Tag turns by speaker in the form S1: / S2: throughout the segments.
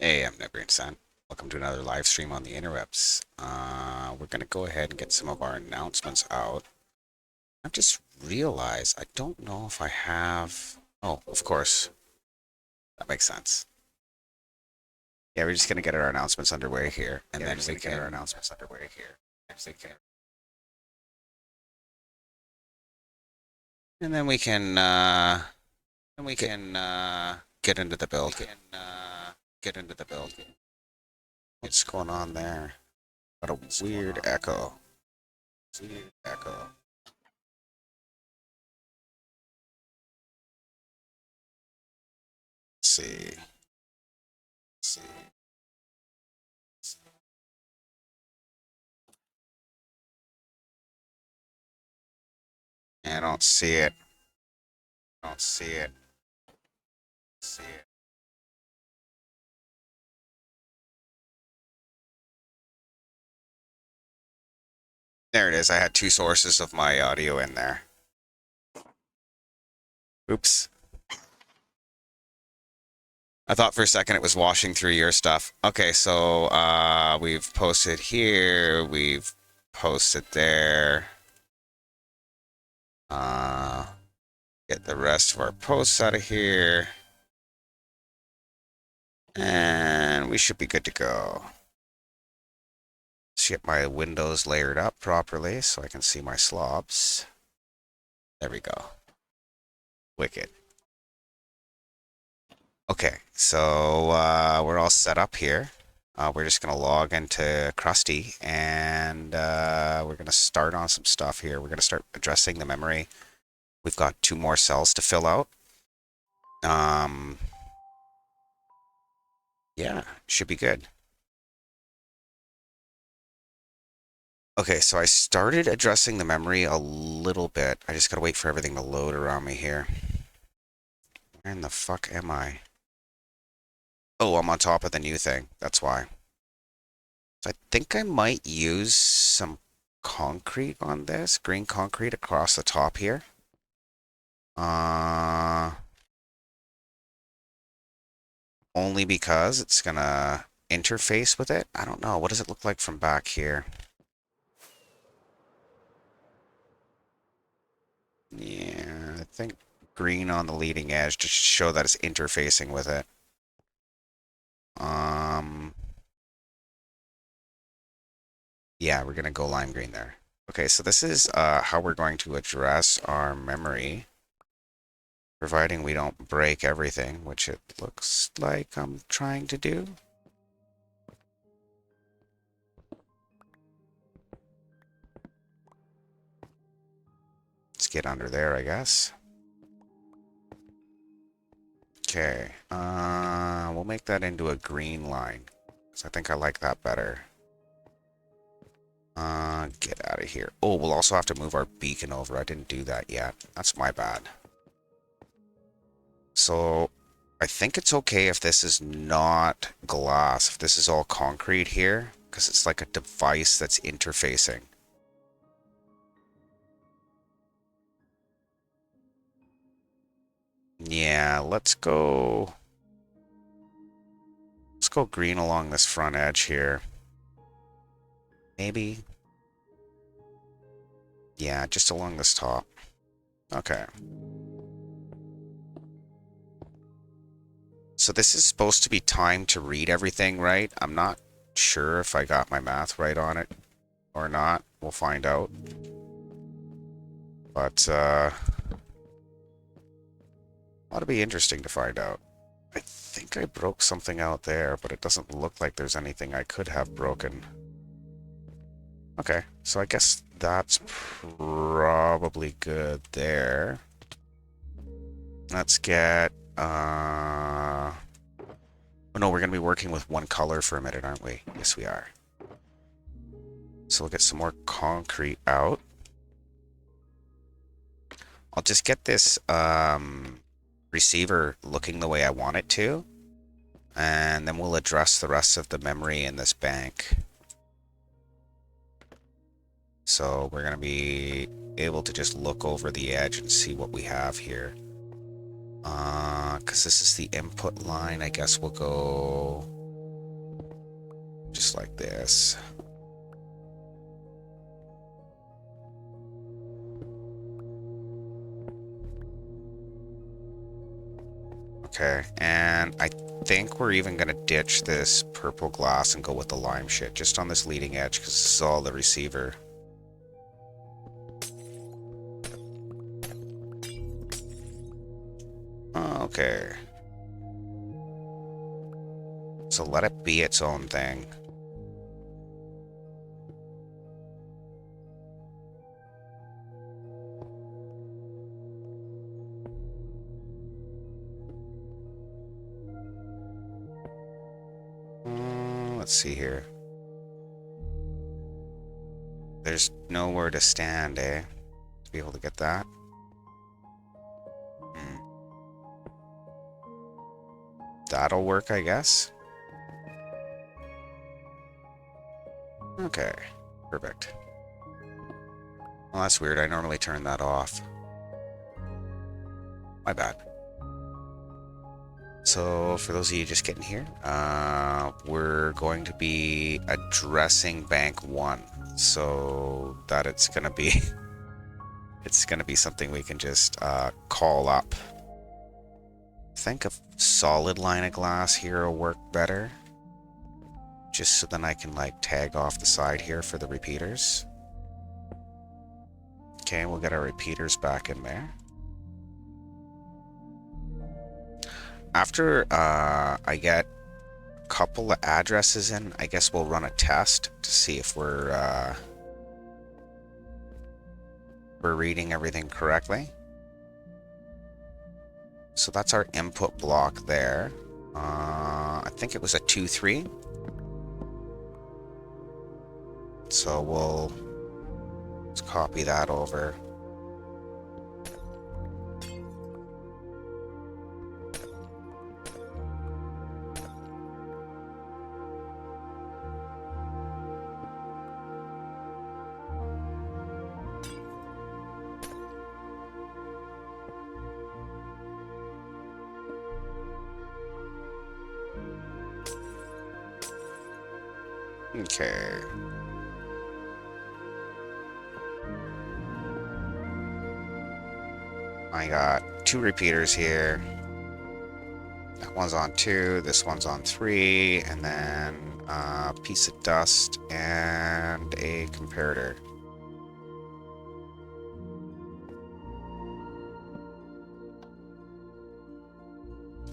S1: Hey, I'm Never Sun. Welcome to another live stream on the interwebs. We're gonna go ahead and get some of our announcements out. I've just realized I don't know if I have. Oh, of course, that makes sense. Yeah, we're just gonna get our announcements underway here, and then we can. And then we can. Get into the build. What's going on there? What a weird echo. Weird echo. Let's see. Let's see. I don't see it. Don't see it. See it. There it is. I had two sources of my audio in there. Oops. I thought for a second it was washing through your stuff. Okay, so we've posted here, we've posted there. Uh, get the rest of our posts out of here. And we should be good to go. Let's get my windows layered up properly so I can see my slobs. There we go. Wicked. Okay, so we're all set up here. We're just going to log into Krusty, and we're going to start on some stuff here. We're going to start addressing the memory. We've got 2 more cells to fill out. Yeah, should be good. Okay, so I started addressing the memory a little bit. I just got to wait for everything to load around me here. Where in the fuck am I? Oh, I'm on top of the new thing. That's why. So I think I might use some concrete on this, green concrete across the top here. Only because it's gonna interface with it. I don't know. What does it look like from back here? Yeah, I think green on the leading edge to show that it's interfacing with it. Yeah, we're gonna go lime green there. Okay, so this is how we're going to address our memory, providing we don't break everything, which it looks like I'm trying to do. Let's get under there, I guess. Okay, we'll make that into a green line, because I think I like that better. Get out of here. Oh, we'll also have to move our beacon over. I didn't do that yet. That's my bad. So, I think it's okay if this is not glass, if this is all concrete here, because it's like a device that's interfacing. Yeah, let's go green along this front edge here. Maybe. Yeah, just along this top. Okay. So this is supposed to be timed to read everything, right? I'm not sure if I got my math right on it or not. We'll find out. But, ought to be interesting to find out. I think I broke something out there, but it doesn't look like there's anything I could have broken. Okay, so I guess that's probably good there. Let's get, oh no, we're going to be working with one color for a minute, aren't we? Yes, we are. So we'll get some more concrete out. I'll just get this receiver looking the way I want it to, and then we'll address the rest of the memory in this bank. So we're going to be able to just look over the edge and see what we have here. Because this is the input line, I guess we'll go like this. Okay, and I think we're even gonna ditch this purple glass and go with the lime shit just on this leading edge because this is all the receiver. Okay. So let it be its own thing. Let's see here. There's nowhere to stand, eh? To be able to get that. That'll work, I guess. Okay, perfect. Well, that's weird. I normally turn that off. My bad. So, for those of you just getting here, we're going to be addressing Bank 1. So that it's going to be... it's going to be something we can just call up. I think a solid line of glass here will work better. Just so then I can like tag off the side here for the repeaters. Okay, we'll get our repeaters back in there. After I get a couple of addresses in, I guess we'll run a test to see if we're reading everything correctly. So that's our input block there. I think it was a 2-3. So let's copy that over. Okay. I got 2 repeaters here. That one's on 2, this one's on 3, and then a piece of dust and a comparator.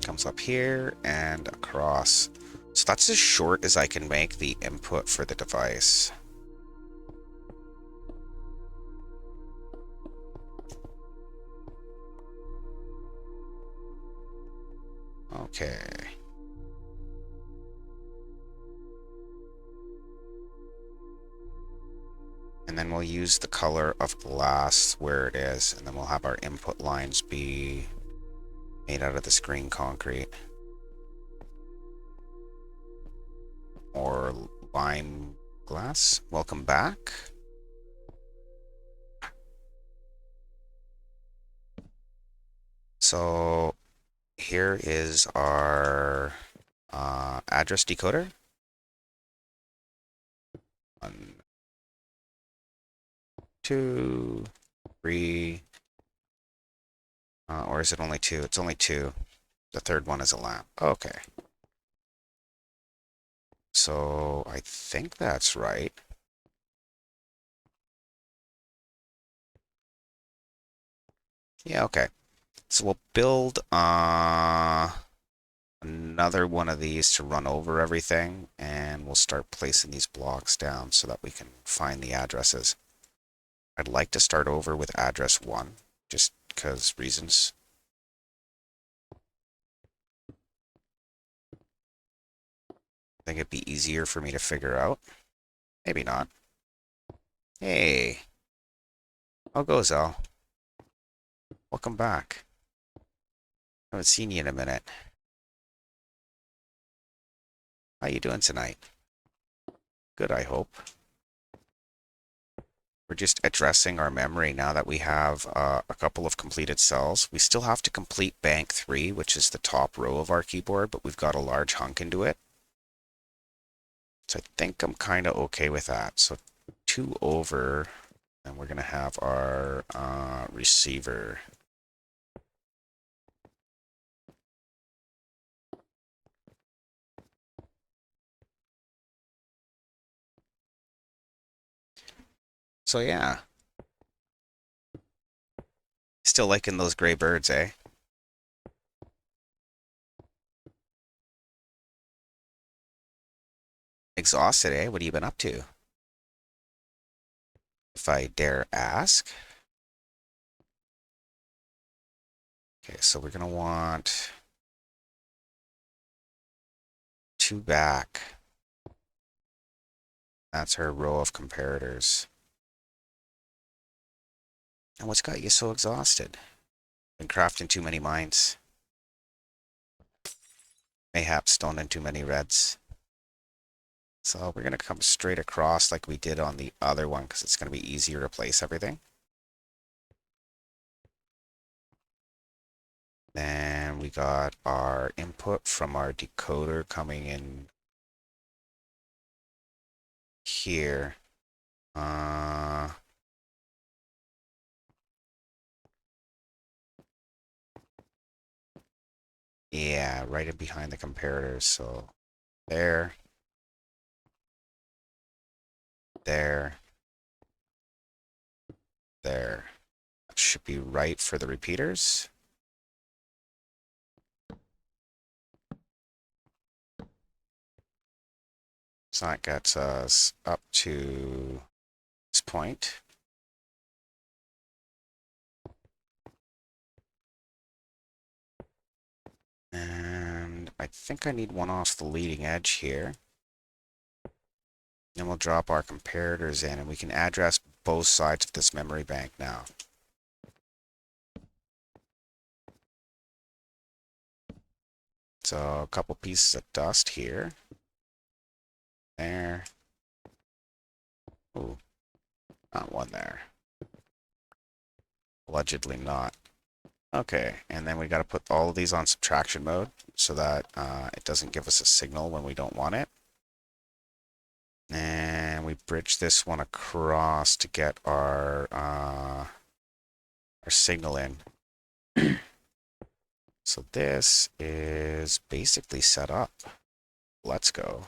S1: Comes up here and across. So that's as short as I can make the input for the device. Okay. And then we'll use the color of glass where it is, and then we'll have our input lines be made out of this green concrete. Or lime glass. Welcome back. So here is our address decoder. 1, 2, 3. Or is it only 2? It's only 2. The third one is a lamp. Okay. So I think that's right. Yeah, okay. So we'll build another one of these to run over everything, and we'll start placing these blocks down so that we can find the addresses. I'd like to start over with address 1, just because reasons. I think it'd be easier for me to figure out. Maybe not. Hey. How goes, Al? Welcome back. Haven't seen you in a minute. How you doing tonight? Good, I hope. We're just addressing our memory now that we have a couple of completed cells. We still have to complete bank 3, which is the top row of our keyboard, but we've got a large hunk into it. So I think I'm kind of okay with that. So 2 over, and we're going to have our receiver. So yeah, still liking those gray birds, eh? Exhausted, eh? What have you been up to? If I dare ask. Okay, so we're going to want 2 back. That's our row of comparators. And what's got you so exhausted? Been crafting too many mines. Mayhaps stoning too many reds. So we're going to come straight across like we did on the other one because it's going to be easier to place everything. Then we got our input from our decoder coming in here. Yeah, right in behind the comparators. So there, there, there. That should be right for the repeaters. So that gets us up to this point. And I think I need one off the leading edge here. Then we'll drop our comparators in and we can address both sides of this memory bank now. So a couple pieces of dust here. There. Ooh, not one there. Allegedly not. Okay, and then we got to put all of these on subtraction mode so that it doesn't give us a signal when we don't want it. And we bridge this one across to get our signal in. So this is basically set up. Let's go.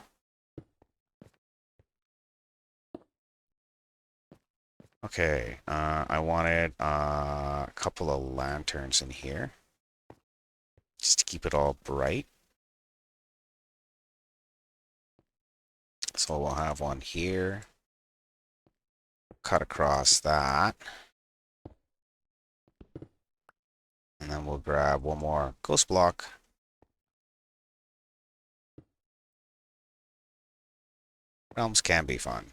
S1: Okay, I wanted a couple of lanterns in here just to keep it all bright. So we'll have one here. Cut across that. And then we'll grab one more ghost block. Realms can be fun.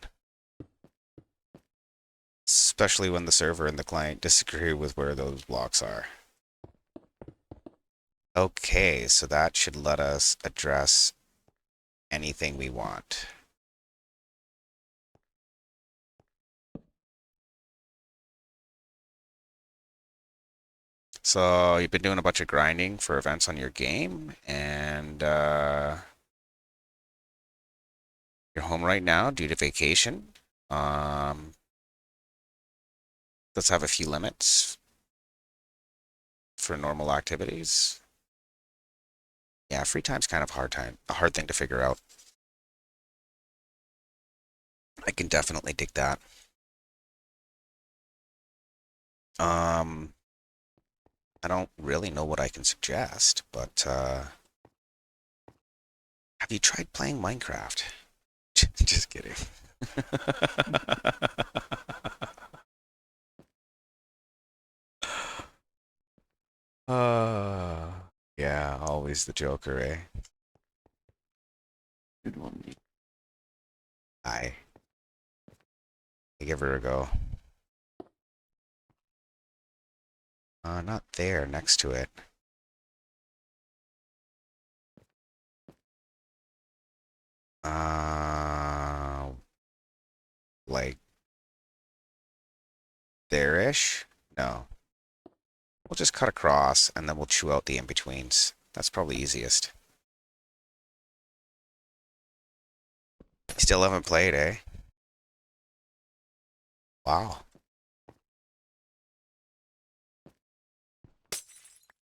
S1: Especially when the server and the client disagree with where those blocks are. Okay, so that should let us address anything we want. So you've been doing a bunch of grinding for events on your game, and you're home right now due to vacation. Let's have a few limits for normal activities. Yeah, free time's kind of a hard thing to figure out. I can definitely dig that. Um, I don't really know what I can suggest, but have you tried playing Minecraft? Just kidding. uh, yeah, always the Joker, eh?
S2: Good one.
S1: I give her a go. Not there, next to it. Uh, like there-ish? No. We'll just cut across and then we'll chew out the in-betweens. That's probably easiest. Still haven't played, eh? Wow.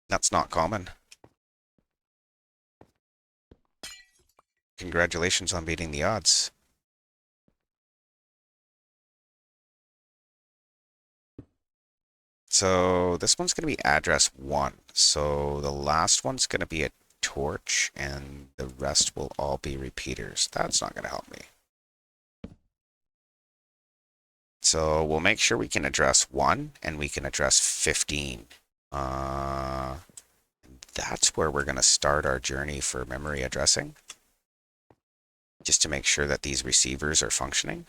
S1: That's not common. Congratulations on beating the odds. So this one's going to be address 1. So the last one's going to be a torch, and the rest will all be repeaters. That's not going to help me. So we'll make sure we can address 1, and we can address 15. That's where we're going to start our journey for memory addressing, just to make sure that these receivers are functioning.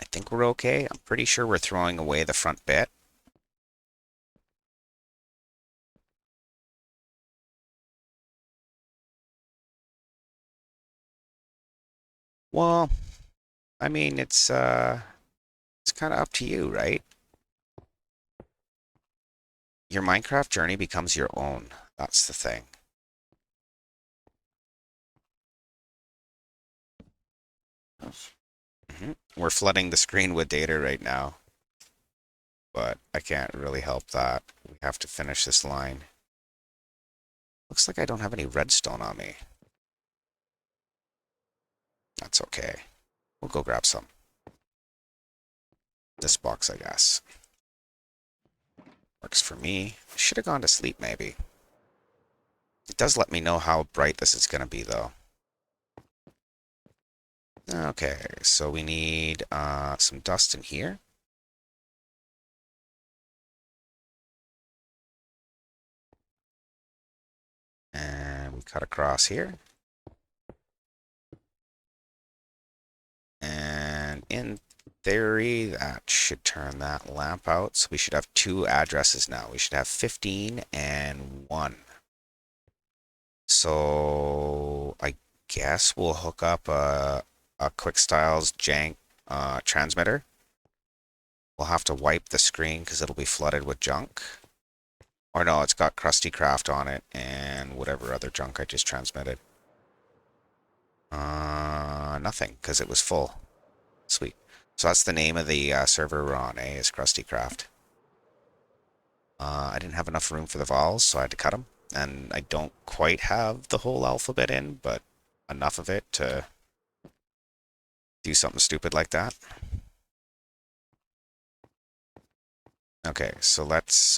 S1: I think we're okay. I'm pretty sure we're throwing away the front bit. Well, I mean, it's kind of up to you, right? Your Minecraft journey becomes your own. That's the thing. We're flooding the screen with data right now, but I can't really help that. We have to finish this line. Looks like I don't have any redstone on me. That's okay. We'll go grab some. This box, I guess. Works for me. I should have gone to sleep, maybe. It does let me know how bright this is going to be, though. Okay, so we need some dust in here. And we cut across here. And in theory, that should turn that lamp out. So we should have 2 addresses now. We should have 15 and 1. So I guess we'll hook up a Quick Styles Jank transmitter. We'll have to wipe the screen because it'll be flooded with junk. Or no, it's got Krusty Craft on it and whatever other junk I just transmitted. Nothing, because it was full. Sweet. So that's the name of the server we're on, is Krusty Craft. I didn't have enough room for the vowels, so I had to cut them. And I don't quite have the whole alphabet in, but enough of it to do something stupid like that. Okay, so let's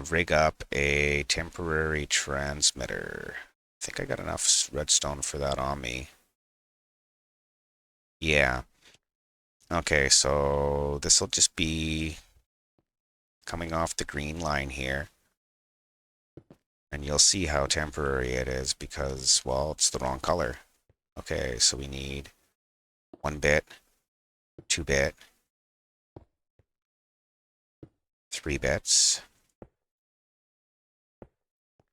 S1: rig up a temporary transmitter. I think I got enough redstone for that on me. Yeah. Okay, so this will just be coming off the green line here. And you'll see how temporary it is because, well, it's the wrong color. Okay, so we need 1 bit, 2 bit, 3 bits,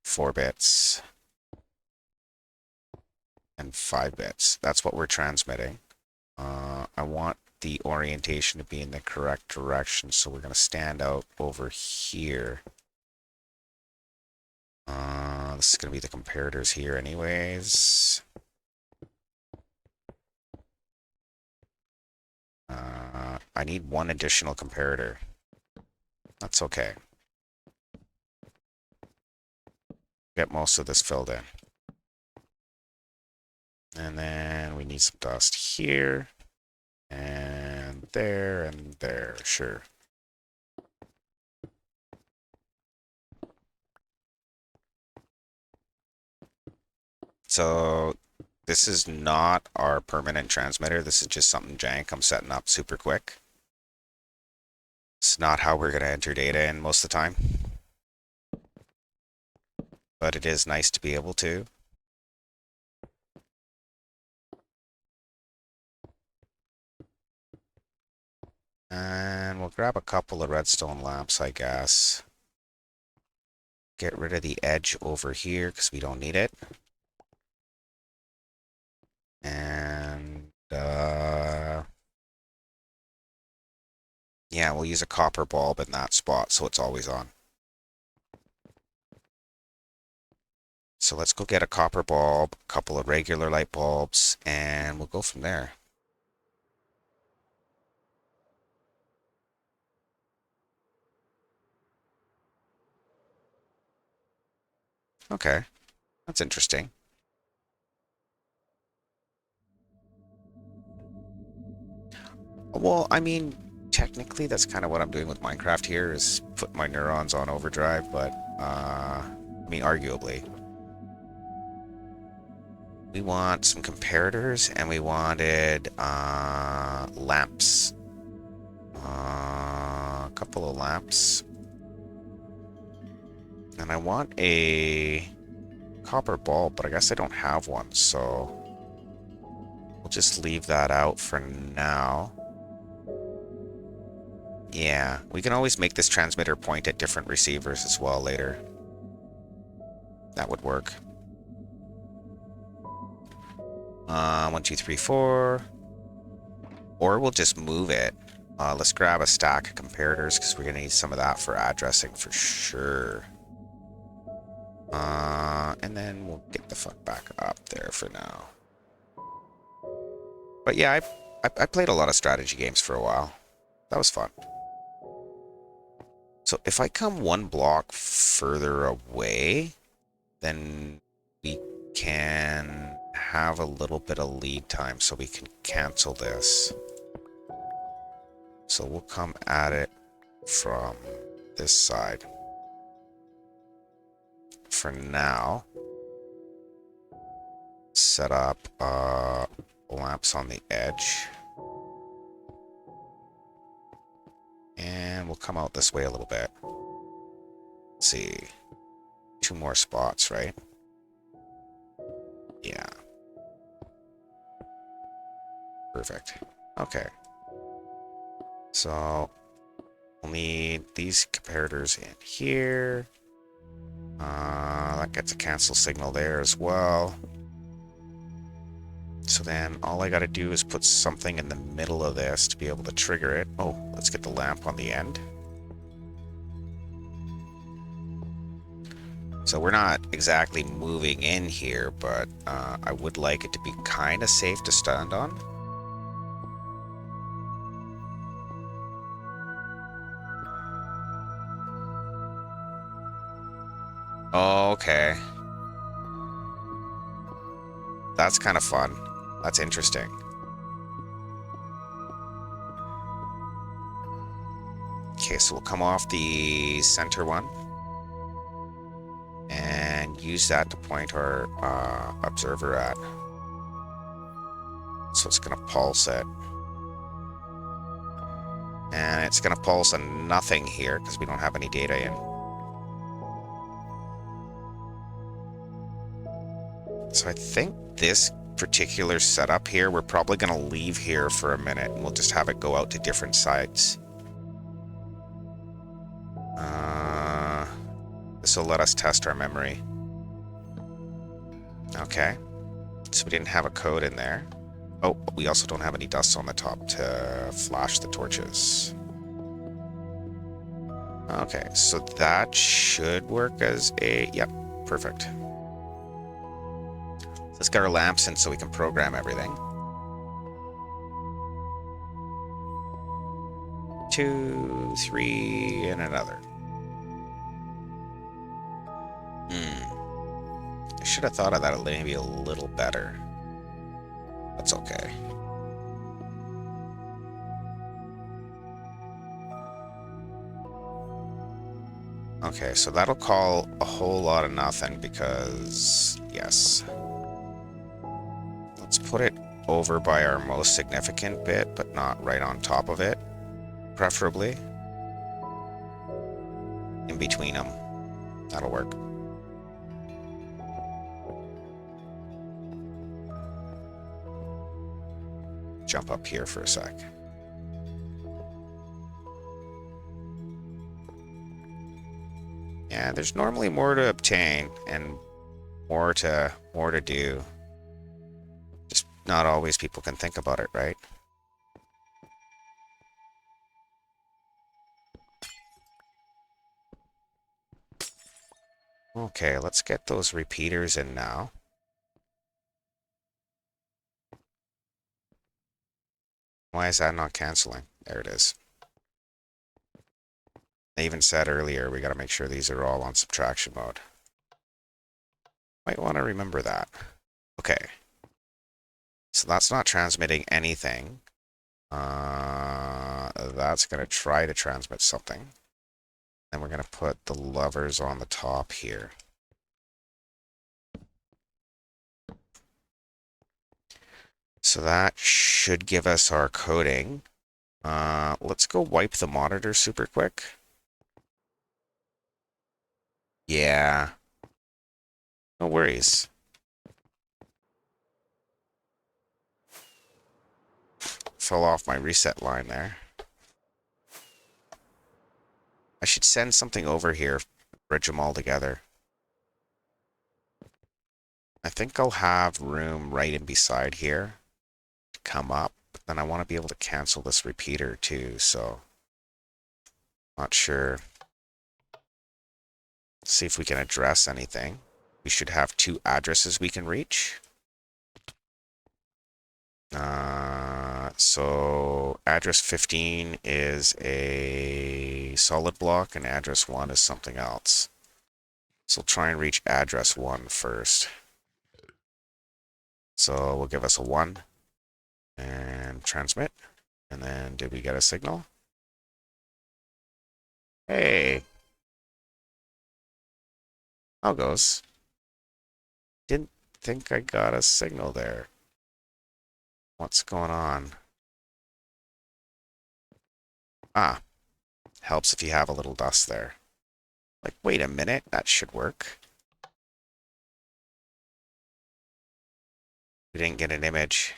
S1: 4 bits, and 5 bits. That's what we're transmitting. I want the orientation to be in the correct direction, so we're going to stand out over here. This is going to be the comparators here anyways. I need 1 additional comparator. That's okay. Get most of this filled in. And then we need some dust here. And there, sure. So this is not our permanent transmitter. This is just something jank I'm setting up super quick. It's not how we're going to enter data in most of the time. But it is nice to be able to. And we'll grab a couple of redstone lamps, I guess. Get rid of the edge over here because we don't need it. And yeah, we'll use a copper bulb in that spot so it's always on. So let's go get a copper bulb, a couple of regular light bulbs, and we'll go from there. Okay, that's interesting. Well, I mean, technically that's kind of what I'm doing with Minecraft here, is put my neurons on overdrive, but, I mean, arguably. We want some comparators, and we wanted, lamps. A couple of lamps. And I want a copper bulb, but I guess I don't have one, so we'll just leave that out for now. Yeah, we can always make this transmitter point at different receivers as well later. That would work. 1, 2, 3, 4. Or we'll just move it. Let's grab a stack of comparators because we're going to need some of that for addressing for sure. And then we'll get the fuck back up there for now. But yeah, I played a lot of strategy games for a while. That was fun. So if I come one block further away, then we can have a little bit of lead time so we can cancel this. So we'll come at it from this side. For now, set up lamps on the edge. And we'll come out this way a little bit. Let's see. 2 more spots, right? Yeah. Perfect. Okay. So we'll need these comparators in here. That gets a cancel signal there as well. So then all I gotta do is put something in the middle of this to be able to trigger it. Oh, let's get the lamp on the end. So we're not exactly moving in here, but I would like it to be kind of safe to stand on. Okay. That's kind of fun. That's interesting. Okay, so we'll come off the center one and use that to point our observer at. So it's going to pulse it. And it's going to pulse a nothing here because we don't have any data in. So I think this particular setup here, we're probably going to leave here for a minute and we'll just have it go out to different sides. This will let us test our memory. Okay. So we didn't have a code in there. Oh, we also don't have any dust on the top to flash the torches. Okay, so that should work as a... Yep, perfect. Let's get our lamps in so we can program everything. 2, 3, and another. I should have thought of that maybe a little better. That's okay. Okay, so that'll call a whole lot of nothing because, yes. Let's put it over by our most significant bit, but not right on top of it, preferably. In between them. That'll work. Jump up here for a sec. Yeah, there's normally more to obtain and more to do. Just not always people can think about it, right? Okay, let's get those repeaters in now. Why is that not canceling? There it is. I even said earlier we got to make sure these are all on subtraction mode. Might want to remember that. Okay. So that's not transmitting anything. That's going to try to transmit something. Then we're going to put the levers on the top here. So that should give us our coding. Let's go wipe the monitor super quick. Yeah. No worries. Fell off my reset line there. I should send something over here, bridge them all together. I think I'll have room right in beside here to come up, but then I want to be able to cancel this repeater too, so not sure. Let's see if we can address anything. We should have 2 addresses we can reach. So address 15 is a solid block and address 1 is something else. So we'll try and reach address 1 first. So we'll give us a 1 and transmit. And then did we get a signal? Hey. How goes? Didn't think I got a signal there. What's going on? Ah, helps if you have a little dust there. Like, wait a minute, that should work. We didn't get an image.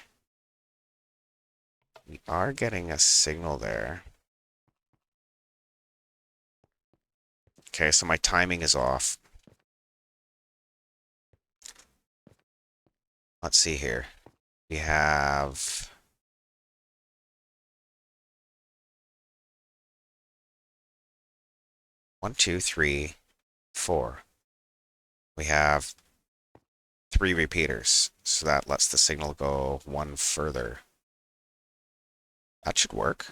S1: We are getting a signal there. Okay, so my timing is off. Let's see here. We have... One, two, three, 4. We have 3 repeaters, so that lets the signal go 1 further. That should work.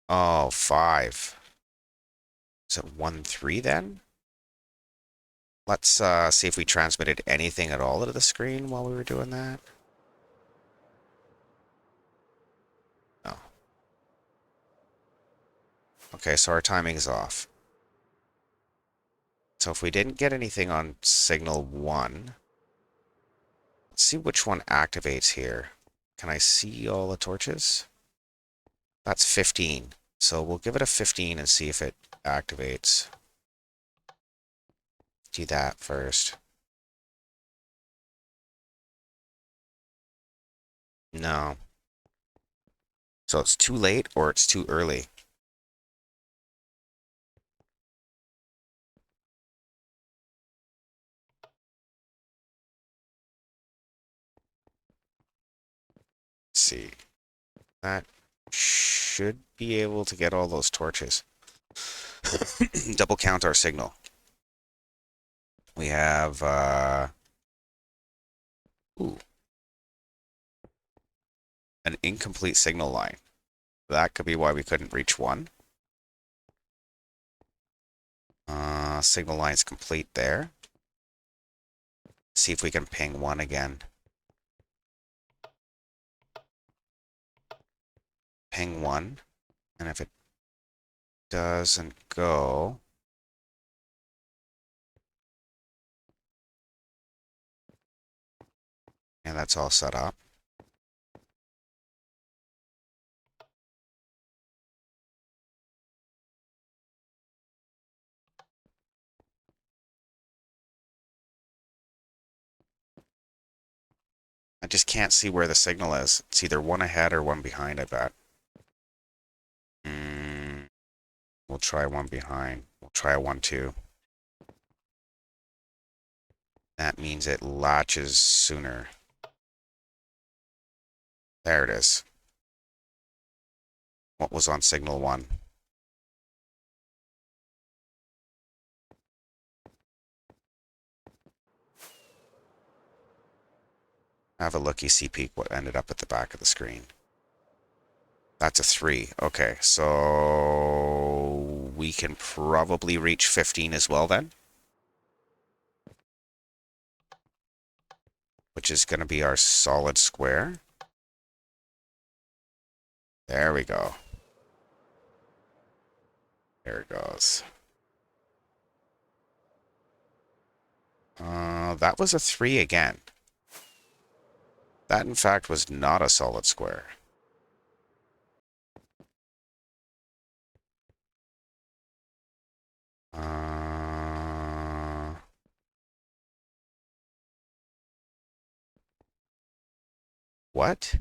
S1: Oh, 5. Is it 1, 3 then? Let's see if we transmitted anything at all to the screen while we were doing that. No. Okay, so our timing is off. So if we didn't get anything on signal 1, let's see which one activates here. Can I see all the torches? That's 15. So we'll give it a 15 and see if it activates. Do that first. No. So it's too late or it's too early. Let's see. That should be able to get all those torches. Double count our signal. We have, ooh, an incomplete signal line. That could be why we couldn't reach 1. Signal line's complete there. See if we can ping 1 again. Ping 1. And if it doesn't go... And that's all set up. I just can't see where the signal is. It's either 1 ahead or 1 behind, I bet. We'll try 1 behind. We'll try a 1, 2. That means it latches sooner. There it is. What was on signal 1? Have a looky-see peek what ended up at the back of the screen. That's a 3. Okay, so we can probably reach 15 as well then. Which is going to be our solid square. There we go. There it goes. That was a 3 again. That, in fact, was not a solid square. What?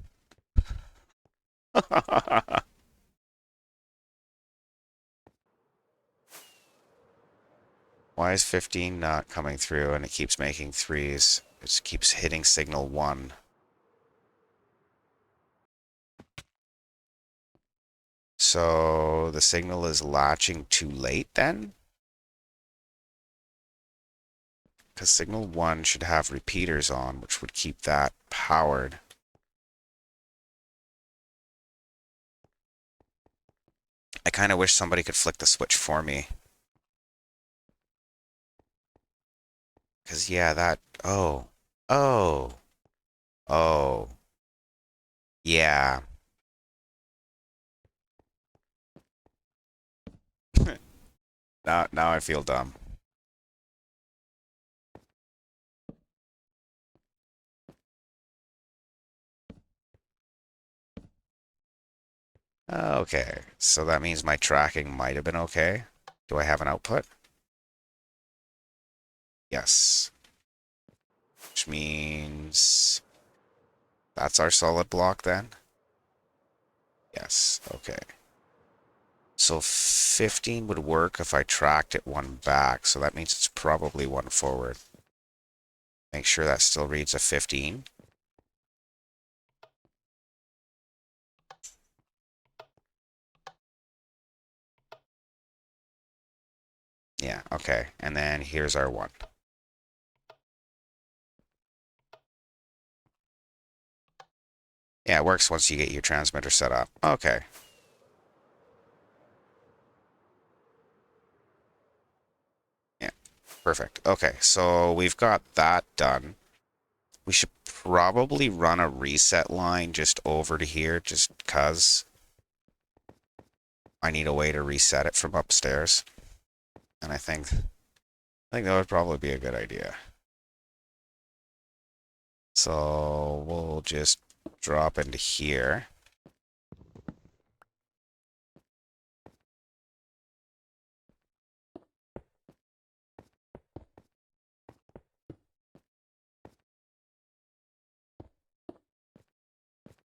S1: Why is 15 not coming through and it keeps making 3s? It just keeps hitting signal 1. So the signal is latching too late then? Because signal 1 should have repeaters on, which would keep that powered. I kind of wish somebody could flick the switch for me. Because, yeah, that... Oh. Oh. Oh. Yeah. Now I feel dumb. Okay, so that means my tracking might have been okay. Do I have an output? Yes. Which means that's our solid block then? Yes, okay. So 15 would work if I tracked it 1 back, so that means it's probably 1 forward. Make sure that still reads a 15. Yeah, okay. And then here's our 1. Yeah, it works once you get your transmitter set up. Okay. Yeah, perfect. Okay, so we've got that done. We should probably run a reset line just over to here, just because I need a way to reset it from upstairs. And I think that would probably be a good idea. So we'll just drop into here.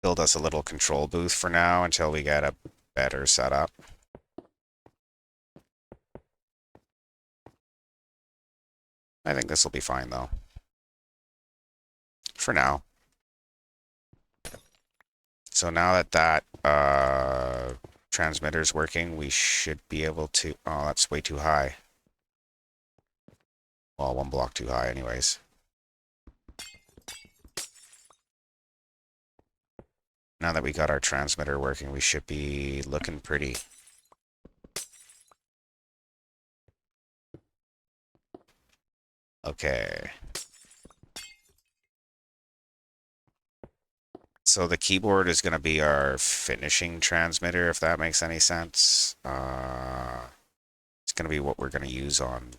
S1: Build us a little control booth for now until we get a better setup. I think this will be fine though. For now. So now that transmitter's working, we should be able to... Oh, that's way too high. Well, 1 block too high anyways. Now that we got our transmitter working, we should be looking pretty. Okay. So the keyboard is going to be our finishing transmitter, if that makes any sense. It's going to be what we're going to use on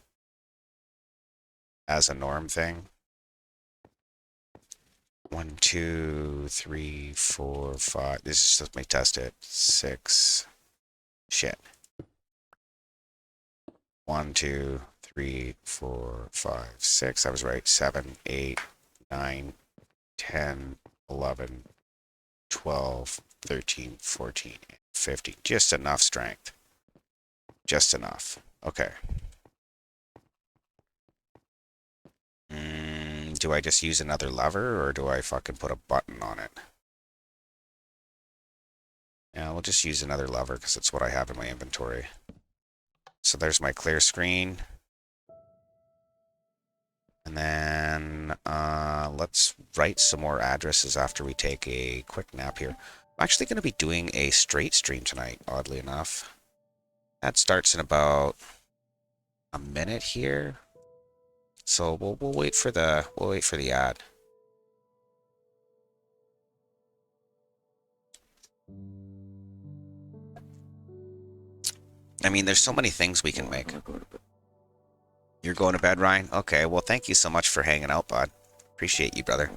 S1: as a norm thing. 1, 2, 3, 4, 5. This is just, let me test it. 6. Shit. 1, 2, 3, 4, 5, 6. I was right. 7, 8, 9, 10, 11, 12, 13, 14, 15. Just enough strength. Just enough. Okay. Do I just use another lever, or do I fucking put a button on it? Yeah, we'll just use another lever because it's what I have in my inventory. So there's my clear screen. And then let's let's write some more addresses after we take a quick nap here. I'm actually going to be doing a straight stream tonight, oddly enough. That starts in about a minute here. So we'll wait for the ad. I mean, there's so many things we can make. You're going to bed, Ryan? Okay, well, thank you so much for hanging out, bud. Appreciate you, brother.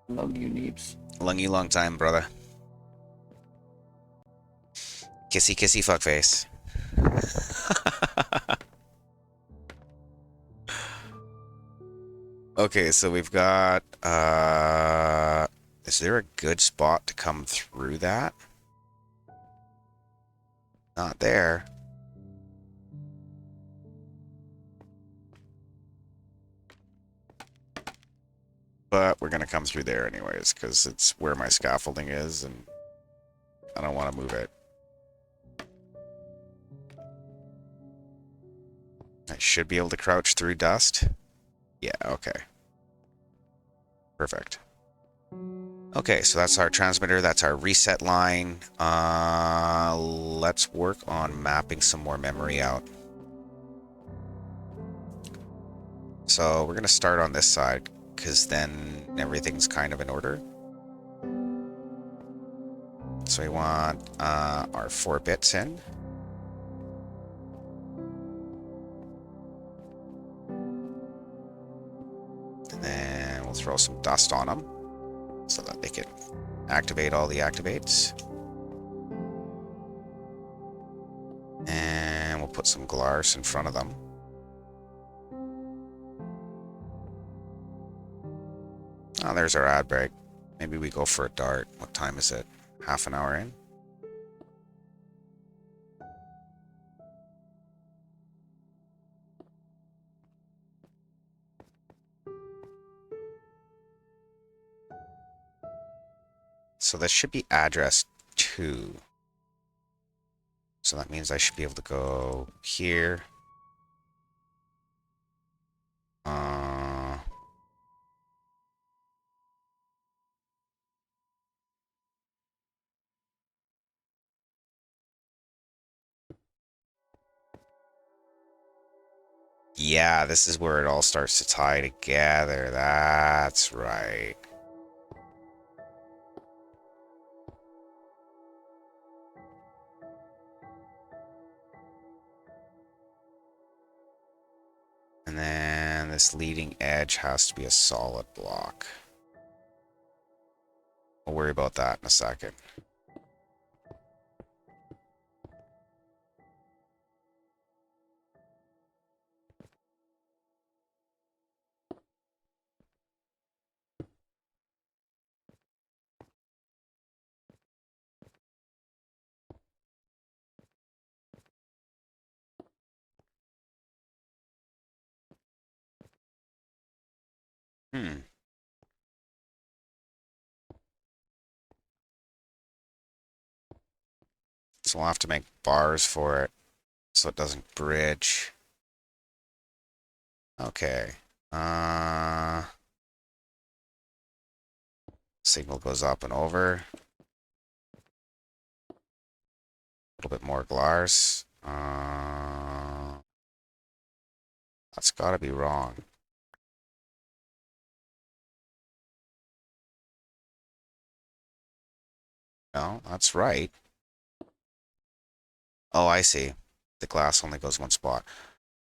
S2: Love you, Neeps.
S1: Lung you long time, brother. Kissy, kissy, fuckface. Okay, so we've got, is there a good spot to come through that? Not there. But we're gonna come through there anyways, because it's where my scaffolding is, and I don't want to move it. I should be able to crouch through dust. Yeah, okay. Perfect. Okay, so that's our transmitter, that's our reset line. Let's work on mapping some more memory out. So we're gonna start on this side, because then everything's kind of in order. So we want our 4 bits in. And then we'll throw some dust on them so that they can activate all the activates. And we'll put some glass in front of them. Oh, there's our ad break. Maybe we go for a dart. What time is it? Half an hour in? So this should be address 2. So that means I should be able to go here. Yeah, this is where it all starts to tie together. That's right. And then this leading edge has to be a solid block. We'll worry about that in a second. Hmm. So we'll have to make bars for it so it doesn't bridge. Okay. Signal goes up and over. A little bit more glass. That's gotta be wrong. No, that's right. Oh, I see. The glass only goes one spot.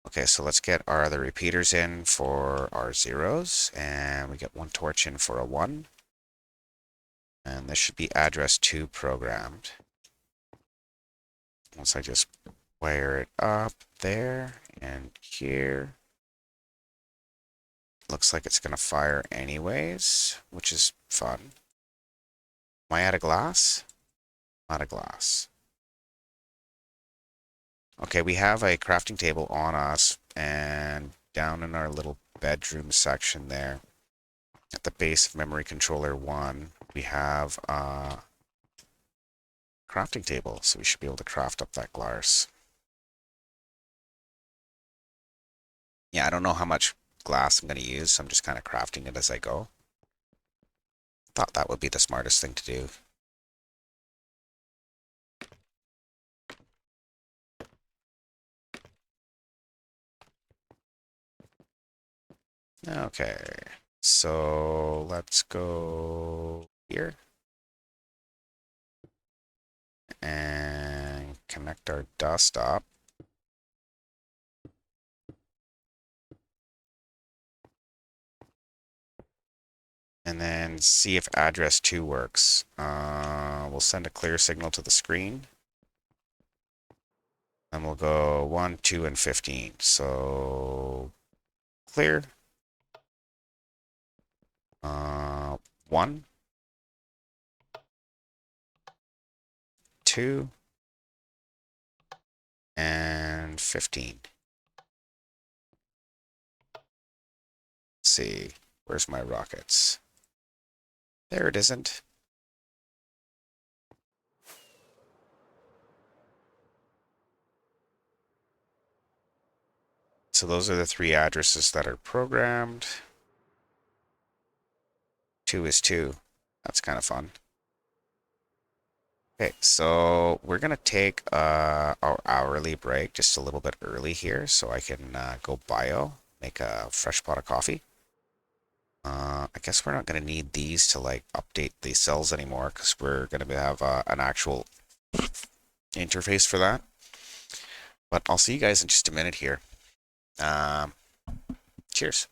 S1: Okay, so let's get our other repeaters in for our zeros, and we get one torch in for a 1. And this should be address 2 programmed. Once I just wire it up there and here. Looks like it's going to fire anyways, which is fun. Am I out of glass? Out of glass. Okay, we have a crafting table on us, and down in our little bedroom section there, at the base of memory controller 1, we have a crafting table, so we should be able to craft up that glass. Yeah, I don't know how much glass I'm going to use, so I'm just kind of crafting it as I go. Thought that would be the smartest thing to do. Okay, so let's go here and connect our desktop. And then see if address 2 works. We'll send a clear signal to the screen. And we'll go 1, 2, and 15. So clear. 1, 2, and 15. Let's see. Where's my rockets? There it isn't. So those are the 3 addresses that are programmed. 2 is 2. That's kind of fun. Okay, so we're going to take our hourly break just a little bit early here so I can go bio, make a fresh pot of coffee. I guess we're not going to need these to like update the cells anymore because we're going to have an actual interface for that. But I'll see you guys in just a minute here. Um, Cheers.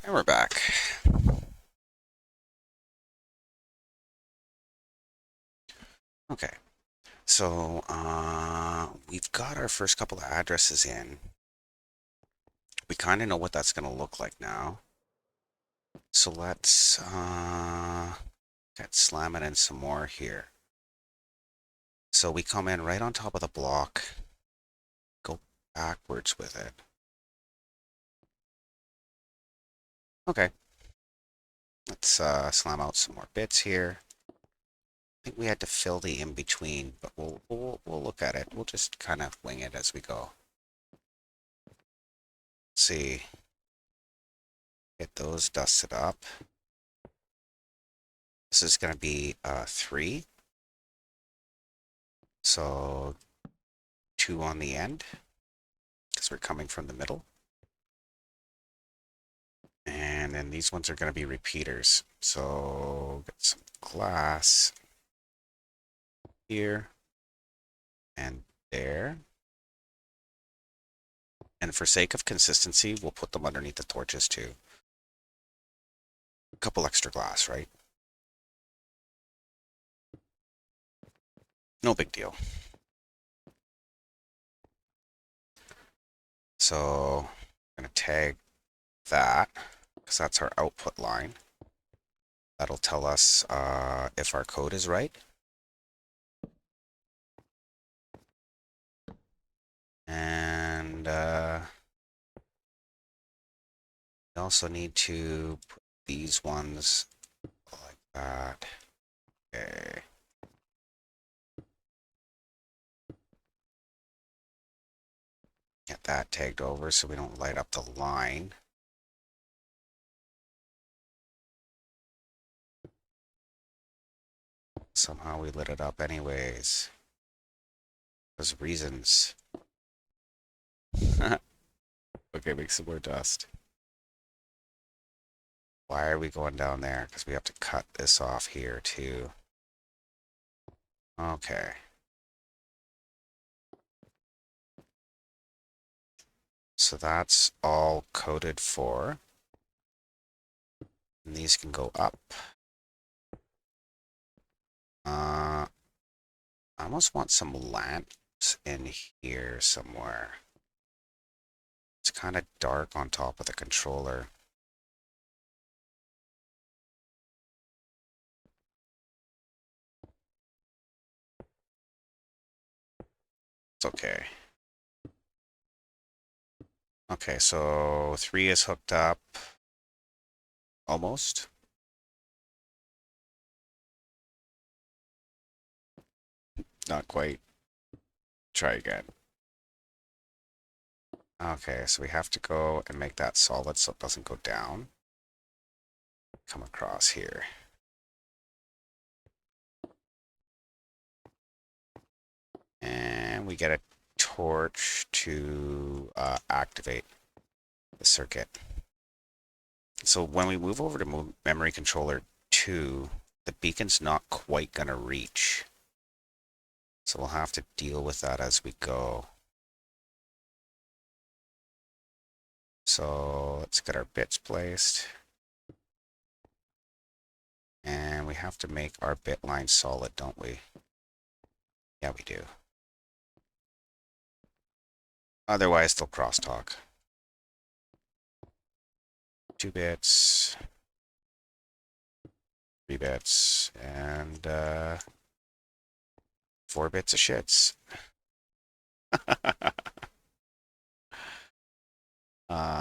S1: And we're back. Okay, so we've got our first couple of addresses in. We kind of know what that's going to look like now. So let's slam it in some more here. So we come in right on top of the block, go backwards with it. Okay, let's slam out some more bits here. I think we had to fill the in-between, but we'll look at it. We'll just kind of wing it as we go. Let's see. Get those dusted up. This is going to be 3. So 2 on the end, because we're coming from the middle. And then these ones are going to be repeaters. So get some glass here and there. And for sake of consistency, we'll put them underneath the torches too. A couple extra glass, right? No big deal. So I'm going to tag that, because that's our output line. That'll tell us if our code is right. And we also need to put these ones like that. Okay. Get that tagged over so we don't light up the line. Somehow we lit it up anyways. There's reasons. Okay, make some more dust. Why are we going down there? Because we have to cut this off here too. Okay. So that's all coded for. And these can go up. I almost want some lamps in here somewhere. It's kind of dark on top of the controller. It's okay. Okay, so 3 is hooked up. Almost. Not quite. Try again. Okay, so we have to go and make that solid so it doesn't go down. Come across here. And we get a torch to activate the circuit. So when we move over to memory controller 2, the beacon's not quite going to reach. So we'll have to deal with that as we go. So let's get our bits placed. And we have to make our bit line solid, don't we? Yeah, we do. Otherwise, they'll crosstalk. 2 bits, 3 bits, and 4 bits of shits.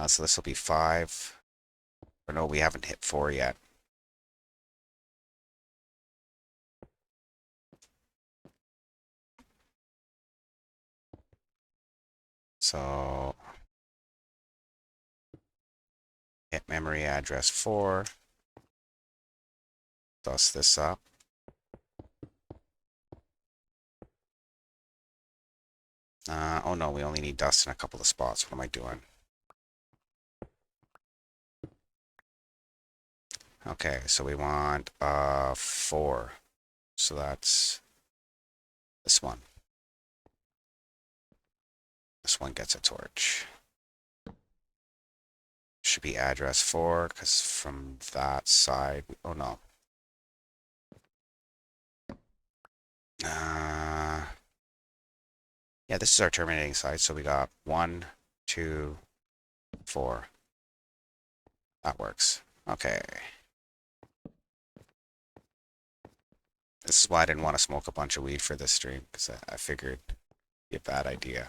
S1: So this will be 5. Or no, we haven't hit 4 yet. So hit memory address 4. Dust this up. Oh no, we only need dust in a couple of spots. What am I doing? Okay, so we want 4. So that's this one. This one gets a torch. should be address 4, because from that side, oh no. Yeah, this is our terminating side, so we got 1, 2, 4. That works. Okay. This is why I didn't want to smoke a bunch of weed for this stream, because I figured it'd be a bad idea.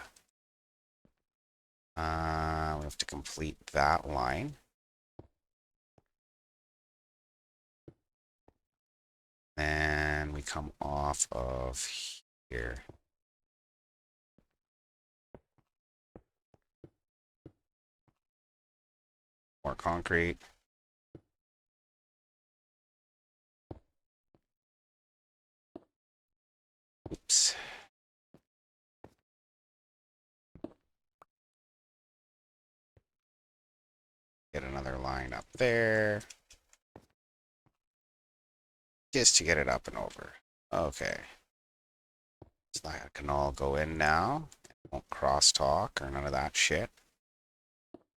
S1: We have to complete that line. Then we come off of here. More concrete. Oops. Get another line up there. Just to get it up and over. Okay. So that can all go in now. It won't crosstalk or none of that shit.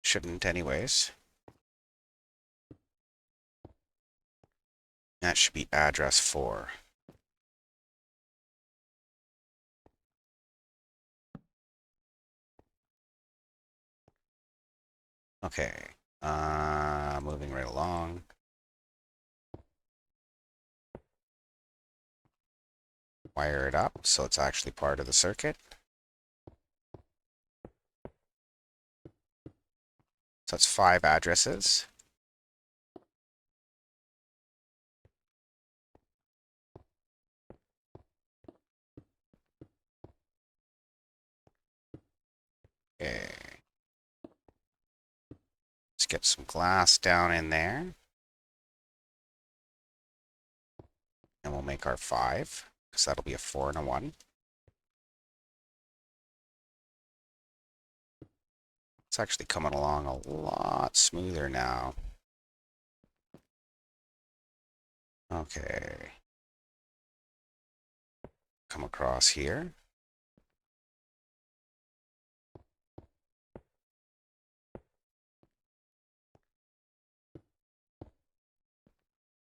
S1: Shouldn't anyways. That should be address 4. Okay. Moving right along. Wire it up so it's actually part of the circuit. So it's 5 addresses. Okay. Let's get some glass down in there. And we'll make our 5, because that'll be a 4 and a 1. It's actually coming along a lot smoother now. Okay. Come across here.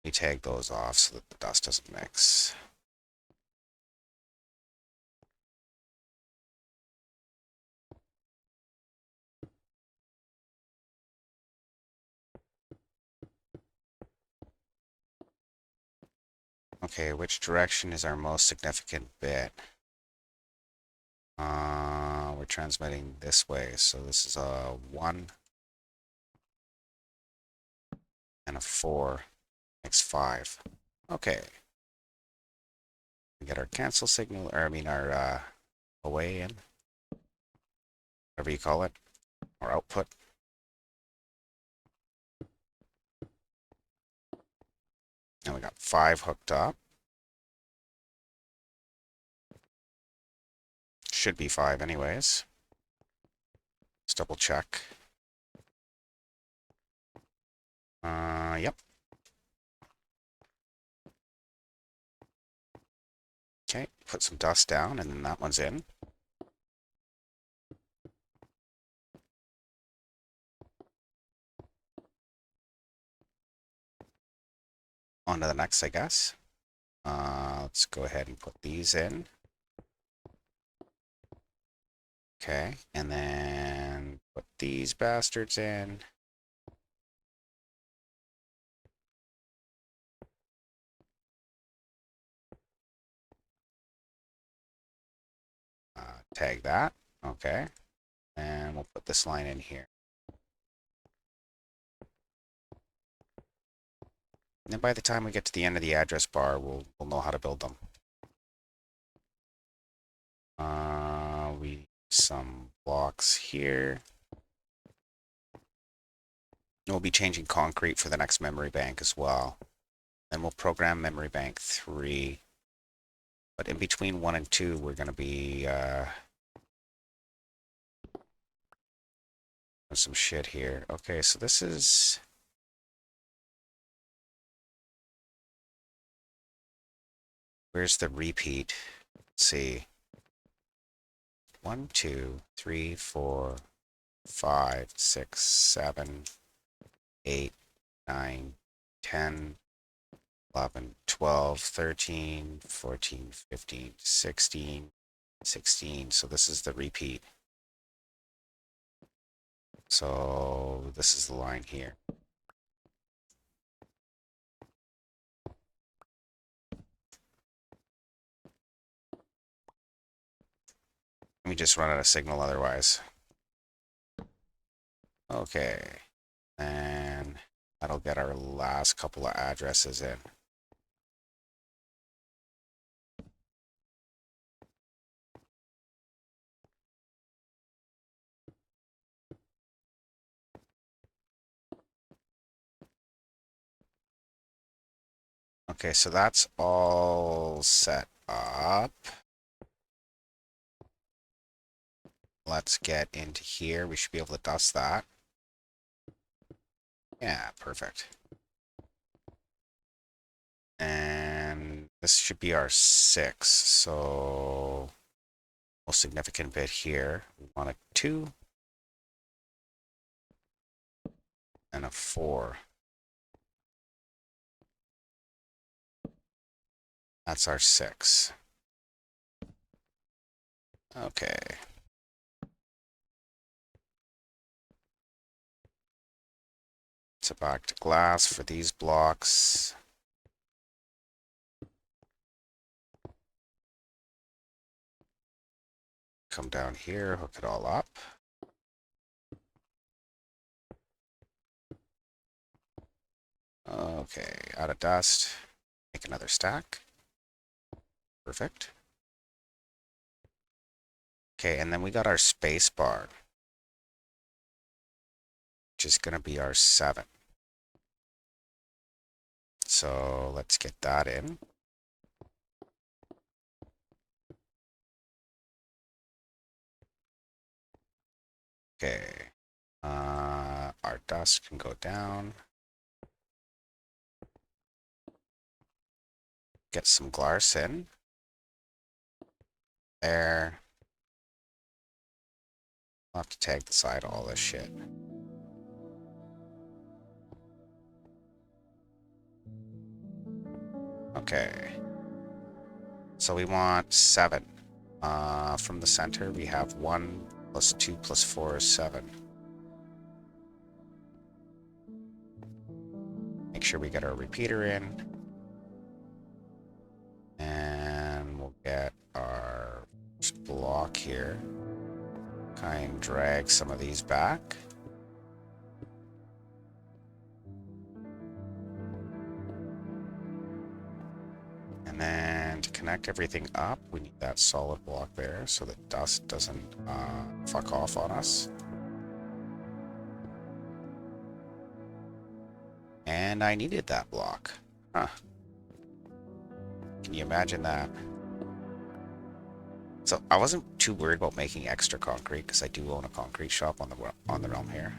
S1: We tag those off so that the dust doesn't mix. Okay, which direction is our most significant bit? We're transmitting this way, so this is a 1 and a 4 makes 5. Okay. We get our cancel signal, or I mean our away in, whatever you call it, or output. And we got 5 hooked up. Should be 5 anyways. Let's double check. Yep. Okay, put some dust down, and then that one's in. On to the next, I guess. Let's go ahead and put these in. Okay, and then put these bastards in. Tag that. Okay, and we'll put this line in here. And then by the time we get to the end of the address bar, we'll know how to build them. We some blocks here. We'll be changing concrete for the next memory bank as well. Then we'll program memory bank 3. But in between 1 and 2, we're going to be some shit here. Okay, so this is... Where's the repeat? Let's see. 1, 2, 3, 4, 5, 6, 7. 8, 9, 10, 11, 12, 13, 14, 15, 16, 16. So this is the repeat. So this is the line here. Let me just run out of signal otherwise. Okay. And that'll get our last couple of addresses in. Okay, so that's all set up. Let's get into here. We should be able to dust that. Yeah, perfect. And this should be our 6. So most significant bit here. We want a 2 and a 4. That's our 6. Okay. So back to glass for these blocks. Come down here, hook it all up. Okay, out of dust. Make another stack. Perfect. Okay, and then we got our space bar, which is going to be our 7. So let's get that in. Okay. Our dust can go down. Get some glass in. There. I'll have to tag the side of all this shit. Okay. So we want 7. From the center, we have 1 plus 2 plus 4 is 7. Make sure we get our repeater in. And we'll get our block here. Kind of drag some of these back. And then to connect everything up, we need that solid block there so that dust doesn't fuck off on us. And I needed that block. Huh. Can you imagine that? So I wasn't too worried about making extra concrete because I do own a concrete shop on the realm here.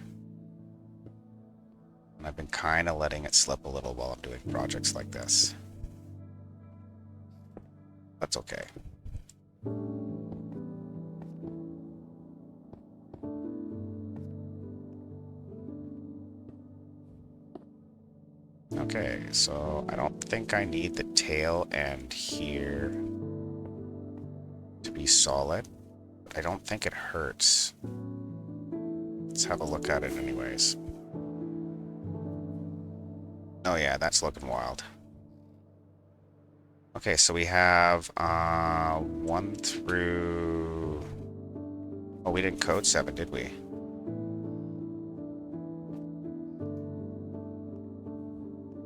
S1: And I've been kind of letting it slip a little while I'm doing projects like this. That's okay. Okay, so I don't think I need the tail end here to be solid, but I don't think it hurts. Let's have a look at it anyways. Oh yeah, that's looking wild. Okay, so we have 1 through... Oh, we didn't code 7, did we?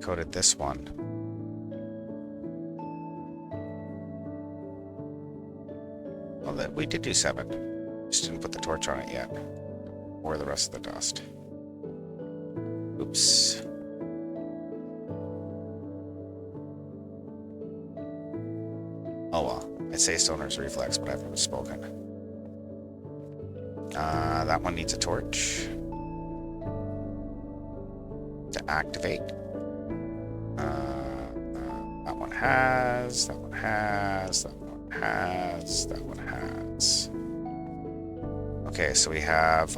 S1: Coded this one. Oh, that we did do 7. Just didn't put the torch on it yet. Or the rest of the dust. Oops. Oh well. I'd say stoner's reflex, but I've never spoken. That one needs a torch to activate. That one has, that one has, that one has, that one has. Okay, so we have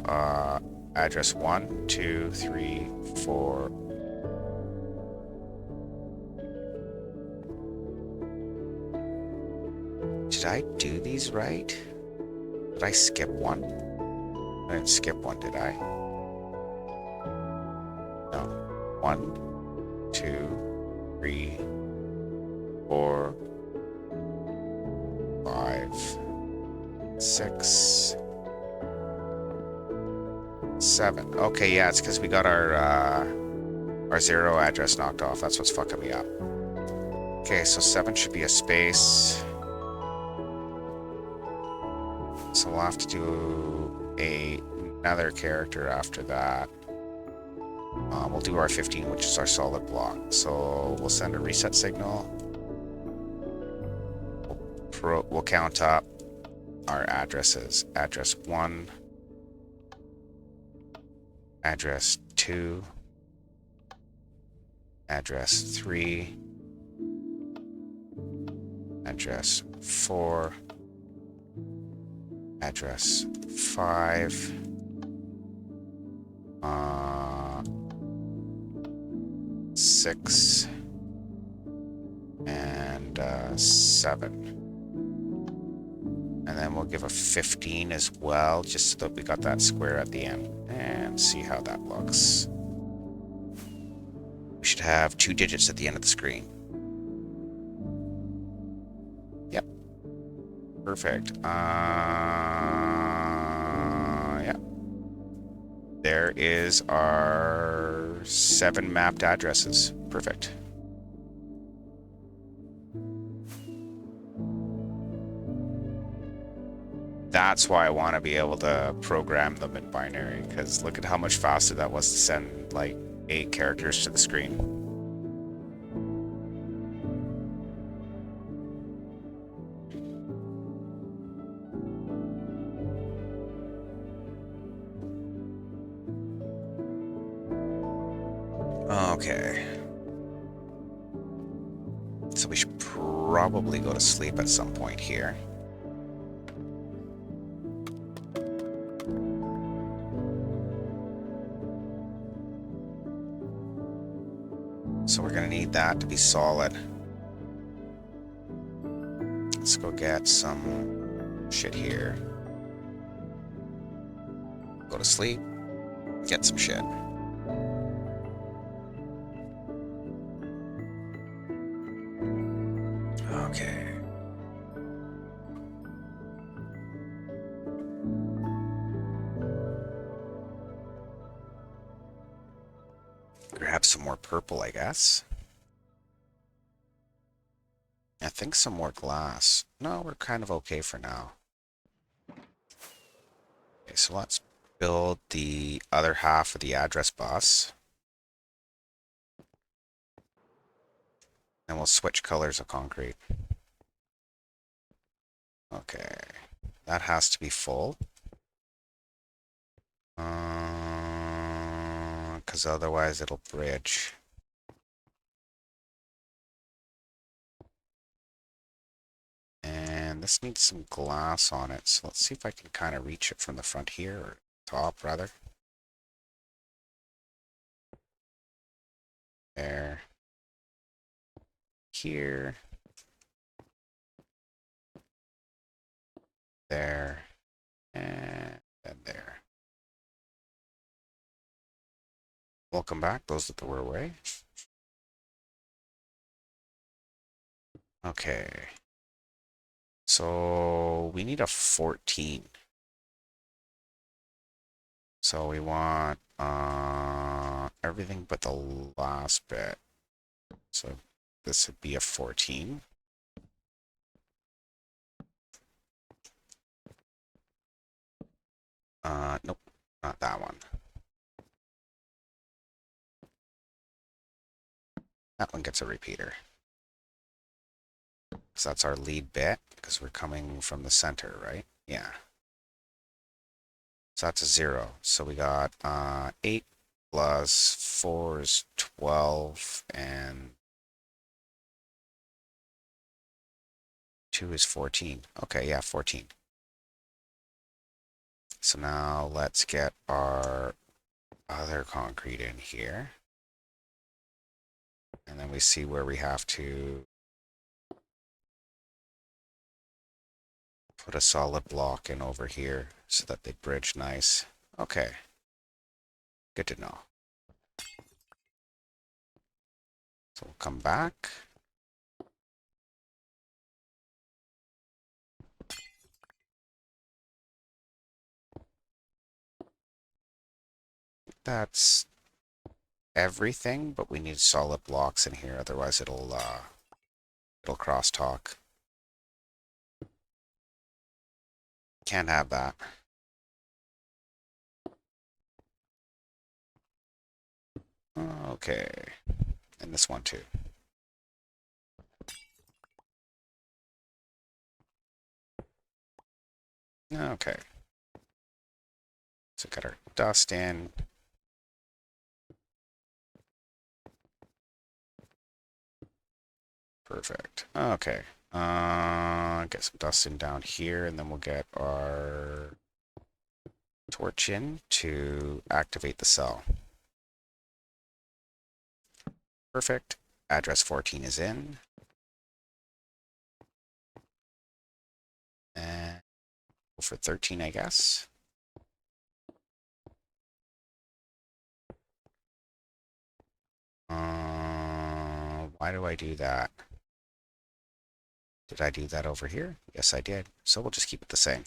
S1: address 1, 2, 3, 4. Did I do these right? Did I skip one? I didn't skip one, did I? No. 1, 2, 3, 4, 5, 6, 7. Okay, yeah, it's because we got our 0 address knocked off. That's what's fucking me up. Okay, so 7 should be a space. So we'll have to do another character after that. We'll do our 15, which is our solid block. So we'll send a reset signal. We'll count up our addresses. Address 1, address 2, address 3, address 4, address 5, 6, and 7. And then we'll give a 15 as well, just so that we got that square at the end. And see how that looks. We should have 2 digits at the end of the screen. Yep. Perfect. Yeah. There is our 7 mapped addresses. Perfect. That's why I want to be able to program them in binary, because look at how much faster that was to send like 8 characters to the screen. Okay. So we should probably go to sleep at some point here. So we're gonna need that to be solid. Let's go get some shit here. Go to sleep. Get some shit. Okay. Grab some more purple, I guess. I think some more glass. No, we're kind of okay for now. Okay, so let's build the other half of the address bus. And we'll switch colors of concrete. Okay. That has to be full. Because otherwise it'll bridge. And this needs some glass on it, so let's see if I can kind of reach it from the front here, or top rather. There. Here. There. And then there. Welcome back, those that were away. Okay. So we need a 14. So we want everything but the last bit. So this would be a 14. Nope, not that one. That one gets a repeater. So that's our lead bit, because we're coming from the center, right? Yeah. So that's a 0. So we got 8 plus 4 is 12, and 2 is 14. Okay, yeah, 14. So now let's get our other concrete in here. And then we see where we have to put a solid block in over here so that they bridge nice. Okay. Good to know. So we'll come back. That's everything, but we need solid blocks in here, otherwise it'll crosstalk. Can't have that. Okay. And this one too. Okay. So got our dust in. Perfect. Okay. Get some dust in down here, and then we'll get our torch in to activate the cell. Perfect. Address 14 is in. And go for 13, I guess. Why do I do that? Did I do that over here? Yes, I did. So we'll just keep it the same.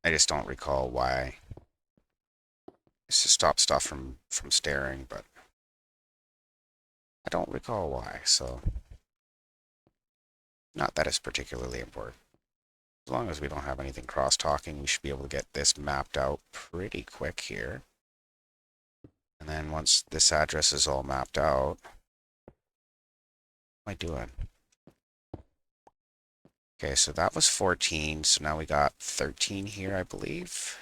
S1: I just don't recall why. It's to stop stuff from staring, but I don't recall why, so not that it's particularly important. As long as we don't have anything cross-talking, we should be able to get this mapped out pretty quick here. And then once this address is all mapped out, what am I doing? Okay, so that was 14, so now we got 13 here, I believe.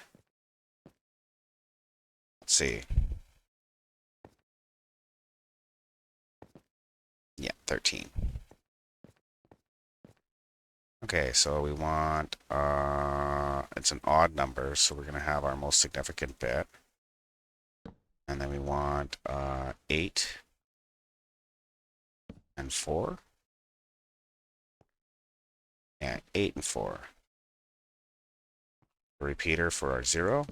S1: Let's see. Yeah, 13. Okay, so we want, it's an odd number, so we're going to have our most significant bit. And then we want 8 and 4. Yeah, 8 and 4. A repeater for our 0.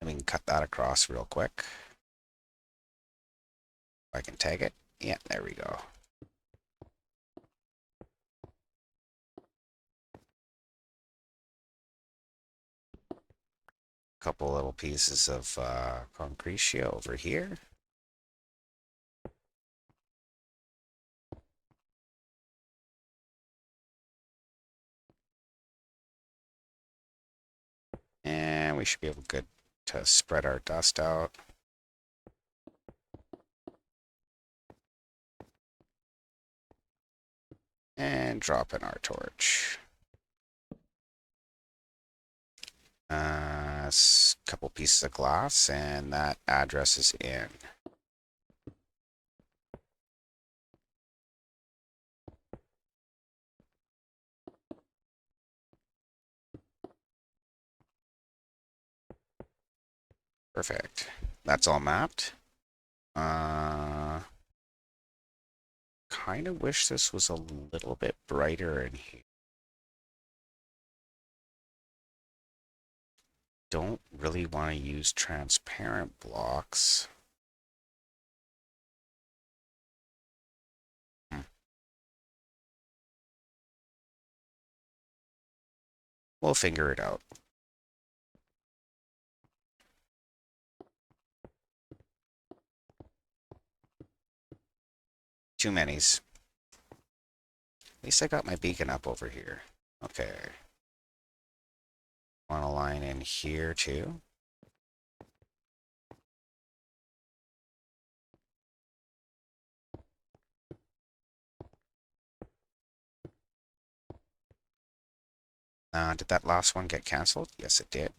S1: And we can cut that across real quick. If I can tag it. Yeah, there we go. Couple little pieces of concretia over here. And we should be able to spread our dust out. And drop in our torch. A couple pieces of glass, and that address is in. Perfect. That's all mapped. Kind of wish this was a little bit brighter in here. Don't really want to use transparent blocks. We'll figure it out. Too many's. At least I got my beacon up over here. Okay. Want a line in here too? Did that last one get canceled? Yes, it did.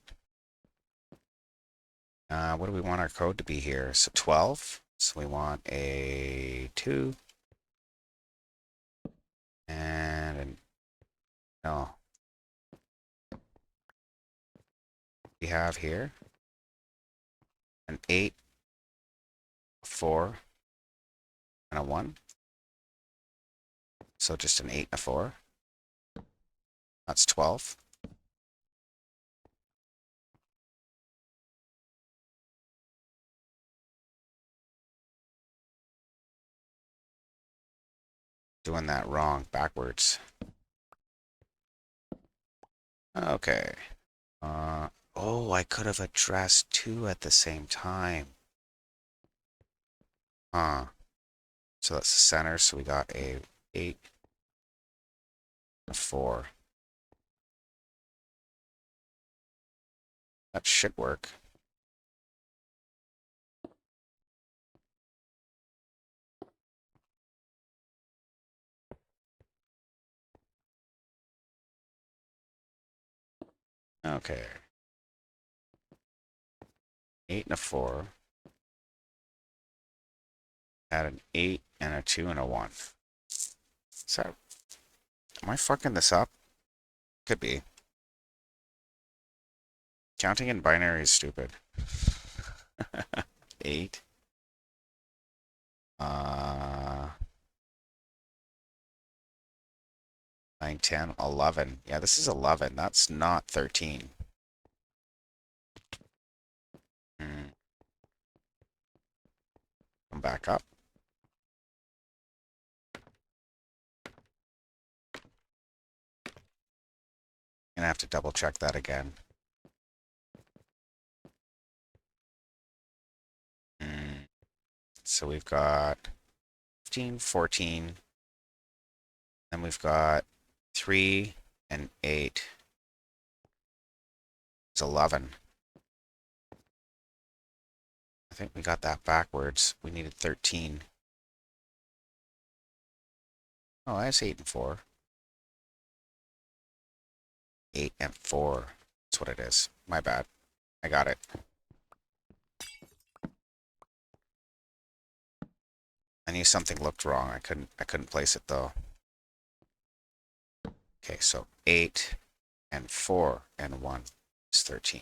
S1: What do we want our code to be here? So 12. So we want a 2, And no. We have here an 8, a 4, and a 1. So just an 8 and a 4. That's 12. Doing that wrong, backwards. Okay. Oh, I could have addressed 2 at the same time. Huh. So that's the center, so we got a 8, a 4. That should work. Okay. 8 and a 4. Add an 8 and a 2 and a 1. So, am I fucking this up? Could be. Counting in binary is stupid. 8. 9, 10, 11. Yeah, this is 11. That's not 13. Come back up. Gonna have to double check that again. So we've got 15, 14. Then we've got 3 and 8. It's 11. I think we got that backwards. We needed 13. Oh, that's 8 and 4. 8 and 4. That's what it is. My bad. I got it. I knew something looked wrong. I couldn't place it though. Okay, so 8 and 4 and 1 is 13.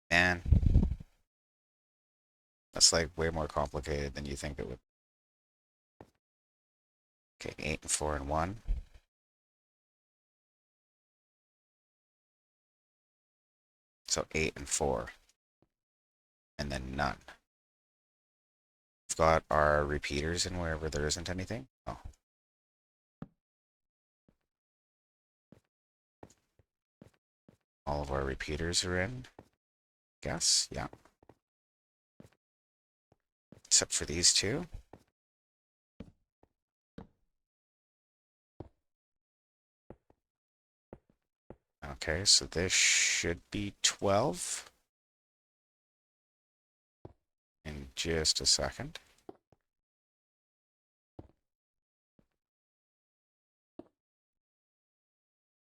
S1: And that's like way more complicated than you think it would. Okay, 8 and 4 and 1. So 8 and 4. And then none. We've got our repeaters in wherever there isn't anything. Oh. All of our repeaters are in. Guess, yeah. Except for these two. Okay, so this should be 12. In just a second.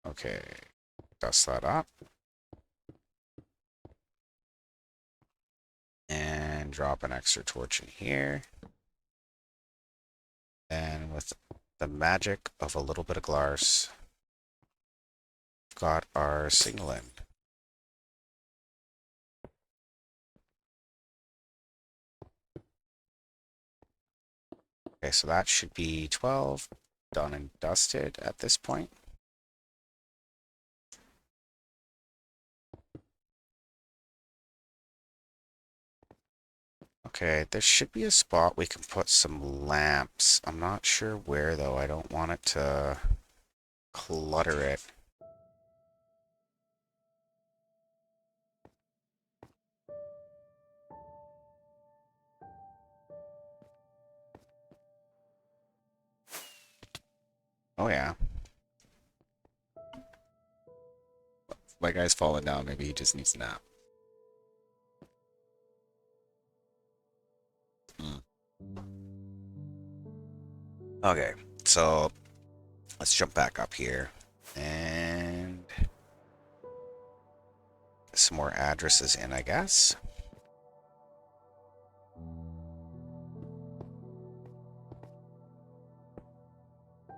S1: Okay, dust that up. And drop an extra torch in here. And with the magic of a little bit of glass, got our signal in. Okay, so that should be 12, done and dusted at this point. Okay, there should be a spot we can put some lamps. I'm not sure where though. I don't want it to clutter it. Oh yeah. My guy's falling down. Maybe he just needs a nap. Okay, so let's jump back up here. And some more addresses in, I guess.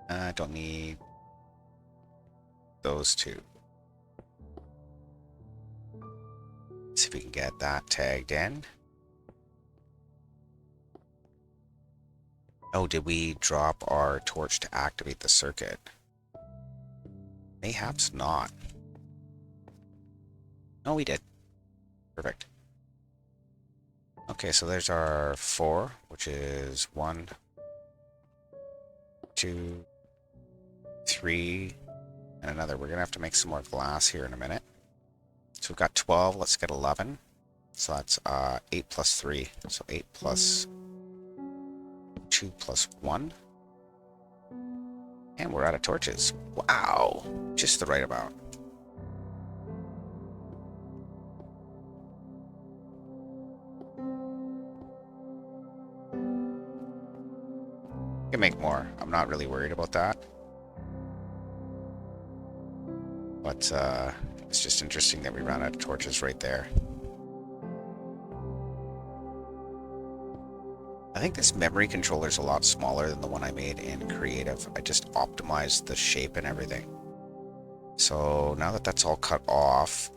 S1: I don't need those two. See if we can get that tagged in. Oh, did we drop our torch to activate the circuit? Mayhaps not. No, we did. Perfect. Okay, so there's our 4, which is 1, 2, 3, and another. We're gonna have to make some more glass here in a minute. So we've got 12, let's get 11. So that's 8 plus 3. So 8 plus 2 plus 1. And we're out of torches. Wow! Just the right amount. Can make more. I'm not really worried about that. But it's just interesting that we ran out of torches right there. I think this memory controller is a lot smaller than the one I made in Creative. I just optimized the shape and everything. So now that that's all cut off,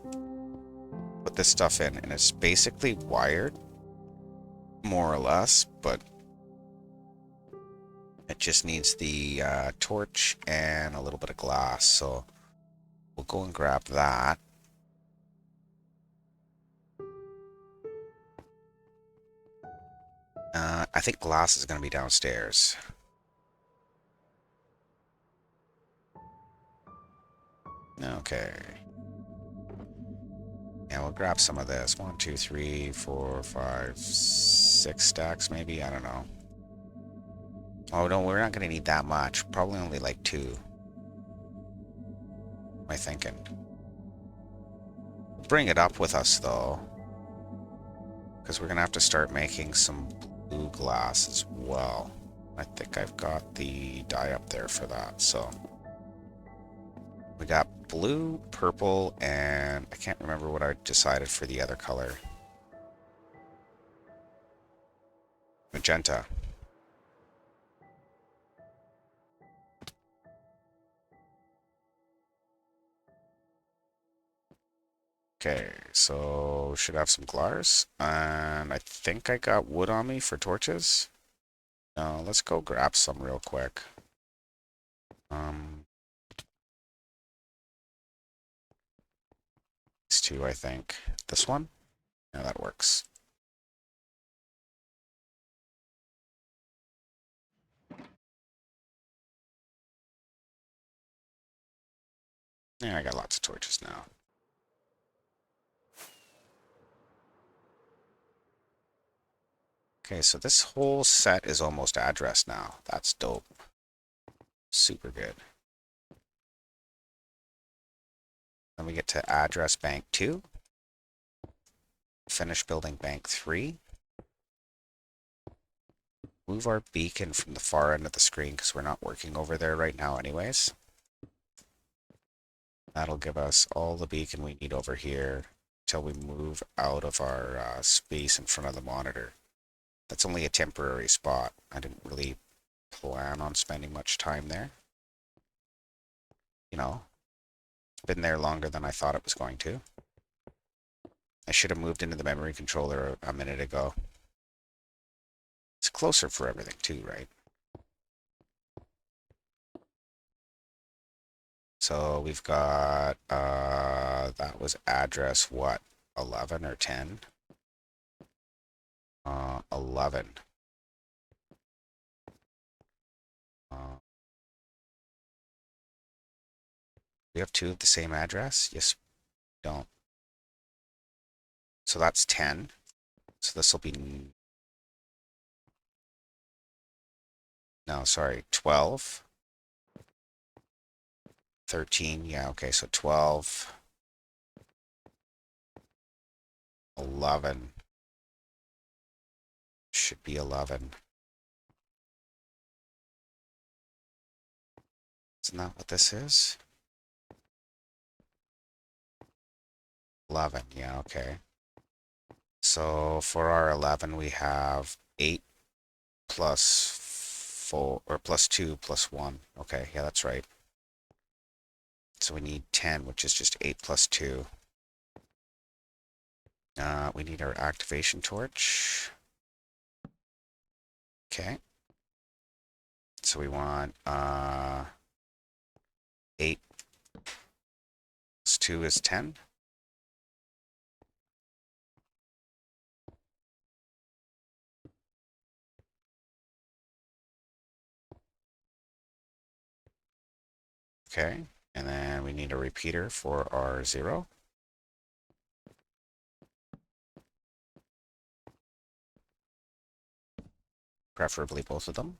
S1: put this stuff in, and it's basically wired, more or less, but it just needs the torch and a little bit of glass. So we'll go and grab that. I think glass is going to be downstairs. Okay. Yeah, we'll grab some of this. 1, 2, 3, 4, 5, 6 stacks maybe. I don't know. Oh, no, we're not going to need that much. Probably only like 2. Am I thinking? Bring it up with us, though. Because we're going to have to start making some blue glass as well. I think I've got the dye up there for that, so... We got blue, purple, and I can't remember what I decided for the other color. Magenta. Okay, so should have some glass. And I think I got wood on me for torches. No, let's go grab some real quick. These two, I think. This one? Yeah, that works. Yeah, I got lots of torches now. Okay, so this whole set is almost addressed now. That's dope. Super good. Then we get to address bank 2. Finish building bank 3. Move our beacon from the far end of the screen because we're not working over there right now anyways. That'll give us all the beacon we need over here until we move out of our space in front of the monitor. That's only a temporary spot. I didn't really plan on spending much time there. You know, it's been there longer than I thought it was going to. I should have moved into the memory controller a minute ago. It's closer for everything too, right? So we've got, that was address, what, 11 or 10? 11. We have 2 of the same address? Yes, we don't. So that's 10. So this will be, no, sorry, 12. 13, yeah, okay, so 12. 11. Should be 11. Isn't that what this is? 11, yeah, okay. So for our 11, we have 8 plus 4, or plus 2 plus 1. Okay, yeah, that's right. So we need 10, which is just 8 plus 2. We need our activation torch. Okay. So we want 8 plus 2 is 10. Okay. And then we need a repeater for our 0. Preferably both of them.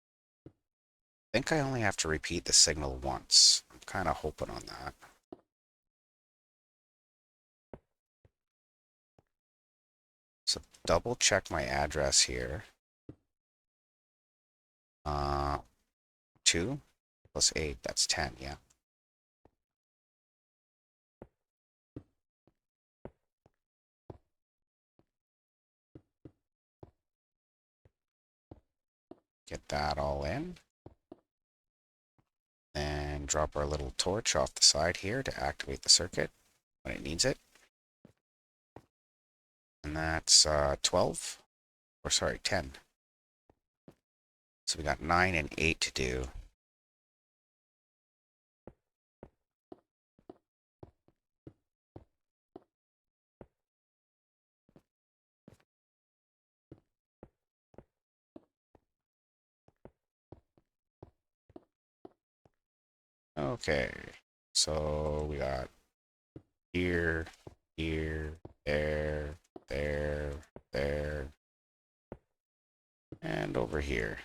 S1: I think I only have to repeat the signal once. I'm kind of hoping on that. So double check my address here. 2 plus 8, that's 10, yeah. Get that all in. And drop our little torch off the side here to activate the circuit when it needs it. And that's 12, or sorry, 10. So we got 9 and 8 to do. Okay, so we got here, here, there, there, there, and over here.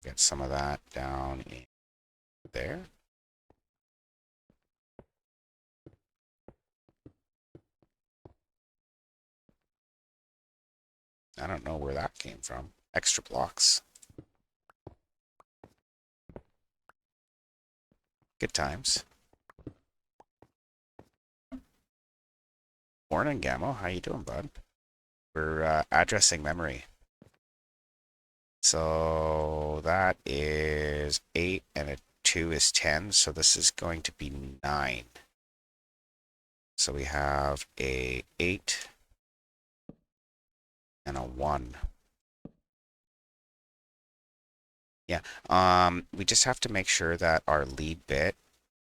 S1: Get some of that down in there. I don't know where that came from. Extra blocks. Good times. Morning, Gamo. How you doing, bud? We're addressing memory. So that is 8 and a 2 is 10. So this is going to be 9. So we have a 8 and a 1. Yeah. We just have to make sure that our lead bit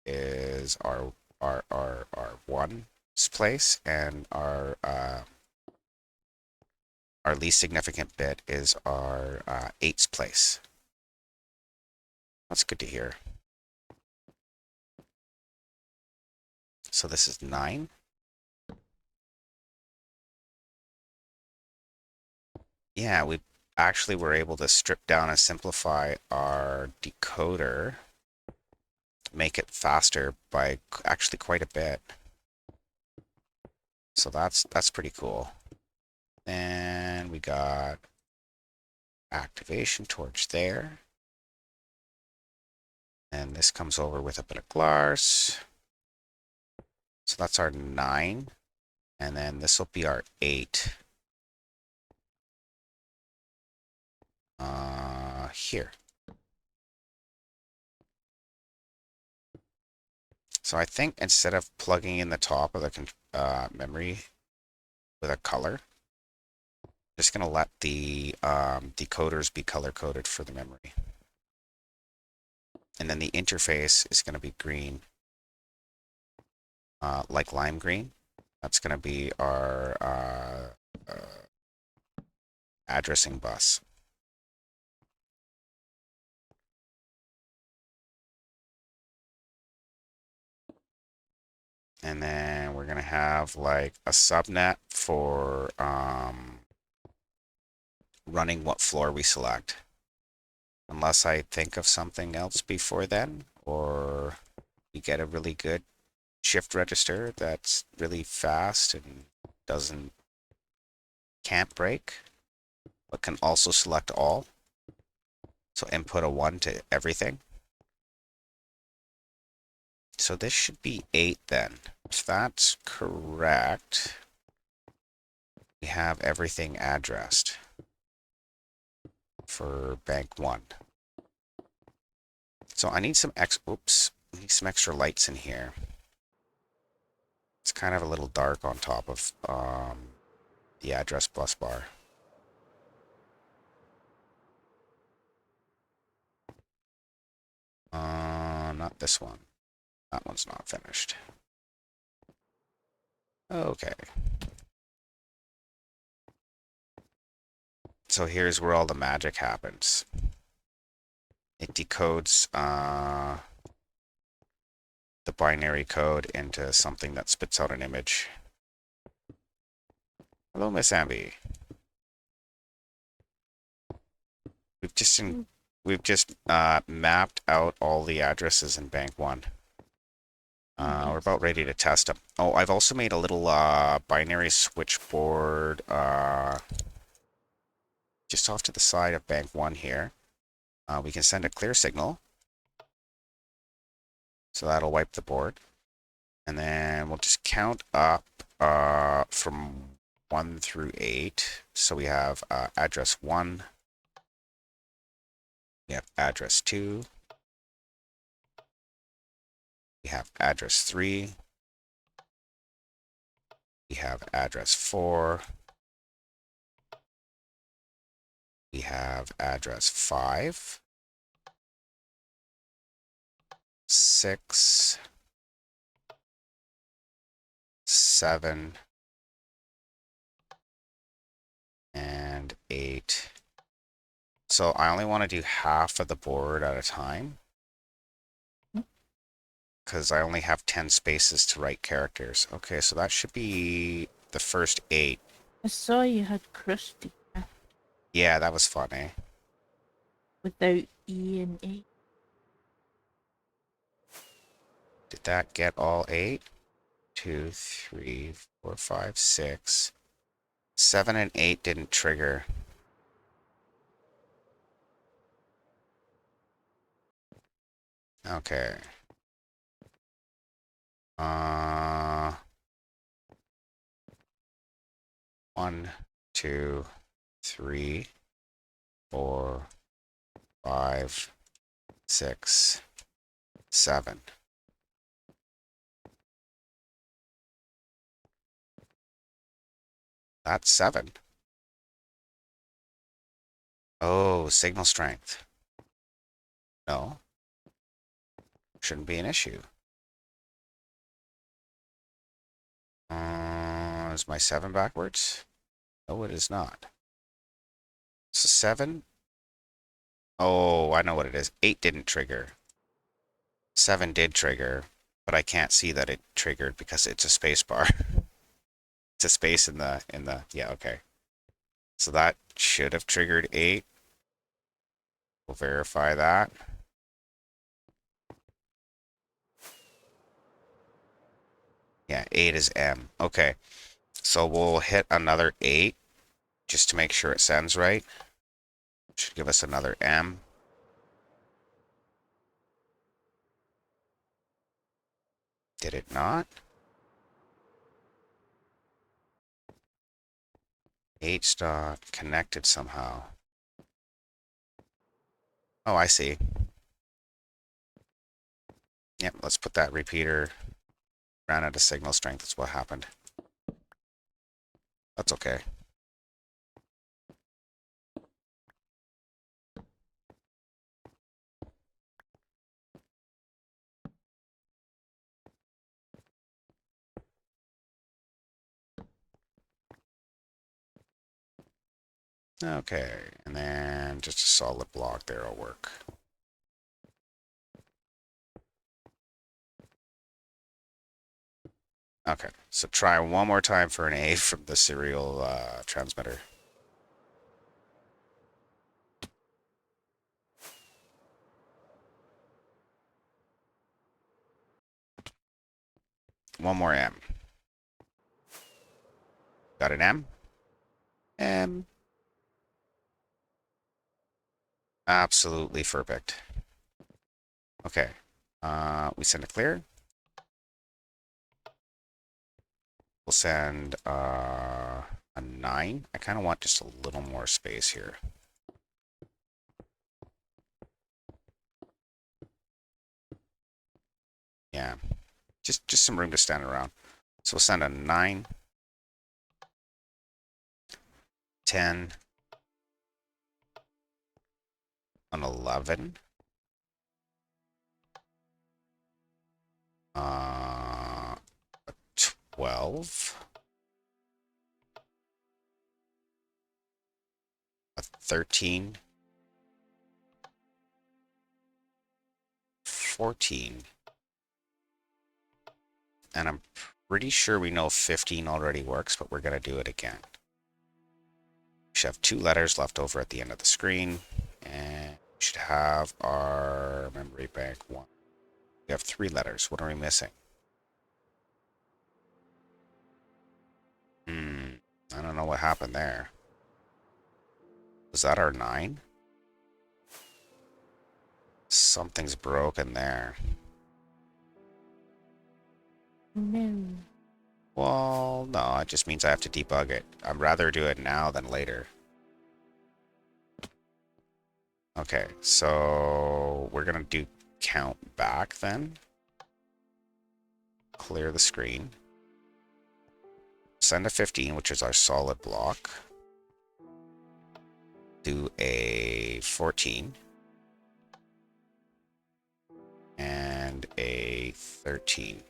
S1: is our 1's place, and our least significant bit is our 8's place. That's good to hear. So this is 9. Yeah, we actually were able to strip down and simplify our decoder, make it faster by actually quite a bit. So that's pretty cool. And we got activation torch there. And this comes over with a bit of glass. So that's our 9. And then this will be our 8. Here. So I think instead of plugging in the top of the memory with a color, just going to let the decoders be color coded for the memory. And then the interface is going to be green, like lime green. That's going to be our addressing bus. And then we're going to have like a subnet for running what floor we select. Unless I think of something else before then, or we get a really good shift register that's really fast and can't break. but can also select all. So input a 1 to everything. So this should be 8 then. If that's correct, we have everything addressed for bank 1. So I need some I need some extra lights in here. It's kind of a little dark on top of the address bus bar. Not this one. That one's not finished. Okay. So here's where all the magic happens. It decodes the binary code into something that spits out an image. Hello, Miss Amby. We've just mapped out all the addresses in Bank 1. We're about ready to test them. Oh, I've also made a little binary switchboard just off to the side of Bank 1 here. We can send a clear signal. So that'll wipe the board. And then we'll just count up from 1 through 8. So we have address 1. We have address 2. We have address 3. We have address 4. We have address 5. 6. 7. And 8. So I only want to do half of the board at a time, because I only have 10 spaces to write characters. Okay, so that should be the first 8.
S3: I saw you had Krusty
S1: Yeah, that was funny.
S3: without E and A.
S1: Did that get all 8? 2, 3, 4, 5, 6. 7 and 8 didn't trigger. Okay. 1, 2, 3, 4, 5, 6, 7. That's 7. Oh, signal strength. No. Shouldn't be an issue. Is my 7 backwards? No, it is not. So 7. Oh, I know what it is. 8 didn't trigger. 7 did trigger, but I can't see that it triggered because it's a space bar. It's a space in the yeah, okay. So that should have triggered 8. We'll verify that. Yeah, 8 is M. Okay. So we'll hit another 8 just to make sure it sends right. Should give us another M. Did it not? 8's not connected somehow. Oh, I see. Yep, let's put that repeater. Ran out of signal strength, that's what happened. That's okay. Okay, and then just a solid block there will work. Okay, so try one more time for an A from the serial transmitter. One more M. Got an M? M. Absolutely perfect. Okay. We send a clear. We'll send a 9. I kind of want just a little more space here. Yeah. Just some room to stand around. So we'll send a 9, 10, an 11, a 12, a 13, 14, and I'm pretty sure we know 15 already works, but we're going to do it again. We should have 2 letters left over at the end of the screen, and we should have our memory bank 1. We have 3 letters. What are we missing? I don't know what happened there. Was that our 9? Something's broken there.
S3: No.
S1: Well, no, it just means I have to debug it. I'd rather do it now than later. Okay, so we're gonna do count back then. Clear the screen. Send a 15, which is our solid block. Do a 14. And a 13.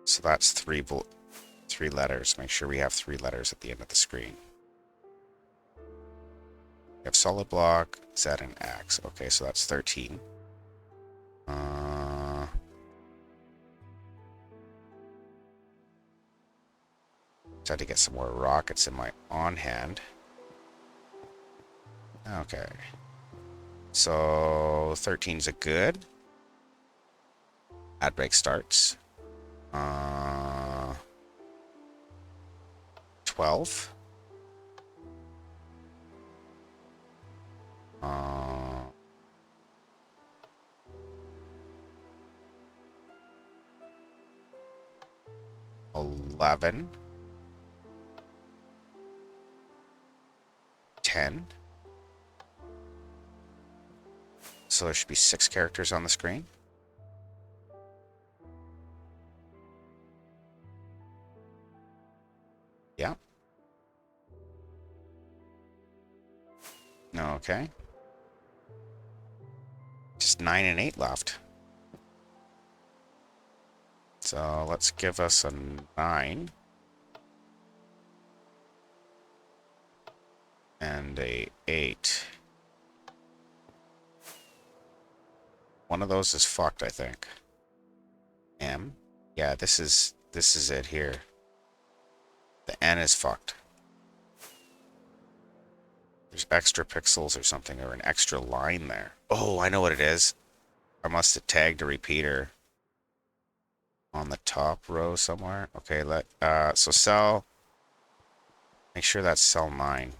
S1: So that's 3 letters. Make sure we have 3 letters at the end of the screen. We have solid block, Z, and X. Okay, so that's 13. Tried to get some more rockets in my on hand. Okay. So 13's a good. Ad break starts. 12. 11. 10. So there should be 6 characters on the screen. Yeah. Okay. Just 9 and 8 left. So let's give us a 9. And a 8. One of those is fucked, I think. M. Yeah, this is it here. The N is fucked. There's extra pixels or something, or an extra line there. Oh, I know what it is. I must have tagged a repeater on the top row somewhere. Okay, so cell, make sure that's cell 9.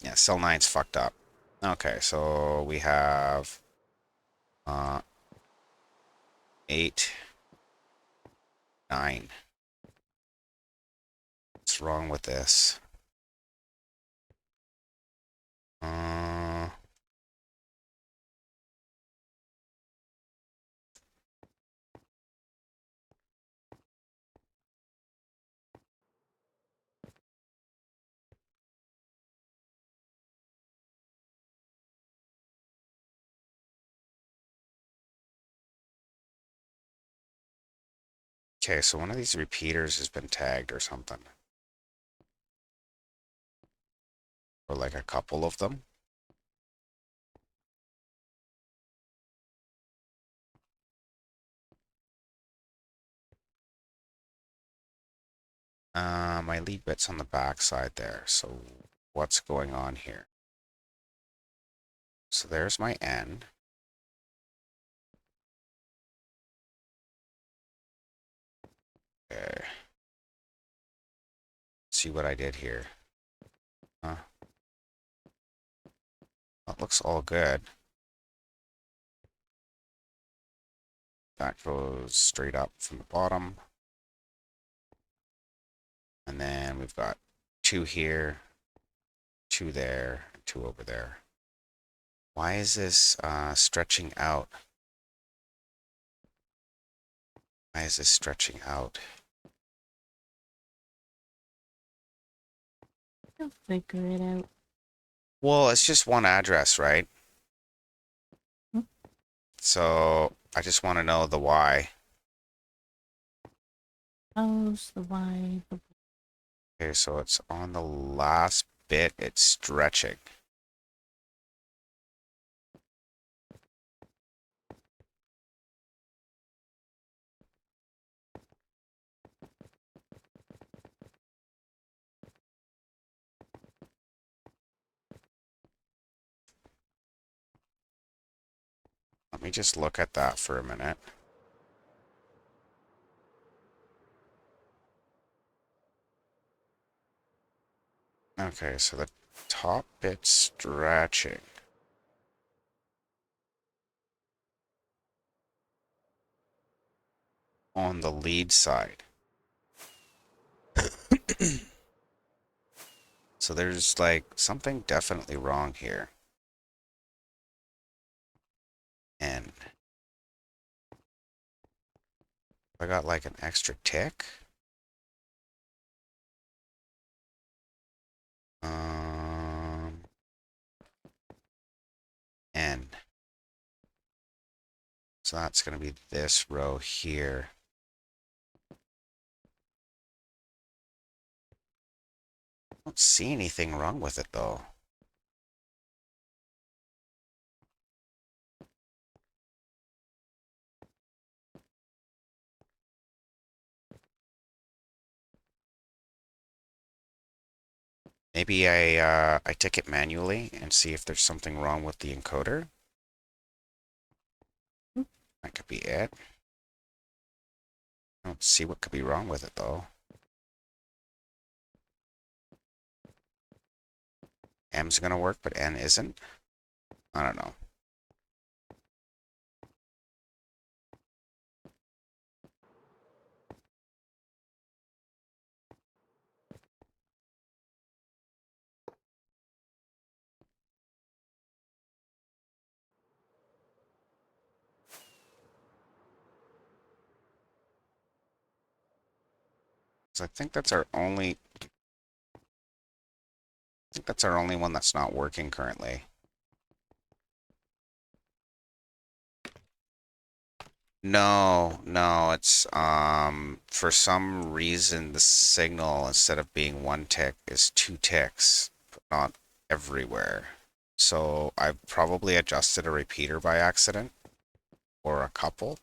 S1: Yeah, cell 9's fucked up. Okay, so we have 8, 9. What's wrong with this? Uh, okay, so one of these repeaters has been tagged or something. Or like a couple of them. My lead bit's on the back side there, so what's going on here? So there's my N. Okay. see what I did here. That looks all good. That goes straight up from the bottom. And then we've got 2 here, 2 there, and 2 over there. Why is this stretching out? Why is this stretching out?
S3: You'll figure it out.
S1: Well, it's just one address, right?
S3: Hmm.
S1: So I just want to know the why.
S3: How's the why?
S1: Okay, so it's on the last bit, it's stretching. Let me just look at that for a minute. Okay, so the top bit's stretching. On the lead side. So there's like something definitely wrong here. And I got like an extra tick. N. So that's going to be this row here. I don't see anything wrong with it though. Maybe I tick it manually and see if there's something wrong with the encoder. That could be it. I don't see what could be wrong with it though. M's gonna work, but N isn't. I don't know. So I think that's our only. I think that's our only one that's not working currently. No, it's for some reason the signal instead of being 1 tick is 2 ticks, but not everywhere. So I probably adjusted a repeater by accident or a couple.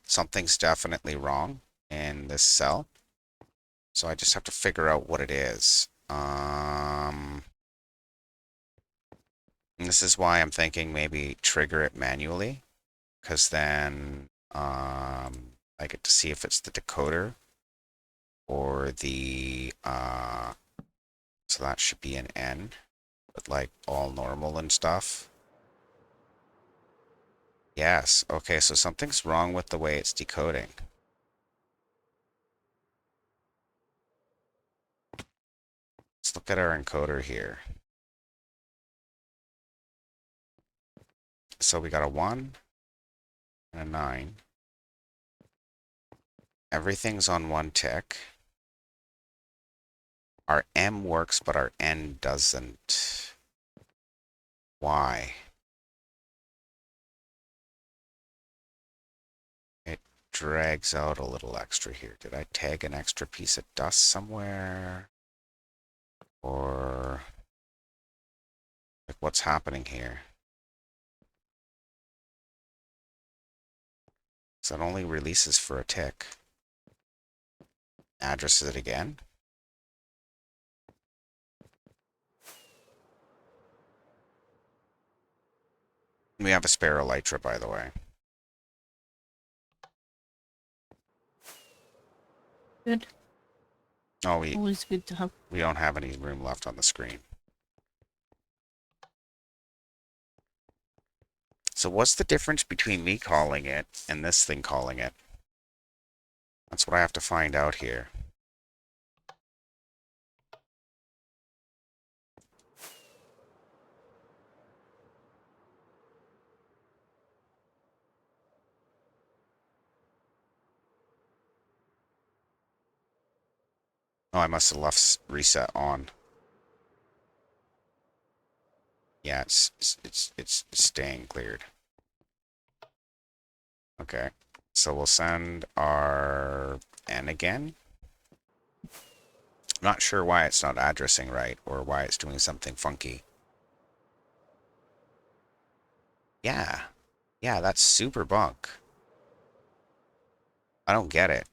S1: Something's definitely wrong in this cell. So I just have to figure out what it is. And this is why I'm thinking maybe trigger it manually, because then I get to see if it's the decoder or the so that should be an N, but like all normal and stuff. Yes, okay, so something's wrong with the way it's decoding. Let's look at our encoder here. So we got a 1 and a 9. Everything's on 1 tick. Our M works, but our N doesn't. Why? It drags out a little extra here. Did I tag an extra piece of dust somewhere? Or like what's happening here? So it only releases for a tick. Addresses it again. We have a spare elytra, by the way.
S3: Good.
S1: Oh,
S3: Always good to have.
S1: we don't have any room left on the screen. So what's the difference between me calling it and this thing calling it? That's what I have to find out here. Oh, I must have left reset on. Yeah, it's staying cleared. Okay. So we'll send our N again. I'm not sure why it's not addressing right or why it's doing something funky. Yeah. Yeah, that's super bunk. I don't get it.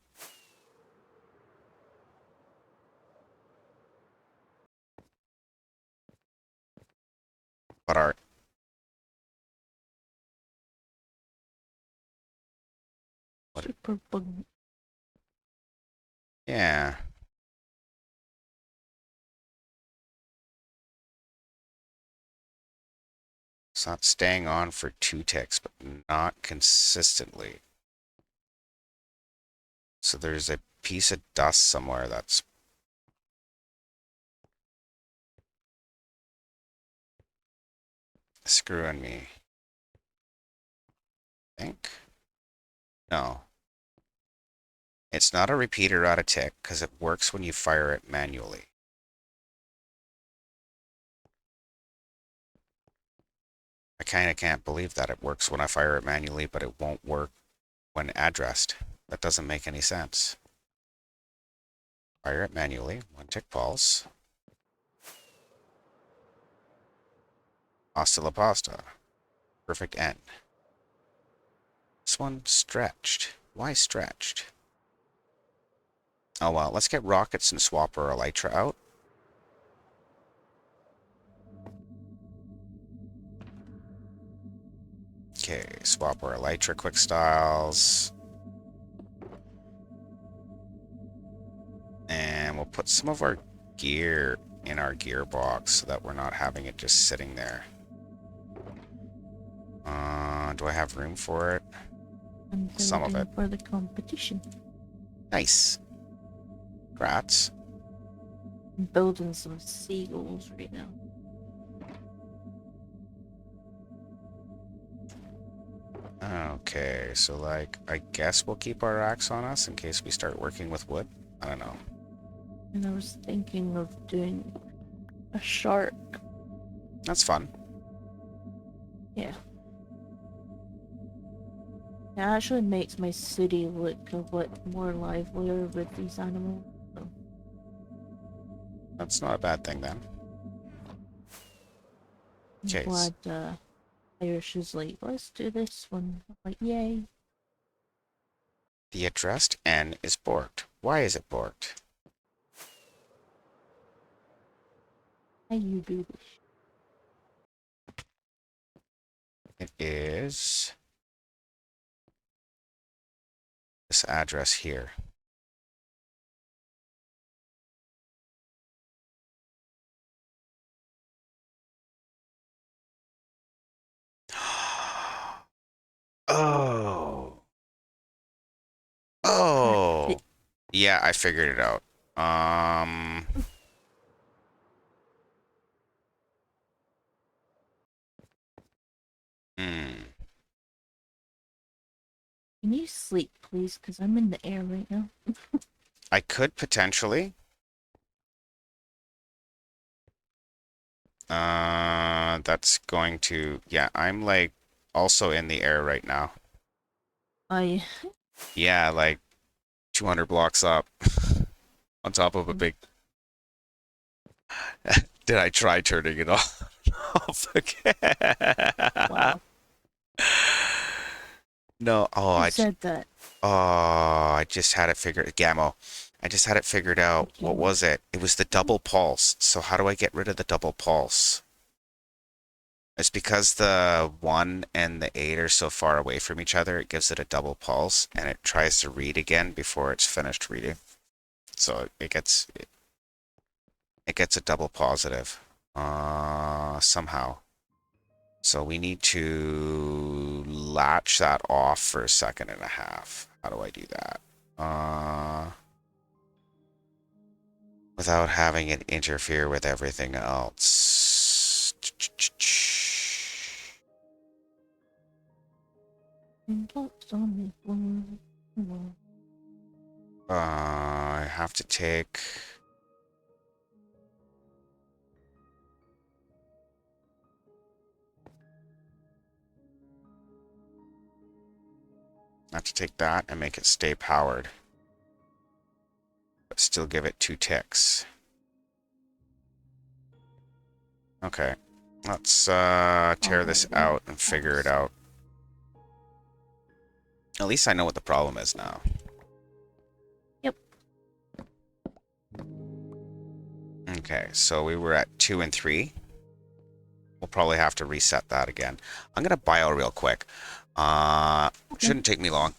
S1: But our what
S3: Super bug.
S1: yeah. It's not staying on for 2 ticks, but not consistently. So there's a piece of dust somewhere that's screwing me. I think. No. It's not a repeater out of tick because it works when you fire it manually. I kind of can't believe that it works when I fire it manually, but it won't work when addressed. That doesn't make any sense. Fire it manually, 1 tick pulse. Hasta la pasta. Perfect end. This one stretched. Why stretched? Oh well, let's get rockets and swap our elytra out. Okay, swap our elytra quick styles. And we'll put some of our gear in our gearbox so that we're not having it just sitting there. Do I have room for it?
S3: I'm
S1: Some of it.
S3: building for the competition.
S1: Nice. Grats.
S3: I'm building some seagulls right now.
S1: Okay, so like, I guess we'll keep our axe on us in case we start working with wood. I don't know.
S3: And I was thinking of doing a shark.
S1: That's fun.
S3: Yeah. It actually makes my city look a lot more livelier with these animals. So.
S1: That's not a bad thing then.
S3: I'm
S1: Okay,
S3: glad Irish is like, let's do this one. I'm like, yay.
S1: the addressed N is borked. Why is it borked?
S3: How you do this?
S1: It is this address here. Oh. Oh. Yeah, I figured it out. Um. Hmm.
S3: Can you sleep, please? Because I'm in the air right now.
S1: I could potentially. That's going to. Yeah, I'm like also in the air right now.
S3: I
S1: Yeah, like 200 blocks up on top of a big. Did I try turning it off? Off again?
S3: wow.
S1: No. Oh,
S3: Who said that?
S1: I just had it figured. Gammo. I just had it figured out.
S3: Okay.
S1: What was it? It was the double pulse. So how do I get rid of the double pulse? It's because the 1 and the 8 are so far away from each other, it gives it a double pulse, and it tries to read again before it's finished reading. So it gets a double positive somehow. So we need to latch that off for a second and a half. How do I do that? Without having it interfere with everything else. I have to take... I have to take that and make it stay powered. But still give it 2 ticks. Okay. Let's tear this out and figure it out. At least I know what the problem is now.
S3: Yep.
S1: Okay, so we were at 2 and 3. We'll probably have to reset that again. I'm gonna bio real quick. Shouldn't take me long.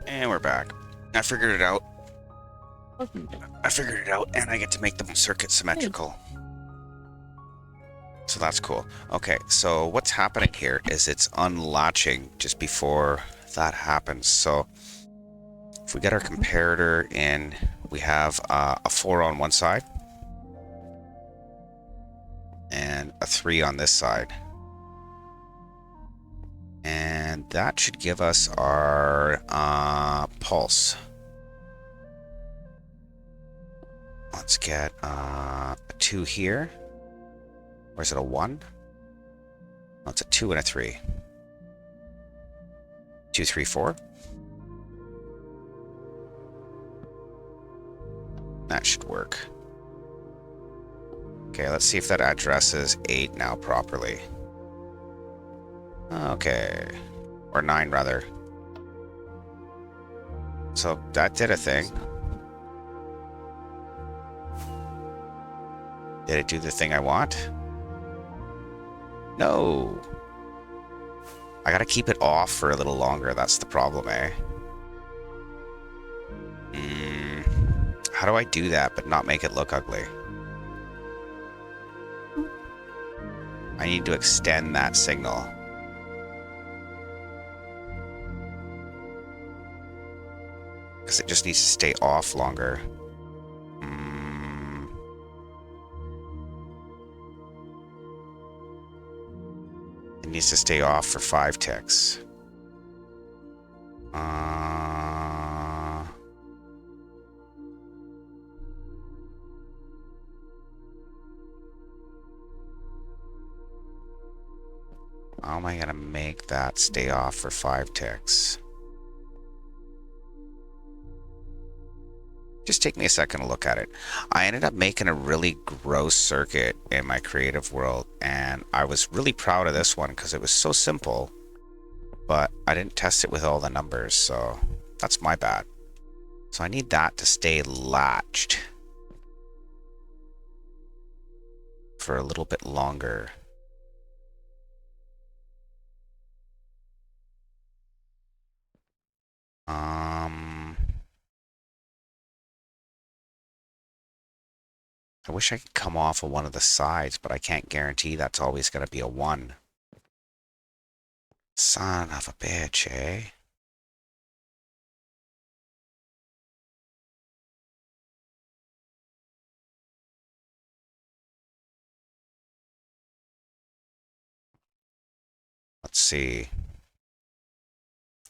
S1: And we're back. I figured it out. And I get to make the circuit symmetrical. So that's cool. Okay, so what's happening here is it's unlatching just before that happens. So if we get our comparator in, we have a 4 on one side and a 3 on this side. And that should give us our pulse. Let's get a 2 here. Or is it a 1? No, it's a 2 and a 3. 2, 3, 4. That should work. Okay, let's see if that addresses 8 now properly. Okay. Or 9, rather. So that did a thing. Did it do the thing I want? No. I gotta keep it off for a little longer. That's the problem, eh? How do I do that but not make it look ugly? I need to extend that signal. Because it just needs to stay off longer. It needs to stay off for 5 ticks. How am I gonna make that stay off for 5 ticks? Just take me a second to look at it. I ended up making a really gross circuit in my creative world, and I was really proud of this one because it was so simple, but I didn't test it with all the numbers, so that's my bad. So I need that to stay latched for a little bit longer. I wish I could come off of one of the sides, but I can't guarantee that's always going to be a 1. Son of a bitch, eh? Let's see.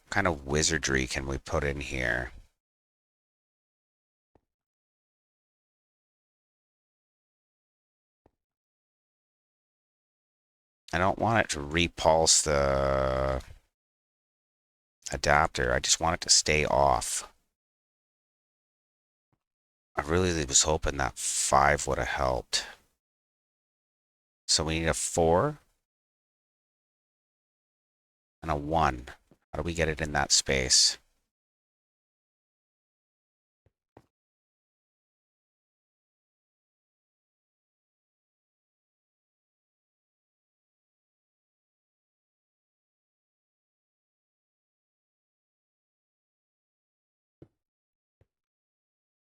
S1: What kind of wizardry can we put in here? I don't want it to repulse the adapter. I just want it to stay off. I really was hoping that 5 would have helped. So we need a 4 and a 1. How do we get it in that space?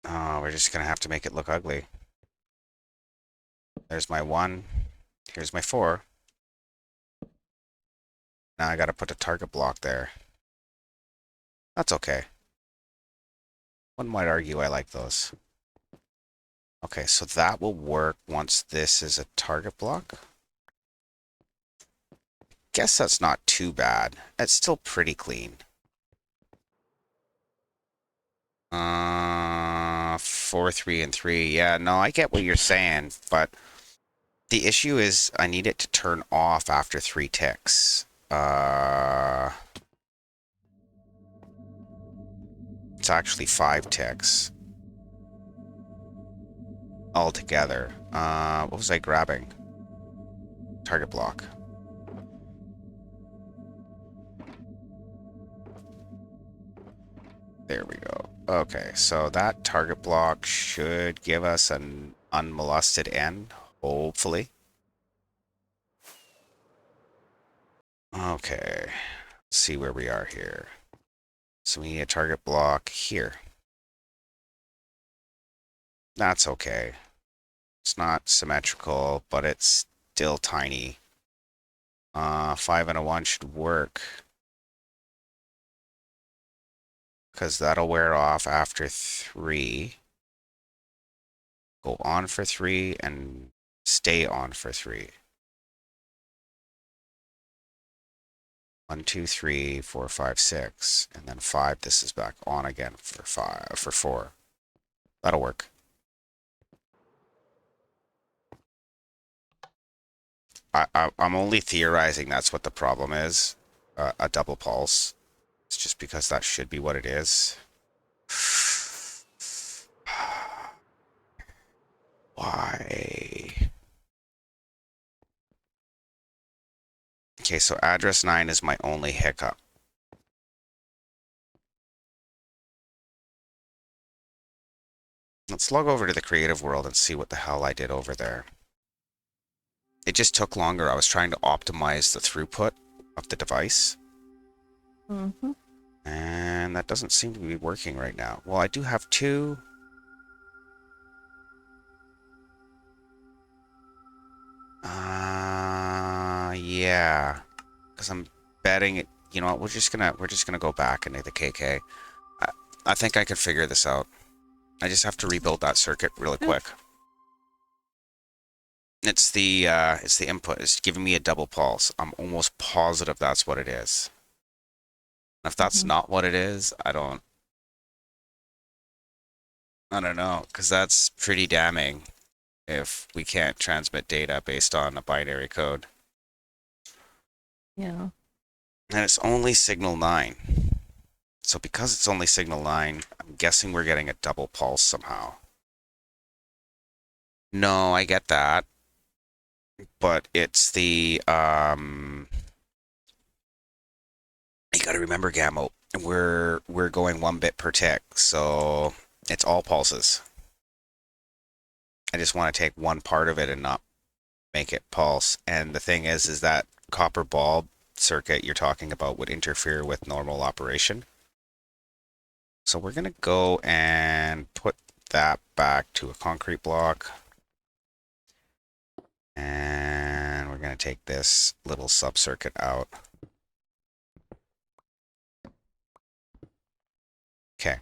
S1: Oh, we're just going to have to make it look ugly. There's my 1. Here's my 4. Now I got to put a target block there. That's okay. One might argue I like those. Okay, so that will work once this is a target block. Guess that's not too bad. It's still pretty clean. 4, 3, and 3. Yeah, no, I get what you're saying, but the issue is I need it to turn off after 3 ticks. It's actually 5 ticks altogether. What was I grabbing? Target block. There we go. Okay, so that target block should give us an unmolested end, hopefully. Okay, let's see where we are here. So we need a target block here. That's okay. It's not symmetrical, but it's still tiny. 5 and a 1 should work. Because that'll wear off after 3. Go on for 3 and stay on for 3. 1, 2, 3, 4, 5, 6, and then 5. This is back on again for 4. That'll work. I'm only theorizing that's what the problem is. A double pulse. It's just because that should be what it is. Why? Okay, so address 9 is my only hiccup. Let's log over to the creative world and see what the hell I did over there. It just took longer. I was trying to optimize the throughput of the device. And that doesn't seem to be working right now. Well, I do have 2. Yeah. Because I'm betting it. You know what? We're just gonna go back into the KK. I think I could figure this out. I just have to rebuild that circuit really quick. It's the input. It's giving me a double pulse. I'm almost positive that's what it is. If that's
S3: Mhm.
S1: not what it is, I don't know, because that's pretty damning if we can't transmit data based on a binary code.
S3: Yeah.
S1: And it's only signal 9. So because it's only signal 9, I'm guessing we're getting a double pulse somehow. No, I get that. But it's the you gotta remember, Gamma, we're going 1 bit per tick, so it's all pulses. I just want to take one part of it and not make it pulse. And the thing is that copper bulb circuit you're talking about would interfere with normal operation. So we're gonna go and put that back to a concrete block. And we're gonna take this little sub-circuit out. Okay.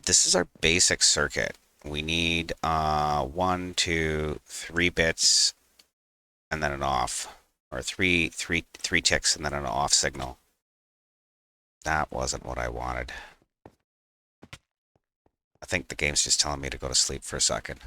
S1: This is our basic circuit. We need 1, 2, 3 bits and then an off. Or three ticks and then an off signal. That wasn't what I wanted. I think the game's just telling me to go to sleep for a second.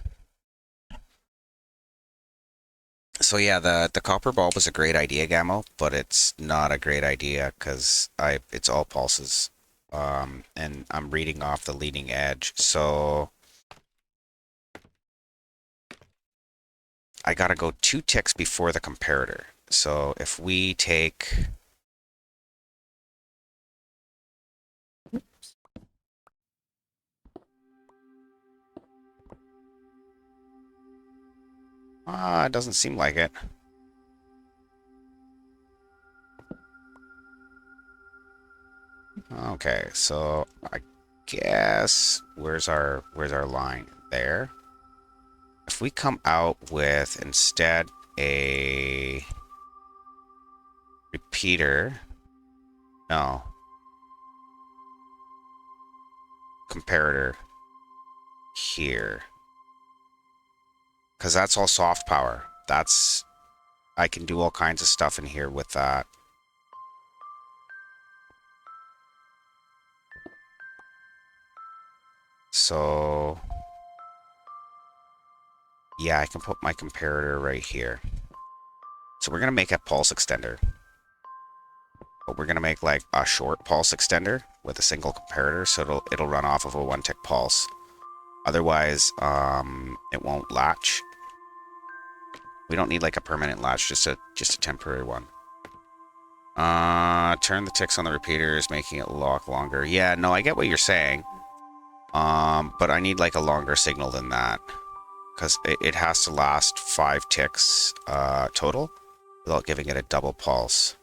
S1: So yeah, the copper bulb was a great idea, Gamo, but it's not a great idea because it's all pulses. And I'm reading off the leading edge, so I gotta go 2 ticks before the comparator. So if we take it doesn't seem like it. Okay, so I guess where's our line? There. If we come out with instead a repeater, no, comparator here, because that's all soft power. I can do all kinds of stuff in here with that. So yeah, I can put my comparator right here. So we're gonna make a pulse extender, but we're gonna make like a short pulse extender with a single comparator, so it'll run off of a 1 tick pulse. Otherwise, it won't latch. We don't need like a permanent latch, just a temporary one. Turn the ticks on the repeaters, making it lock longer. Yeah, no, I get what you're saying. But I need like a longer signal than that. Because it has to last 5 ticks total without giving it a double pulse.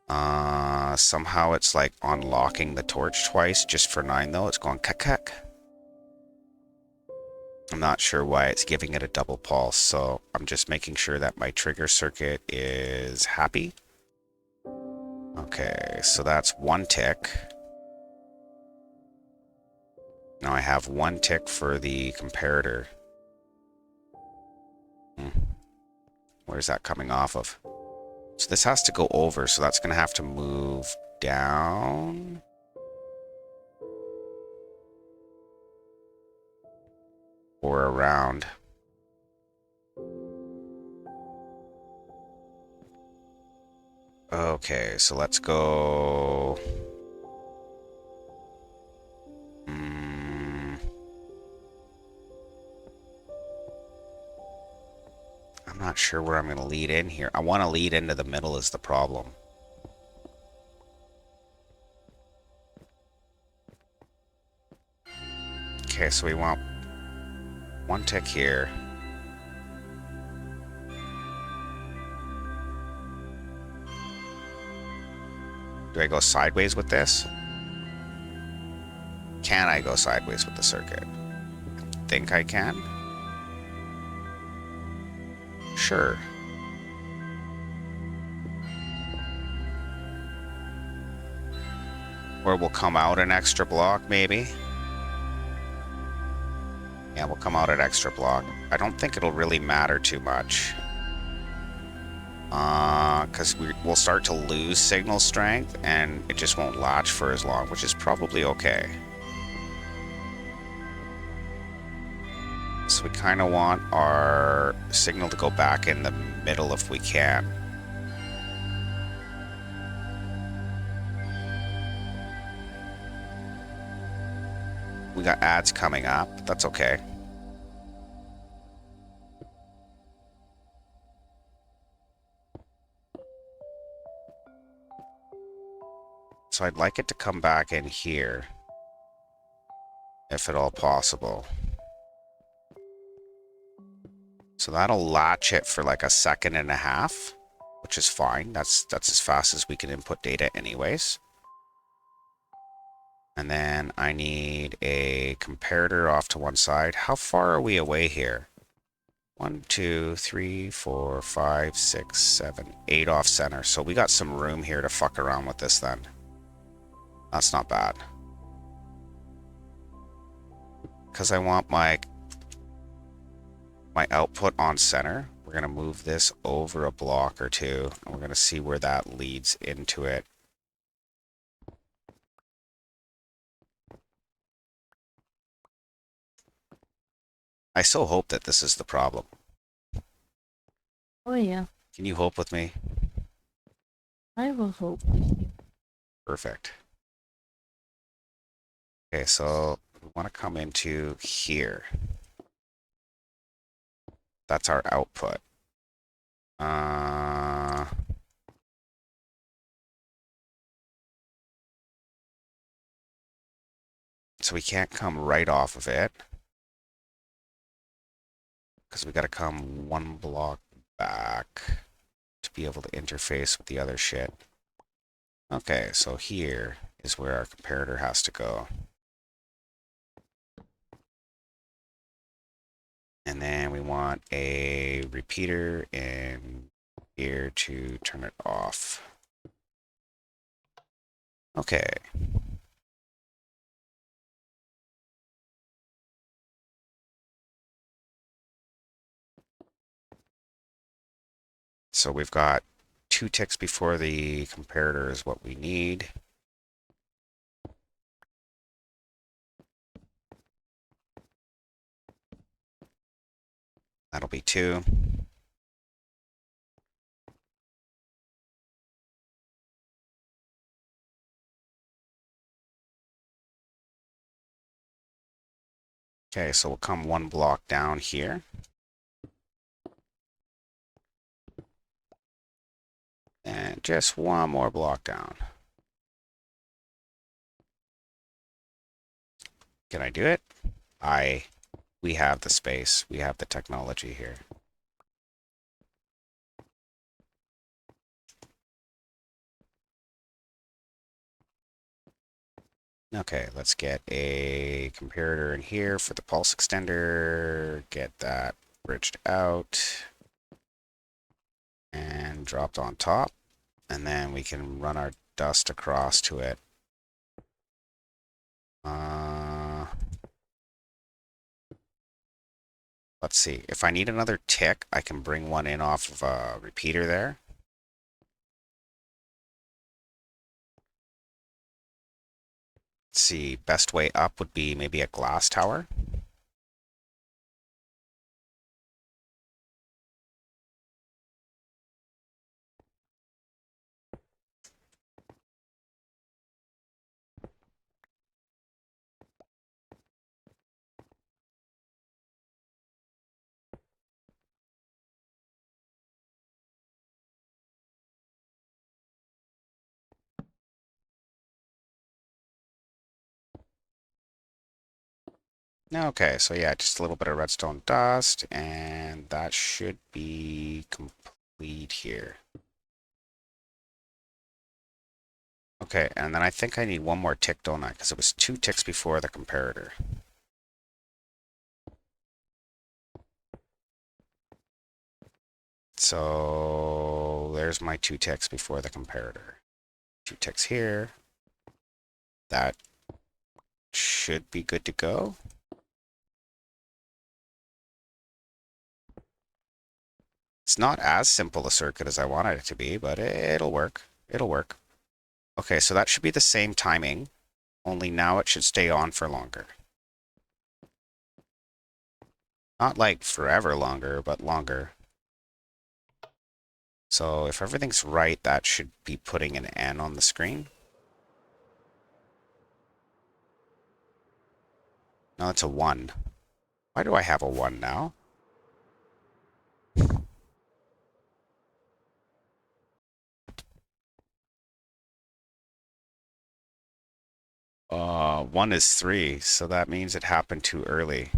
S1: Somehow it's like unlocking the torch twice just for 9 though. It's going kak. I'm not sure why it's giving it a double pulse, so I'm just making sure that my trigger circuit is happy. Okay, so that's 1 tick. Now I have 1 tick for the comparator. Where's that coming off of? So this has to go over, so that's going to have to move down. Or around. Okay, so let's go... I'm not sure where I'm going to lead in here. I want to lead into the middle is the problem. Okay, so we want 1 tick here. Do I go sideways with this? Can I go sideways with the circuit? Think I can? Sure. Or we'll come out an extra block, maybe? Yeah, we'll come out at extra block. I don't think it'll really matter too much. Because we'll start to lose signal strength, and it just won't latch for as long, which is probably okay. So we kind of want our signal to go back in the middle if we can. We got ads coming up. That's okay. So I'd like it to come back in here, if at all possible. So that'll latch it for like a second and a half, which is fine. That's as fast as we can input data anyways. And then I need a comparator off to one side. How far are we away here? 1, 2, 3, 4, 5, 6, 7, 8 off center. So we got some room here to fuck around with this then. That's not bad. Because I want my output on center, we're going to move this over a block or two, and we're going to see where that leads into it. I so hope that this is the problem.
S3: Oh yeah,
S1: Can you hope with me?
S3: I will hope with you.
S1: Perfect. Okay, so we want to come into here. That's our output. So we can't come right off of it, because we got to come one block back to be able to interface with the other shit. Okay, so here is where our comparator has to go. And then we want a repeater in here to turn it off. Okay. So we've got 2 ticks before the comparator is what we need. That'll be 2. Okay, so we'll come one block down here. And just one more block down. Can I do it? We have the space. We have the technology here. Okay, let's get a comparator in here for the pulse extender. Get that bridged out and dropped on top. And then we can run our dust across to it. Let's see. If I need another tick, I can bring one in off of a repeater there. Let's see. Best way up would be maybe a glass tower. Okay, so yeah, just a little bit of redstone dust, and that should be complete here. Okay, and then I think I need one more tick, don't I? Because it was 2 ticks before the comparator. So there's my 2 ticks before the comparator. 2 ticks here. That should be good to go. It's not as simple a circuit as I wanted it to be, but it'll work. It'll work. Okay, so that should be the same timing, only now it should stay on for longer. Not like forever longer, but longer. So if everything's right, that should be putting an N on the screen. No, it's a 1. Why do I have a 1 now? 1 is 3, so that means it happened too early.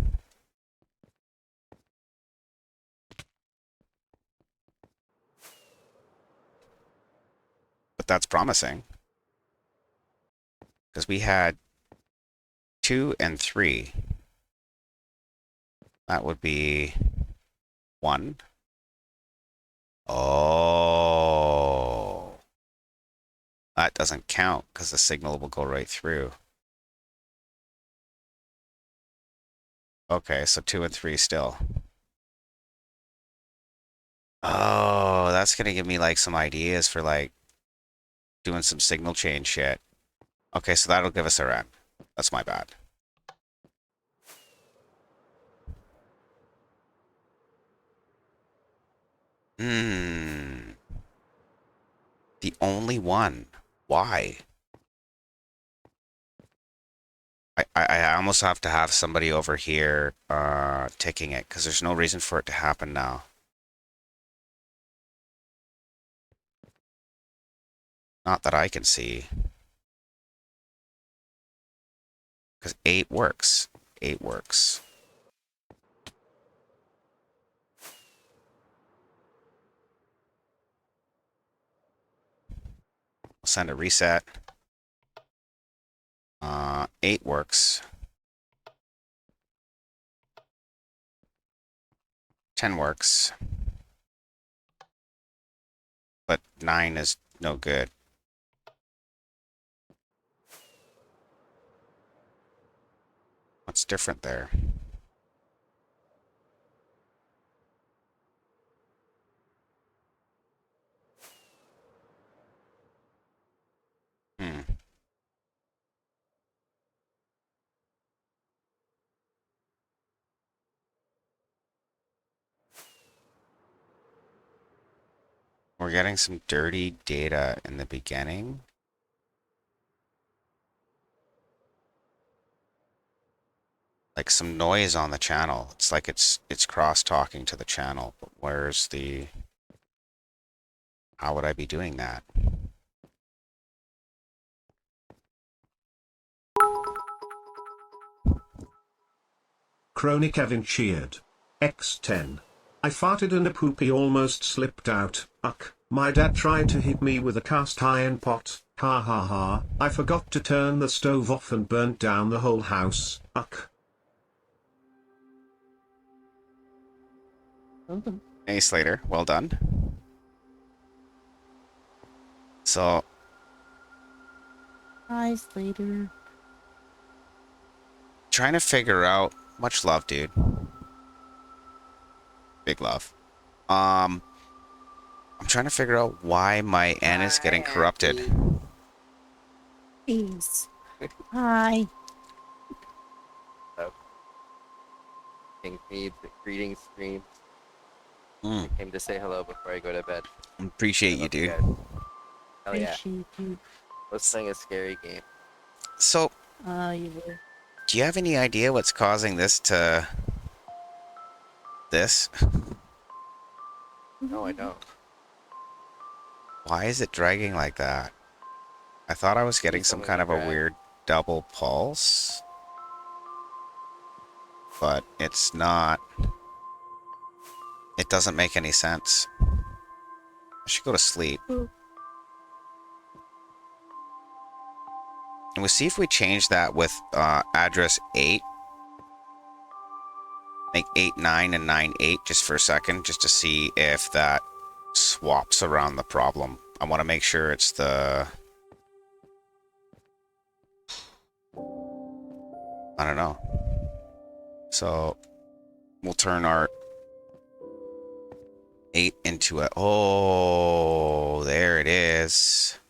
S1: But that's promising. Because we had 2 and 3. That would be 1. Oh. That doesn't count because the signal will go right through. Okay, so 2 and 3 still. Oh, that's gonna give me like some ideas for like doing some signal chain shit. Okay, so that'll give us a N. That's my bad. Hmm. The only one. Why? I almost have to have somebody over here ticking it because there's no reason for it to happen now. Not that I can see. Because 8 works. 8 works. I'll send a reset. 8 works. 10 works. But 9 is no good. What's different there? Hmm. We're getting some dirty data in the beginning. Like some noise on the channel. It's like it's cross-talking to the channel. But where's the... How would I be doing that?
S4: Chronic Evin cheered. X10. I farted and a poopy almost slipped out. Uck. My dad tried to hit me with a cast iron pot. Ha ha ha. I forgot to turn the stove off and burnt down the whole house. Uck.
S3: Welcome.
S1: Hey Slater, well done. So,
S3: Hi, Slater.
S1: trying to figure out... Much love, dude. Big love. I'm trying to figure out why my N is getting corrupted.
S3: Peace. Hi.
S2: So, King feeds the greeting stream.
S1: Mm,
S2: I came to say hello before I go to bed.
S1: appreciate you,
S2: Love
S1: dude.
S2: guys. Hell yeah.
S3: Appreciate you.
S2: Let's playing a scary game.
S1: So,
S3: You will.
S1: do you have any idea what's causing this to... This?
S2: No, I don't.
S1: Why is it dragging like that? I thought I was getting some
S2: something
S1: kind
S2: to
S1: of a
S2: drag.
S1: weird double pulse. But it's not. It doesn't make any sense. I should go to sleep.
S3: Oh.
S1: And we'll see if we change that with address 8. Make 8, 9, and 9, 8 just for a second, just to see if that swaps around the problem. I want to make sure it's the... I don't know. So, we'll turn our 8 into a... Oh, there it is.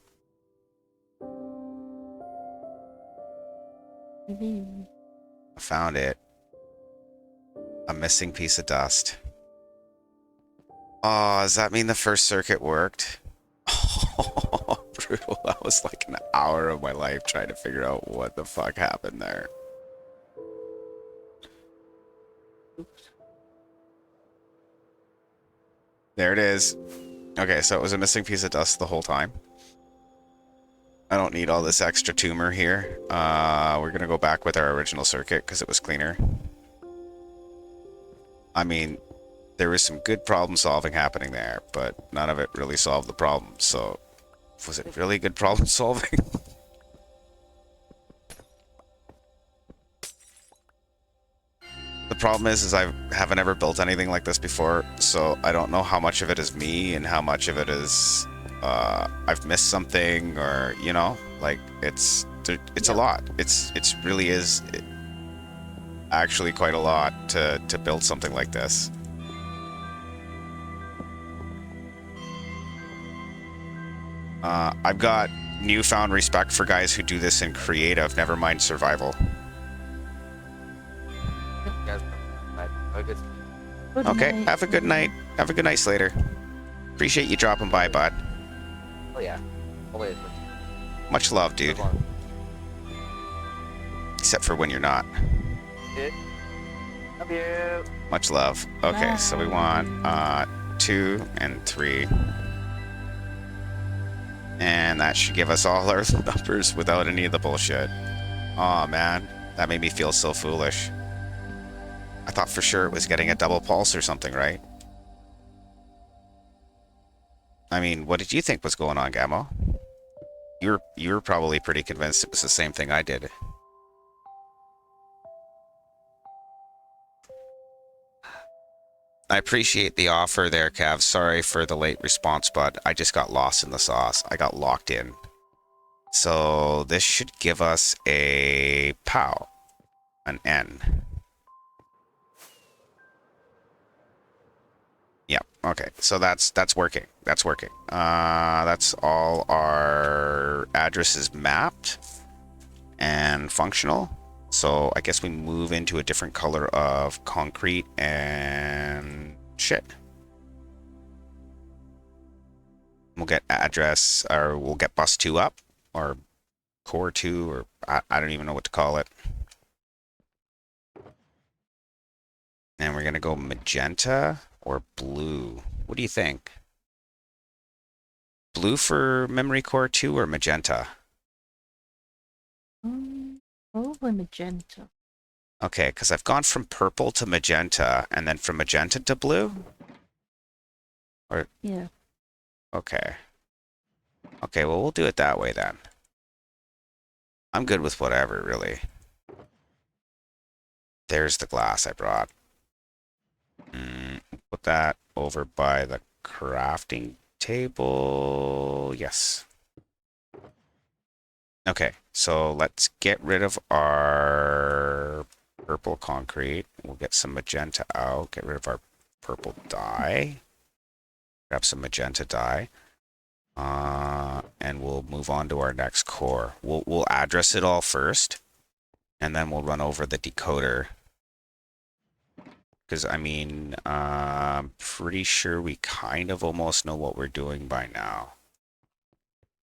S3: Mhm.
S1: I found it. A missing piece of dust. Oh, does that mean the first circuit worked? Oh, brutal. That was like an hour of my life trying to figure out what the fuck happened there.
S3: Oops.
S1: There it is. Okay, so it was a missing piece of dust the whole time. I don't need all this extra tumor here. We're gonna go back with our original circuit because it was cleaner. I mean, there was some good problem solving happening there, but none of it really solved the problem. So, was it really good problem solving? The problem is I haven't ever built anything like this before, so I don't know how much of it is me and how much of it is I've missed something, or you know, like it's a lot. It's really is actually quite a lot to build something like this. I've got newfound respect for guys who do this in creative, never mind survival.
S2: You guys have a good
S3: Good
S1: Okay,
S3: night.
S1: have a good night. Have a good night, Slater. Appreciate you dropping by, bud.
S2: Oh yeah. Always.
S1: Much love, dude. Except for when you're not.
S2: Love you.
S1: Much love. Okay, so we want 2 and 3. And that should give us all our numbers without any of the bullshit. Aw, man. That made me feel so foolish. I thought for sure it was getting a double pulse or something, right? I mean, what did you think was going on, Gammo? You were probably pretty convinced it was the same thing I did. I appreciate the offer there, Cav. Sorry for the late response, but I just got lost in the sauce. I got locked in. So this should give us a POW, an N. Yep. Okay. So that's working. That's working. That's all our addresses mapped and functional. So I guess we move into a different color of concrete and shit. We'll get address, or we'll get bus 2 up, or core 2, or I don't even know what to call it. And we're gonna go magenta or blue. What do you think? Blue for memory core 2 or magenta?
S3: Probably magenta.
S1: Okay, because I've gone from purple to magenta, and then from magenta to blue? Or
S3: Yeah.
S1: okay. Okay, well, we'll do it that way then. I'm good with whatever, really. There's the glass I brought. Put that over by the crafting table. Yes. Okay, so let's get rid of our purple concrete. We'll get some magenta out. Get rid of our purple dye. Grab some magenta dye. And we'll move on to our next core. We'll address it all first, and then we'll run over the decoder. Because, I mean, I'm pretty sure we kind of almost know what we're doing by now.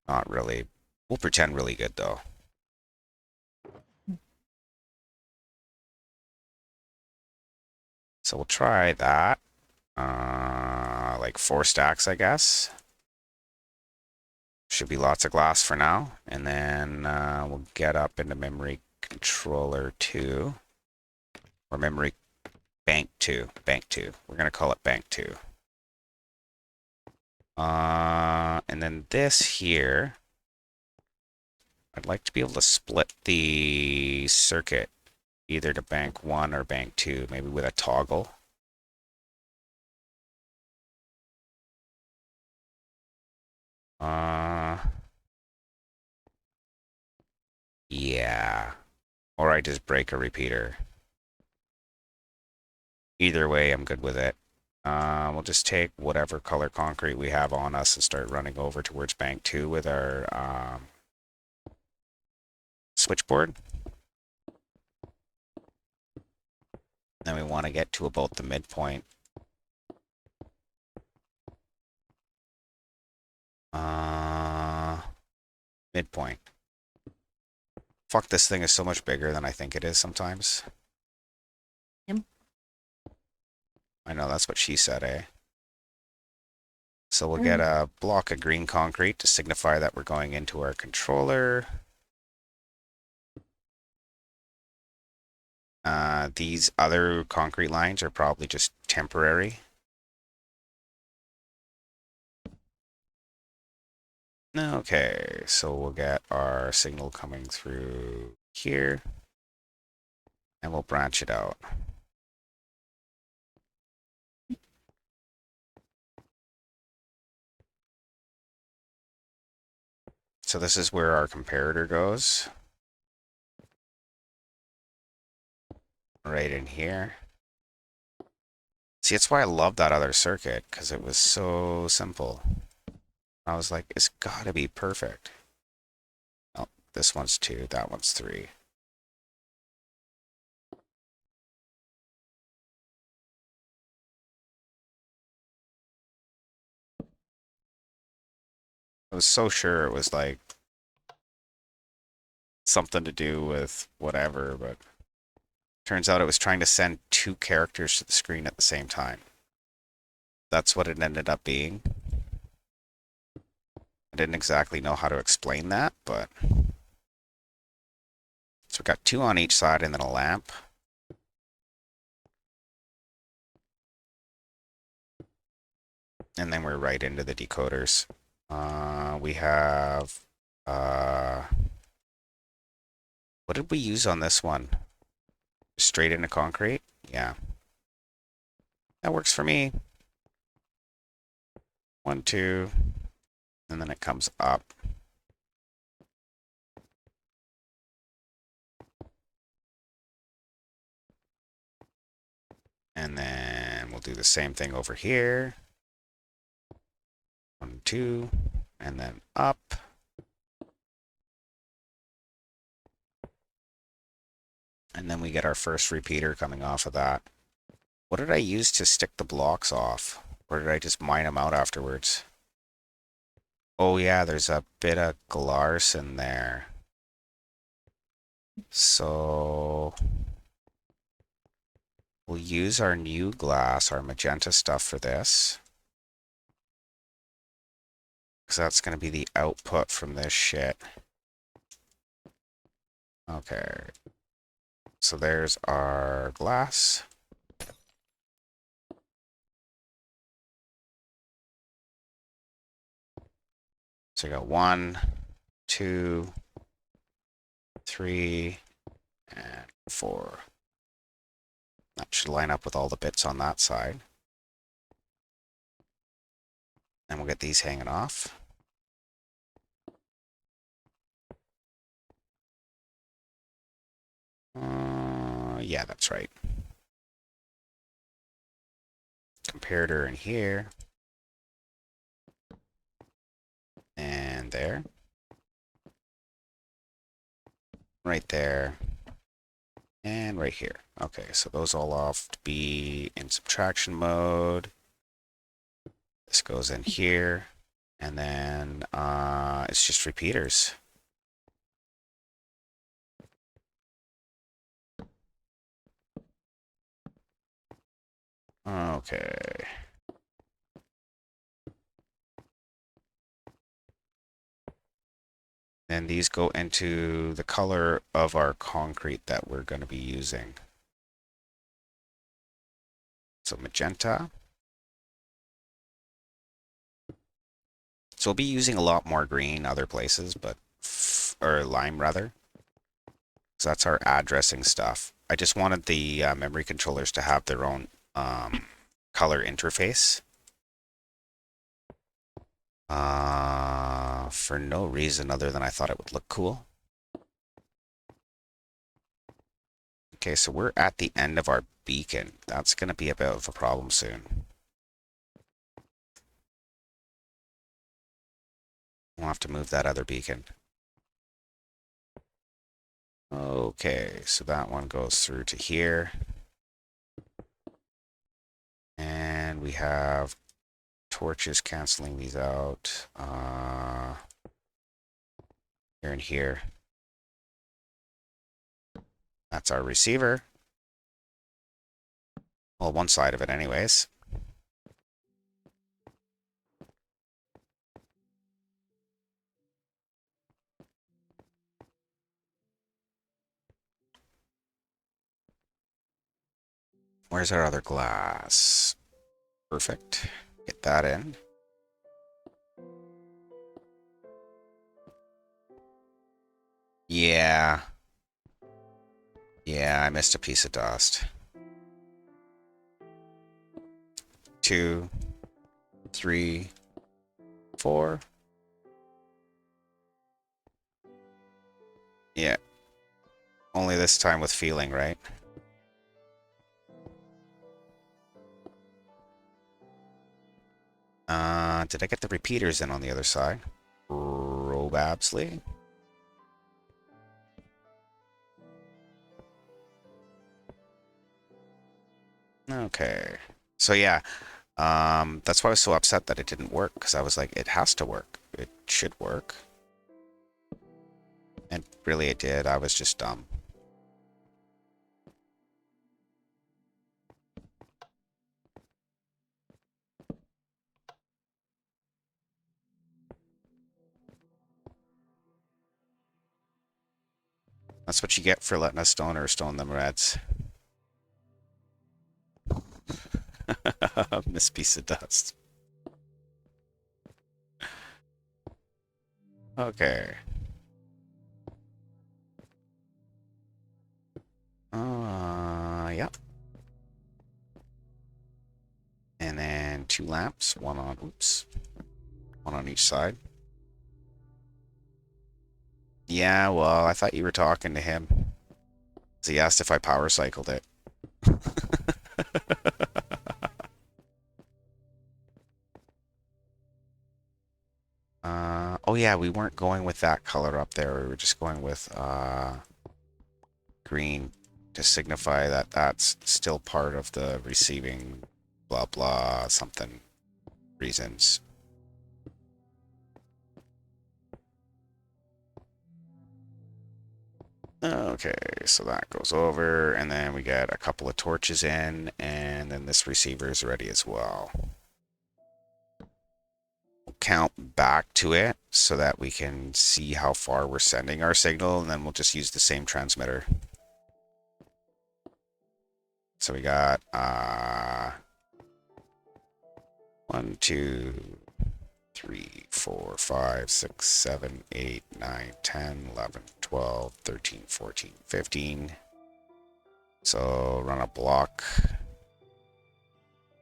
S1: Not really. We'll pretend really good, though. So we'll try that. Like 4 stacks, I guess. Should be lots of glass for now. And then we'll get up into memory controller 2. Or memory bank 2. Bank 2. We're going to call it bank 2. And then this here, I'd like to be able to split the circuit either to bank 1 or bank 2, maybe with a toggle. Yeah. Or I just break a repeater. Either way, I'm good with it. We'll just take whatever color concrete we have on us and start running over towards bank 2 with our switchboard. Then we want to get to about the midpoint. Midpoint. Fuck, this thing is so much bigger than I think it is sometimes.
S3: Yep.
S1: I know, that's what she said, eh? So we'll get a block of green concrete to signify that we're going into our controller. These other concrete lines are probably just temporary. Okay, so we'll get our signal coming through here, and we'll branch it out. So this is where our comparator goes. Right in here. See, that's why I love that other circuit, because it was so simple. I was like, it's gotta be perfect. Oh, this one's 2, that one's 3. I was so sure it was like something to do with whatever, but turns out it was trying to send 2 characters to the screen at the same time. That's what it ended up being. I didn't exactly know how to explain that, but... So we've got 2 on each side and then a lamp. And then we're right into the decoders. We have... what did we use on this one? Straight into concrete? Yeah. That works for me. 1, 2, and then it comes up. And then we'll do the same thing over here. 1, 2, and then up. And then we get our first repeater coming off of that. What did I use to stick the blocks off? Or did I just mine them out afterwards? Oh yeah, there's a bit of glass in there. So we'll use our new glass, our magenta stuff for this. Because that's going to be the output from this shit. Okay. So there's our glass. So you got 1, 2, 3, and 4. That should line up with all the bits on that side. And we'll get these hanging off. Yeah, that's right. Comparator in here. And there. Right there. And right here. Okay, so those all have to be in subtraction mode. This goes in here. And then it's just repeaters. Okay. And these go into the color of our concrete that we're going to be using. So magenta. So we'll be using a lot more green other places, but or lime rather. So that's our addressing stuff. I just wanted the memory controllers to have their own color interface. For no reason other than I thought it would look cool. Okay, so we're at the end of our beacon. That's going to be a bit of a problem soon. We'll have to move that other beacon. Okay, so that one goes through to here. And we have torches canceling these out. Here and here. That's our receiver. Well, one side of it anyways. Where's our other glass? Perfect. Get that in. Yeah. Yeah, I missed a piece of dust. 2, 3, 4. Yeah. Only this time with feeling, right? Did I get the repeaters in on the other side? Probably. Okay. So yeah, that's why I was so upset that it didn't work, because I was like, it has to work. It should work. And really it did. I was just dumb. That's what you get for letting us stone them reds. Miss piece of dust. Okay. Yep. And then 2 lamps, one on each side. Yeah, well, I thought you were talking to him. So he asked if I power cycled it. Oh yeah, we weren't going with that color up there. We were just going with green to signify that that's still part of the receiving blah blah something reasons. Okay, so that goes over, and then we get a couple of torches in, and then this receiver is ready as well. We'll count back to it so that we can see how far we're sending our signal, and then we'll just use the same transmitter. So we got 1, 2, 3, 4, 5, 6, 7, 8, 9, 10, 11, 12, 13, 14, 15. So run a block,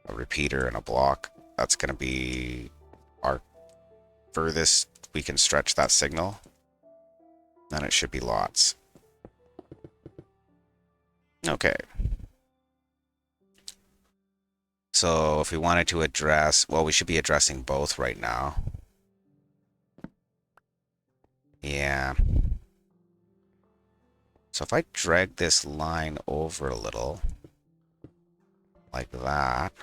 S1: a repeater, and a block. That's going to be our furthest we can stretch that signal. Then it should be lots. Okay. So if we wanted to address, well, we should be addressing both right now. Yeah. So if I drag this line over a little, like that,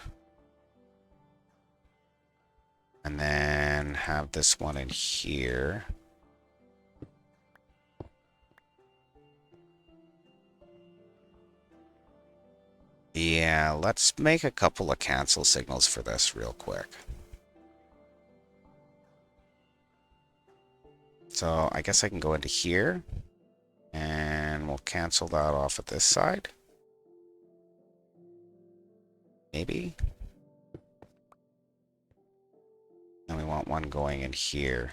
S1: and then have this one in here. Yeah, let's make a couple of cancel signals for this real quick. So I guess I can go into here, and we'll cancel that off at this side. Maybe. And we want one going in here.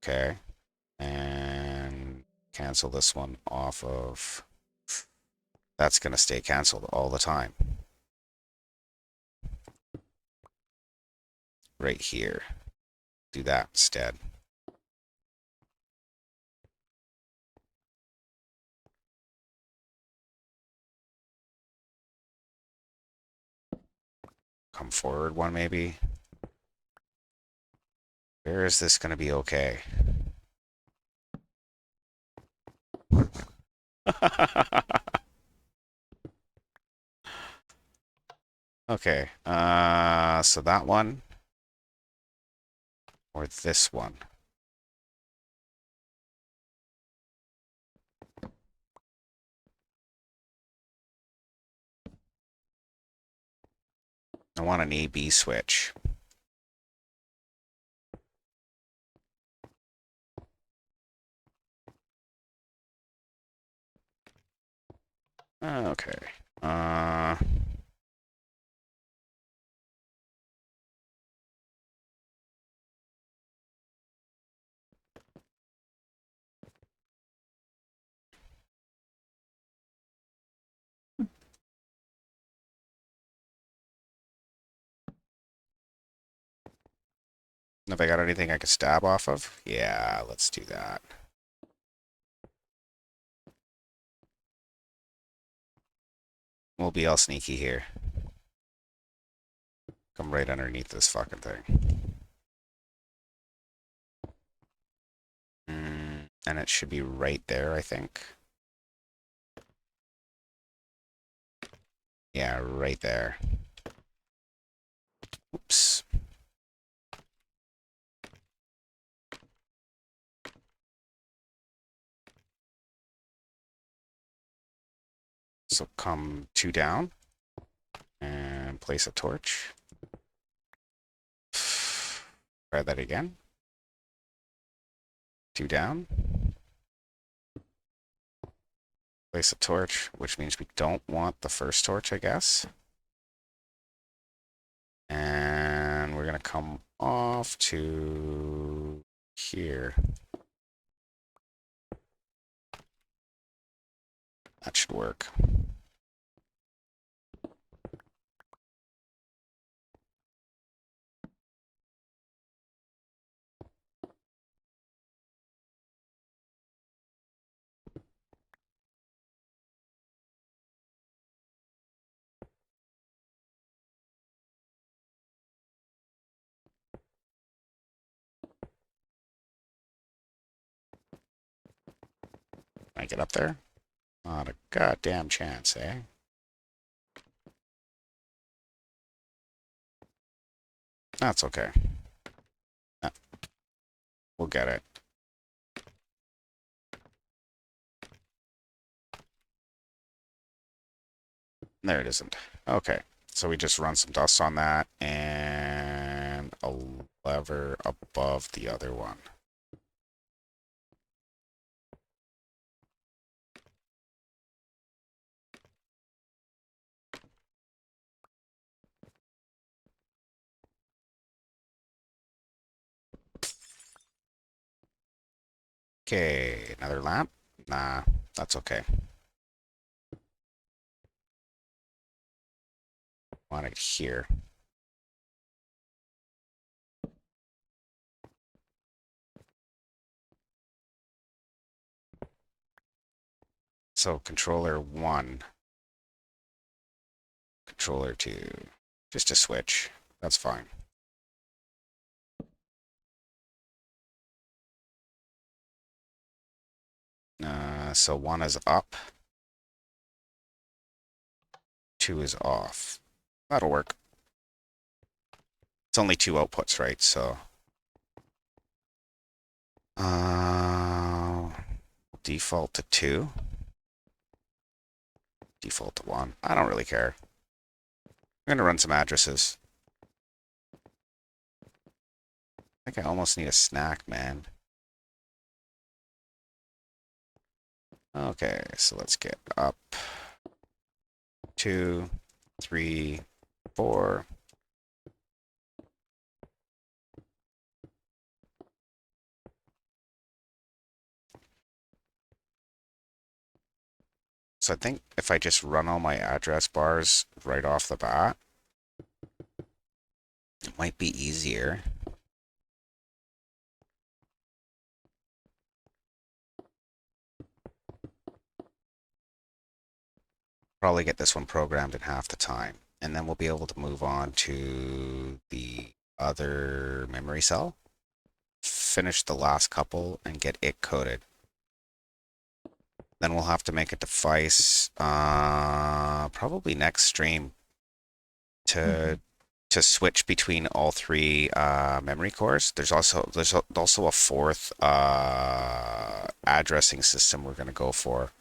S1: Okay. And cancel this one off of... That's going to stay canceled all the time. Right here. Do that instead. Come forward one maybe. Where is this going to be okay? Okay, so that one or this one? I want an A-B switch. Okay. Uh, have I got anything I could stab off of? Yeah, let's do that. We'll be all sneaky here. Come right underneath this fucking thing. And it should be right there, I think. Yeah, right there. Oops. So come 2 down and place a torch. Try that again. 2 down. Place a torch, which means we don't want the first torch, I guess. And we're going to come off to here. That should work. Can I get up there? Not a goddamn chance, eh? That's okay. We'll get it. There it isn't. Okay. So we just run some dust on that and a lever above the other one. Okay, another lamp? Nah, that's okay. Want it here. So controller 1, controller 2, just a switch. That's fine. So 1 is up, 2 is off. That'll work. It's only 2 outputs, right? So default to 2. Default to 1. I don't really care. I'm gonna run some addresses. I think I almost need a snack, man. Okay, so let's get up. 2, 3, 4. So I think if I just run all my address bars right off the bat, it might be easier. Probably get this one programmed in half the time. And then we'll be able to move on to the other memory cell. finish the last couple and get it coated. Then we'll have to make a device, probably next stream to switch between all three memory cores. There's also a fourth addressing system we're gonna go for.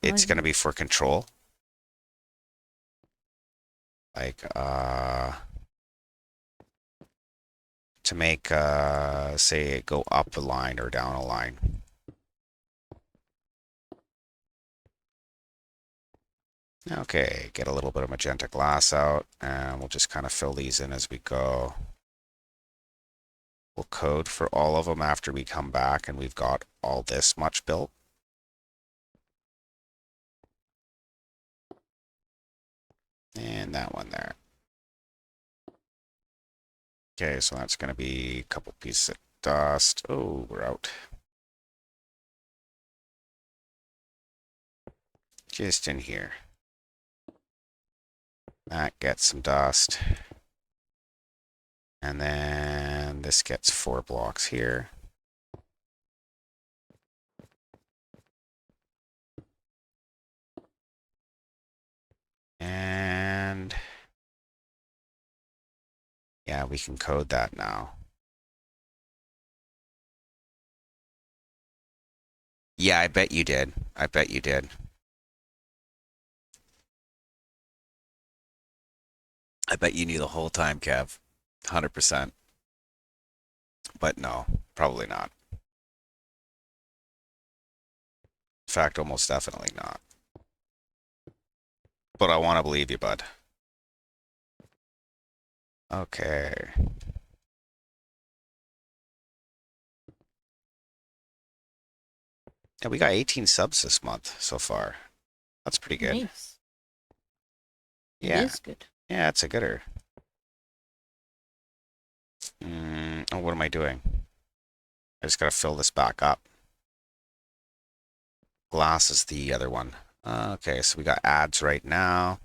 S1: It's gonna be for control. Like to make say it go up a line or down a line. Okay, get a little bit of magenta glass out, and we'll just kind of fill these in as we go. We'll code for all of them after we come back and we've got all this much built. And that one there. Okay, so that's going to be a couple pieces of dust. Oh, we're out. Just in here. That gets some dust. And then this gets 4 blocks here. And yeah, we can code that now. Yeah, I bet you did. I bet you did. I bet you knew the whole time, Kev. 100%. But no, probably not. In fact, almost definitely not. But I want to believe you, bud. Okay. Yeah, we got 18 subs this month so far. That's pretty good.
S3: Nice.
S1: Yeah.
S3: It is good.
S1: Yeah, it's a gooder. Oh, what am I doing? I just gotta fill this back up. Glass is the other one. Okay, so we got ads right now.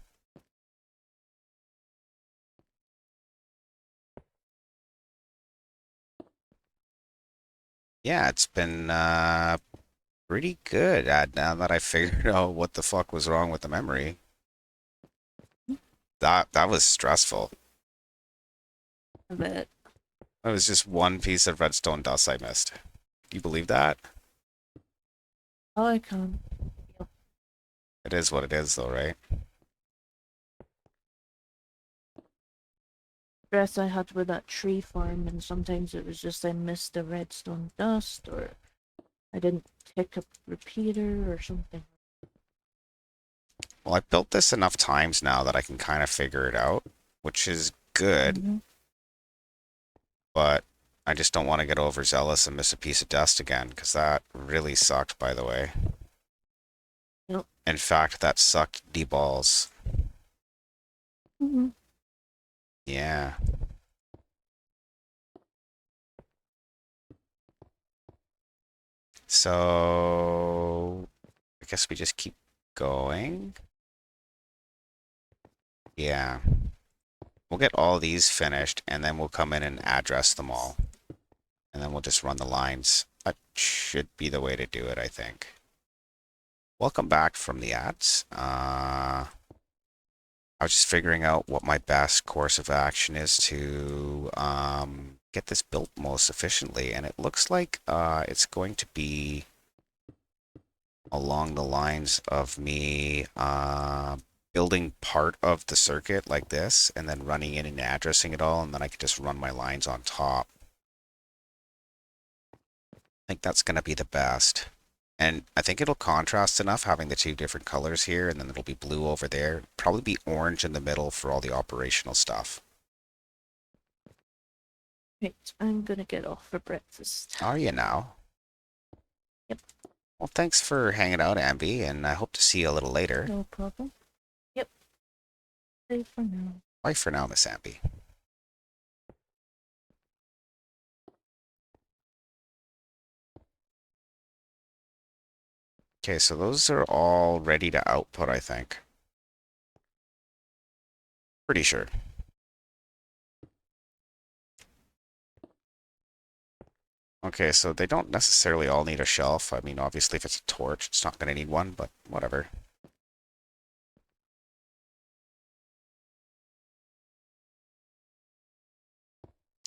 S1: Yeah, it's been pretty good now that I figured out what the fuck was wrong with the memory. That was stressful.
S3: I bet.
S1: It was just one piece of redstone dust I missed. Do you believe that?
S3: Oh, I can.
S1: It is what it is, though, right?
S3: Stress I had with that tree farm, and sometimes it was just I missed the redstone dust, or I didn't pick up repeater or something.
S1: Well, I've built this enough times now that I can kind of figure it out, which is good,
S3: Mhm.
S1: but I just don't want to get overzealous and miss a piece of dust again, because that really sucked, by the way.
S3: Yep.
S1: In fact, that sucked D-balls.
S3: Mhm.
S1: Yeah. So, I guess we just keep going. Yeah. We'll get all these finished, and then we'll come in and address them all. And then we'll just run the lines. That should be the way to do it, I think. Welcome back from the ads. I was just figuring out what my best course of action is to get this built most efficiently. And it looks like it's going to be along the lines of me building part of the circuit like this and then running in and addressing it all, and then I can just run my lines on top. I think that's going to be the best. And I think it'll contrast enough having the 2 different colors here, and then it'll be blue over there. Probably be orange in the middle for all the operational stuff.
S3: Right, I'm gonna get off for breakfast.
S1: Are you now?
S3: Yep.
S1: Well, thanks for hanging out, Amby, and I hope to see you a little later.
S3: No problem. Yep. Bye for now.
S1: Bye for now, Miss Amby. Okay, so those are all ready to output, I think. Pretty sure. Okay, so they don't necessarily all need a shelf. I mean, obviously, if it's a torch, it's not going to need one, but whatever.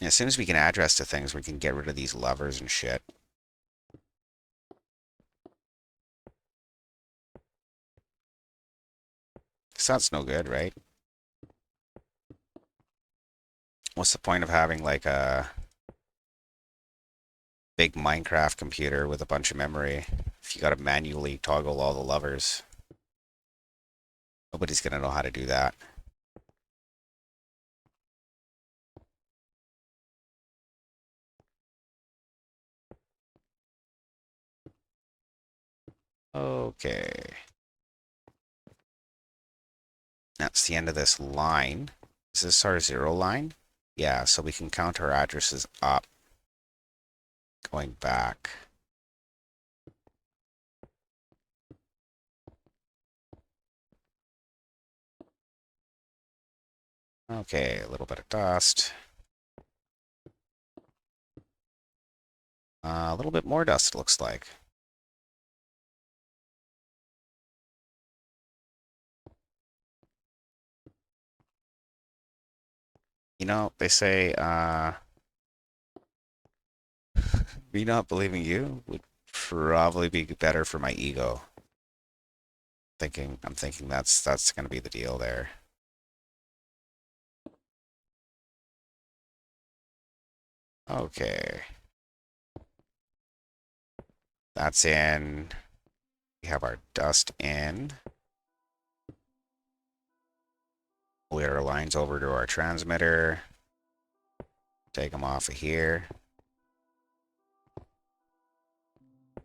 S1: As soon as we can address to things, we can get rid of these levers and shit. So that's no good, right? What's the point of having like a big Minecraft computer with a bunch of memory if you got to manually toggle all the levers? Nobody's going to know how to do that. Okay. That's the end of this line. Is this our 0 line? Yeah, so we can count our addresses up, going back. Okay, a little bit of dust. A little bit more dust, looks like. You know, they say, me not believing you would probably be better for my ego. I'm thinking that's gonna be the deal there. Okay. That's in. We have our dust in. We our lines over to our transmitter. Take them off of here.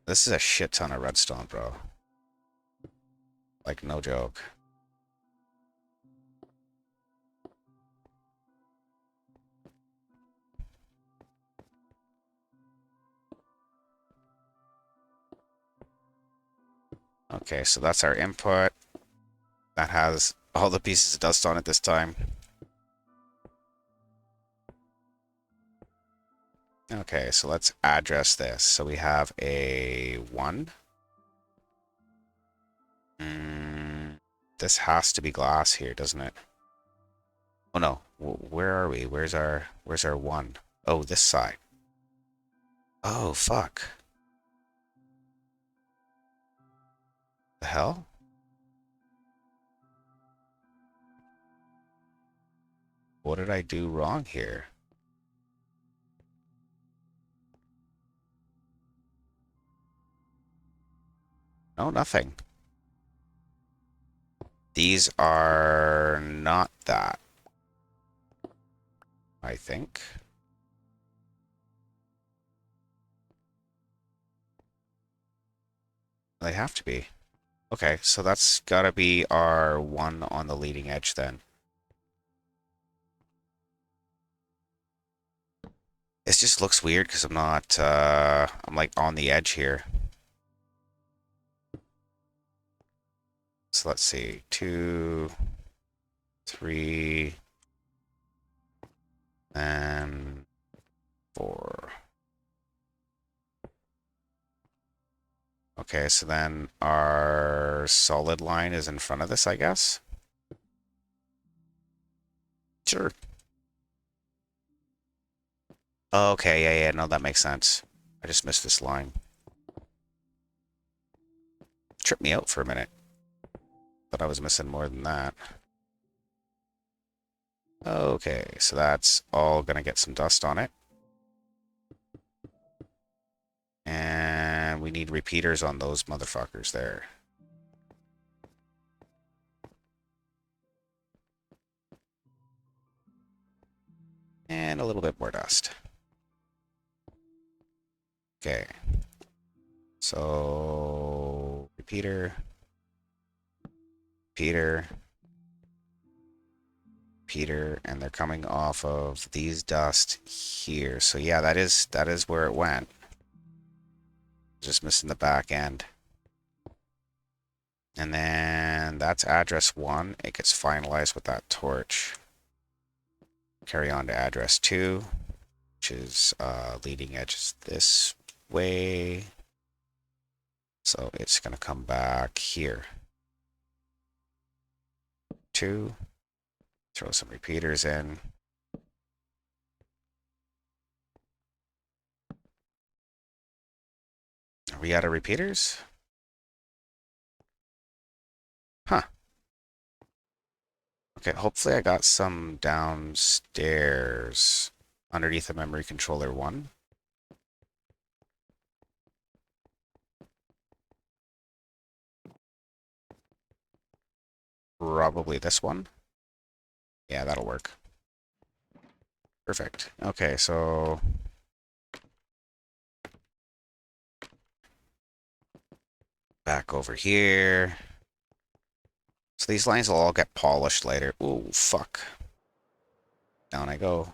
S1: This is a shit ton of redstone, bro. Like, no joke. Okay, so that's our input. That has all the pieces of dust on it this time. Okay, so let's address this. So we have a 1. This has to be glass here, doesn't it? Oh no, where are we? Where's our 1? Oh, this side. Oh, fuck. The hell? What did I do wrong here? No, nothing. These are not that, I think. They have to be. Okay, so that's gotta be our 1 on the leading edge then. This just looks weird because I'm not, I'm like on the edge here. So let's see, 2, 3, and 4. Okay, so then our solid line is in front of this, I guess? Sure. Okay, yeah, no, that makes sense. I just missed this line. Tripped me out for a minute. Thought I was missing more than that. Okay, so that's all gonna get some dust on it. And we need repeaters on those motherfuckers there. And a little bit more dust. Okay. So, repeater, repeater, repeater, and they're coming off of these dust here. So yeah, that is where it went. Just missing the back end. And then that's address 1. It gets finalized with that torch. Carry on to address 2. which is leading edge is this way. So it's going to come back here. 2. Throw some repeaters in. Are we out of repeaters? Huh. Okay, hopefully I got some downstairs underneath the memory controller 1. Probably this one. Yeah, that'll work. Perfect. Okay, so back over here. So these lines will all get polished later. Ooh, fuck. Down I go.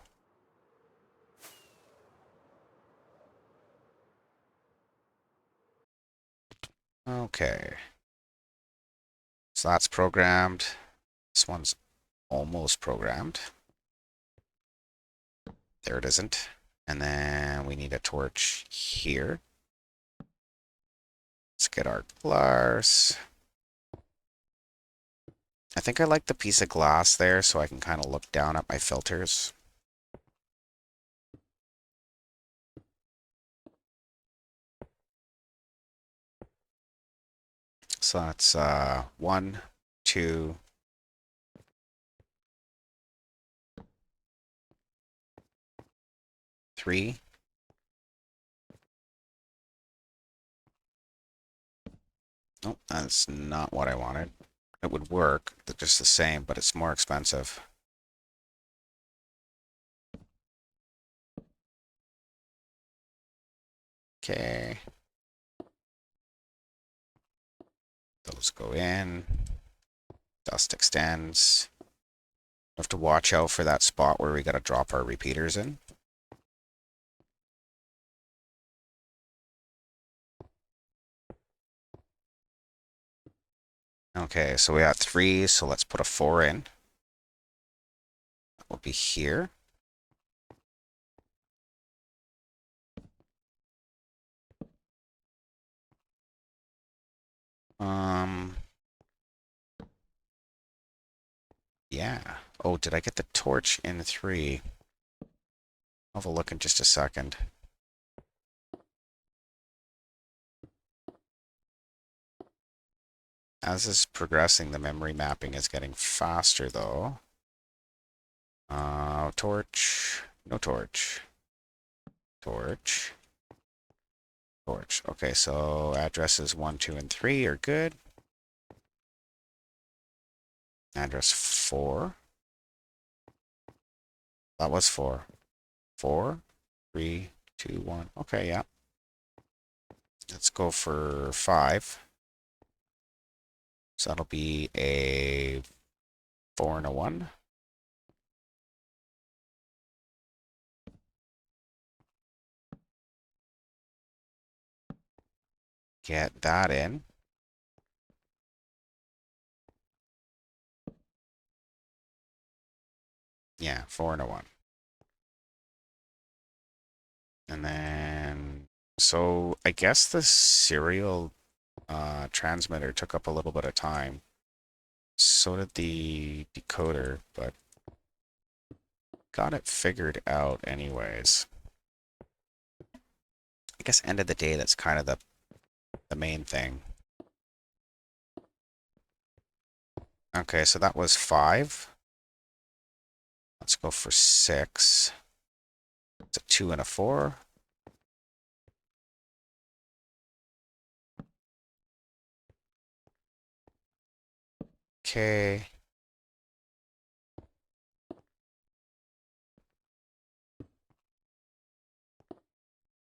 S1: Okay. So that's programmed. This one's almost programmed. There it isn't. And then we need a torch here. Let's get our glass. I think I like the piece of glass there so I can kind of look down at my filters. So that's 1, 2, 3. Nope, that's not what I wanted. It would work, they're just the same, but it's more expensive. Okay. Those go in. Dust extends. We have to watch out for that spot where we gotta drop our repeaters in. Okay, so we got 3, so let's put a 4 in. That will be here. Yeah. Oh, did I get the torch in 3? I'll have a look in just a second. As this is progressing, the memory mapping is getting faster, though. Torch. No torch. Torch. Torch. Okay, so addresses 1, 2, and 3 are good. Address 4. That was 4. 4, 3, 2, 1. Okay, yeah. Let's go for 5. So that'll be a 4 and a 1. Get that in. Yeah, 4 and a 1. And then, so I guess the serial transmitter took up a little bit of time. So did the decoder, but got it figured out anyways. I guess end of the day, that's kind of the main thing. Okay, so that was 5. Let's go for 6. It's a 2 and a 4. Okay.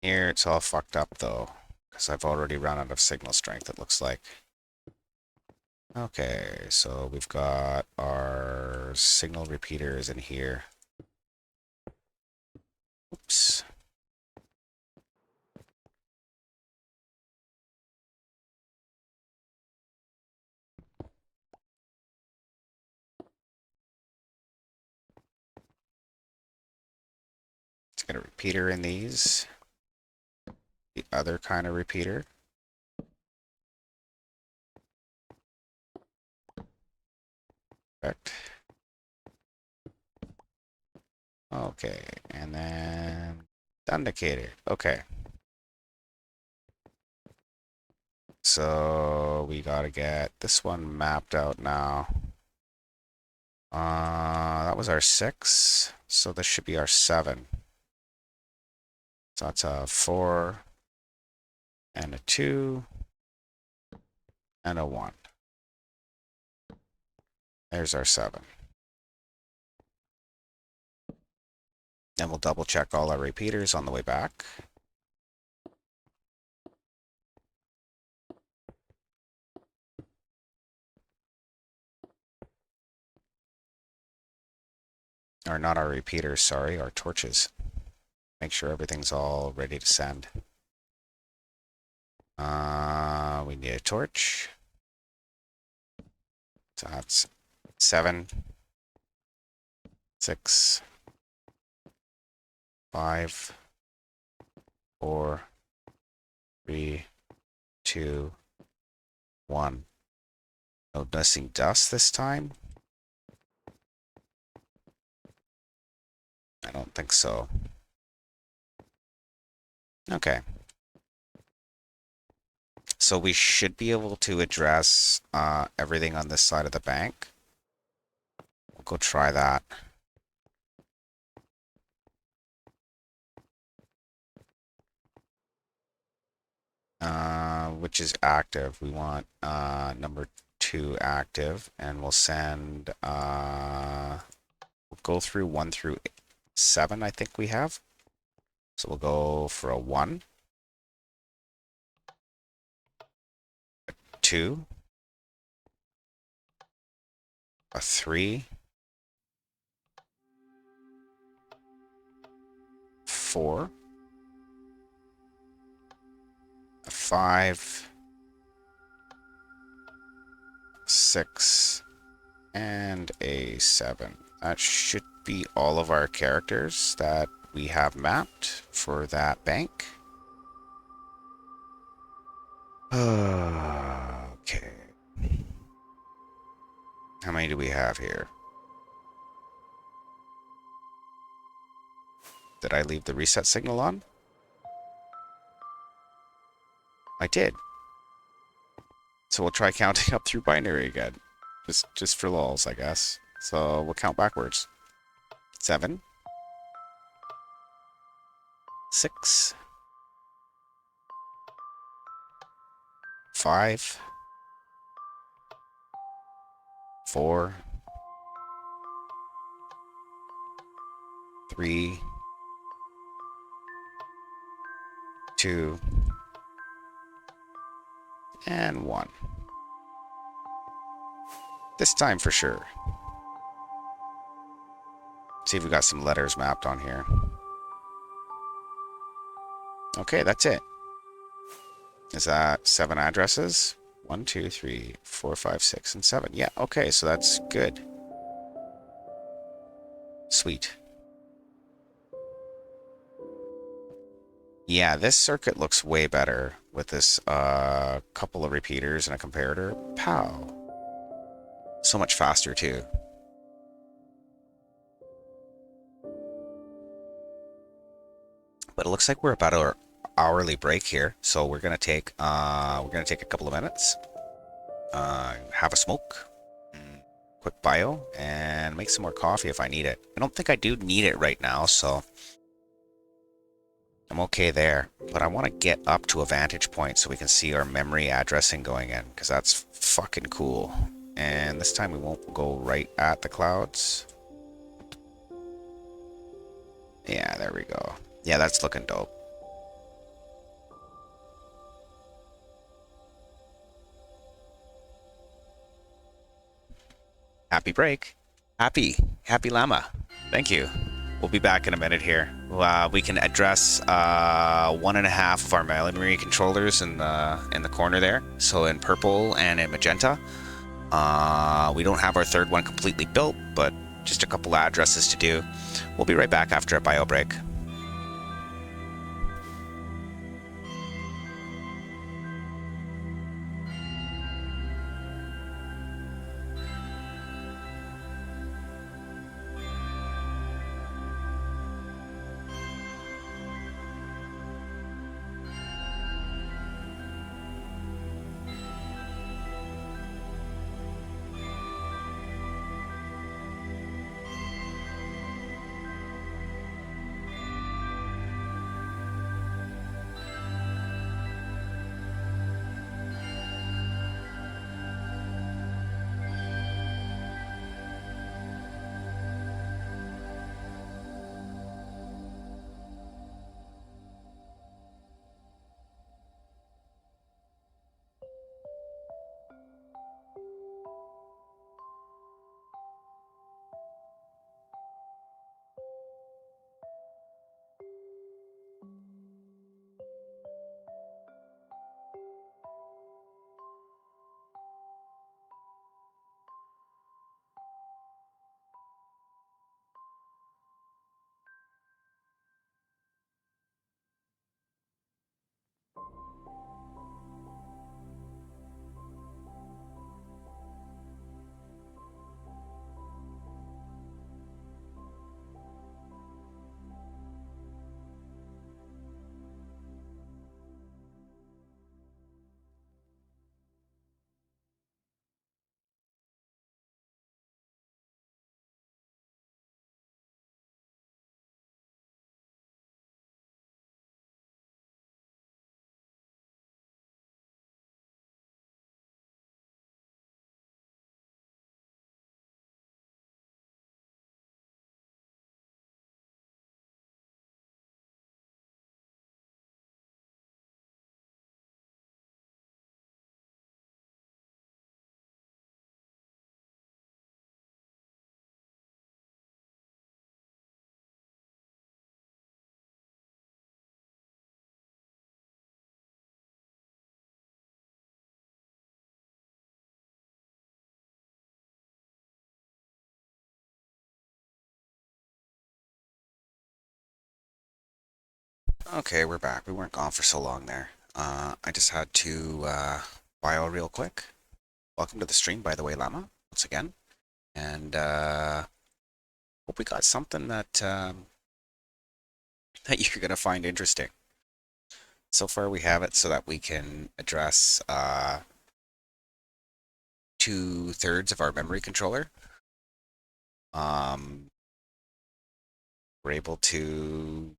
S1: Here, it's all fucked up, though, because I've already run out of signal strength, it looks like. Okay, so we've got our signal repeaters in here. Oops. Get a repeater in these. The other kind of repeater. Correct. Okay, and then indicator. Okay. So we gotta get this one mapped out now. That was our 6, so this should be our 7. So that's a 4 and a 2 and a 1. There's our 7. And we'll double check all our repeaters on the way back. Or not our repeaters, sorry, our torches. Make sure everything's all ready to send. We need a torch. So that's 7, 6, 5, 4, 3, 2, 1. No missing dust this time? I don't think so. Okay. So we should be able to address everything on this side of the bank. We'll go try that. Which is active. We want number 2 active, and we'll send we'll go through 1 through 7, I think we have. So we'll go for a 1, a 2, a 3, 4, a 5, 6, and a 7. That should be all of our characters that we have mapped for that bank. Okay. How many do we have here? Did I leave the reset signal on? I did. So we'll try counting up through binary again. Just for lulz, I guess. So we'll count backwards. 7, 6, 5, 4, 3, 2, and 1. This time for sure. See if we got some letters mapped on here. Okay, that's it. Is that 7 addresses? 1, 2, 3, 4, 5, 6, and 7. Yeah, okay, so that's good. Sweet. Yeah, this circuit looks way better with this couple of repeaters and a comparator. Pow. So much faster too. But it looks like we're about our hourly break here, so we're gonna take a couple of minutes, have a smoke, quick bio, and make some more coffee if I need it. I don't think I do need it right now, so I'm okay there. But I want to get up to a vantage point so we can see our memory addressing going in, because that's fucking cool. And this time we won't go right at the clouds. Yeah, there we go. Yeah, that's looking dope. Happy break. Happy llama. Thank you. We'll be back in a minute here. We can address 1.5 of our memory controllers in the corner there. So in purple and in magenta. We don't have our third one completely built, but just a couple addresses to do. We'll be right back after a bio break. Okay, we're back. We weren't gone for so long there. I just had to bio real quick. Welcome to the stream, by the way, Llama, once again. And hope we got something that that you're gonna find interesting. So far, we have it so that we can address 2/3 of our memory controller. We're able to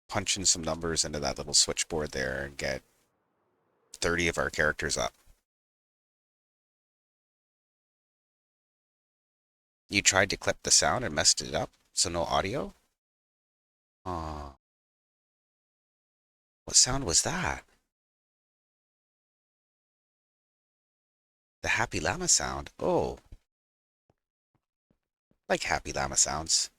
S1: punch in some numbers into that little switchboard there and get 30 of our characters up. You tried to clip the sound and messed it up, so no audio? Aw. What sound was that? The happy llama sound. Oh, like happy llama sounds.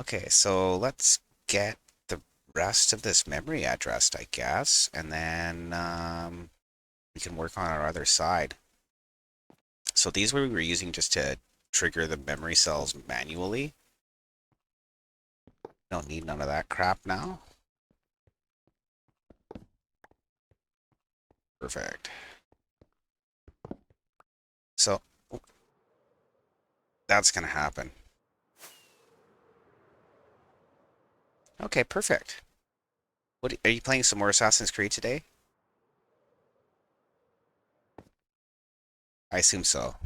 S1: Okay, so let's get the rest of this memory addressed, I guess, and then we can work on our other side. So these we were using just to trigger the memory cells manually. Don't need none of that crap now. Perfect. So that's gonna happen. Okay, perfect. What are you playing some more Assassin's Creed today? I assume so.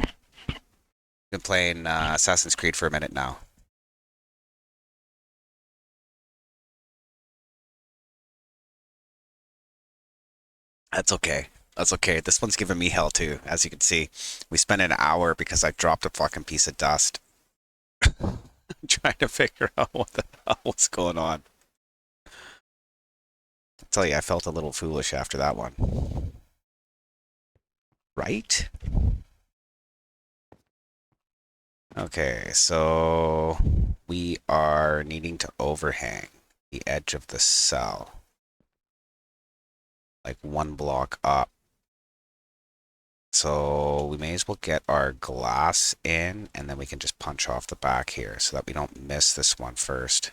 S1: Been playing Assassin's Creed for a minute now. That's okay. That's okay. This one's giving me hell too, as you can see. We spent an hour because I dropped a fucking piece of dust trying to figure out what the hell was going on. I tell you, I felt a little foolish after that one. Right? Okay, so we are needing to overhang the edge of the cell. Like one block up. So we may as well get our glass in, and then we can just punch off the back here so that we don't miss this one first.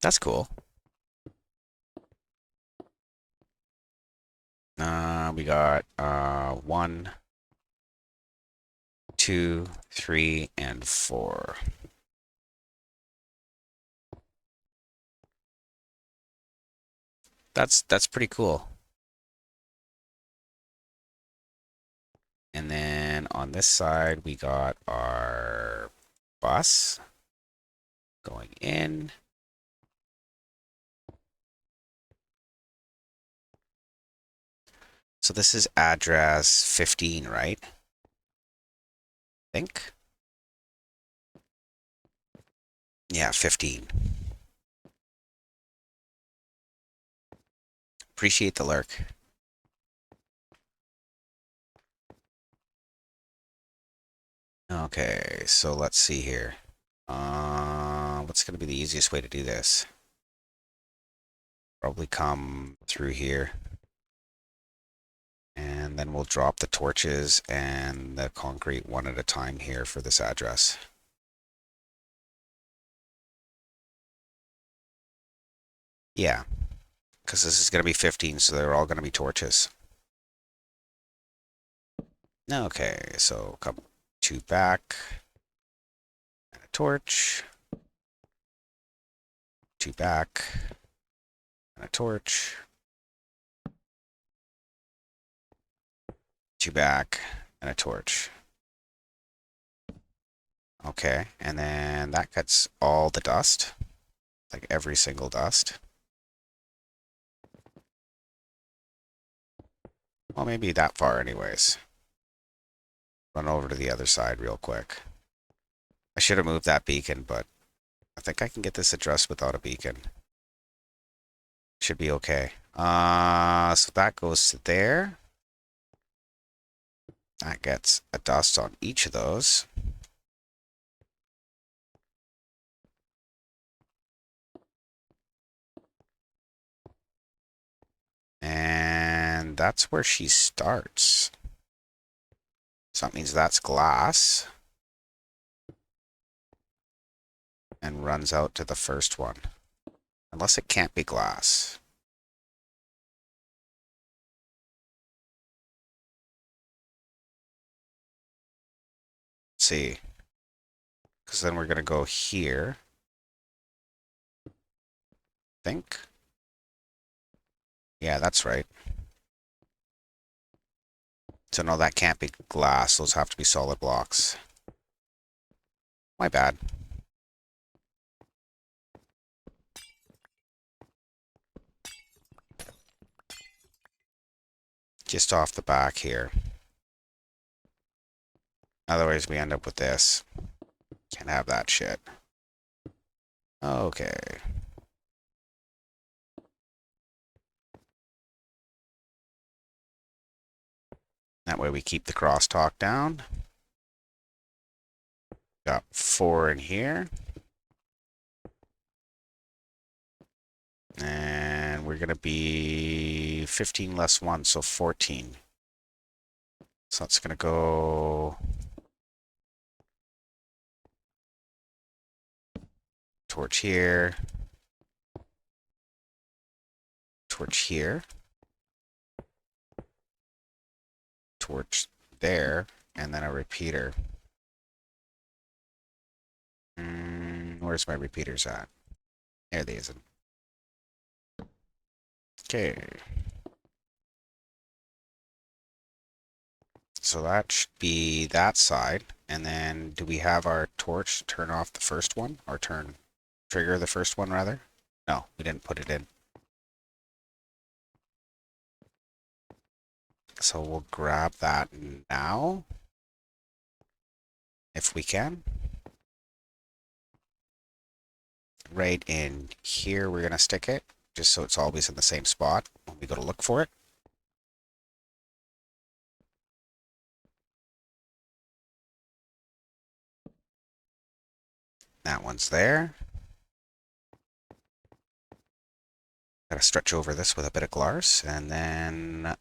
S1: That's cool. We got 1, 2, 3, and 4. That's pretty cool. And then on this side we got our bus going in. So this is address 15, right? I think. Yeah, 15. Appreciate the lurk. Okay, so let's see here. What's going to be the easiest way to do this? Probably come through here. And then we'll drop the torches and the concrete one at a time here for this address. Yeah, because this is going to be 15, so they're all going to be torches. Okay, so come 2 back, and a torch, 2 back, and a torch, 2 back, and a torch. Okay, and then that gets all the dust, like every single dust. Well, maybe that far anyways. Run over to the other side real quick. I should have moved that beacon, but I think I can get this addressed without a beacon. Should be okay. So that goes to there. That gets a dust on each of those. And that's where she starts. So that means that's glass. and runs out to the first one. Unless it can't be glass. Let's see. Because then we're going to go here. Think. Yeah, that's right. So no, that can't be glass. Those have to be solid blocks. My bad. Just off the back here. Otherwise, we end up with this. Can't have that shit. Okay. That way we keep the crosstalk down. Got 4 in here. And we're going to be 15 less 1, so 14. So that's going to go torch here. Torch here. Torch there. And then a repeater. Where's my repeaters at? There they is. Okay. So that should be that side. And then do we have our torch turn off the first one? Or trigger the first one rather? No, we didn't put it in. So we'll grab that now. If we can. Right in here we're going to stick it. Just so it's always in the same spot when we go to look for it. That one's there. Gotta stretch over this with a bit of glass and then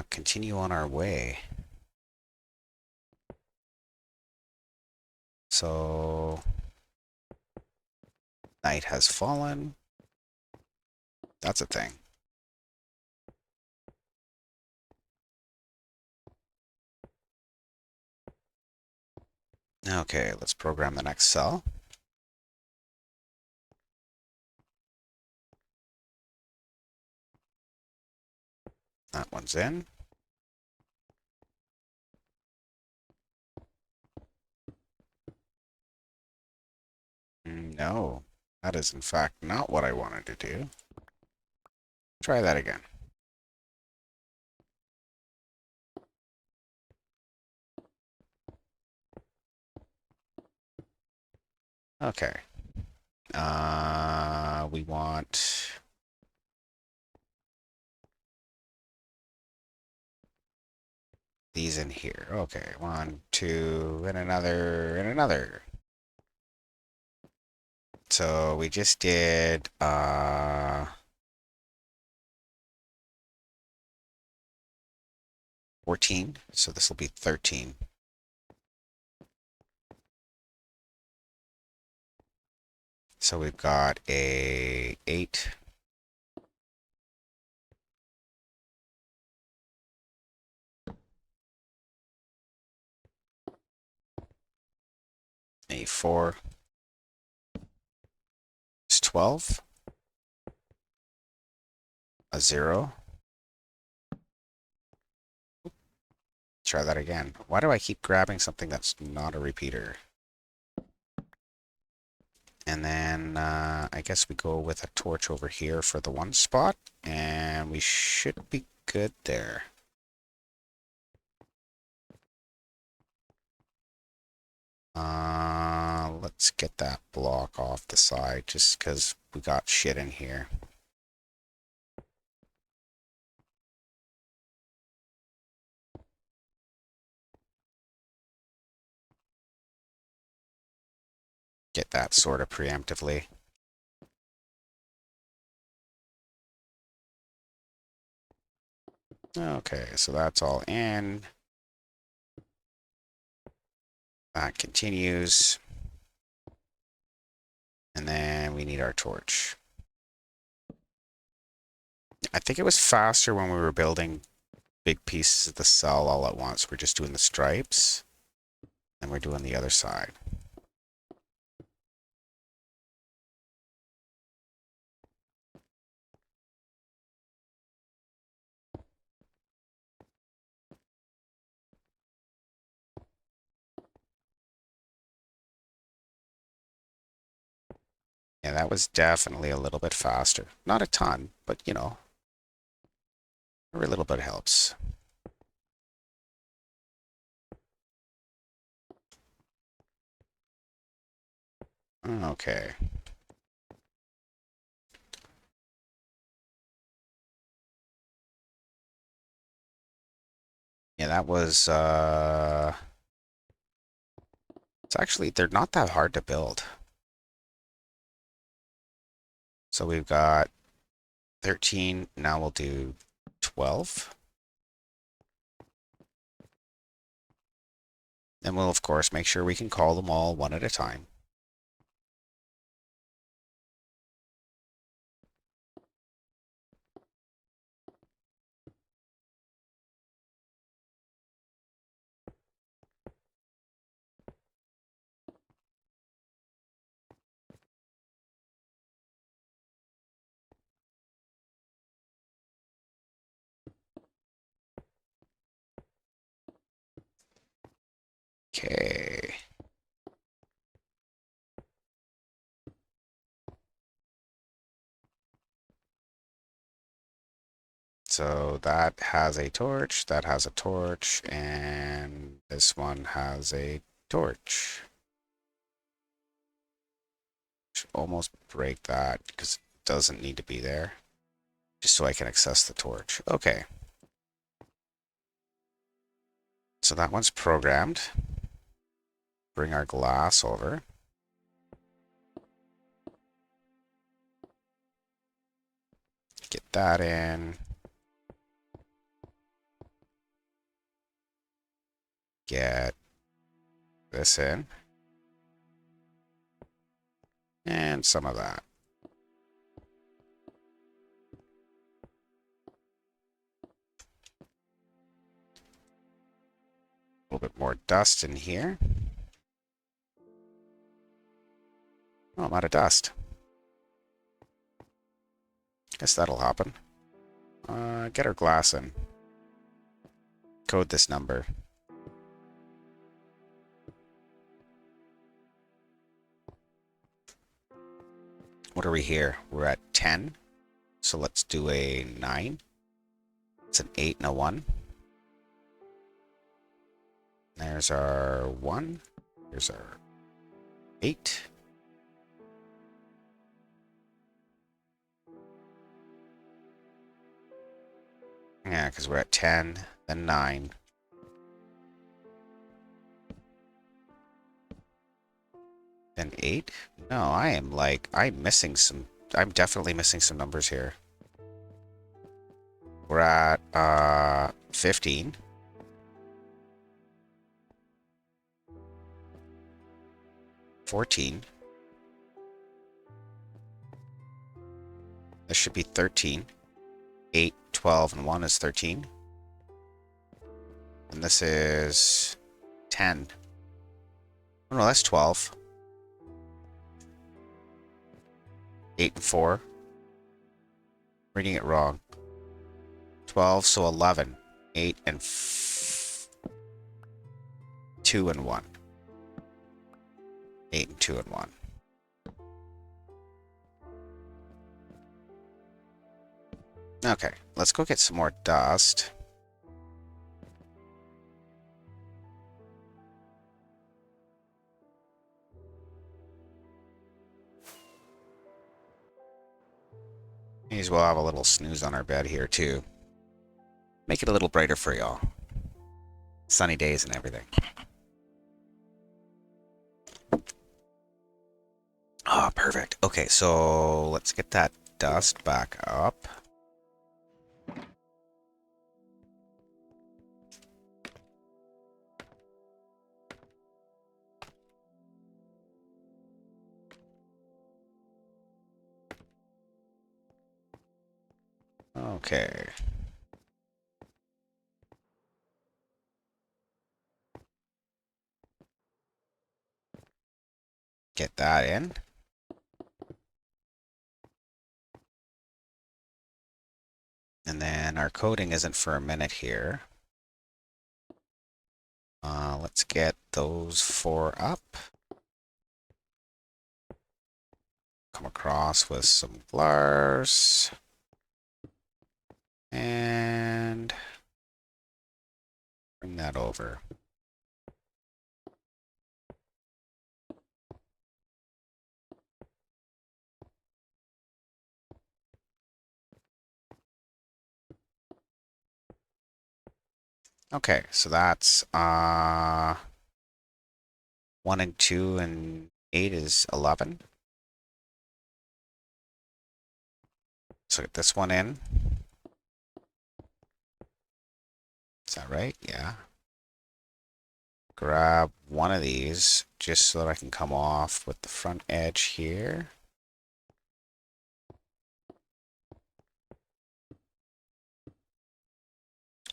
S1: continue on our way. So night has fallen. That's a thing. Okay, let's program the next cell. That one's in. No, that is in fact not what I wanted to do. Try that again. Okay. We want these in here. Okay, 1, 2, and another, and another. So we just did 14, so this will be 13. So we've got a 8. A 4. It's 12. A 0. Try that again. Why do I keep grabbing something that's not a repeater? And then I guess we go with a torch over here for the 1 spot, and we should be good there. Let's get that block off the side just because we got shit in here. Get that sort of preemptively. Okay, so that's all in. That continues. And then we need our torch. I think it was faster when we were building big pieces of the cell all at once. We're just doing the stripes, and we're doing the other side. Yeah, that was definitely a little bit faster. Not a ton, but you know, every little bit helps. Okay. Yeah, that was, it's actually, they're not that hard to build. So we've got 13, now we'll do 12. And we'll, of course, make sure we can call them all one at a time. Okay. So that has a torch, that has a torch, and this one has a torch. Should almost break that because it doesn't need to be there. Just so I can access the torch. Okay. So that one's programmed. Bring our glass over. Get that in. Get this in. And some of that. A little bit more dust in here. Oh, I'm out of dust. Guess that'll happen. Get our glass in. Code this number. What are we here? We're at 10. So let's do a 9. It's an 8 and a 1. There's our 1. Here's our 8. Yeah, because we're at 10, then 9. Then 8? No, I'm missing some, I'm definitely missing some numbers here. We're at 15. $14. This should be 13. 8, 12, and 1 is 13. And this is 10. Oh no, that's 12. 8 and 4. Reading it wrong. 12, so 11. 8 and 2 and 1. 8 and 2 and 1. Okay, let's go get some more dust. May as well have a little snooze on our bed here too. Make it a little brighter for y'all. Sunny days and everything. Oh, perfect. Okay, so let's get that dust back up. Okay. Get that in. And then our coding isn't for a minute here. Let's get those 4 up. Come across with some glars. And bring that over. Okay, so that's 1 and 2 and 8 is 11. So get this one in. Is that right? Yeah. Grab one of these just so that I can come off with the front edge here.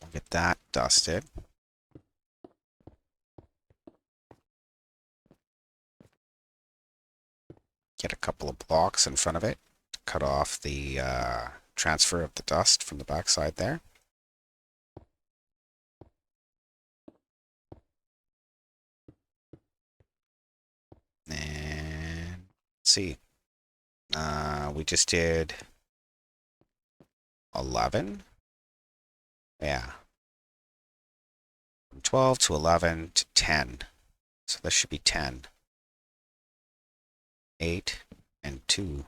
S1: I'll get that dusted. Get a couple of blocks in front of it. Cut off the transfer of the dust from the backside there. And let's see. We just did 11. Yeah. From 12 to 11 to 10. So this should be 10. 8 and 2.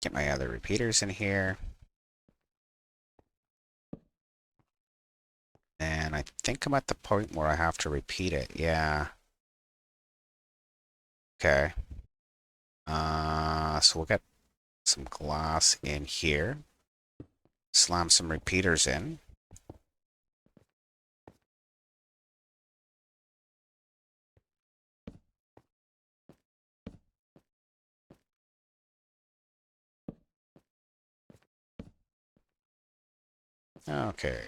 S1: Get my other repeaters in here. And I think I'm at the point where I have to repeat it. Yeah. Okay. So we'll get some glass in here. Slam some repeaters in. Okay.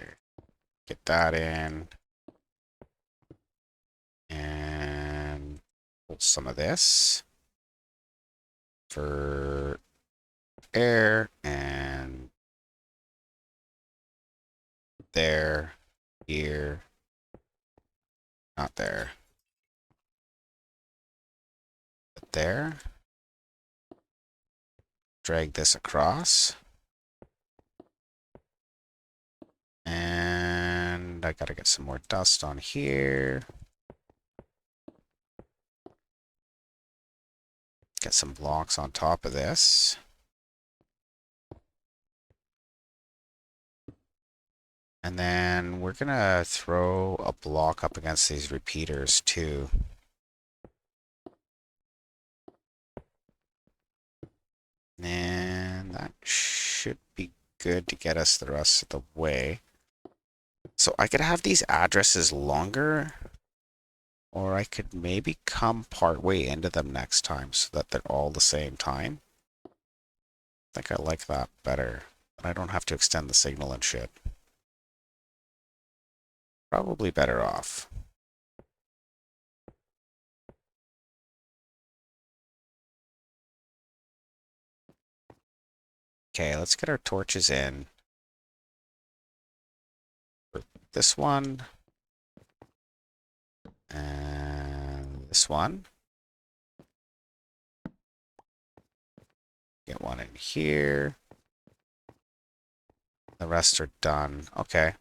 S1: Get that in. And pull some of this for air and there, here, not there, but there. Drag this across. And I gotta get some more dust on here. Get some blocks on top of this. And then we're gonna throw a block up against these repeaters too. And that should be good to get us the rest of the way. So I could have these addresses longer, or I could maybe come part way into them next time so that they're all the same time. I think I like that better. And I don't have to extend the signal and shit. Probably better off. Okay, let's get our torches in. For this one. And this one. Get one in here. The rest are done. Okay.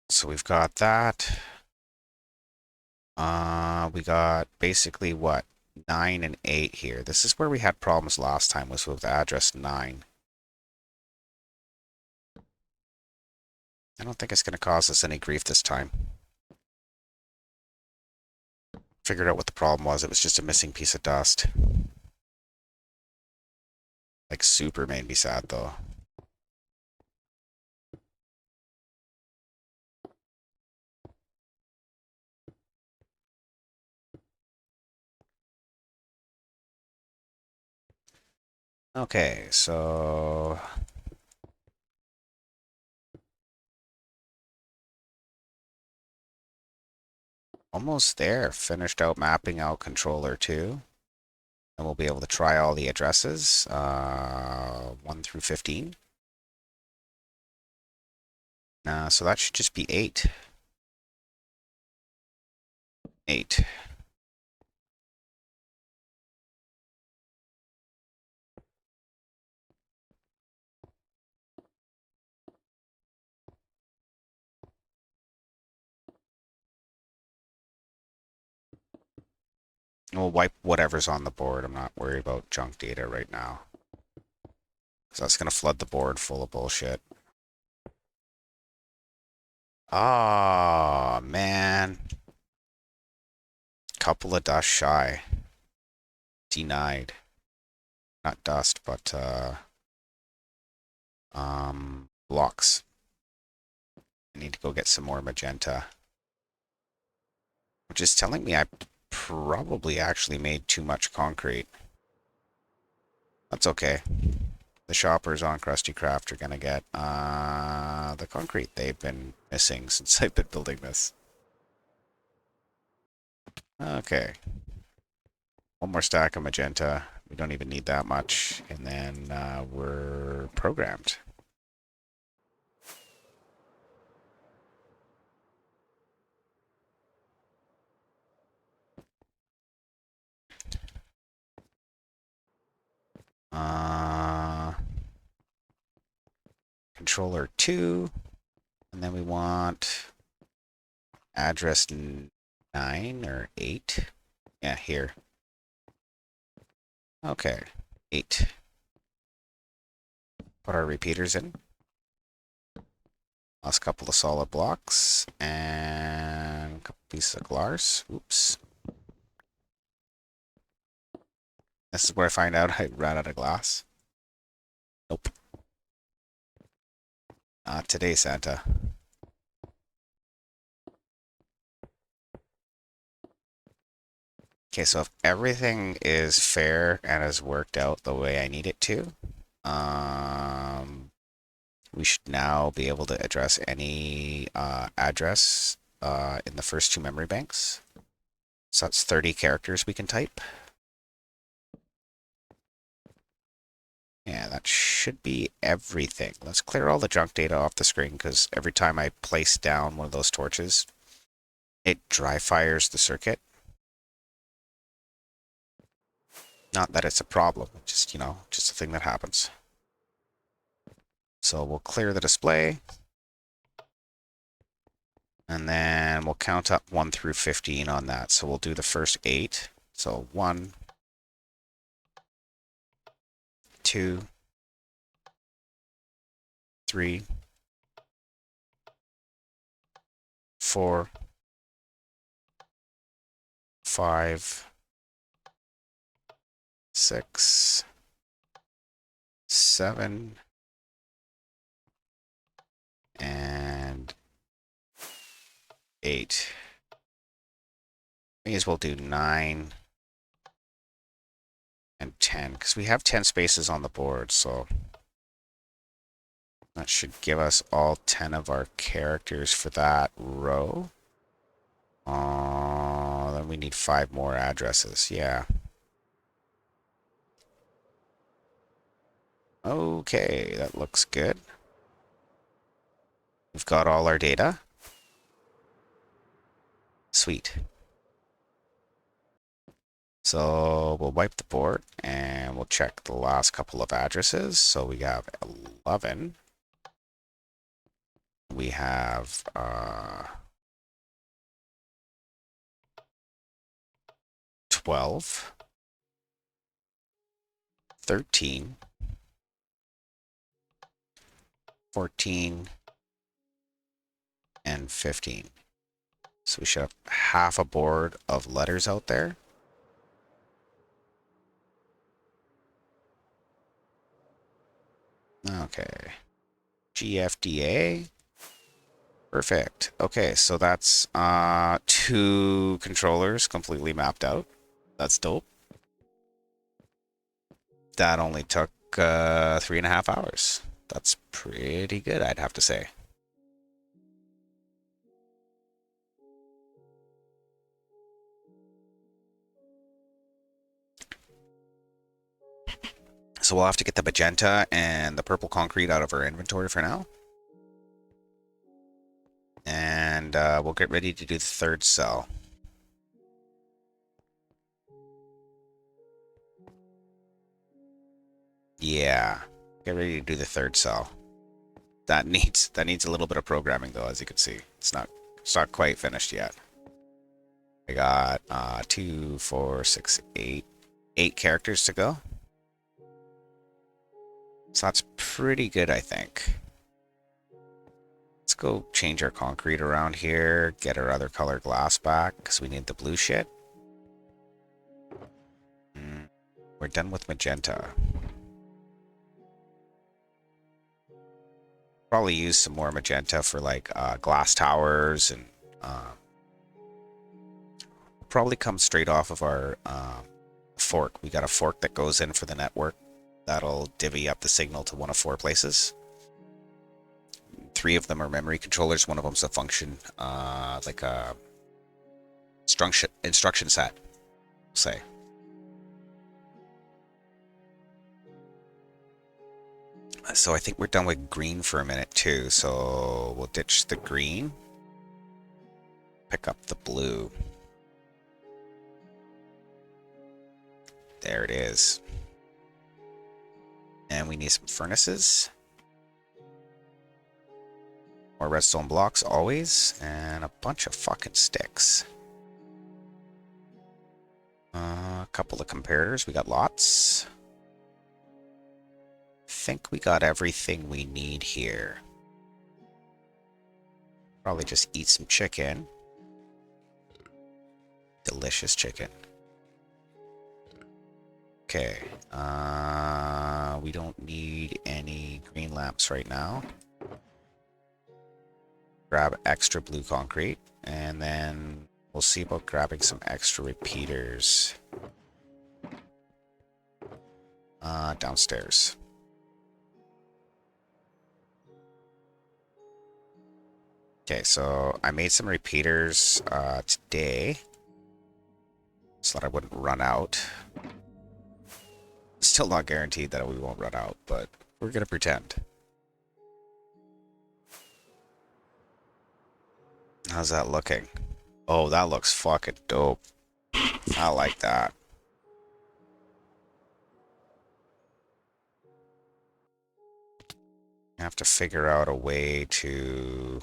S1: So we've got that. We got basically what? 9 and 8 here. This is where we had problems last time, was with address 9. I don't think it's going to cause us any grief this time. Figured out what the problem was. It was just a missing piece of dust. Like, super made me sad, though. Okay, so almost there. Finished out mapping out controller 2. And we'll be able to try all the addresses, 1 through 15. So that should just be 8. 8. We'll wipe whatever's on the board. I'm not worried about junk data right now. So that's going to flood the board full of bullshit. Ah, man. Couple of dust shy. Denied. Not dust, but blocks. I need to go get some more magenta. Which is telling me I probably actually made too much concrete. That's okay. The shoppers on Krusty Craft are gonna get the concrete they've been missing since I've been building this. Okay. One more stack of magenta. We don't even need that much. And then we're programmed. Controller 2. And then we want address 9 or 8. Yeah, here. Okay, 8. Put our repeaters in. Last couple of solid blocks and a couple pieces of glass. Oops. This is where I find out I ran out of glass. Nope. Not today, Santa. Okay, so if everything is fair and has worked out the way I need it to, we should now be able to address any address in the first 2 memory banks. So that's 30 characters we can type. Yeah, that should be everything. Let's clear all the junk data off the screen, because every time I place down one of those torches, it dry fires the circuit. Not that it's a problem, just, just a thing that happens. So we'll clear the display. And then we'll count up 1 through 15 on that. So we'll do the first 8. So 1, 2, 3, 4, 5, 6, 7, and 8. May as well do 9 and 10, because we have 10 spaces on the board, so that should give us all 10 of our characters for that row. Then we need 5 more addresses, yeah. Okay, that looks good. We've got all our data. Sweet. So we'll wipe the board and we'll check the last couple of addresses. So we have 11. We have 12, 13, 14, and 15. So we should have half a board of letters out there. Okay. GFDA. Perfect. Okay, so that's 2 controllers completely mapped out. That's dope. That only took 3.5 hours. That's pretty good, I'd have to say. So we'll have to get the magenta and the purple concrete out of our inventory for now. And we'll get ready to do the third cell. Yeah, get ready to do the third cell. That needs a little bit of programming though, as you can see. It's not quite finished yet. We got 2, 4, 6, 8 characters to go. So that's pretty good, I think. Let's go change our concrete around here, get our other color glass back, because we need the blue shit. We're done with magenta. Probably use some more magenta for like glass towers, and probably come straight off of our fork. We got a fork that goes in for the network. That'll divvy up the signal to one of 4 places. 3 of them are memory controllers. One of them's a function, like a instruction set, say. So I think we're done with green for a minute too. So we'll ditch the green. Pick up the blue. There it is. And we need some furnaces. More redstone blocks always. And a bunch of fucking sticks. A couple of comparators. We got lots. Think we got everything we need here. Probably just eat some chicken. Delicious chicken. Okay. We don't need any green lamps right now. Grab extra blue concrete, and then we'll see about grabbing some extra repeaters. Downstairs. Okay, so I made some repeaters today so that I wouldn't run out. Still not guaranteed that we won't run out, but we're gonna pretend. How's that looking? Oh, that looks fucking dope. I like that. I have to figure out a way to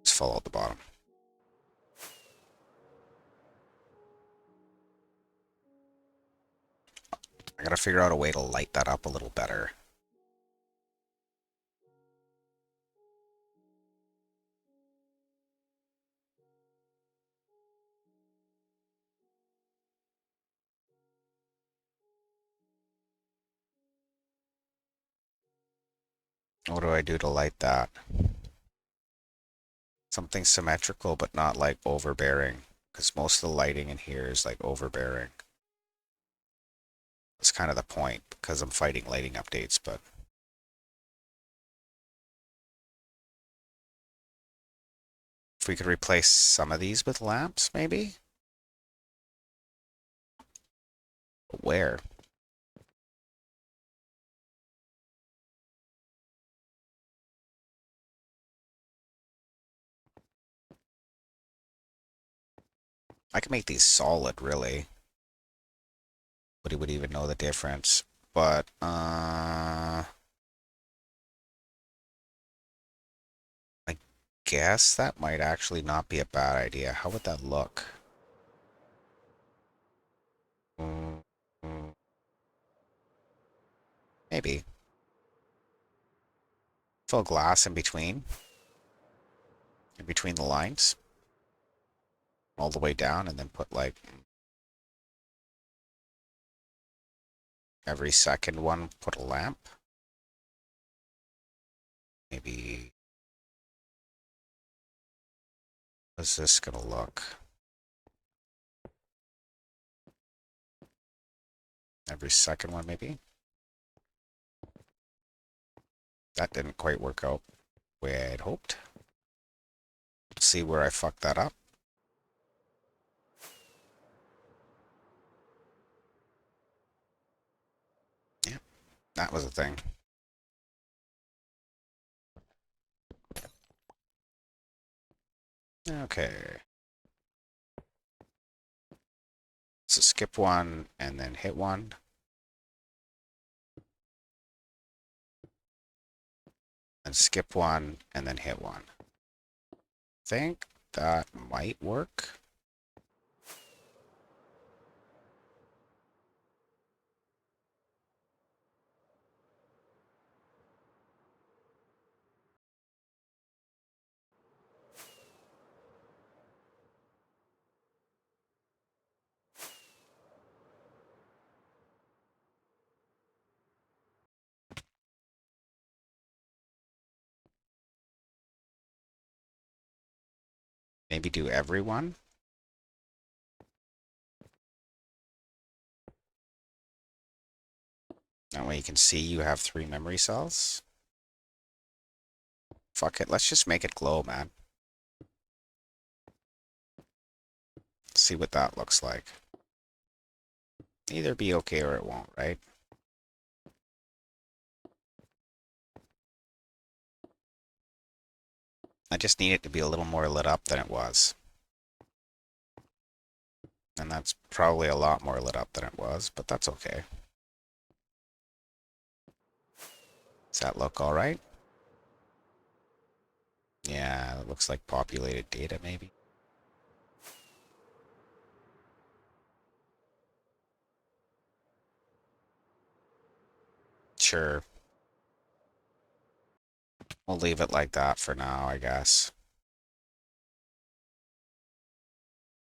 S1: just fall out the bottom. I gotta figure out a way to light that up a little better. What do I do to light that? Something symmetrical, but not like overbearing. Because most of the lighting in here is like overbearing. That's kind of the point, because I'm fighting lighting updates, but... If we could replace some of these with lamps, maybe? But where? I can make these solid, really. Nobody would even know the difference. But, I guess that might actually not be a bad idea. How would that look? Maybe. Fill glass in between the lines. All the way down, and then put like every second one, put a lamp. Maybe. How's this gonna look? Every second one, maybe? That didn't quite work out the way I'd hoped. Let's see where I fucked that up. Yeah, that was a thing. Okay. So skip one and then hit one. And skip one and then hit one. Think that might work. Maybe do every one. That way you can see you have 3 memory cells. Fuck it, let's just make it glow, man. See what that looks like. Either be okay or it won't, right? I just need it to be a little more lit up than it was. And that's probably a lot more lit up than it was, but that's okay. Does that look all right? Yeah, it looks like populated data, maybe. Sure. We'll leave it like that for now, I guess.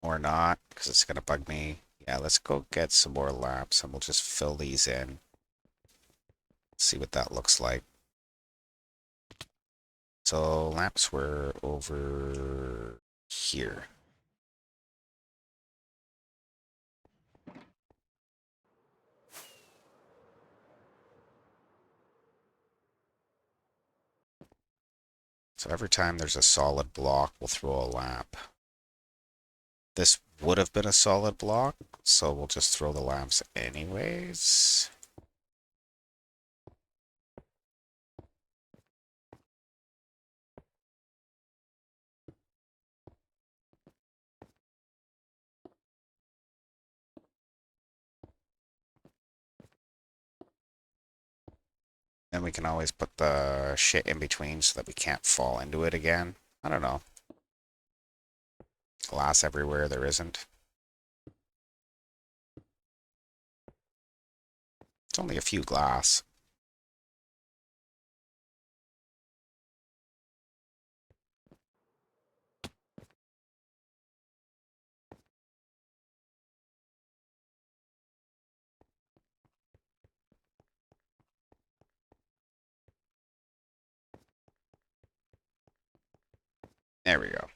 S1: Or not, because it's going to bug me. Yeah, let's go get some more lamps, and we'll just fill these in. See what that looks like. So lamps were over here. So every time there's a solid block, we'll throw a lamp. This would have been a solid block, so we'll just throw the lamps anyways. Then we can always put the shit in between so that we can't fall into it again. I don't know. Glass everywhere there isn't. It's only a few glass. There we go.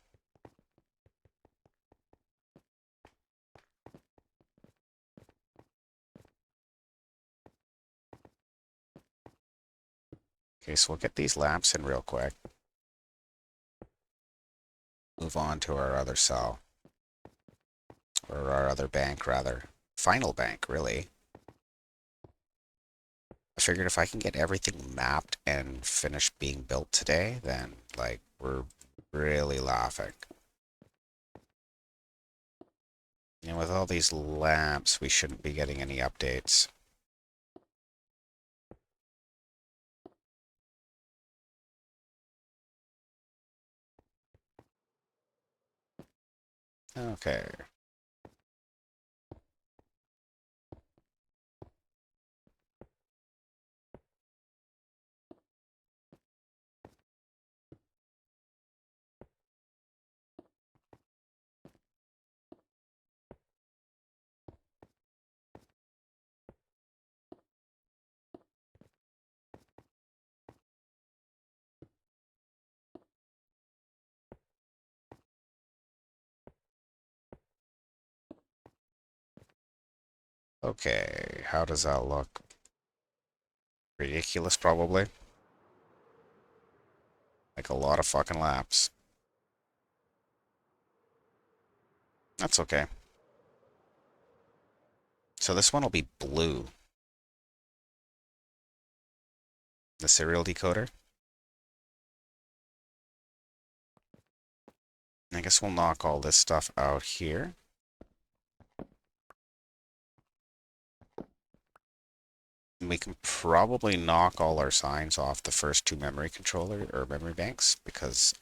S1: Okay, so we'll get these lamps in real quick. Move on to our other cell. Or our other bank, rather. Final bank, really. I figured if I can get everything mapped and finished being built today, then, like, we're really laughing. And with all these lamps, we shouldn't be getting any updates. Okay. Okay, how does that look? Ridiculous, probably. Like a lot of fucking laps. That's okay. So this one will be blue. The serial decoder. I guess we'll knock all this stuff out here. And we can probably knock all our signs off the first two memory controller or memory banks because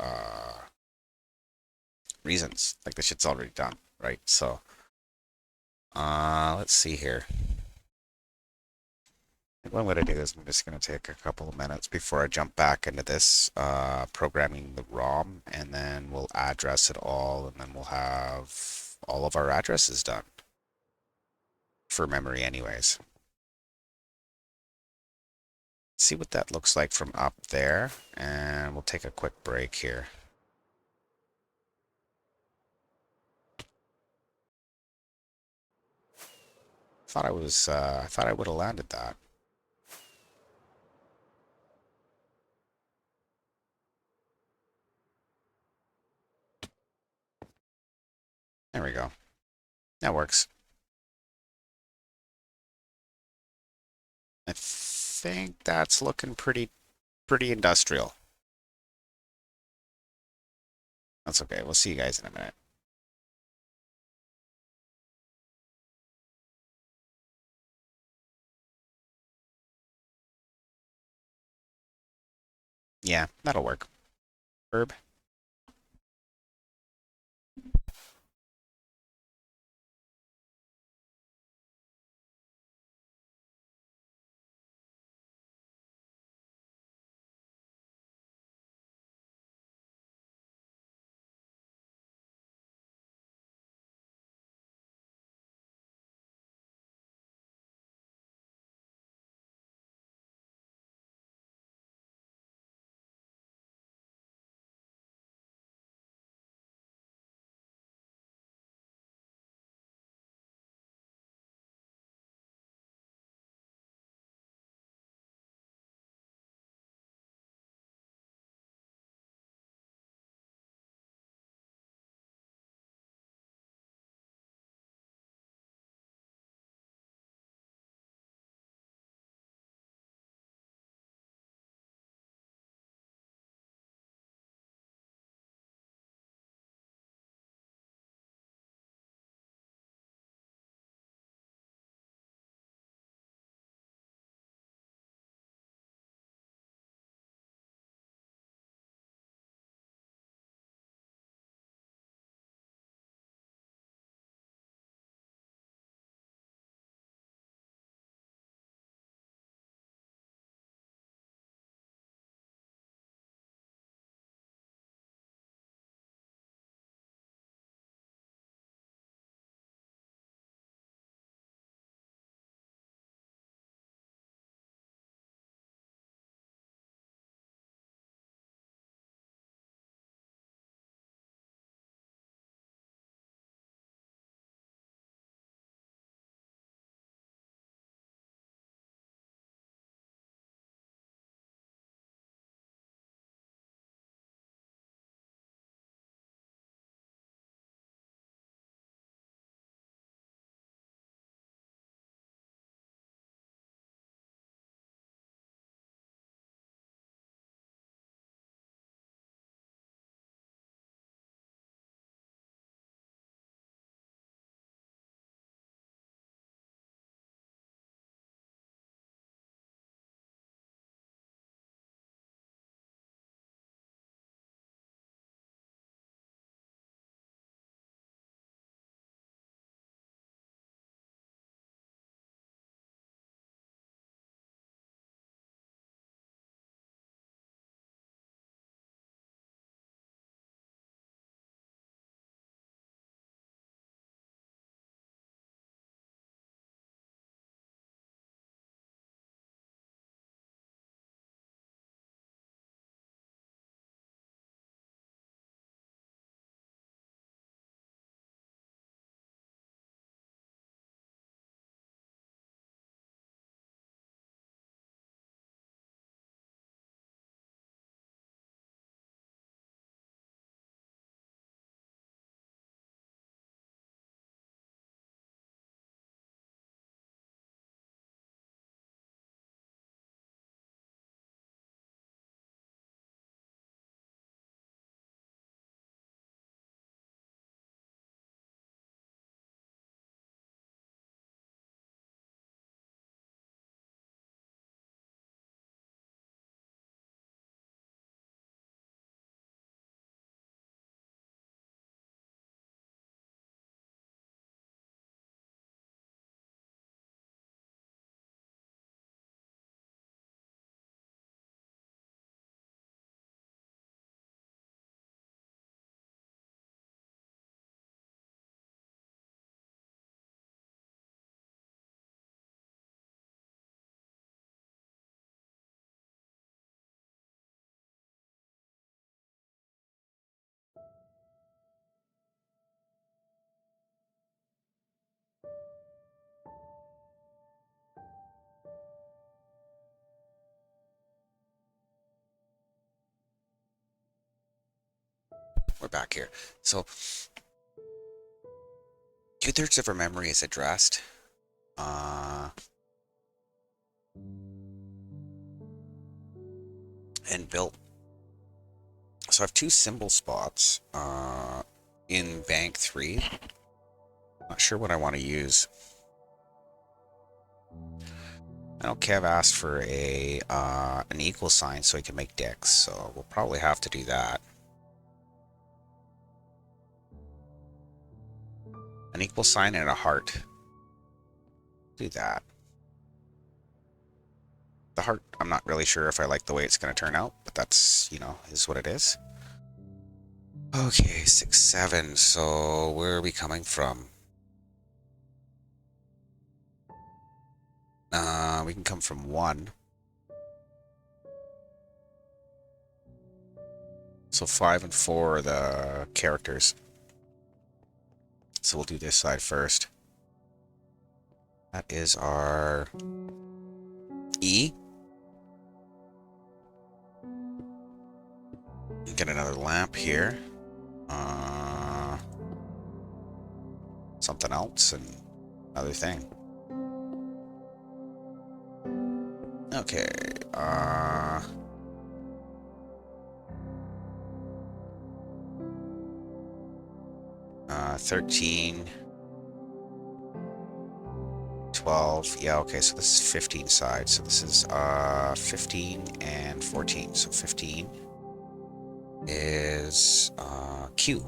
S1: reasons. Like the shit's already done, right? So let's see here. What I'm going to do is I'm just going to take a couple of minutes before I jump back into this, programming the ROM, and then we'll address it all, and then we'll have all of our addresses done. For memory anyways. See what that looks like from up there, and we'll take a quick break here. I thought I would have landed that. There we go. That works. I think that's looking pretty industrial. That's okay. We'll see you guys in a minute. Yeah, that'll work. Herb. we're back here. So, 2/3 of our memory is addressed. And built. So I have 2 symbol spots in bank 3. Not sure what I want to use. I know Kev asked for a an equal sign so he can make dicks, so we'll probably have to do that. An equal sign and a heart. Do that. The heart, I'm not really sure if I like the way it's going to turn out, but that's, you know, is what it is. Okay, 6, 7. So where are we coming from? We can come from 1. So 5 and 4 are the characters. So we'll do this side first. That is our E. Get another lamp here. Something else and another thing. Okay. 13. 12. Yeah, okay, so this is 15 sides. So this is 15 and 14. So 15 is Q.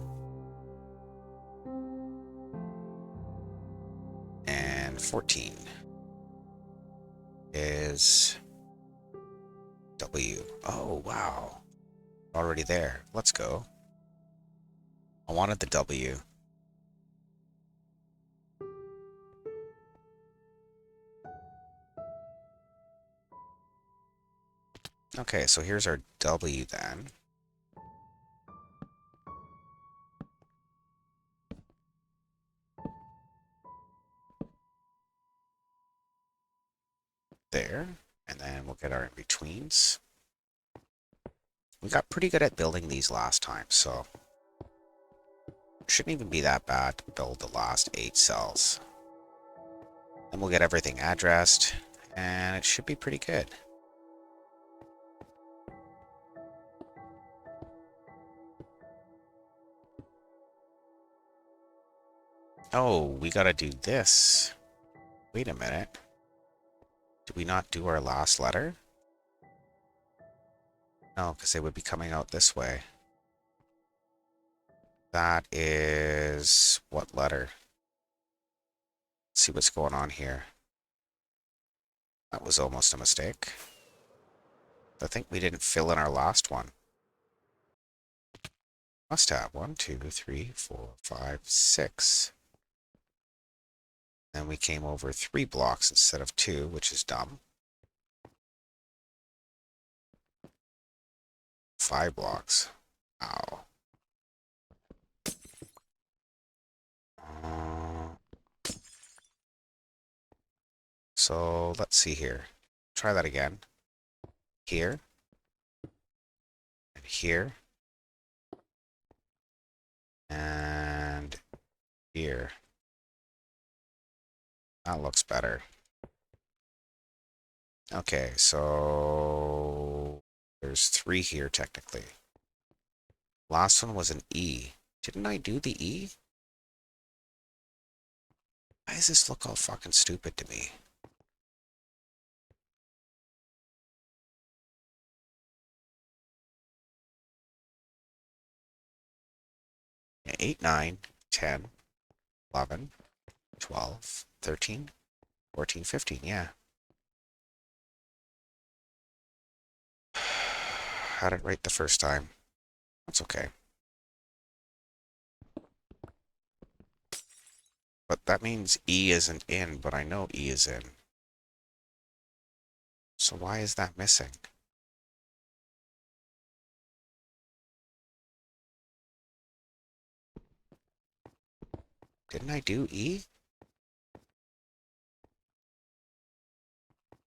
S1: And 14 is W. Oh, wow. Already there. Let's go. I wanted the W. Okay, so here's our W then. There. And then we'll get our in-betweens. We got pretty good at building these last time, so it shouldn't even be that bad to build the last 8 cells. Then we'll get everything addressed, and it should be pretty good. Oh, we gotta do this. Wait a minute. Did we not do our last letter? No, because they would be coming out this way. That is... what letter? Let's see what's going on here. That was almost a mistake. I think we didn't fill in our last one. Must have. 1, 2, 3, 4, 5, 6. Then we came over 3 blocks instead of 2, which is dumb. 5 blocks. Ow. So let's see here. Try that again. Here. And here. And here. That looks better. Okay, so there's 3 here technically. Last one was an E. Didn't I do the E? Why does this look all fucking stupid to me? Yeah, 8, 9, 10, 11, 12, 13, 14, 15, yeah. Had it right the first time. That's okay. But that means E isn't in, but I know E is in. So why is that missing? Didn't I do E?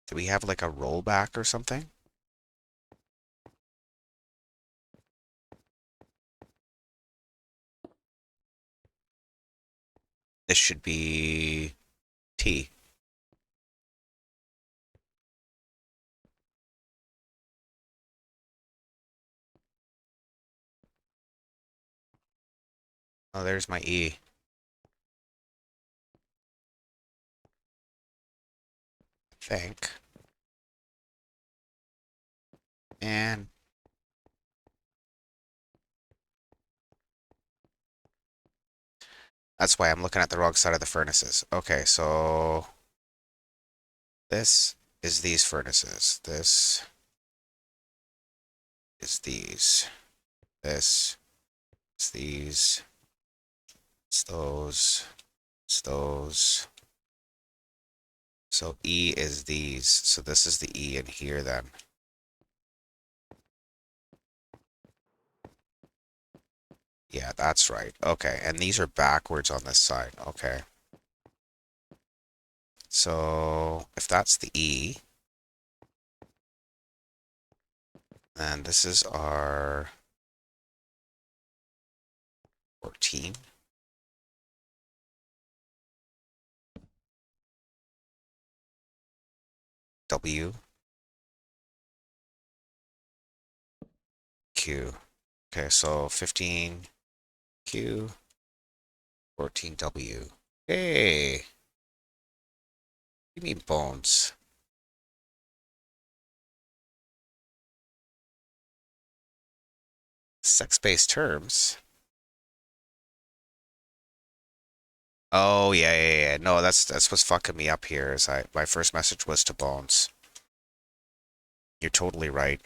S1: Do we have like a rollback or something? This should be T. Oh, there's my E. I think. And that's why I'm looking at the wrong side of the furnaces. Okay, so this is these furnaces. This is these. This is these. It's those. It's those. So E is these. So this is the E in here then. Yeah, that's right. Okay, and these are backwards on this side. Okay. So if that's the E, then this is our 14. W, Q. Okay, so 15 Q, 14 W. Hey, you mean bones? Sex-based terms? Oh yeah, yeah, yeah. No, that's what's fucking me up here. Is my first message was to bones. You're totally right.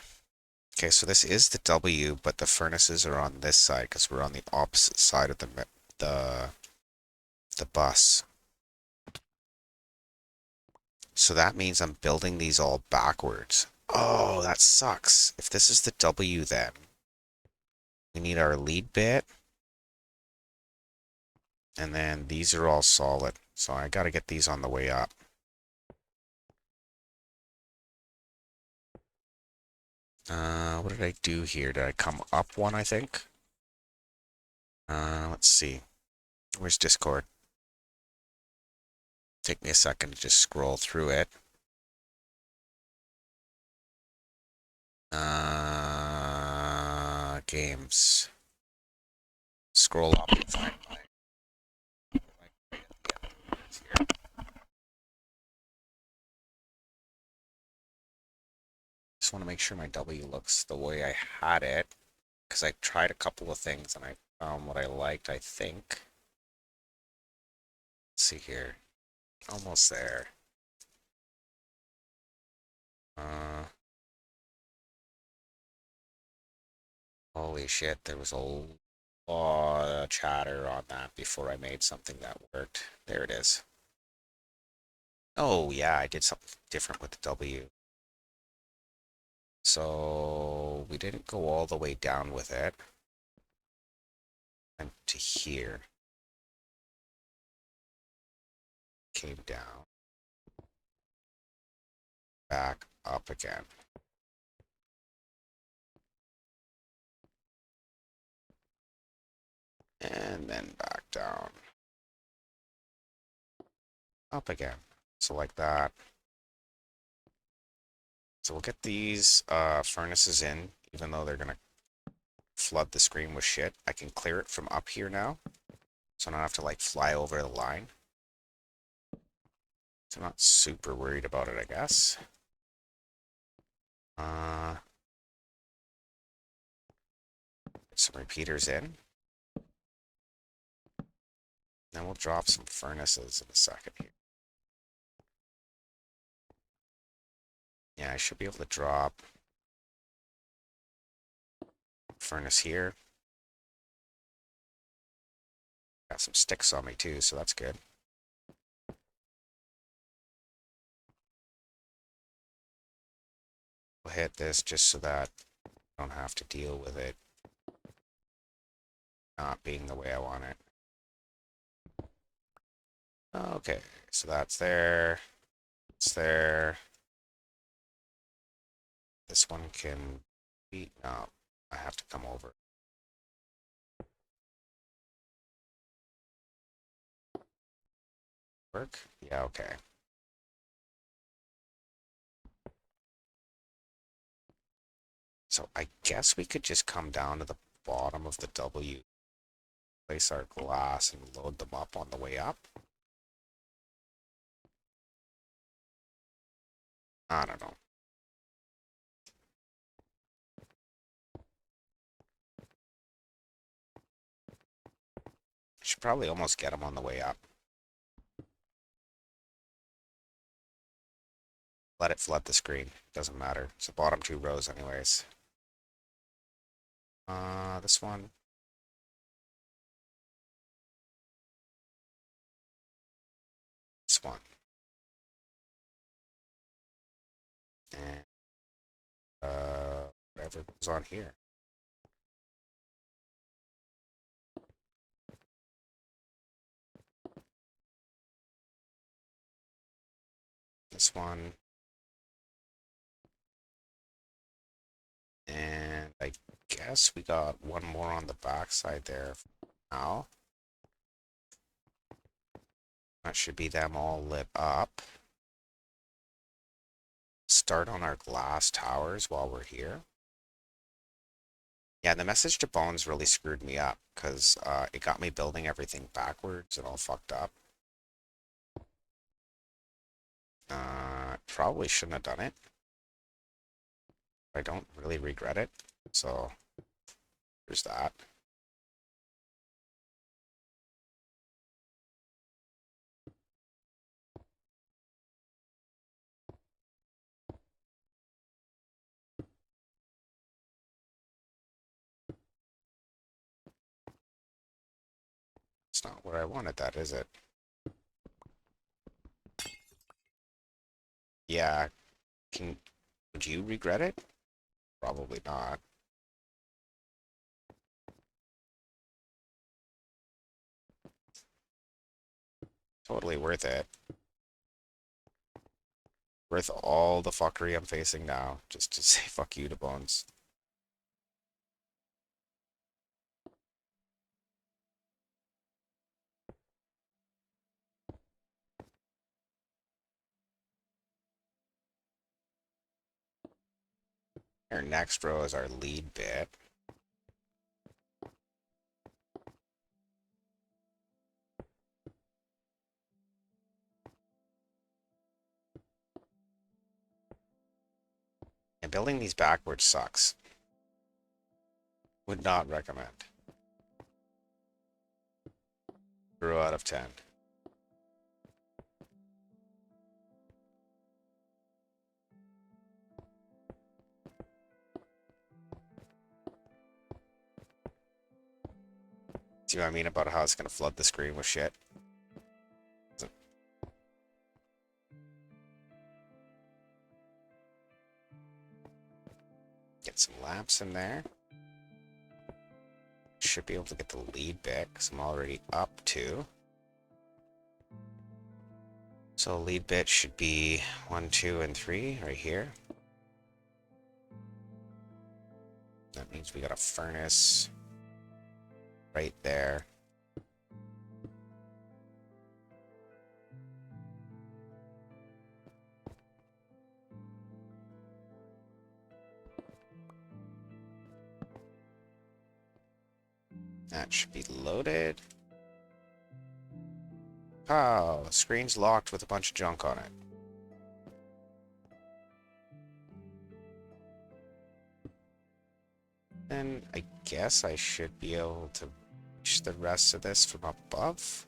S1: Okay, so this is the W, but the furnaces are on this side because we're on the opposite side of the the bus. So that means I'm building these all backwards. Oh, that sucks. If this is the W then, we need our lead bit. And then these are all solid. So I gotta get these on the way up. What did I do here? Did I come up one, I think? Let's see. Where's Discord? Take me a second to just scroll through it. Games. Scroll up and find my here. Just want to make sure my W looks the way I had it, because I tried a couple of things and I found what I liked, I think. Let's see here. Almost there. Uh, Holy shit, there was a lot of chatter on that before I made something that worked. There it is. Oh yeah, I did something different with the W. So we didn't go all the way down with it. And to here. Came down. Back up again. And then back down. Up again. So like that. So we'll get these furnaces in, even though they're gonna flood the screen with shit. I can clear it from up here now. So I don't have to like fly over the line. So I'm not super worried about it, I guess. Get some repeaters in. Then we'll drop some furnaces in a second here. Yeah, I should be able to drop furnace here. Got some sticks on me too, so that's good. We'll hit this just so that I don't have to deal with it not being the way I want it. Okay, so that's there. It's there. This one can be... No, I have to come over. Work? Yeah, okay. So I guess we could just come down to the bottom of the W, place our glass, and load them up on the way up. I don't know. Should probably almost get them on the way up. Let it flood the screen. Doesn't matter. It's the bottom two rows anyways. This one. This one. And, whatever goes on here. This one. And I guess we got one more on the back side there now. That should be them all lit up. Start on our glass towers while we're here. Yeah, the message to Bones really screwed me up because it got me building everything backwards and all fucked up. Probably shouldn't have done it. I don't really regret it. So there's that. It's not where I wanted that, is it? Yeah. Would you regret it? Probably not. Totally worth it. Worth all the fuckery I'm facing now, just to say fuck you to Bones. Our next row is our lead bit. And building these backwards sucks. Would not recommend. 0 out of 10. See what I mean about how it's going to flood the screen with shit? Get some lamps in there. Should be able to get the lead bit because I'm already up 2. So lead bit should be 1, 2, and 3 right here. That means we got a furnace right there. That should be loaded. Oh, the screen's locked with a bunch of junk on it. Then I guess I should be able to reach the rest of this from above.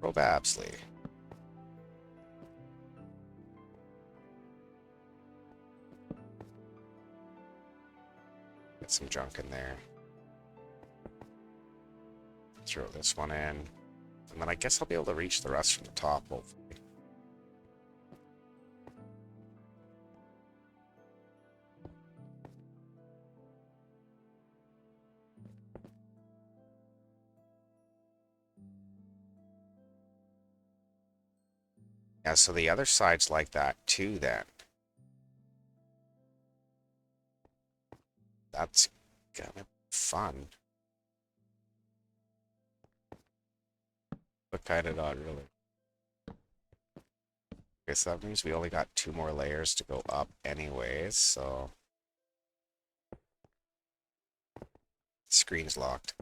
S1: Probably. Get some junk in there. Throw this one in. And then I guess I'll be able to reach the rest from the top, hopefully. Yeah, so the other side's like that too then. That's gonna be fun. But kind of not really. Okay, so that means we only got 2 more layers to go up anyways, so... Screen's locked.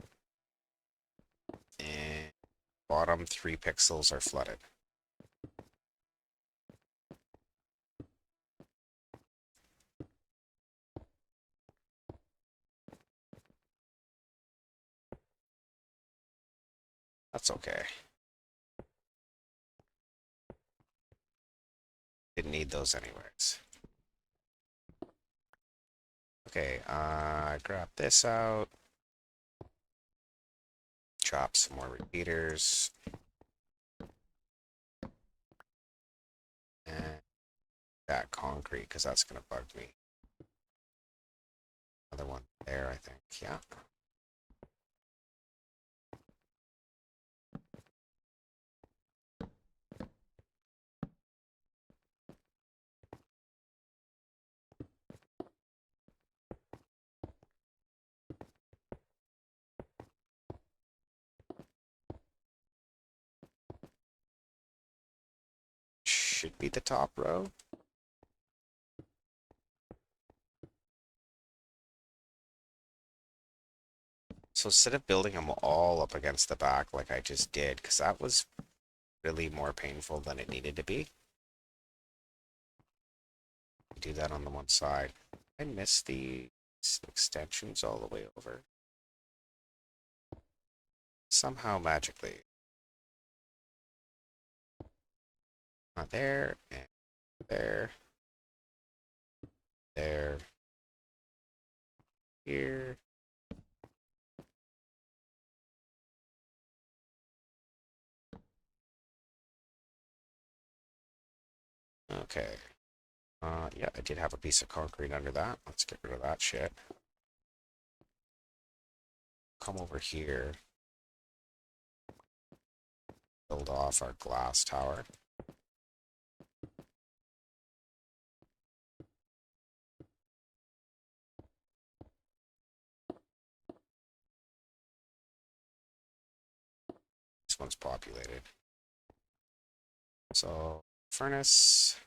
S1: And bottom 3 pixels are flooded. That's okay. Didn't need those anyways. Okay, grab this out. Chop some more repeaters. And that concrete, because that's going to bug me. Another one there, I think. Yeah. Should be the top row. So instead of building them all up against the back like I just did, because that was really more painful than it needed to be. Do that on the one side. I missed the extensions all the way over. Somehow magically. Not there, and there. There. Here. Okay. Yeah, I did have a piece of concrete under that. Let's get rid of that shit. Come over here. Build off our glass tower. This one's populated. So, furnace.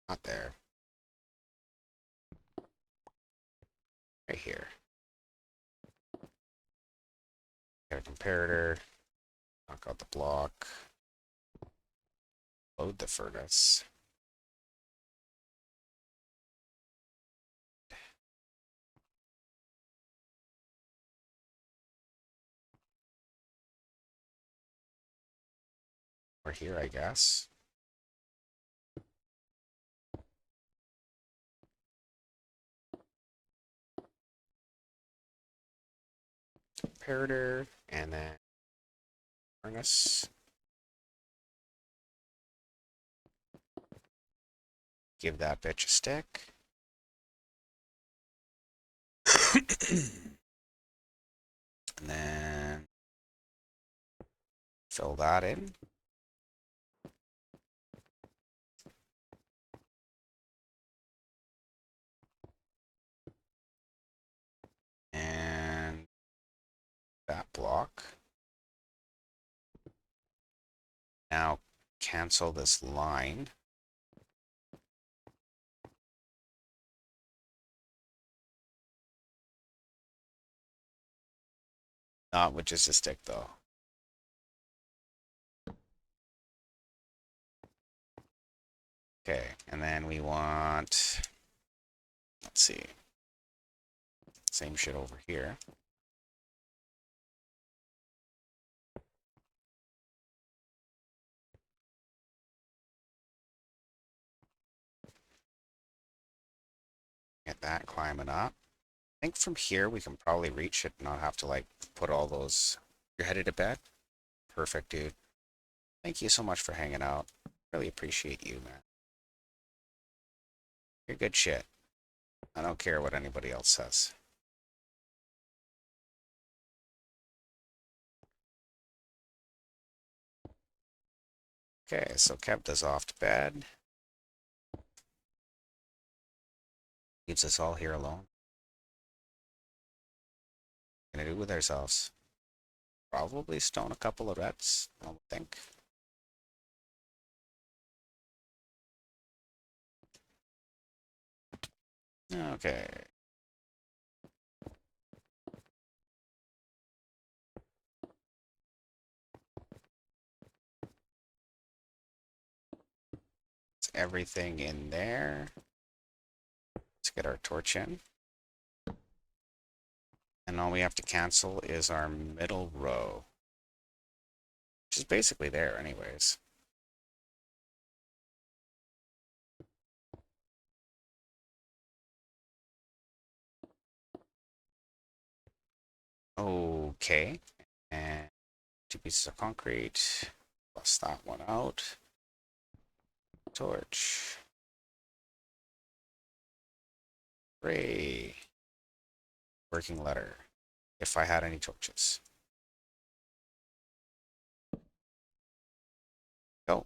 S1: Not there. Right here. Get a comparator. Knock out the block. Load the furnace. Or here, I guess. Comparator, and then furnace. Give that bitch a stick. And then fill that in. And that block. Now cancel this line. Not with just a stick though. Okay, and then we want, let's see, same shit over here. Get that climbing up. I think from here we can probably reach it and not have to like put all those. You're headed to bed? Perfect, dude. Thank you so much for hanging out. Really appreciate you, man. You're good shit. I don't care what anybody else says. Okay, so Kevda's off to bed. Leaves us all here alone. Gonna do with ourselves? Probably stone a couple of reds, I would think. Okay. It's everything in there. Let's get our torch in. And all we have to cancel is our middle row. Which is basically there anyways. Okay. And 2 pieces of concrete. Bust that one out. Torch. Hooray. Working letter. If I had any torches. Go.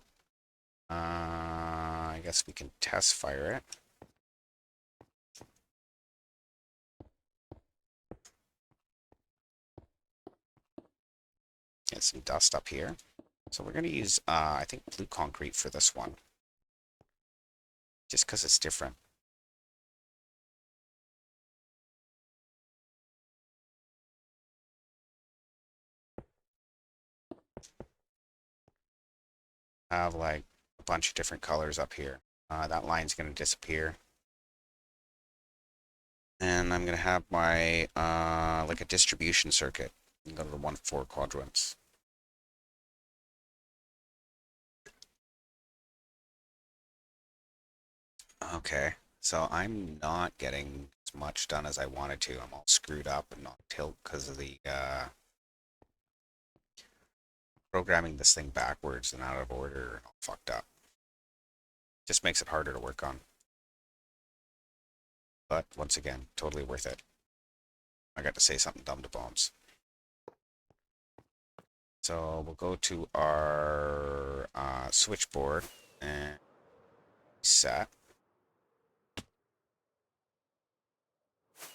S1: I guess we can test fire it. Get some dust up here. So we're going to use, I think, blue concrete for this one. Just because it's different. I have like a bunch of different colors up here. That line's going to disappear. And I'm going to have my, like a distribution circuit. Go to the 1-4 quadrants. Okay, so I'm not getting as much done as I wanted to. I'm all screwed up and on tilt because of the programming this thing backwards and out of order, all fucked up. Just makes it harder to work on. But once again, totally worth it. I got to say something dumb to Bones. So we'll go to our switchboard and set.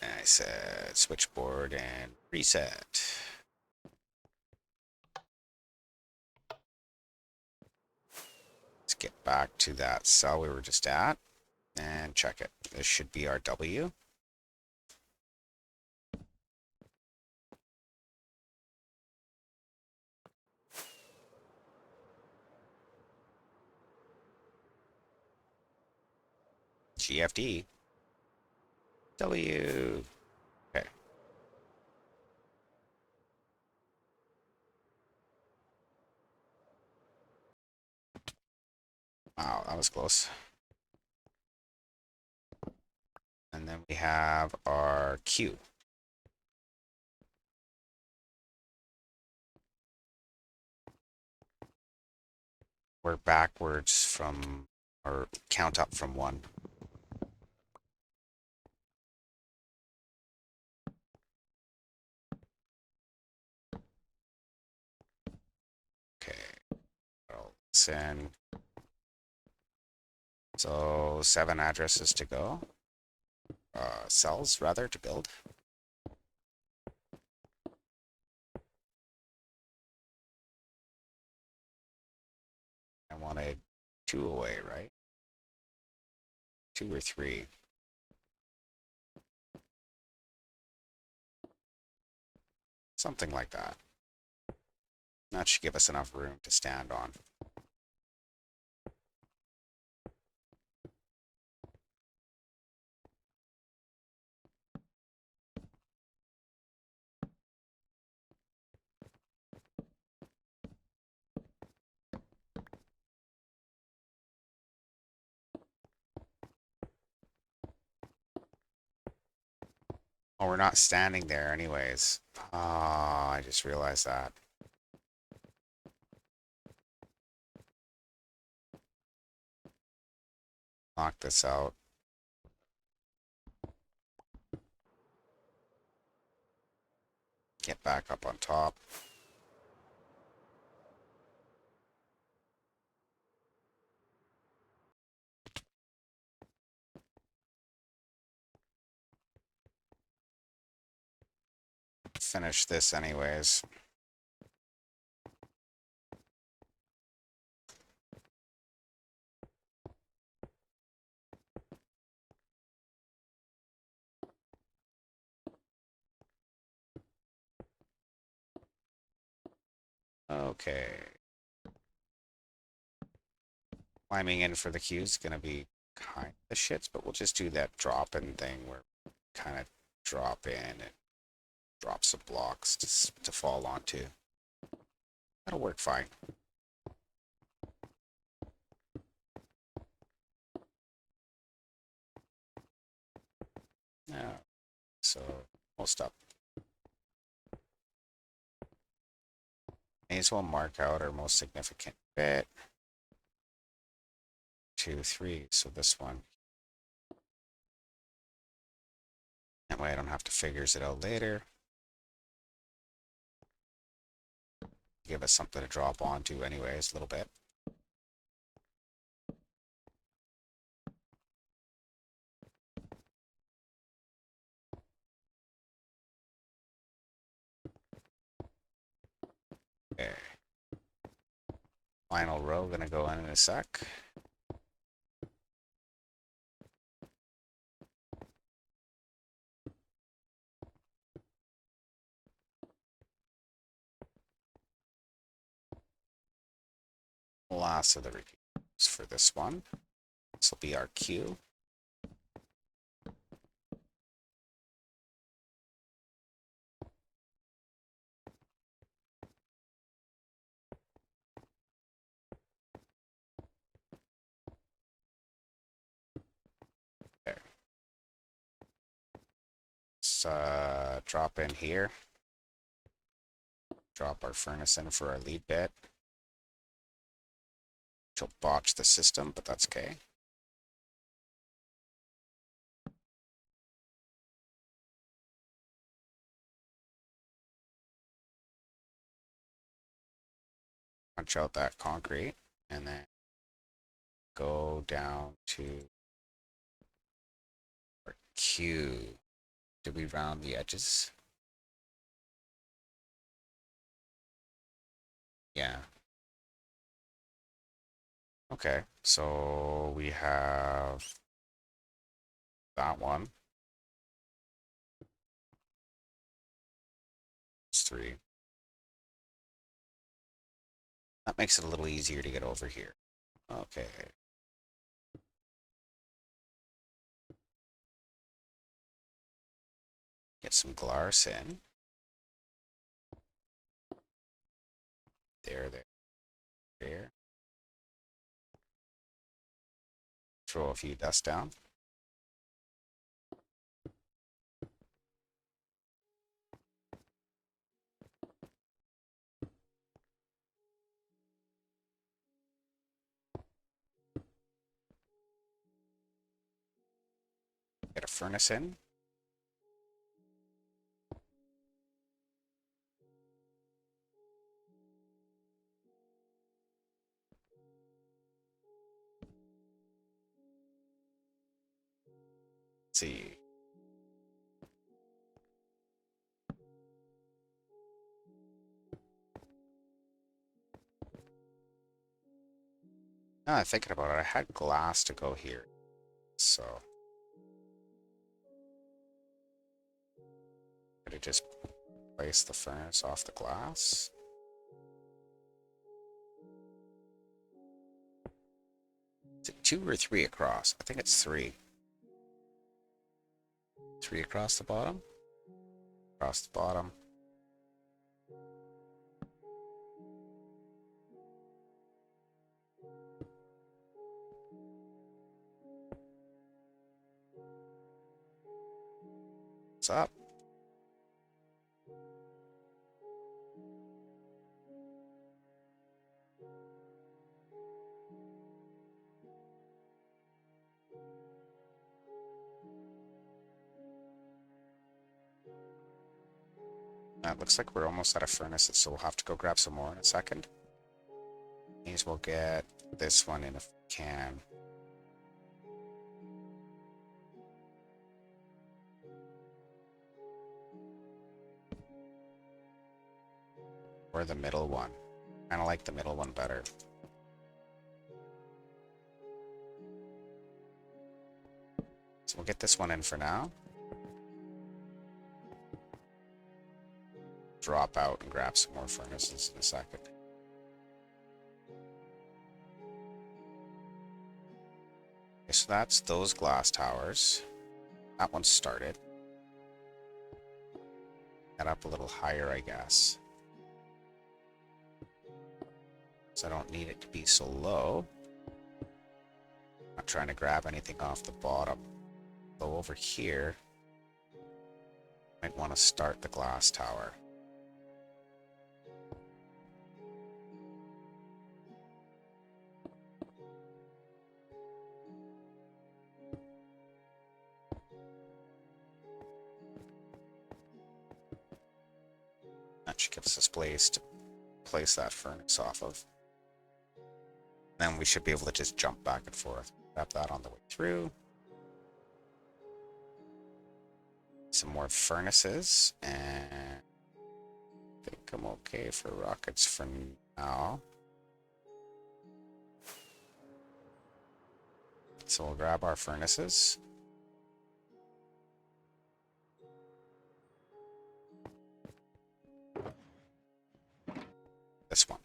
S1: And I said switchboard and reset. Let's get back to that cell we were just at and check it. This should be our W. GFD. W. Okay. Wow, that was close. And then we have our Q. We're backwards from, or count up from 1. Okay. Well, send. So 7 addresses to go. Cells, rather, to build. I wanted 2 away, right? 2 or 3. Something like that. That should give us enough room to stand on. Oh, we're not standing there anyways. Ah, I just realized that. Knock this out. Get back up on top. finish this anyways. Okay. Climbing in for the queue is gonna be kind of shits, but we'll just do that drop-in thing where we kind of drop in and drop some blocks to fall onto. That'll work fine. Yeah. So almost up. May as well mark out our most significant bit. 2, 3. So this one. That way I don't have to figure it out later. Give us something to drop onto anyways, a little bit. Okay. Final row gonna go in a sec. Last of the repeats for this one. This will be our queue. There. Let's drop in here. Drop our furnace in for our lead bit. Which will botch the system, but that's okay. Punch out that concrete and then go down to our queue. Did we round the edges? Yeah. Okay, so we have that one. It's 3. That makes it a little easier to get over here. Okay. Get some glass in. There. Throw a few dust down. Get a furnace in. Let's see. Now I'm thinking about it, I had glass to go here. So could have just placed the furnace off the glass. Is it 2 or 3 across? I think it's 3. 3 across the bottom. Across the bottom. What's up? It looks like we're almost out of furnaces, so we'll have to go grab some more in a second. May as well get this one in if we can. Or the middle one. Kind of like the middle one better. So we'll get this one in for now. Drop out and grab some more furnaces in a second. Okay, so that's those glass towers. That one's started. Get up a little higher, I guess. So I don't need it to be so low. Not trying to grab anything off the bottom. Go over here. Might want to start the glass tower. That should give us a place to place that furnace off of. Then we should be able to just jump back and forth. Grab that on the way through. Some more furnaces, and I think I'm okay for rockets for now. So we'll grab our furnaces. This one.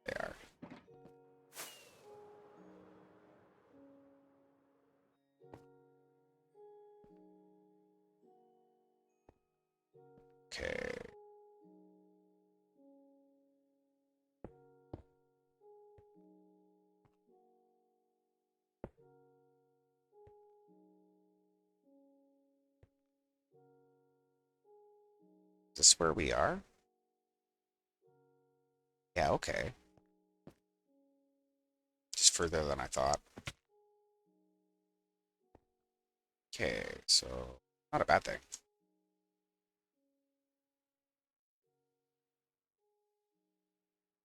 S1: There. Okay. Is this where we are? Yeah, okay. Just further than I thought. Okay, so not a bad thing.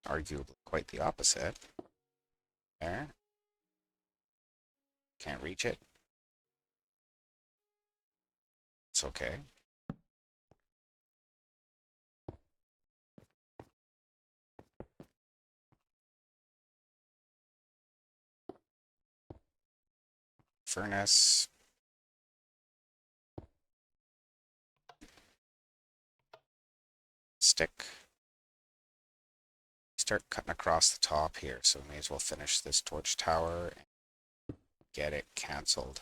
S1: Arguably quite the opposite. There. Can't reach it. It's okay. Furnace. Stick. Start cutting across the top here, so we may as well finish this torch tower and get it cancelled.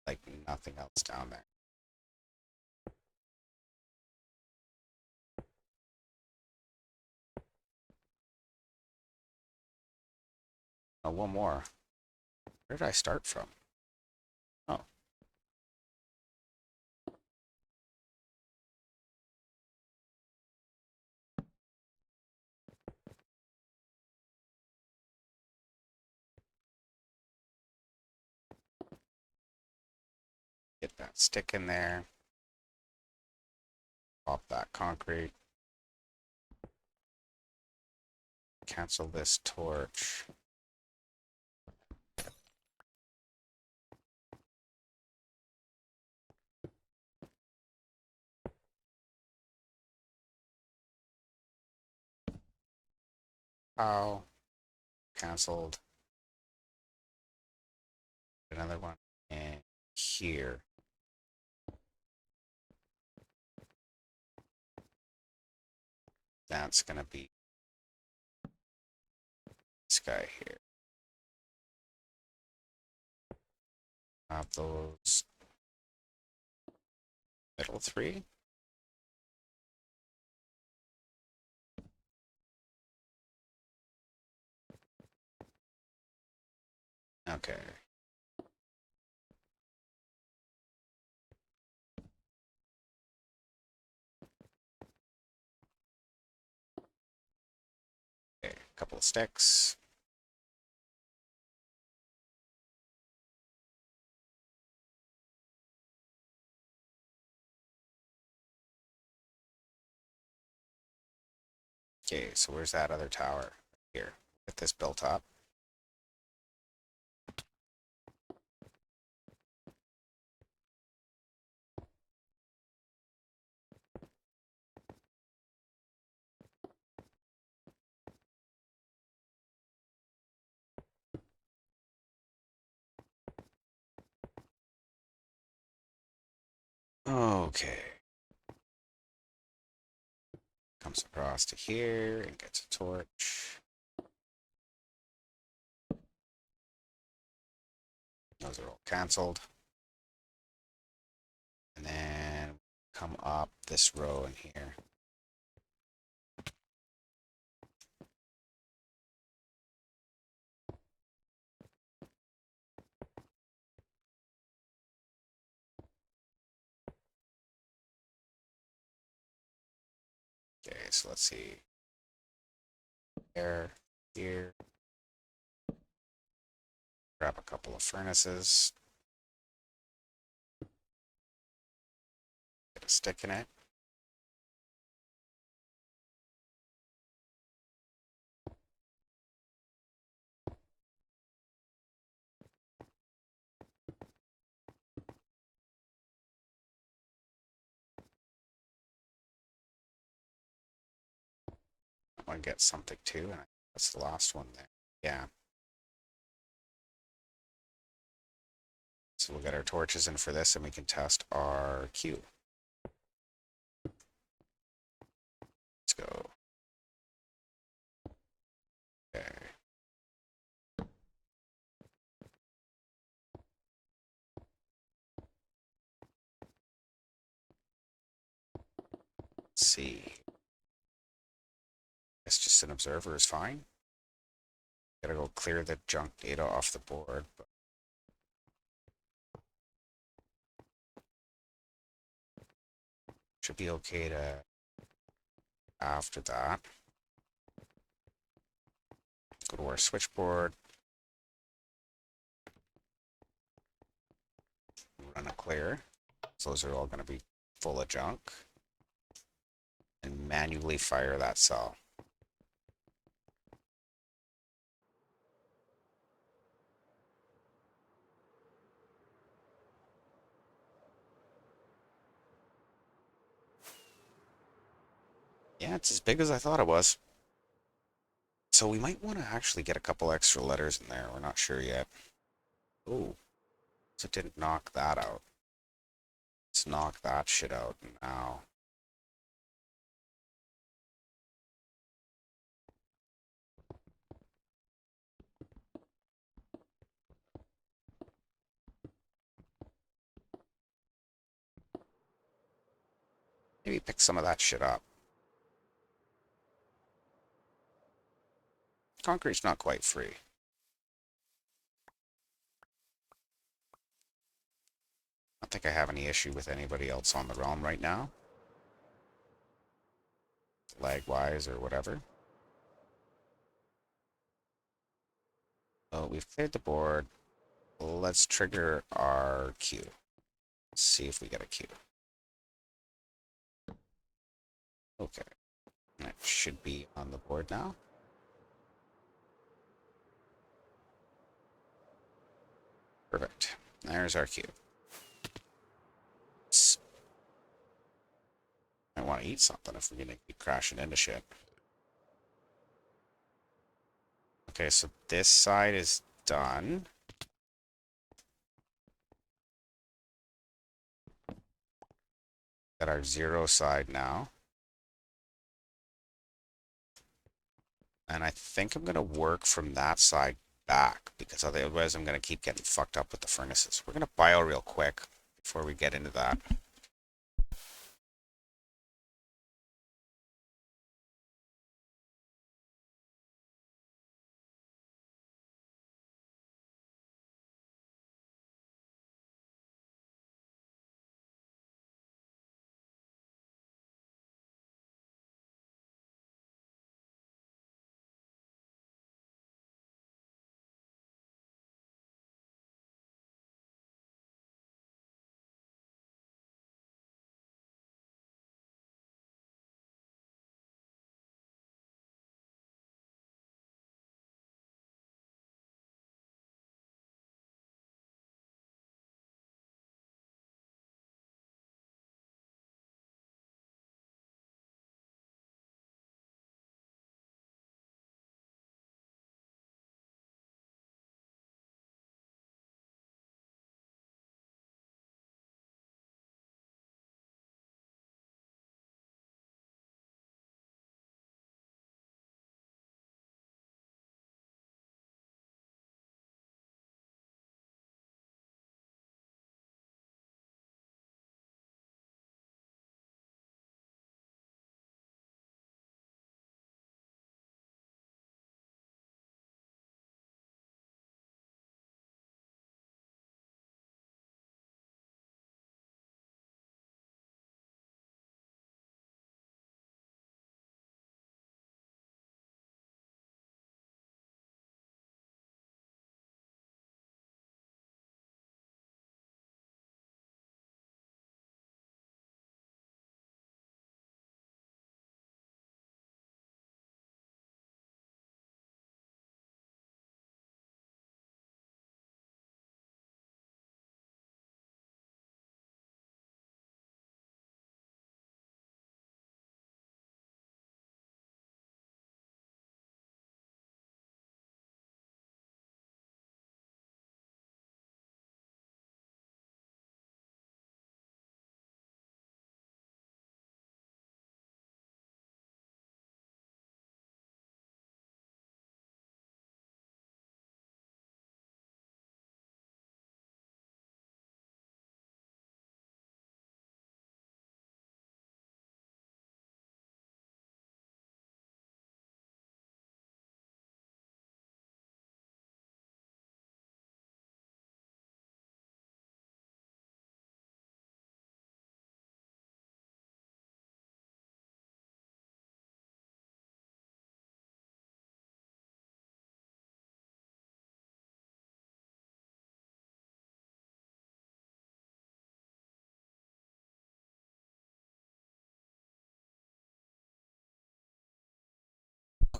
S1: Like nothing else down there. Oh, one more. Where did I start from? Oh. Get that stick in there. Pop that concrete. Cancel this torch. Ow. Cancelled. Another one in here. That's gonna be this guy here. Have those middle three. Okay. Okay, a couple of sticks. Okay, so where's that other tower? Here. Get this built up. Okay. Comes across to here and gets a torch. Those are all cancelled. And then come up this row in here. Okay, so let's see. There, here. Grab a couple of furnaces. Get a stick in it. I want to get something too, and that's the last one there. Yeah. So we'll get our torches in for this, and we can test our queue. Let's go. Okay. Let's see. It's just an observer is fine. Gotta go clear the junk data off the board. But should be okay to after that. Go to our switchboard. Run a clear. So those are all going to be full of junk. And manually fire that cell. Yeah, it's as big as I thought it was. So we might want to actually get a couple extra letters in there. We're not sure yet. Oh, so it didn't knock that out. Let's knock that shit out now. Maybe pick some of that shit up. Concrete's not quite free. I don't think I have any issue with anybody else on the realm right now. Lag-wise or whatever. So we've cleared the board. Let's trigger our queue. See if we get a queue. Okay. That should be on the board now. Perfect. There's our queue. I want to eat something if we're going to keep crashing into shit. Okay, so this side is done. Got our 0 side now. And I think I'm going to work from that side back, because otherwise I'm going to keep getting fucked up with the furnaces. We're going to bio real quick before we get into that.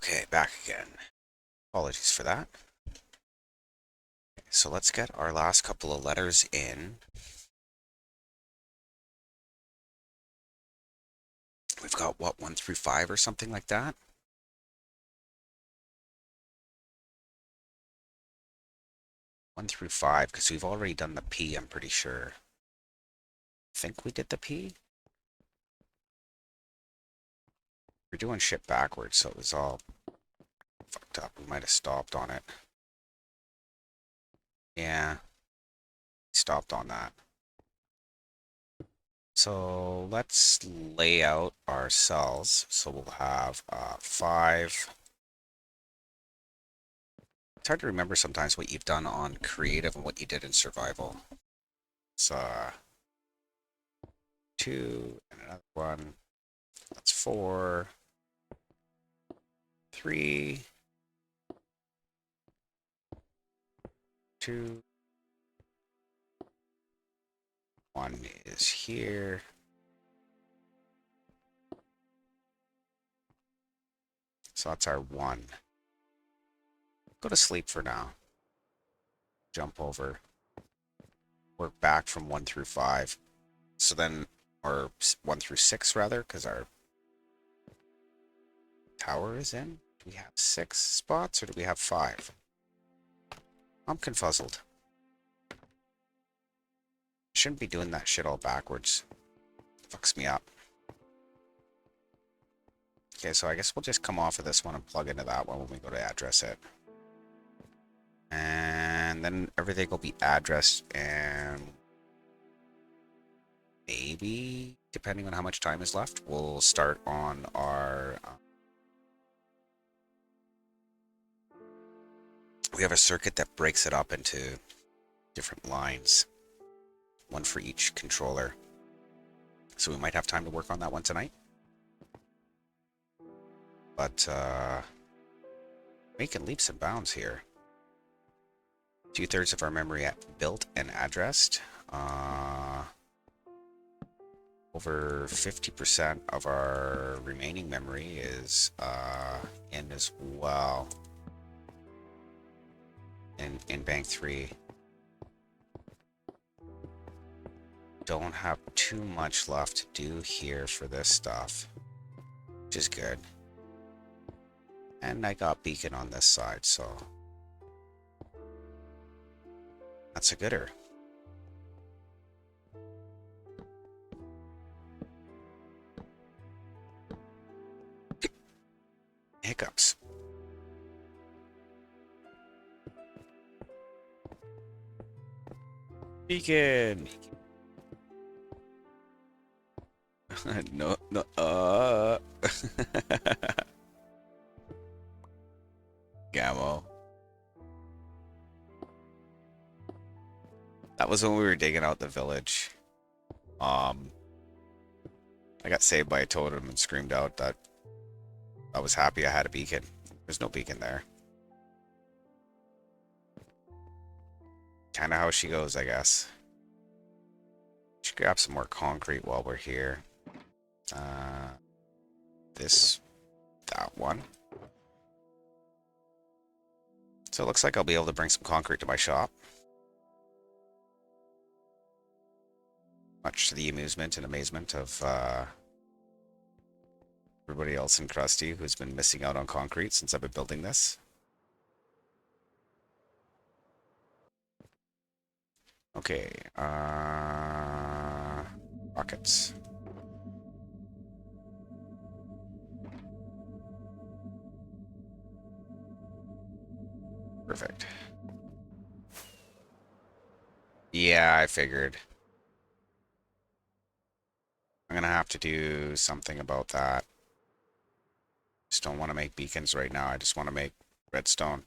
S1: Okay, back again. Apologies for that. So let's get our last couple of letters in. We've got, what, 1 through 5 or something like that? 1 through 5, because we've already done the P, I'm pretty sure. Think we did the P? We're doing shit backwards, so it was all fucked up. We might have stopped on it. Yeah, stopped on that. So let's lay out our cells. So we'll have 5. It's hard to remember sometimes what you've done on creative and what you did in survival. So 2 and another one. That's 4. 3. 2. 1 is here. So that's our 1. Go to sleep for now. Jump over. Work back from 1 through 5. So then, or 1 through 6 rather, because our tower is in. Do we have 6 spots or do we have 5? I'm confuzzled. Shouldn't be doing that shit all backwards. Fucks me up. Okay, so I guess we'll just come off of this one and plug into that one when we go to address it. And then everything will be addressed, and maybe, depending on how much time is left, we'll start on our... we have a circuit that breaks it up into different lines. One for each controller. So we might have time to work on that one tonight. But, making leaps and bounds here. 2/3 of our memory built and addressed. Over 50% of our remaining memory is in as well. In Bank 3. Don't have too much left to do here for this stuff, which is good. And I got beacon on this side, so that's a gooder. Hiccups. Beacon. No. Gamo. That was when we were digging out the village. I got saved by a totem and screamed out that I was happy I had a beacon. There's no beacon there. Kinda how she goes, I guess. Should grab some more concrete while we're here. That one. So it looks like I'll be able to bring some concrete to my shop. Much to the amusement and amazement of everybody else in Krusty who's been missing out on concrete since I've been building this. Okay, rockets. Perfect. Yeah, I figured. I'm gonna have to do something about that. Just don't want to make beacons right now. I just want to make redstone.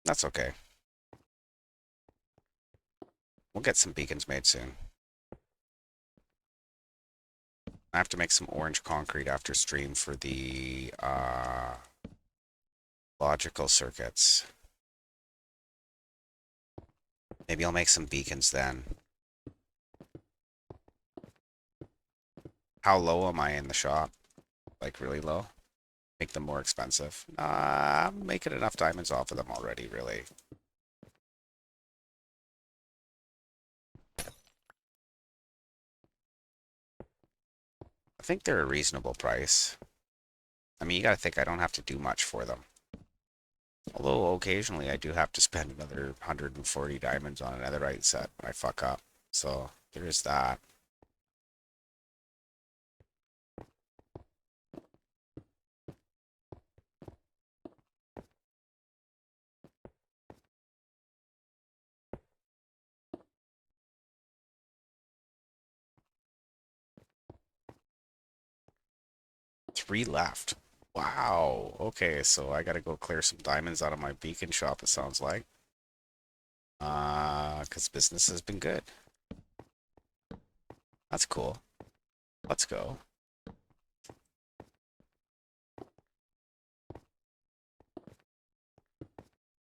S1: That's okay. We'll get some beacons made soon. I have to make some orange concrete after stream for the logical circuits. Maybe I'll make some beacons then. How low am I in the shop? like really low. Make them more expensive. I'm making enough diamonds off of them already, really. I think they're a reasonable price. I mean, you gotta think I don't have to do much for them. Although occasionally I do have to spend another 140 diamonds on a netherite set when I fuck up. So there is that. Three left. Wow. Okay, so I gotta go clear some diamonds out of my beacon shop, it sounds like. Because business has been good. That's cool. Let's go.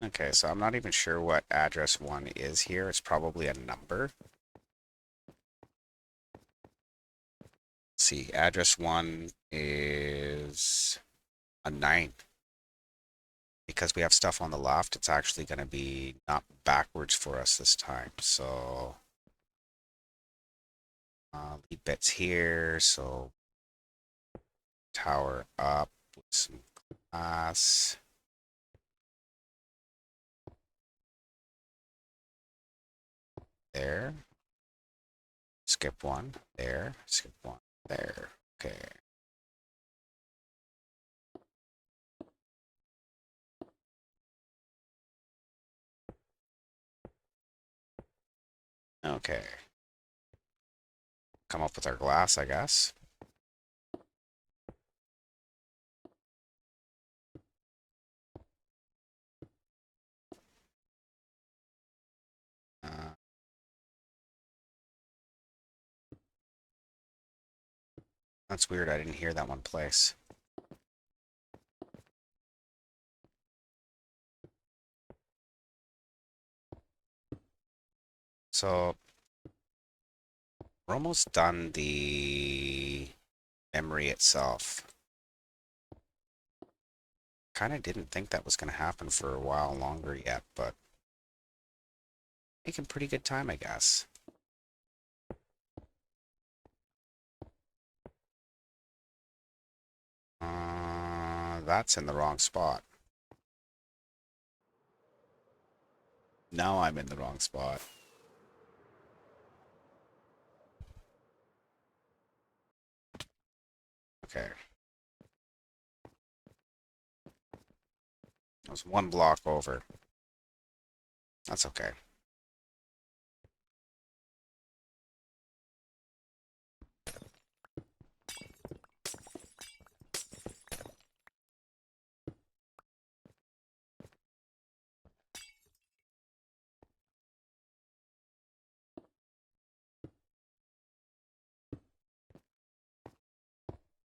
S1: Okay, so I'm not even sure what address 1 is here. It's probably a number. Let's see, address 1 is a 9. Because we have stuff on the left, it's actually going to be not backwards for us this time. So, lead bits here. So, tower up with some glass. There. Skip one. There. Skip one. There. Okay. Okay. Come up with our glass, I guess. Uh, that's weird. I didn't hear that one place. So, we're almost done the memory itself. Kind of didn't think that was going to happen for a while longer yet, but making pretty good time, I guess. That's in the wrong spot. Now I'm in the wrong spot. Okay. I was one block over. That's okay.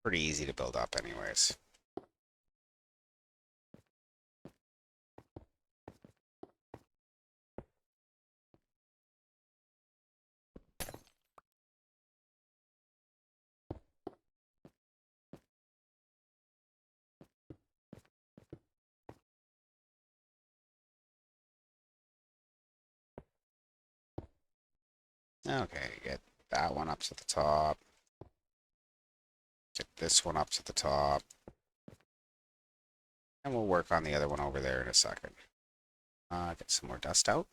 S1: Pretty easy to build up anyways. Okay, get that one up to the top. Get this one up to the top. And we'll work on the other one over there in a second. Get some more dust out.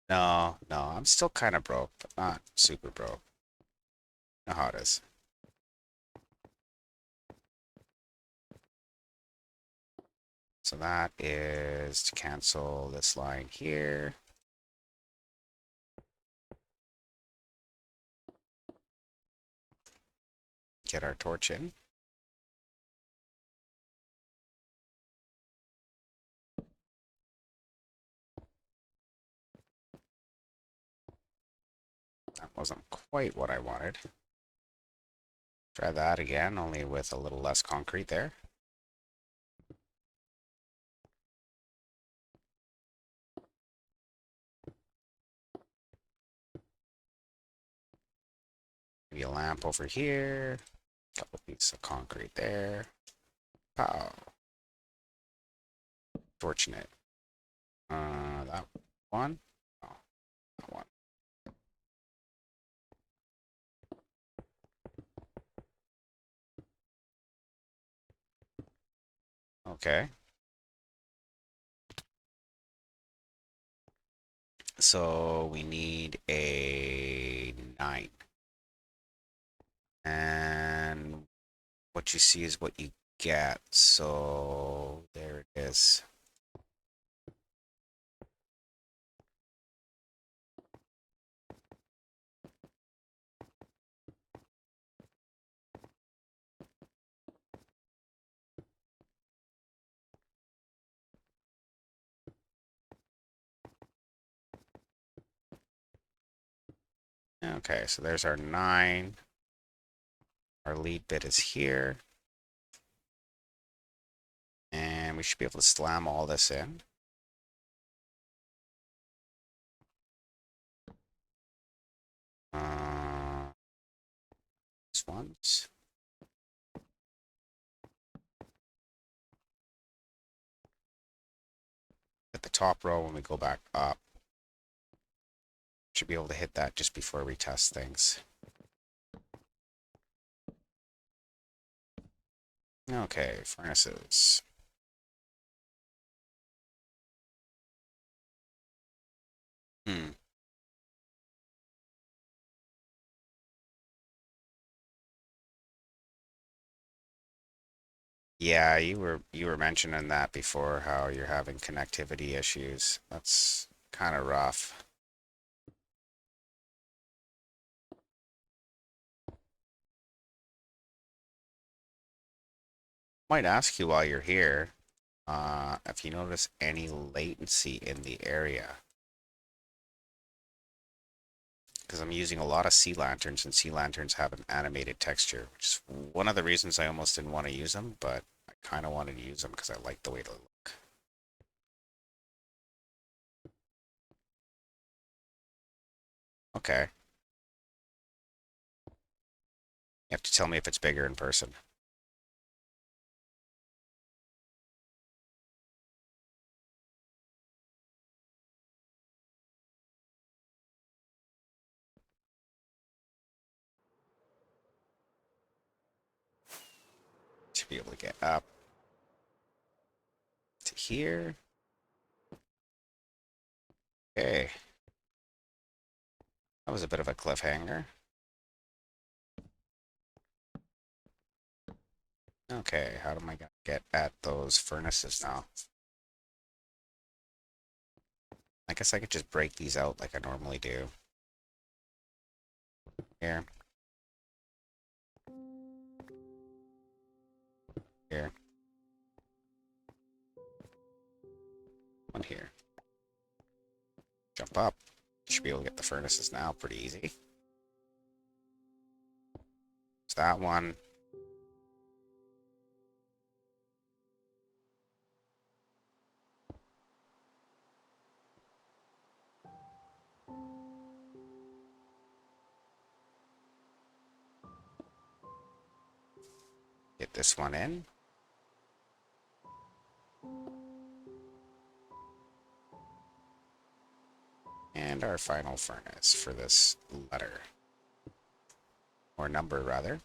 S1: No, I'm still kind of broke, but not super broke. You know how it is. So that is to cancel this line here. Get our torch in. That wasn't quite what I wanted. Try that again, only with a little less concrete there. Maybe a lamp over here. Couple pieces of concrete there. Oh. Fortunate. That one? Oh, that one. Okay. So we need a 9. And what you see is what you get. So there it is. Okay, so there's our 9. Our lead bit is here. And we should be able to slam all this in. These ones. At the top row when we go back up. Should be able to hit that just before we test things. Okay, furnaces. Hmm. Yeah, you were mentioning that before, how you're having connectivity issues. That's kind of rough. Might ask you while you're here, if you notice any latency in the area. Because I'm using a lot of sea lanterns, and sea lanterns have an animated texture, which is one of the reasons I almost didn't want to use them, but I kind of wanted to use them because I like the way they look. Okay. You have to tell me if it's bigger in person. To be able to get up to here. Okay. That was a bit of a cliffhanger. Okay, how am I gonna get at those furnaces now? I guess I could just break these out like I normally do. Here. Here. One here. Jump up. Should be able to get the furnaces now pretty easy. It's that one. Get this one in. And our final furnace for this letter. Or number, rather.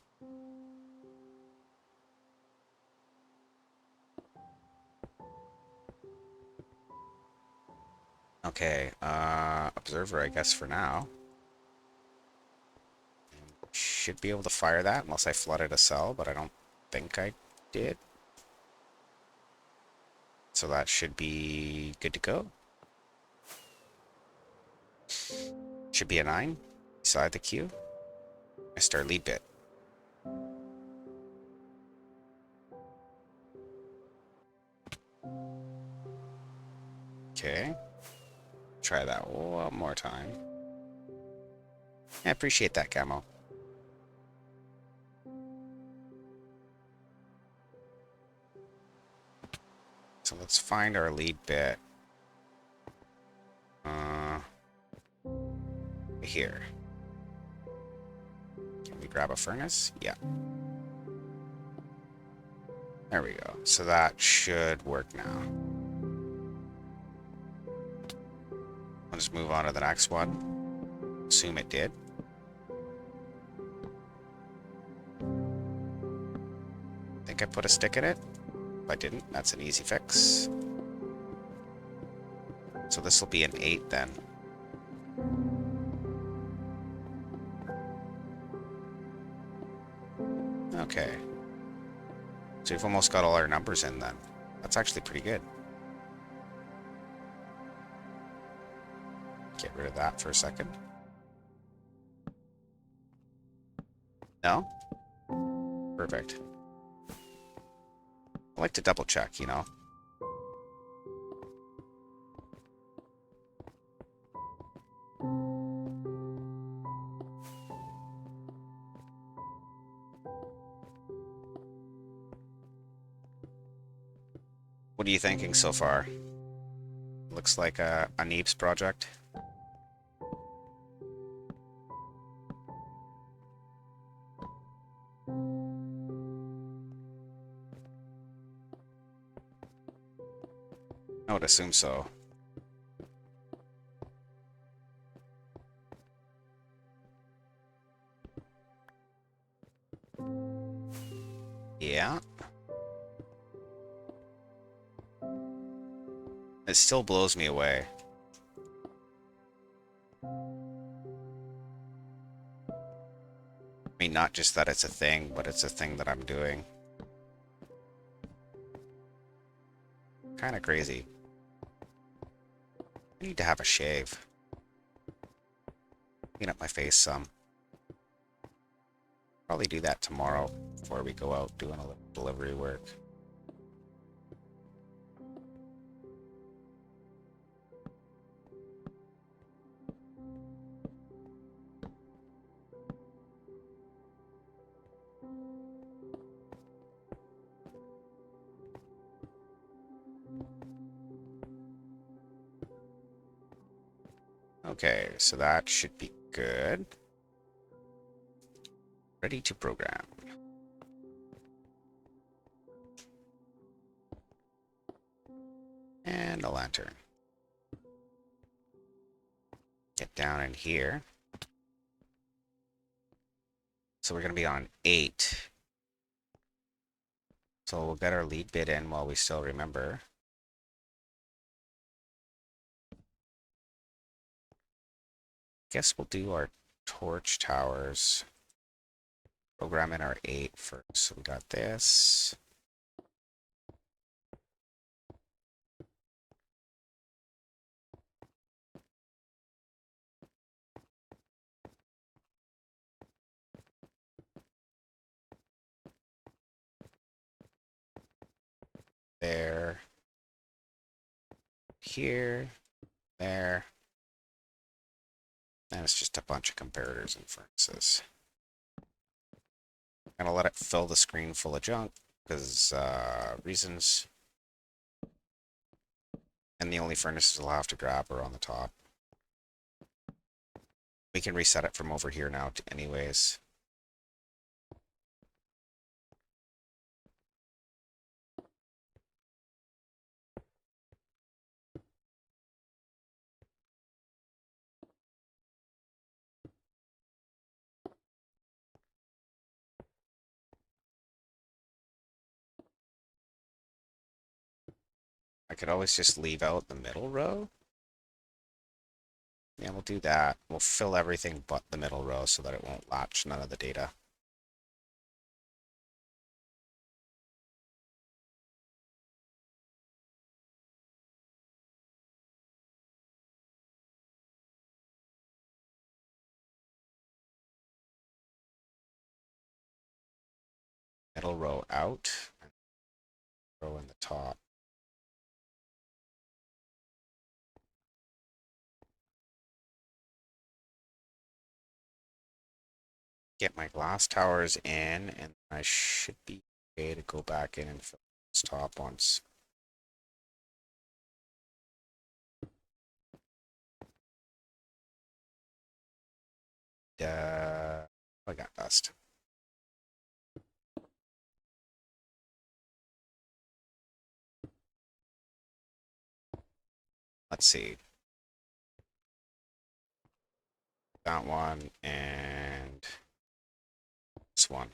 S1: Okay, observer, I guess, for now. Should be able to fire that unless I flooded a cell, but I don't think I did. So that should be good to go. Should be a 9 beside the queue. Missed our lead bit. Okay. Try that one more time. I appreciate that, Camo. So let's find our lead bit. Here. Can we maybe grab a furnace? Yeah. There we go. So that should work now. I'll just move on to the next one. Assume it did. Think I put a stick in it? If I didn't, that's an easy fix. So this will be an 8 then. Okay. So we've almost got all our numbers in then. That's actually pretty good. Get rid of that for a second. No? Perfect. I like to double check, you know? What are you thinking so far? Looks like a Neebs project. I would assume so. Yeah. It still blows me away. I mean, not just that it's a thing, but it's a thing that I'm doing. Kind of crazy. I need to have a shave. Clean up my face some. Probably do that tomorrow before we go out doing a little delivery work. Okay, so that should be good. Ready to program. And a lantern. Get down in here. So we're going to be on 8. So we'll get our lead bit in while we still remember. Guess we'll do our torch towers. Program in our 8 first. So we got this. There. Here. There. And it's just a bunch of comparators and furnaces. I'm gonna let it fill the screen full of junk because reasons. And the only furnaces we'll have to grab are on the top. We can reset it from over here now anyways. I could always just leave out the middle row. Yeah, we'll do that. We'll fill everything but the middle row so that it won't latch none of the data. Middle row out, and row in the top. Get my glass towers in, and I should be okay to go back in and fill those top ones. I got dust. Let's see. That one and this one.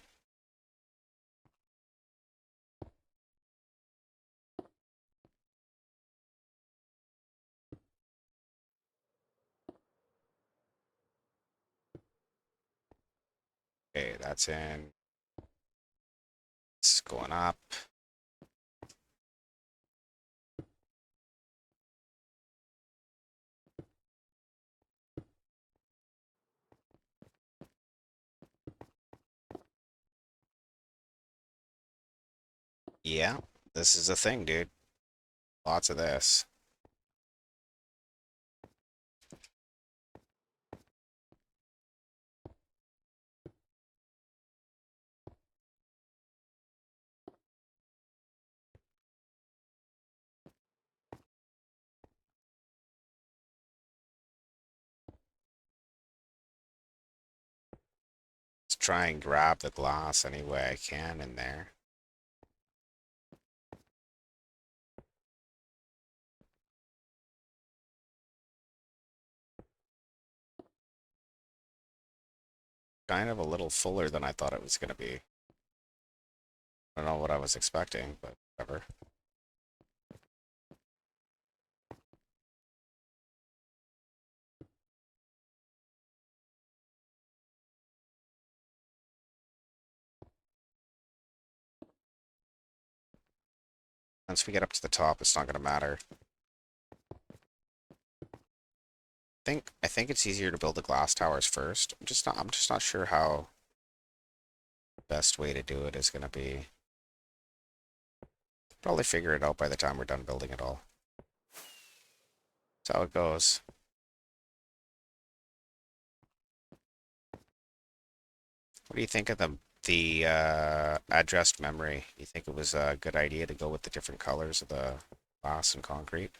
S1: Okay, that's in. It's going up. Yeah, this is a thing, dude. Lots of this. Let's try and grab the glass any way I can in there. Kind of a little fuller than I thought it was going to be. I don't know what I was expecting, but whatever. Once we get up to the top, it's not going to matter. I think it's easier to build the glass towers first. I'm just not sure how the best way to do it is going to be. Probably figure it out by the time we're done building it all. That's how it goes. What do you think of the addressed memory? Do you think it was a good idea to go with the different colors of the glass and concrete?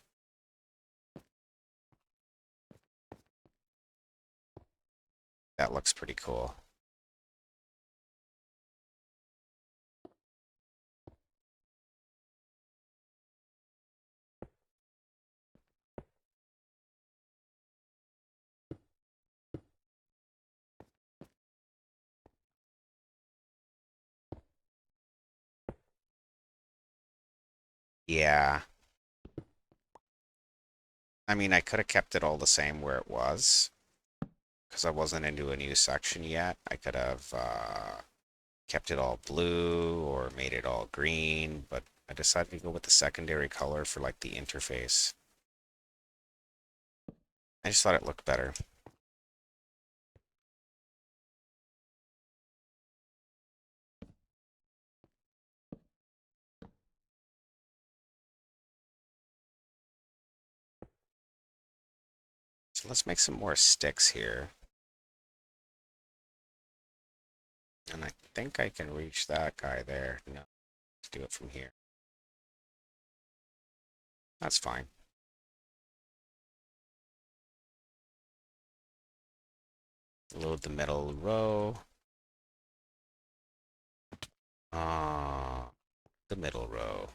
S1: That looks pretty cool. Yeah. I mean, I could have kept it all the same where it was, because I wasn't into a new section yet. I could have kept it all blue or made it all green, but I decided to go with the secondary color for like the interface. I just thought it looked better. So let's make some more sticks here. And I think I can reach that guy there. No, let's do it from here. That's fine. Load the middle row. Ah, the middle row.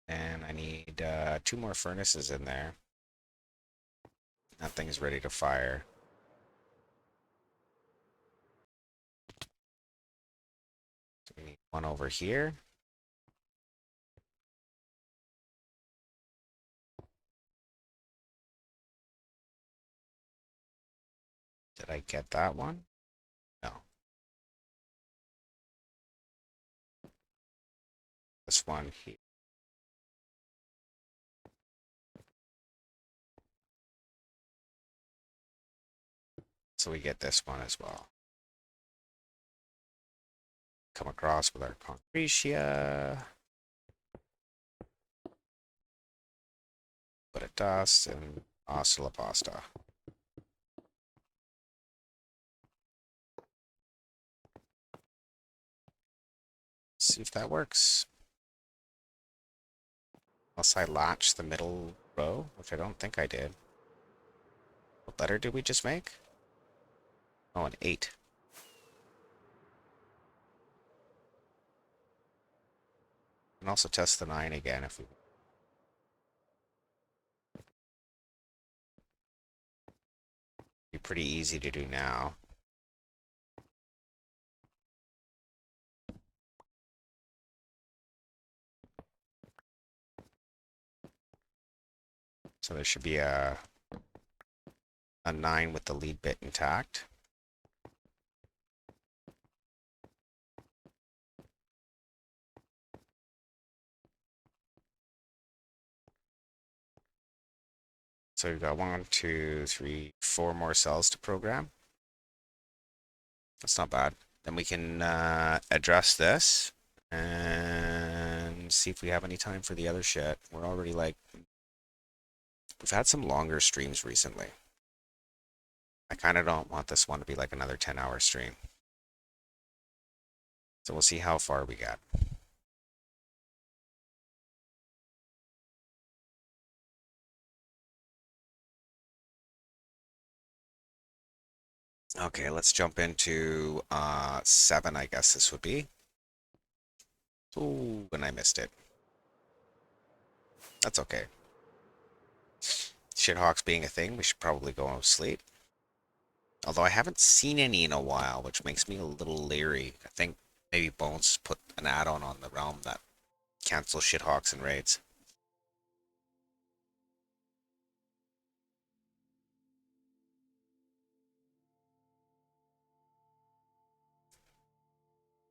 S1: And I need 2 more furnaces in there. That thing's ready to fire. So we need one over here. Did I get that one? No. This one here. So we get this one as well. Come across with our concretia. Put a dust and hasta la pasta. See if that works. Unless I latch the middle row, which I don't think I did. What letter did we just make? Oh, an 8. We can also test the 9 again if we want. Be pretty easy to do now. So there should be a 9 with the lead bit intact. So we've got 1, 2, 3, 4 more cells to program. That's not bad. Then we can address this and see if we have any time for the other shit. We're already like, we've had some longer streams recently. I kind of don't want this one to be like another 10-hour stream. So we'll see how far we get. Okay, let's jump into 7, I guess this would be. Oh, and I missed it. That's okay. Shithawks being a thing, we should probably go to sleep. Although I haven't seen any in a while, which makes me a little leery. I think maybe Bones put an add-on on the realm that cancels shithawks and raids.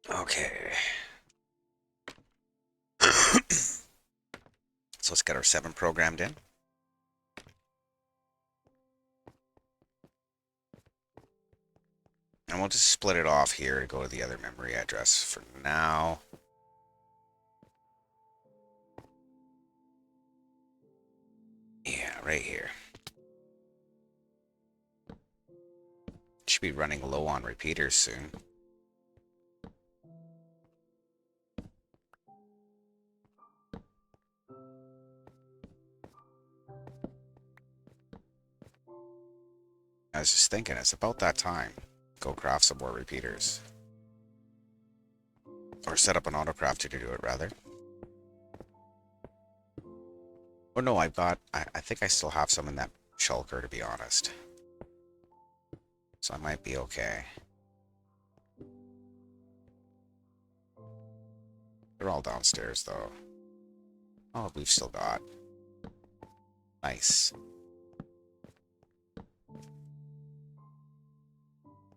S1: Okay. So let's get our 7 programmed in. And we'll just split it off here to go to the other memory address for now. Yeah, right here. Should be running low on repeaters soon. I was just thinking, it's about that time. Go craft some more repeaters. Or set up an autocrafter to do it, rather. Oh no, I think I still have some in that shulker, to be honest. So I might be okay. They're all downstairs, though. Oh, we've still got. Nice.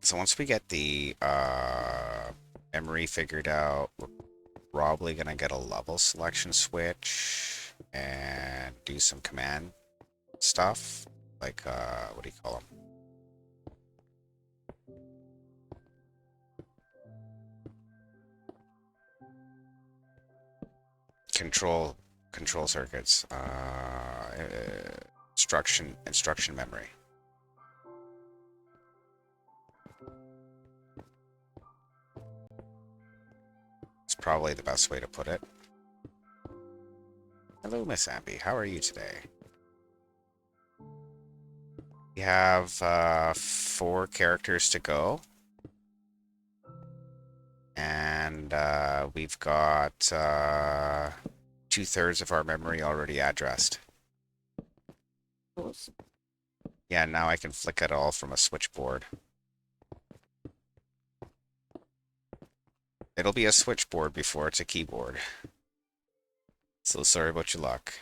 S1: So once we get the memory figured out, we're probably gonna get a level selection switch and do some command stuff. Like, what do you call them? Control circuits. Instruction memory. It's probably the best way to put it. Hello, Miss Amby. How are you today? We have 4 characters to go. And we've got 2/3 of our memory already addressed.
S3: Awesome.
S1: Yeah, now I can flick it all from a switchboard. It'll be a switchboard before it's a keyboard. So sorry about your luck.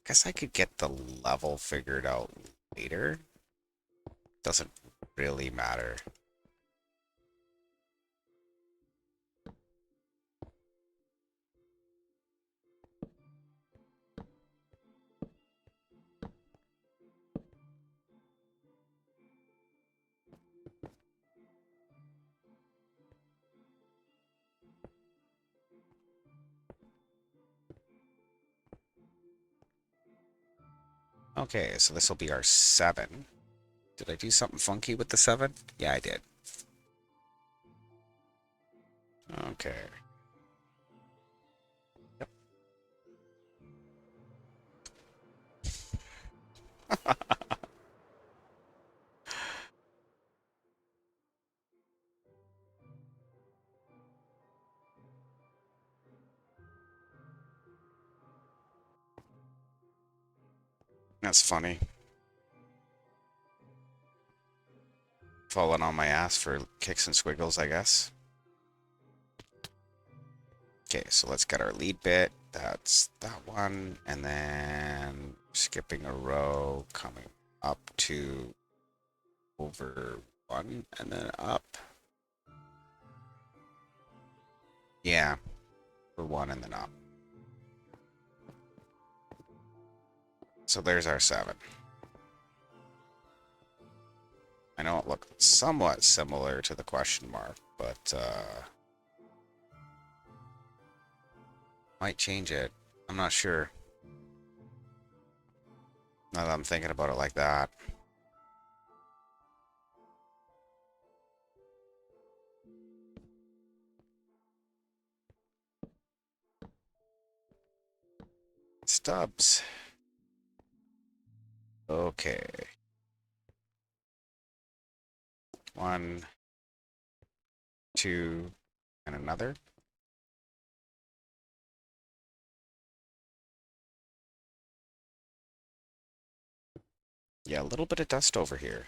S1: Guess I could get the level figured out later. Doesn't really matter. Okay, so this will be our 7. Did I do something funky with the 7? Yeah, I did. Okay. Yep. That's funny. Falling on my ass for kicks and squiggles, I guess. Okay, so let's get our lead bit. That's that one. And then skipping a row, coming up to over one, and then up. Yeah, for one and then up. So there's our 7. I know it looked somewhat similar to the question mark, but might change it. I'm not sure. Now that I'm thinking about it like that. Stubs. Okay. 1, 2, and another. Yeah, a little bit of dust over here.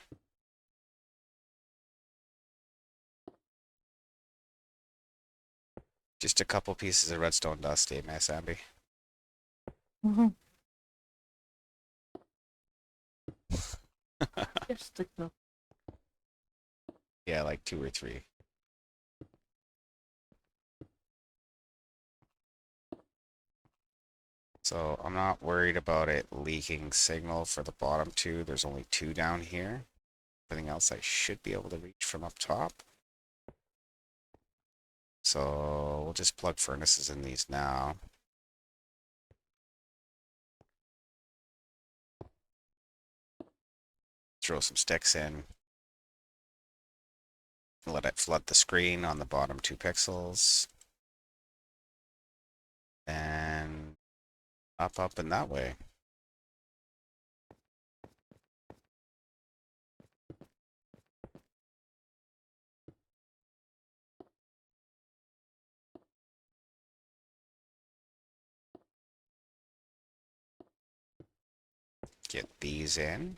S1: Just a couple pieces of redstone dust, eh, Miss Amby?
S3: Mhm. Just a couple.
S1: Yeah, like 2 or 3. So I'm not worried about it leaking signal for the bottom 2. There's only 2 down here. Everything else I should be able to reach from up top. So we'll just plug furnaces in these now. Throw some sticks in. Let it flood the screen on the bottom 2 pixels. And up, up, and that way. Get these in.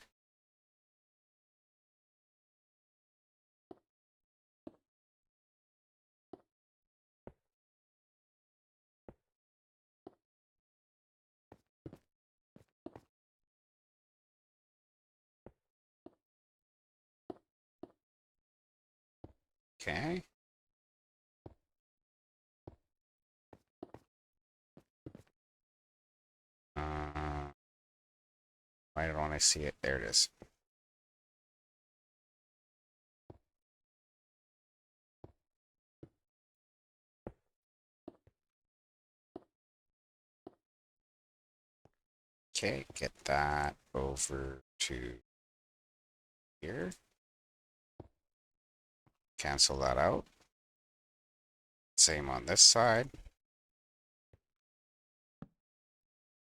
S1: Okay. Why don't I see it? There it is. Okay, get that over to here. Cancel that out. Same on this side.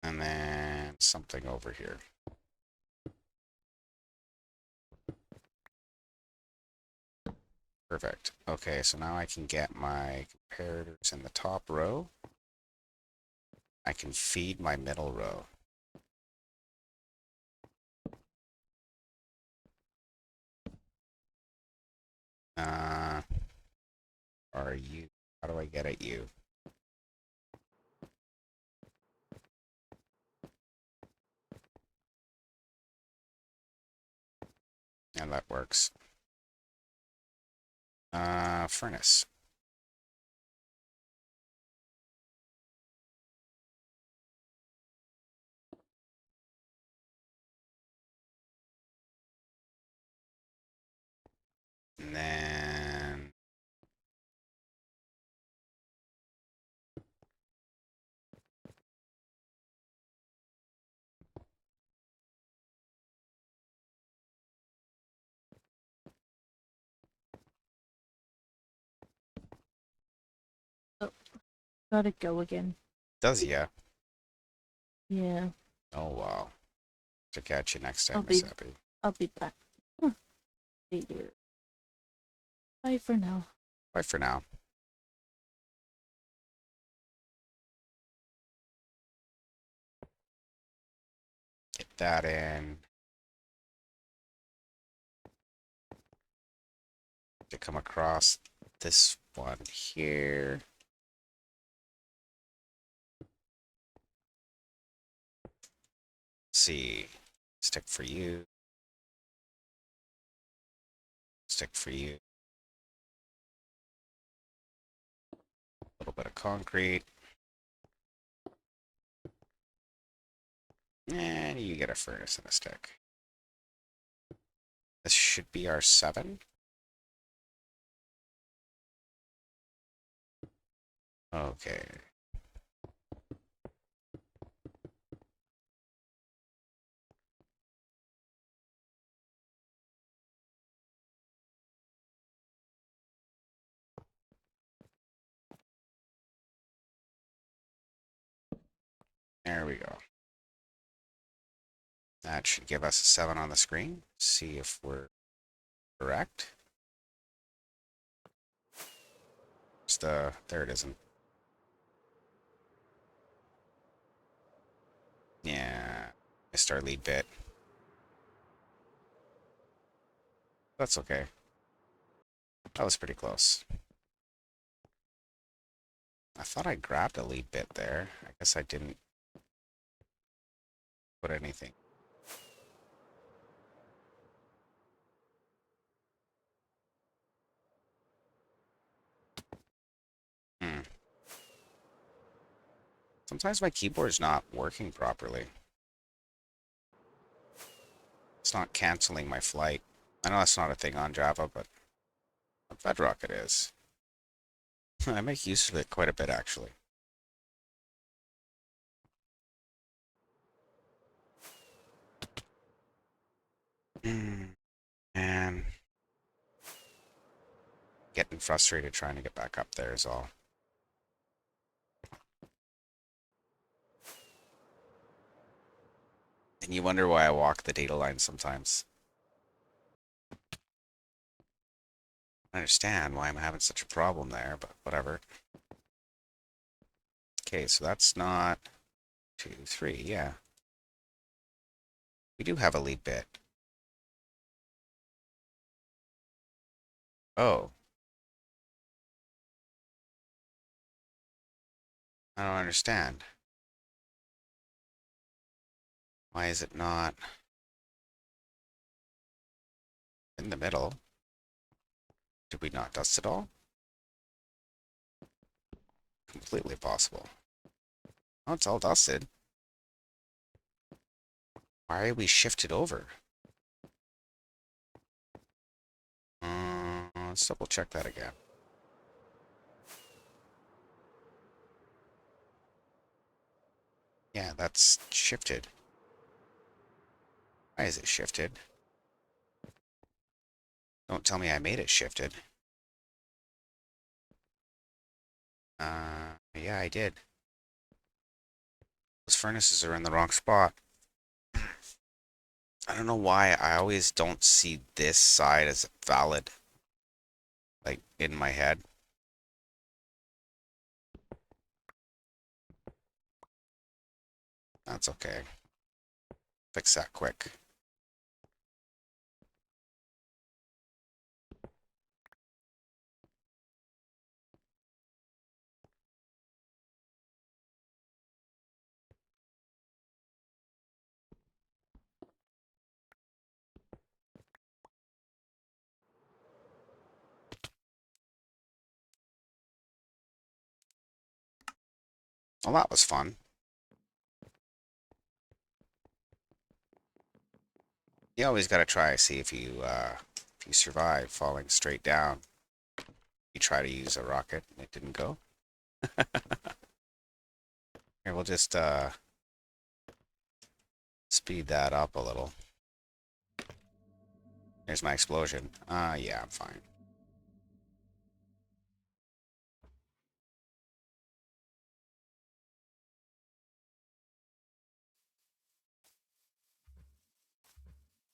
S1: And then something over here. Perfect. Okay, so now I can get my comparators in the top row. I can feed my middle row. Uh, are you? How do I get at you? And that works. Furnace. And then
S3: Oh, gotta go again.
S1: does yeah.
S3: Yeah.
S1: Oh wow. to catch you next
S3: I'll
S1: time, Miss
S3: be-
S1: Abby.
S3: I'll be back. Later. Bye for now.
S1: Bye for now. Get that in. To come across this one here. Let's see. Stick for you. Stick for you. A little bit of concrete. And you get a furnace and a stick. This should be our 7. Okay. There we go. That should give us a 7 on the screen. See if we're correct. There it isn't. Yeah, missed our lead bit. That's okay. That was pretty close. I thought I grabbed a lead bit there. I guess I didn't put anything. Hmm. Sometimes my keyboard's not working properly. It's not canceling my flight. I know that's not a thing on Java, but on Bedrock it is. I make use of it quite a bit, actually. And getting frustrated trying to get back up there is all. And you wonder why I walk the data line sometimes. I understand why I'm having such a problem there, but whatever. Okay, so that's not 2, 3, yeah. We do have a lead bit. Oh. I don't understand. Why is it not in the middle? Did we not dust it all? Completely possible. Oh, it's all dusted. Why are we shifted over? Let's double check that again. Yeah, that's shifted. Why is it shifted? Don't tell me I made it shifted. Yeah, I did. Those furnaces are in the wrong spot. I don't know why I always don't see this side as valid. Like, in my head. That's okay. Fix that quick. Well, that was fun. You always gotta try, see if you survive falling straight down. You try to use a rocket and it didn't go. Here, we'll just speed that up a little. Here's my explosion. Yeah, I'm fine.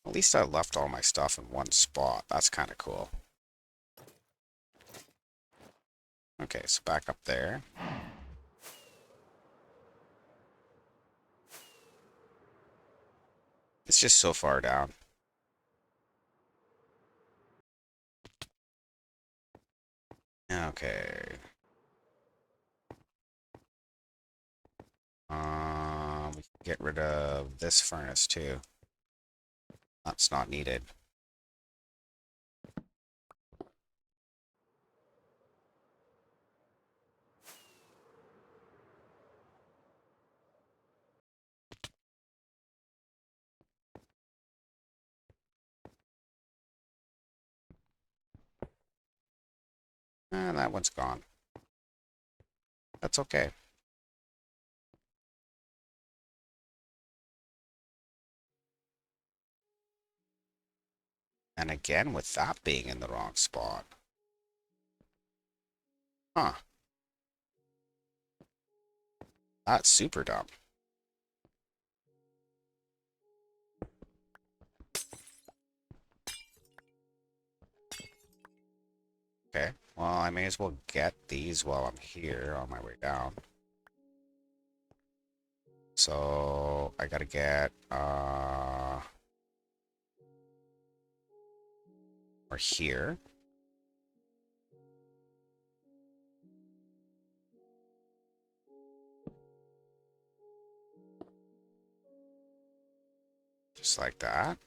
S1: At least I left all my stuff in one spot. That's kind of cool. Okay, so back up there. It's just so far down. Okay. We can get rid of this furnace too. That's not needed. And that one's gone. That's okay. And again, with that being in the wrong spot. Huh. That's super dumb. Okay. Well, I may as well get these while I'm here on my way down. So I gotta get or here. Just like that.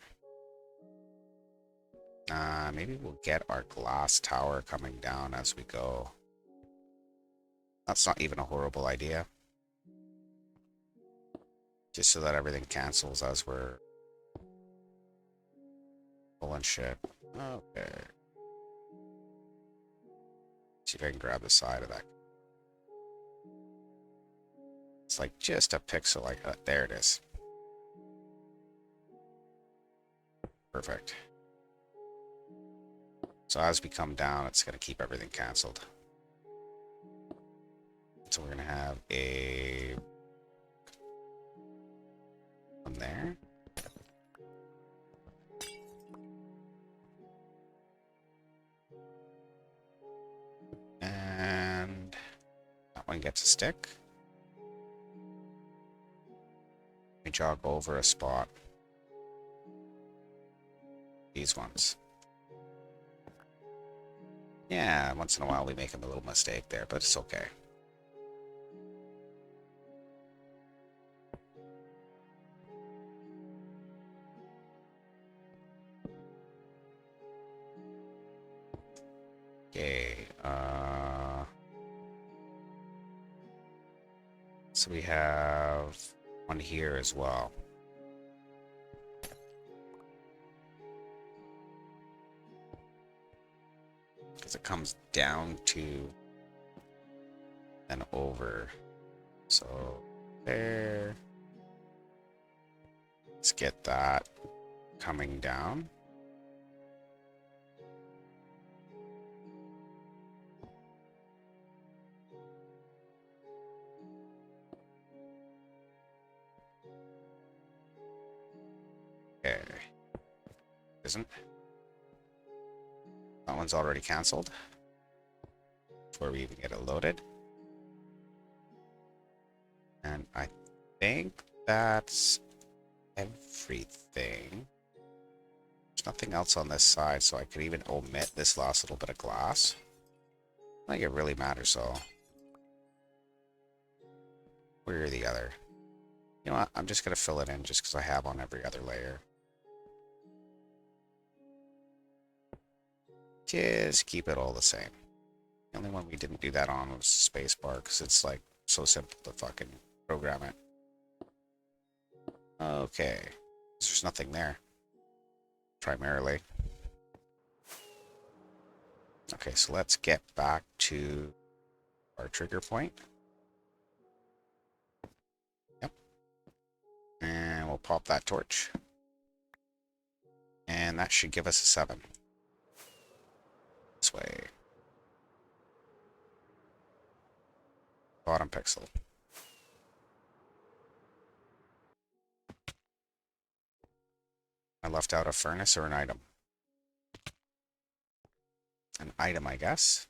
S1: Maybe we'll get our glass tower coming down as we go. That's not even a horrible idea. Just so that everything cancels as we're pulling shit. Okay. See if I can grab the side of that. It's like just a pixel like that. There it is. Perfect. So as we come down, it's going to keep everything canceled. So we're going to have a one there. And that one gets a stick. We jog over a spot. These ones. Yeah, once in a while we make a little mistake there, but it's okay. Okay, so we have one here as well. Because it comes down to and over. So there. Let's get that coming down. Okay. Isn't. That one's already canceled. Before we even get it loaded. And I think that's everything. There's nothing else on this side, so I could even omit this last little bit of glass. I think it really matters, though. Where the other? You know what? I'm just going to fill it in just because I have on every other layer. Just keep it all the same. The only one we didn't do that on was spacebar because it's like so simple to fucking program it. Okay. There's nothing there. Primarily. Okay, so let's get back to our trigger point. Yep. And we'll pop that torch. And that should give us a 7. This way. Bottom pixel. I left out a furnace or an item? An item, I guess.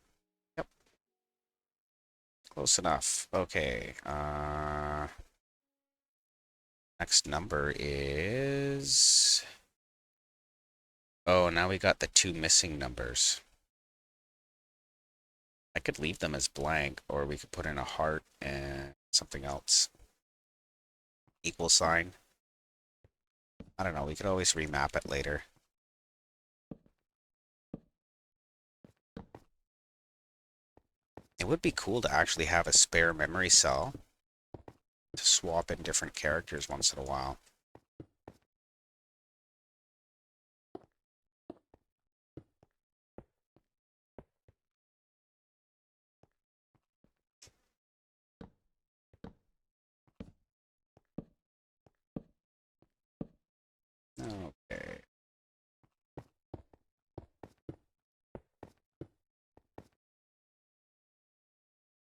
S1: Yep. Close enough. Okay. Next number is... Oh, now we got the 2 missing numbers. I could leave them as blank, or we could put in a heart and something else. Equal sign. I don't know, we could always remap it later. It would be cool to actually have a spare memory cell to swap in different characters once in a while. Okay.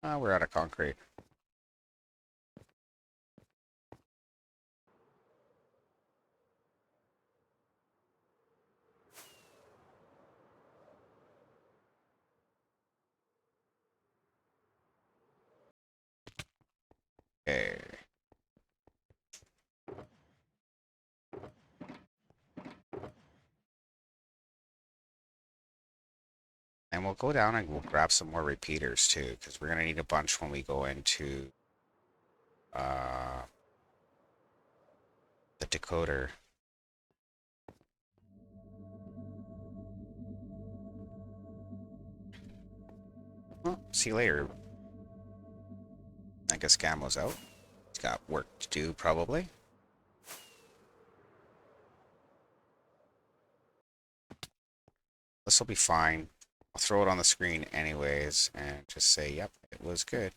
S1: We're out of concrete. Okay. And we'll go down and we'll grab some more repeaters too, because we're going to need a bunch when we go into the decoder. Well, see you later. I guess Gamo's out. He's got work to do, probably. This will be fine. I'll throw it on the screen anyways and just say, yep, it was good.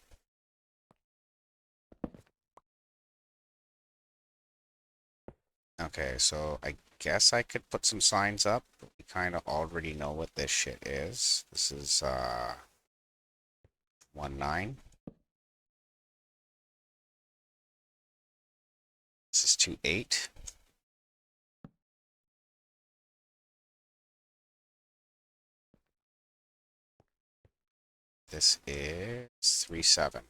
S1: Okay, so I guess I could put some signs up, but we kind of already know what this shit is. This is 19. This is 28. This is 37.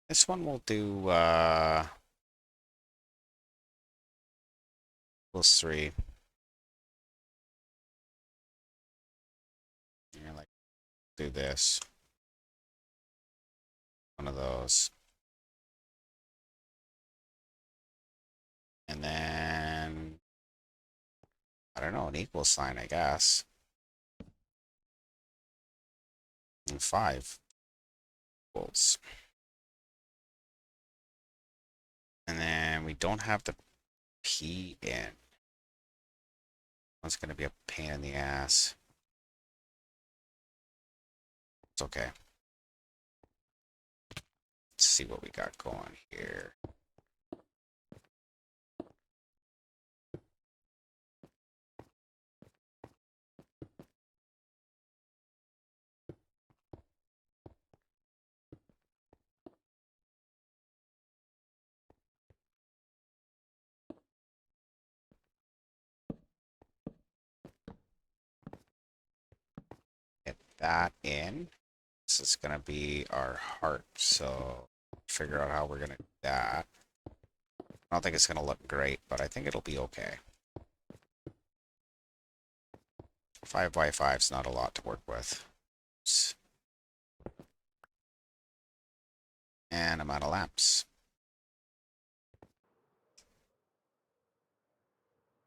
S1: This one will do plus 3. Yeah, like do this. One of those. And then I don't know, an equal sign, I guess. And 5 equals. And then we don't have the P in. That's going to be a pain in the ass. It's okay. Let's see what we got going here. Get that in. This is going to be our heart, so figure out how we're going to do that. I don't think it's going to look great, but I think it'll be okay. 5 by 5 is not a lot to work with. And I'm out of lamps.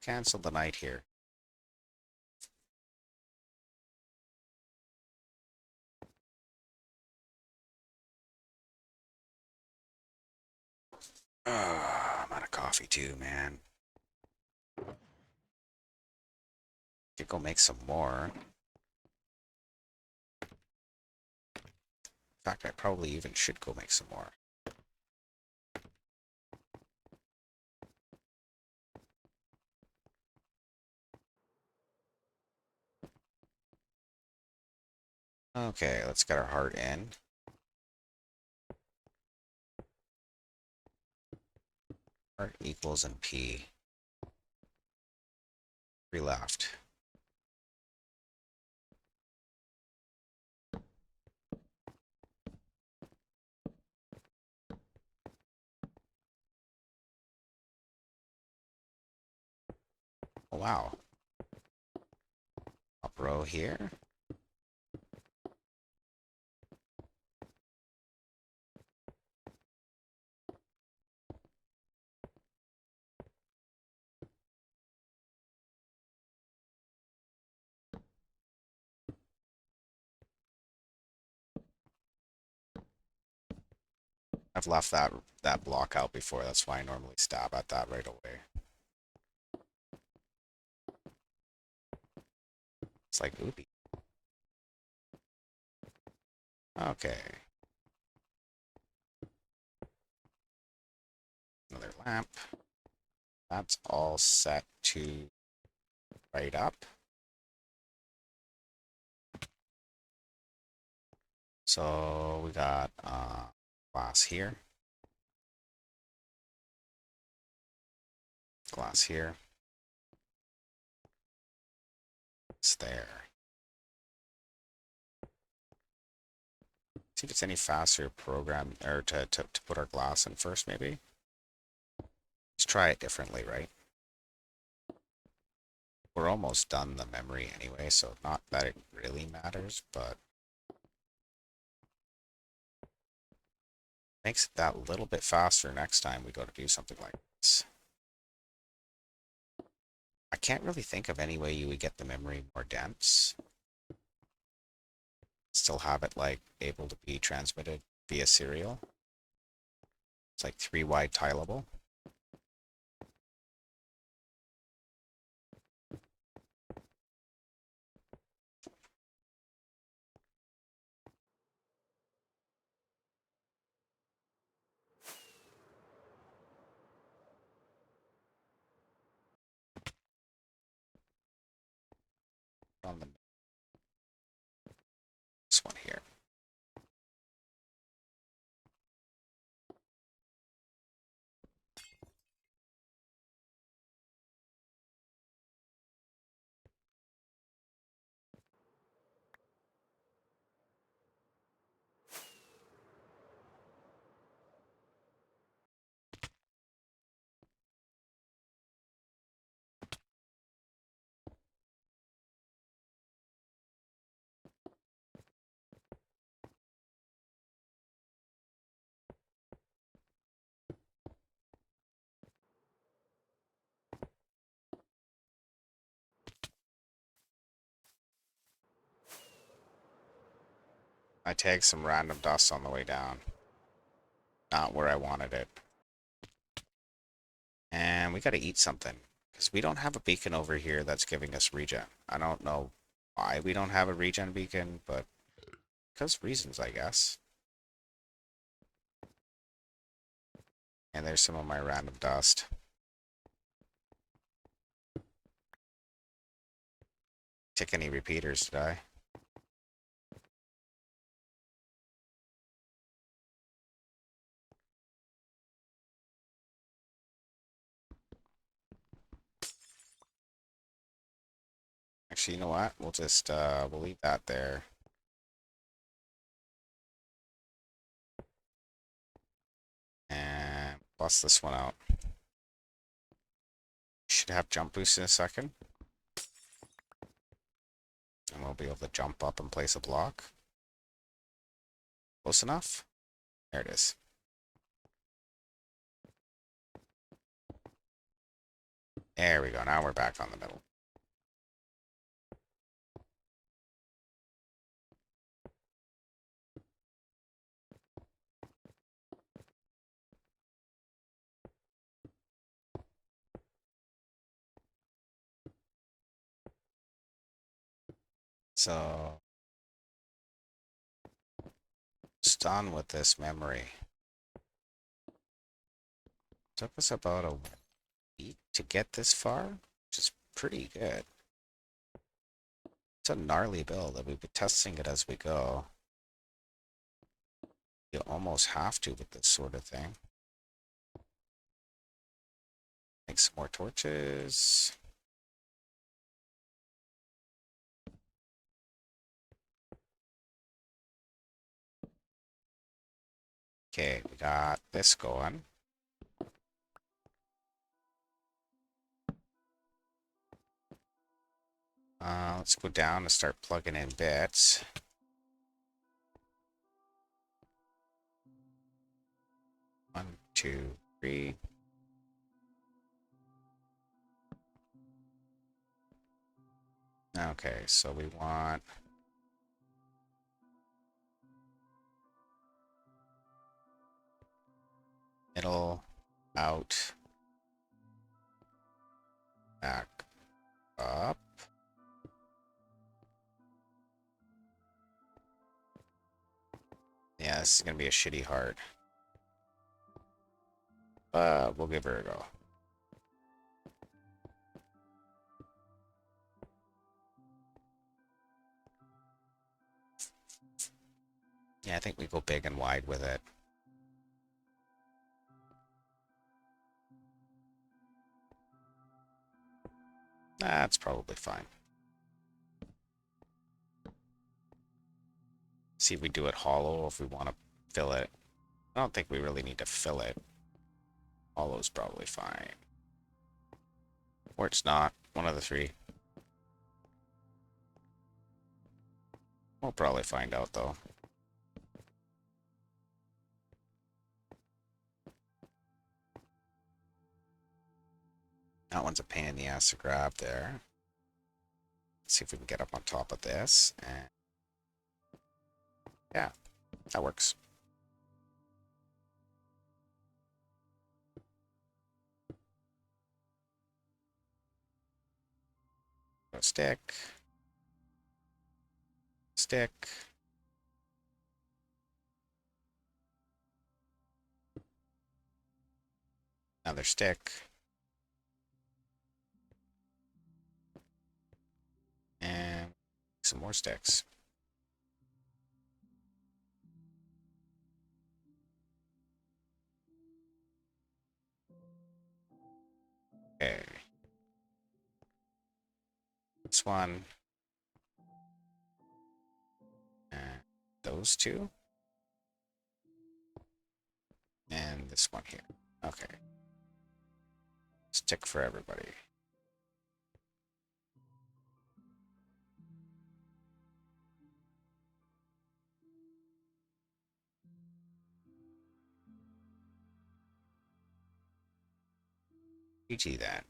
S1: Cancel the night here. I'm out of coffee too, man. Could go make some more. In fact, I probably even should go make some more. Okay, let's get our heart in. R equals and P. 3 left. Oh, wow. Up row here. I've left that block out before. That's why I normally stab at that right away. It's like, oopie. Okay. Another lamp. That's all set to right up. So we got glass here. Glass here. It's there. See if it's any faster program or to put our glass in first, maybe. Let's try it differently, right? We're almost done the memory anyway, so not that it really matters, but makes it that little bit faster next time we go to do something like this. I can't really think of any way you would get the memory more dense. Still have it like able to be transmitted via serial. It's like 3 wide tileable. On the this one here. I tagged some random dust on the way down. Not where I wanted it. And we gotta eat something. Because we don't have a beacon over here that's giving us regen. I don't know why we don't have a regen beacon, but because reasons, I guess. And there's some of my random dust. Tick any repeaters, did I? Actually, you know what? We'll just, we'll leave that there. And bust this one out. Should have jump boost in a second. And we'll be able to jump up and place a block. Close enough? There it is. There we go. Now we're back on the middle. So, it's done with this memory. Took us about a week to get this far, which is pretty good. It's a gnarly build, and we've been testing it as we go. You almost have to with this sort of thing. Make some more torches. Okay, we got this going. Let's go down and start plugging in bits. One, two, three. Okay, so we want middle, out, back, up. Yeah, this is gonna be a shitty heart. But we'll give her a go. Yeah, I think we go big and wide with it. That's probably fine. See if we do it hollow if we want to fill it. I don't think we really need to fill it. Hollow's probably fine. Or it's not. One of the three. We'll probably find out though. That one's a pain in the ass to grab there. Let's see if we can get up on top of this. And yeah, that works. Go stick. Stick. Another stick. And some more sticks. Okay. This one. And those two. And this one here. Okay. Stick for everybody. GG that.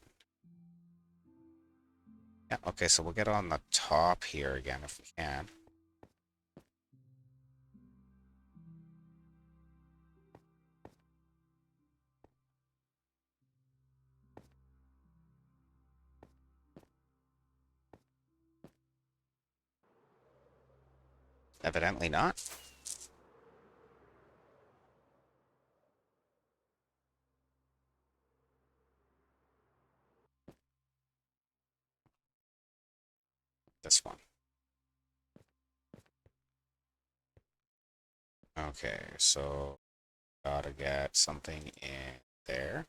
S1: Yeah, okay, so we'll get on the top here again if we can. Evidently not. This one. Okay, so gotta get something in there.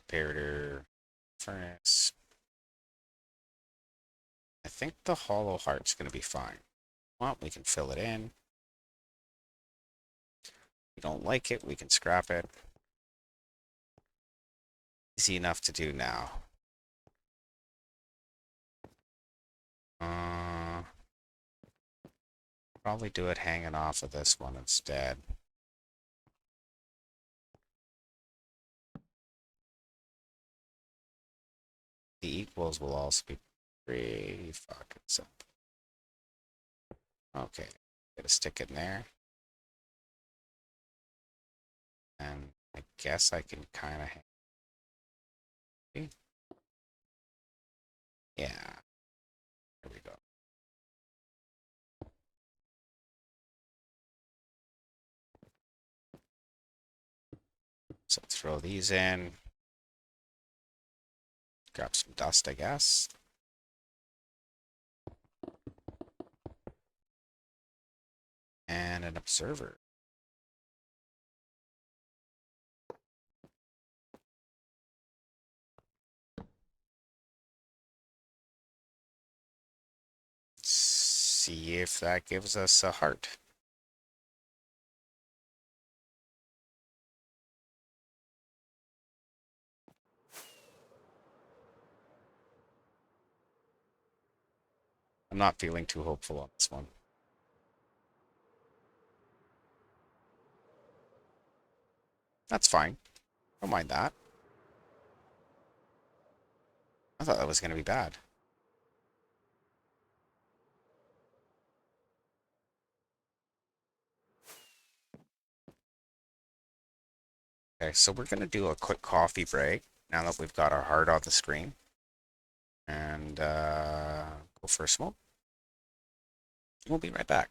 S1: Comparator, furnace. I think the hollow heart's gonna be fine. Well, we can fill it in. If we don't like it, we can scrap it. Easy enough to do now. Probably do it hanging off of this one instead. The equals will also be pretty fucking simple. Okay, get a stick in there. And I guess I can kind of hang. Yeah, there we go. So throw these in. Grab some dust, I guess. And an observer. See if that gives us a heart. I'm not feeling too hopeful on this one. That's fine. Don't mind that. I thought that was going to be bad. Okay, so we're going to do a quick coffee break now that we've got our heart on the screen. And go for a smoke. We'll be right back.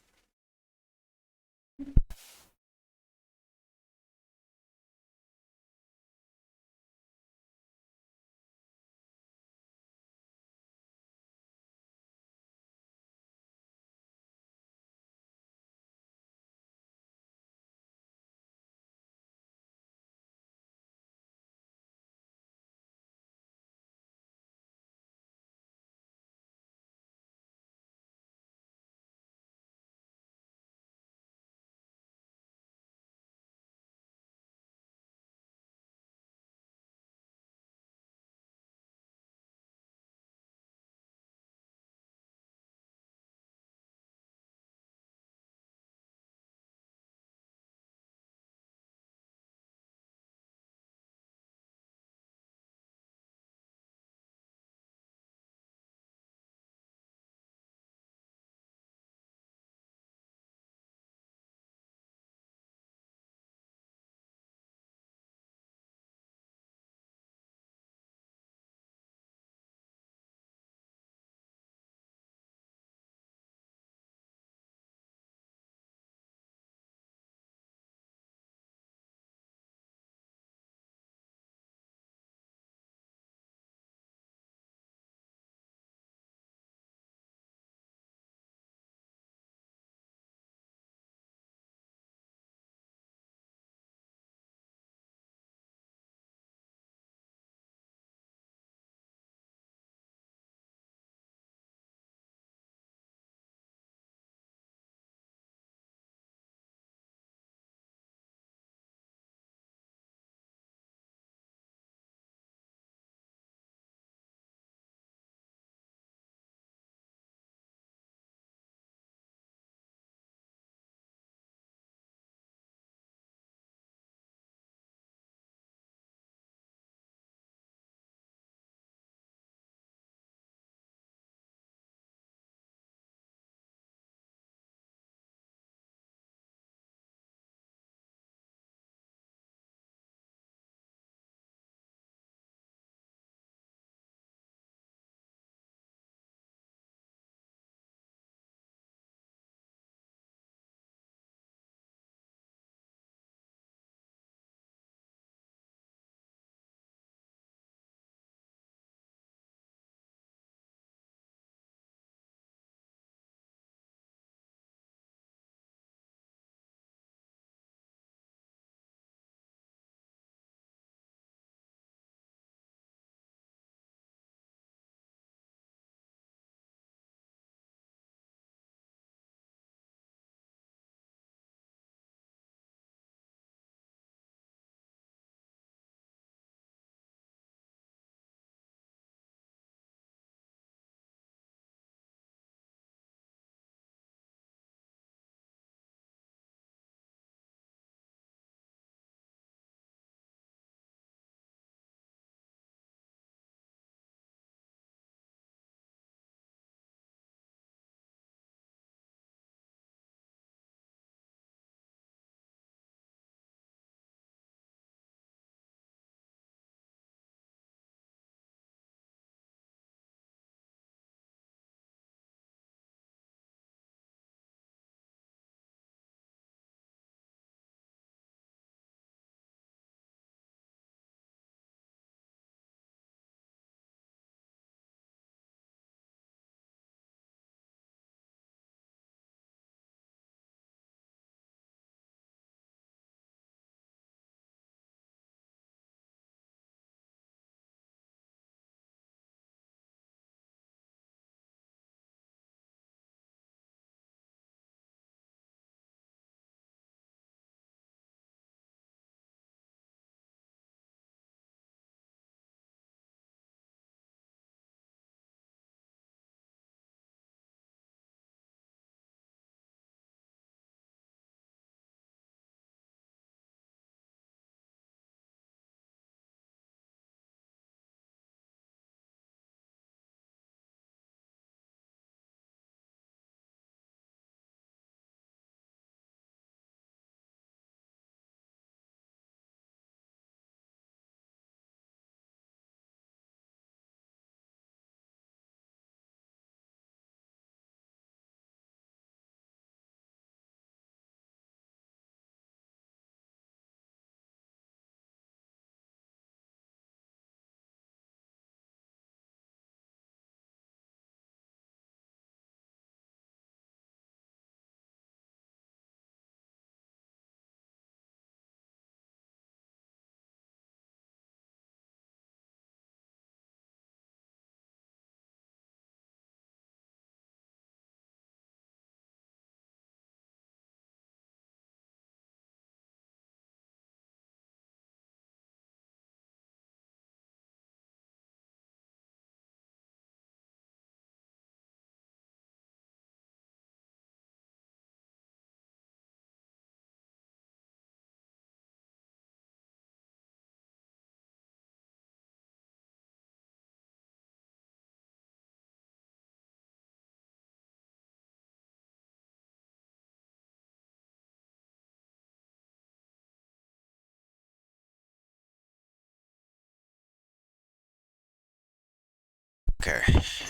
S1: Okay,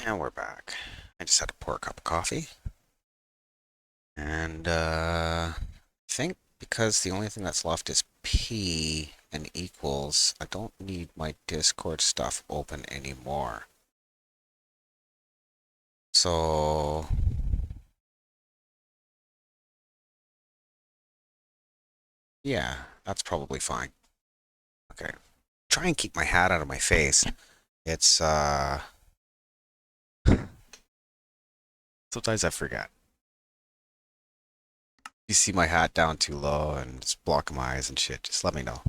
S1: and we're back. I just had to pour a cup of coffee. And I think because the only thing that's left is P and equals, I don't need my Discord stuff open anymore. So yeah, that's probably fine. Okay. Try and keep my hat out of my face. It's sometimes I forget. You see my hat down too low and it's blocking my eyes and shit, just let me know.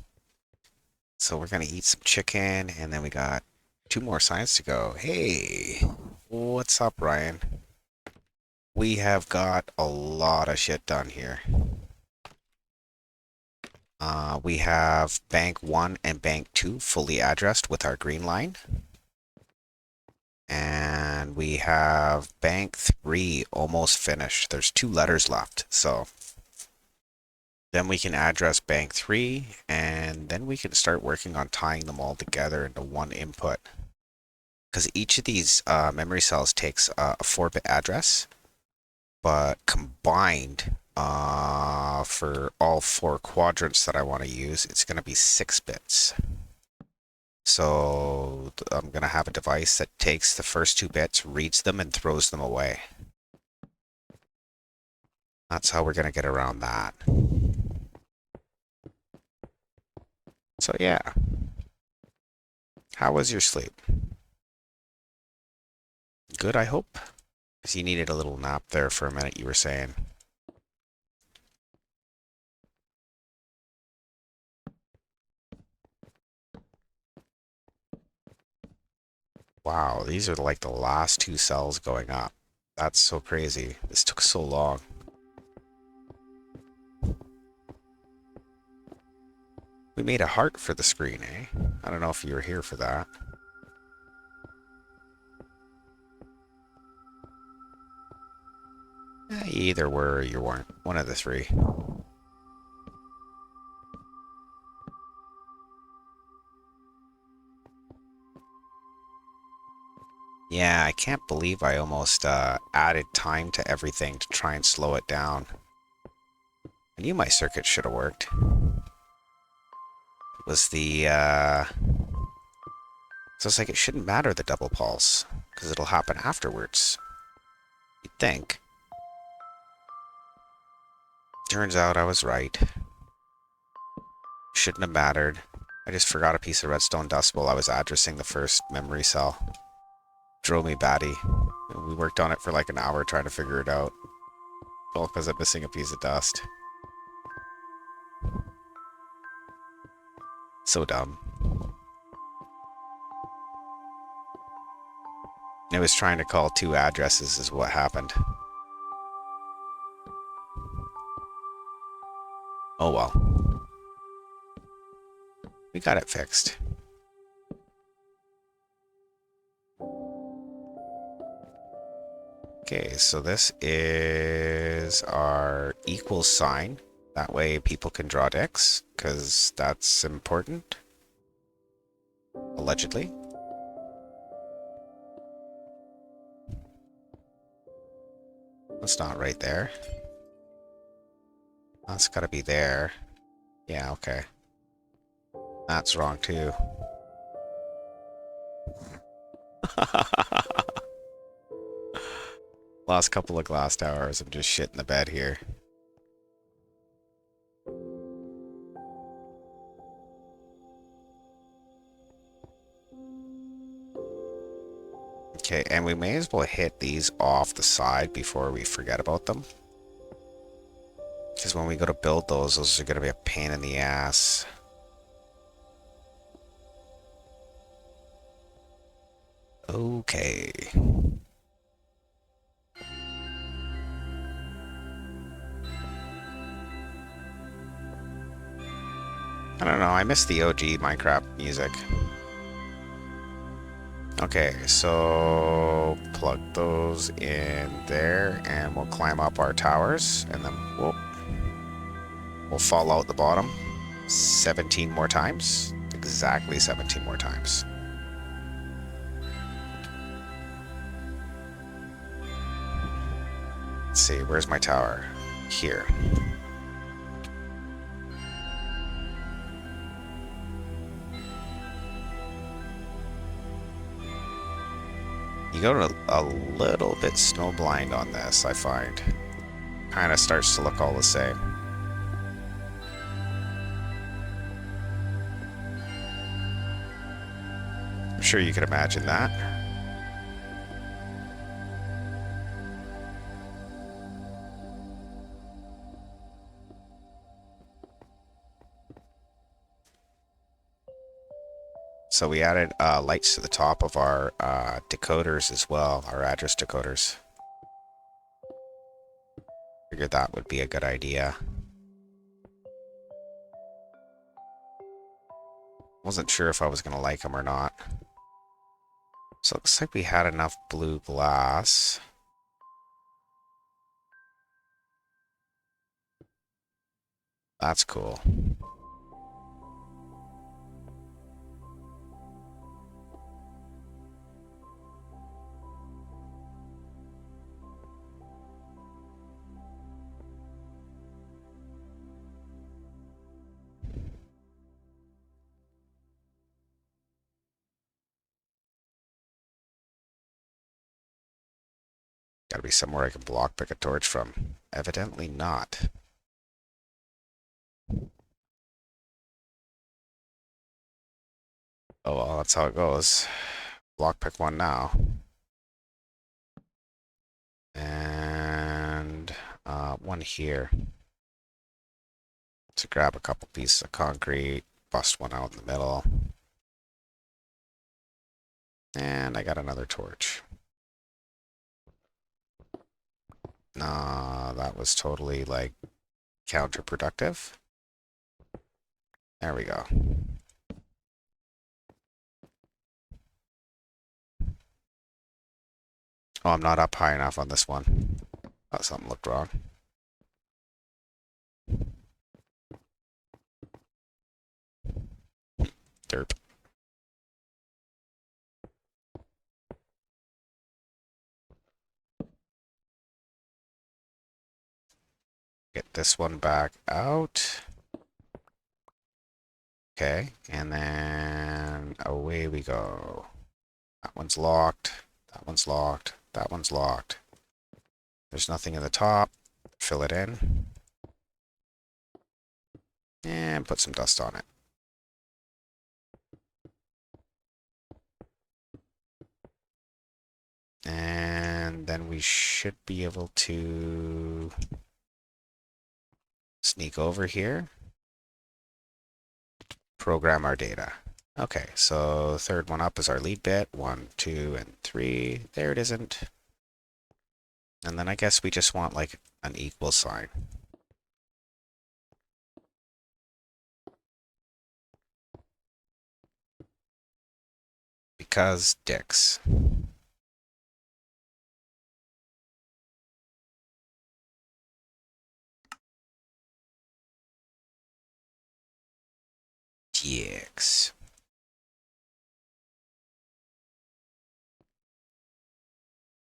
S1: So we're gonna eat some chicken and then we got 2 more signs to go. Hey, what's up, Ryan? We have got a lot of shit done here. We have Bank 1 and Bank 2 fully addressed with our green line. And we have Bank 3 almost finished. There's 2 letters left, so then we can address Bank 3, and then we can start working on tying them all together into one input. Because each of these memory cells takes a 4-bit address, but combined for all 4 quadrants that I want to use, it's going to be 6 bits. So I'm going to have a device that takes the first 2 bits, reads them, and throws them away. That's how we're going to get around that. So yeah. How was your sleep? Good, I hope? Because you needed a little nap there for a minute, you were saying. Wow, these are like the last 2 cells going up. That's so crazy. This took so long. We made a heart for the screen, eh? I don't know if you were here for that. You either were or you weren't. One of the 3. Yeah, I can't believe I almost added time to everything to try and slow it down. I knew my circuit should have worked. It was the, So it's like it shouldn't matter the double pulse, because it'll happen afterwards. You'd think. Turns out I was right. Shouldn't have mattered. I just forgot a piece of redstone dust while I was addressing the first memory cell. Drove me batty. We worked on it for like an hour trying to figure it out. All because I'm missing a piece of dust. So dumb. I was trying to call 2 addresses is what happened. Oh well. We got it fixed. Okay, so this is our equal sign. That way people can draw dicks, because that's important. Allegedly. That's not right there. That's gotta be there. Yeah, okay. That's wrong too. Last couple of glass towers, I'm just shitting the bed here. Okay, and we may as well hit these off the side before we forget about them. Because when we go to build those are going to be a pain in the ass. Okay. I don't know, I miss the OG Minecraft music. Okay, so plug those in there and we'll climb up our towers and then we'll fall out the bottom 17 more times. Exactly 17 more times. Let's see, where's my tower? Here. You go a little bit snowblind on this, I find. Kind of starts to look all the same. I'm sure you can imagine that. So we added lights to the top of our decoders as well, our address decoders. Figured that would be a good idea. Wasn't sure if I was going to like them or not. So it looks like we had enough blue glass. That's cool. Gotta be somewhere I can block pick a torch from. Evidently not. Oh well, that's how it goes. Block pick one now. And one here. To grab a couple pieces of concrete, bust one out in the middle. And I got another torch. Nah, that was totally like counterproductive. There we go. Oh, I'm not up high enough on this one. Oh, something looked wrong. Derp. Get this one back out. Okay, and then away we go. That one's locked. That one's locked. That one's locked. There's nothing in the top. Fill it in. And put some dust on it. And then we should be able to sneak over here. Program our data. Okay, so third one up is our lead bit. 1, 2, and 3. There it isn't. And then I guess we just want like an equal sign. Because dicks. Dicks.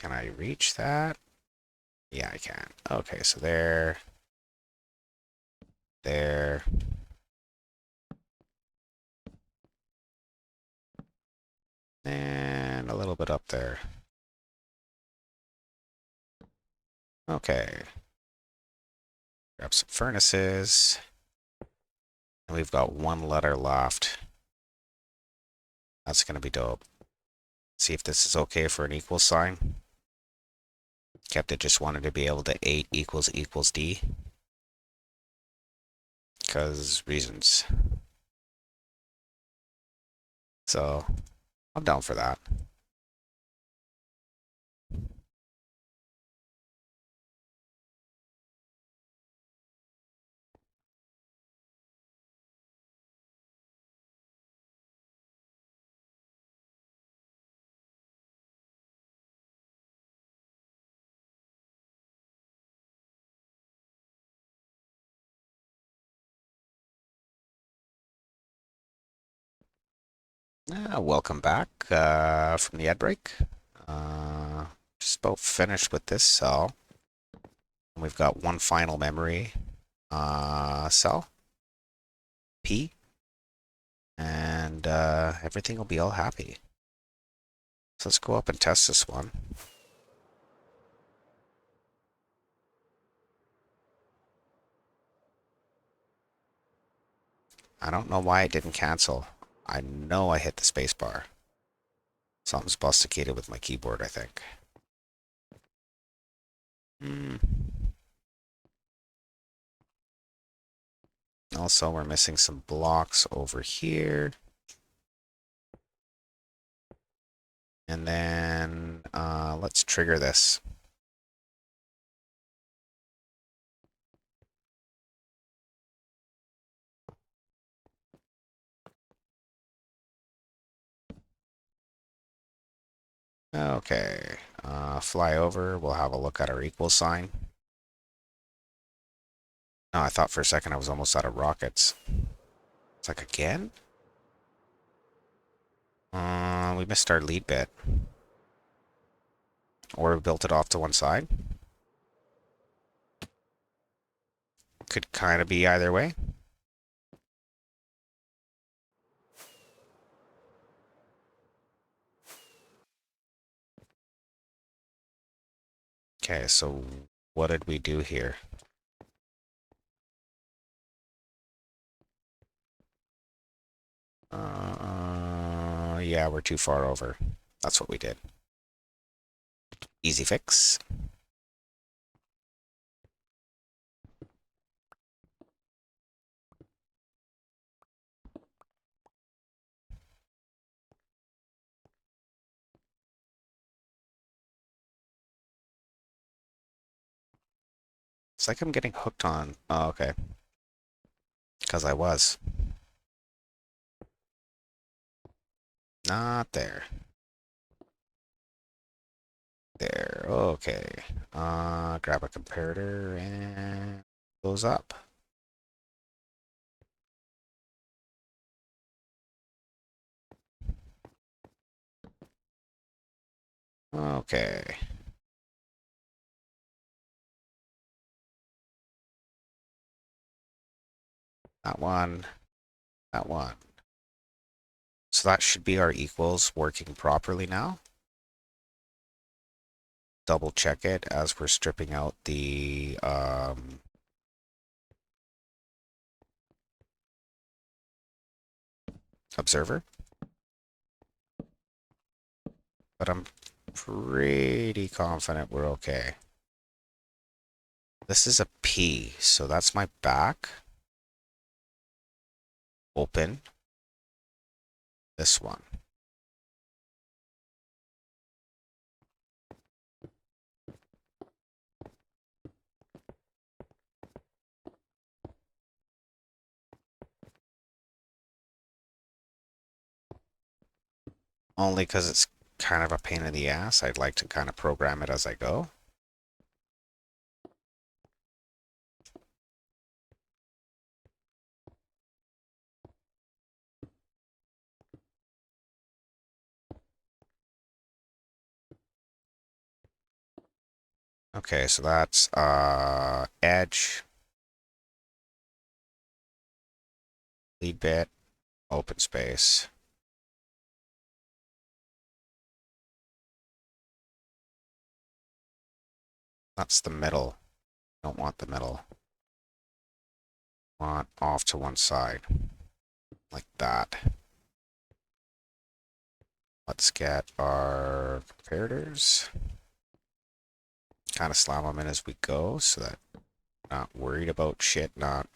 S1: Can I reach that? Yeah, I can. Okay, so there. There. And a little bit up there. Okay. Grab some furnaces. And we've got one letter left. That's going to be dope. See if this is okay for an equal sign. Kept it just wanted to be able to 8 equals equals D. Because reasons. So, I'm down for that. Welcome back from the ad break. Just about finished with this cell. And we've got one final memory cell, P, and everything will be all happy. So let's go up and test this one. I don't know why it didn't cancel. I know I hit the space bar. Something's busticated with my keyboard, I think. Also, we're missing some blocks over here. And then let's trigger this. Okay, fly over. We'll have a look at our equal sign. Oh, I thought for a second I was almost out of rockets. It's like, again? We missed our lead bit. Or we built it off to one side. Could kind of be either way. Okay, so what did we do here? Yeah, we're too far over. That's what we did. Easy fix. It's like I'm getting hooked on. Oh, okay. Because I was. Not there. There. Okay. Grab a comparator and goes up. Okay. That one. That one. So that should be our equals working properly now. Double check it as we're stripping out the observer. But I'm pretty confident we're okay. This is a P, so that's my back. Open. This one. Only because it's kind of a pain in the ass. I'd like to kind of program it as I go. Okay, so that's edge, lead bit, open space. That's the middle. Don't want the middle. Want off to one side. Like that. Let's get our comparators. Kind of slam them in as we go so that we're not worried about shit not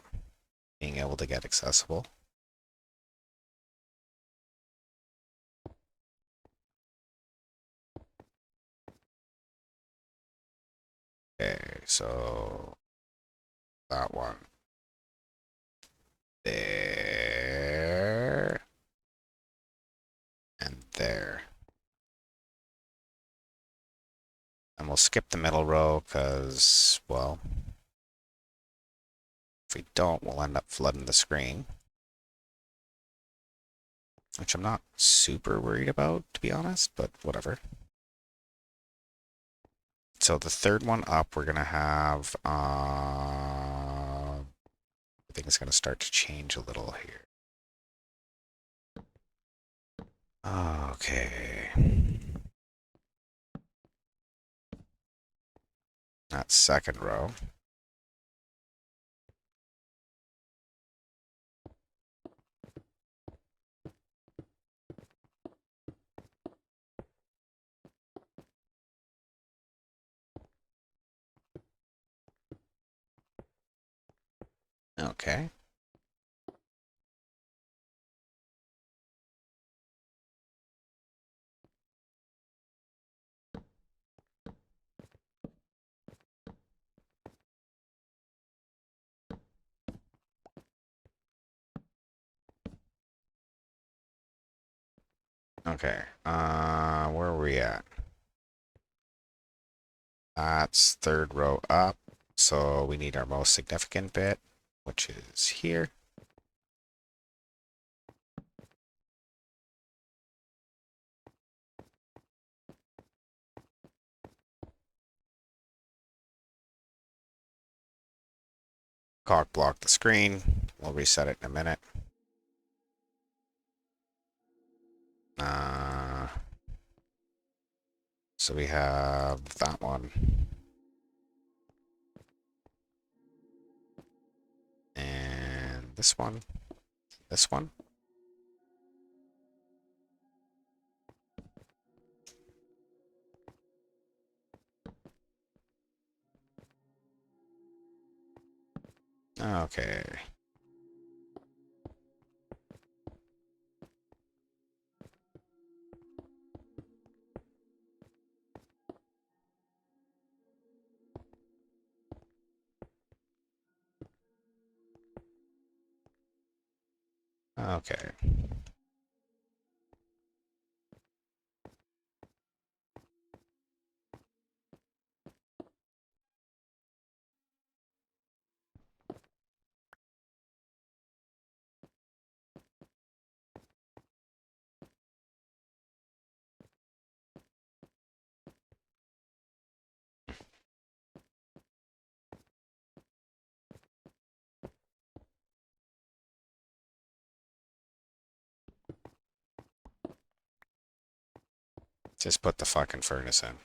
S1: being able to get accessible. Okay, so that one. There. And there. And we'll skip the middle row because, well, if we don't, we'll end up flooding the screen. Which I'm not super worried about, to be honest, but whatever. So the third one up, we're gonna have everything's gonna start to change a little here. Okay. That second row. Okay. Okay. Where are we at? That's third row up. So we need our most significant bit, which is here. Cock block the screen. We'll reset it in a minute. So we have that one. And this one. This one. Okay. Okay. Just put the fucking furnace in.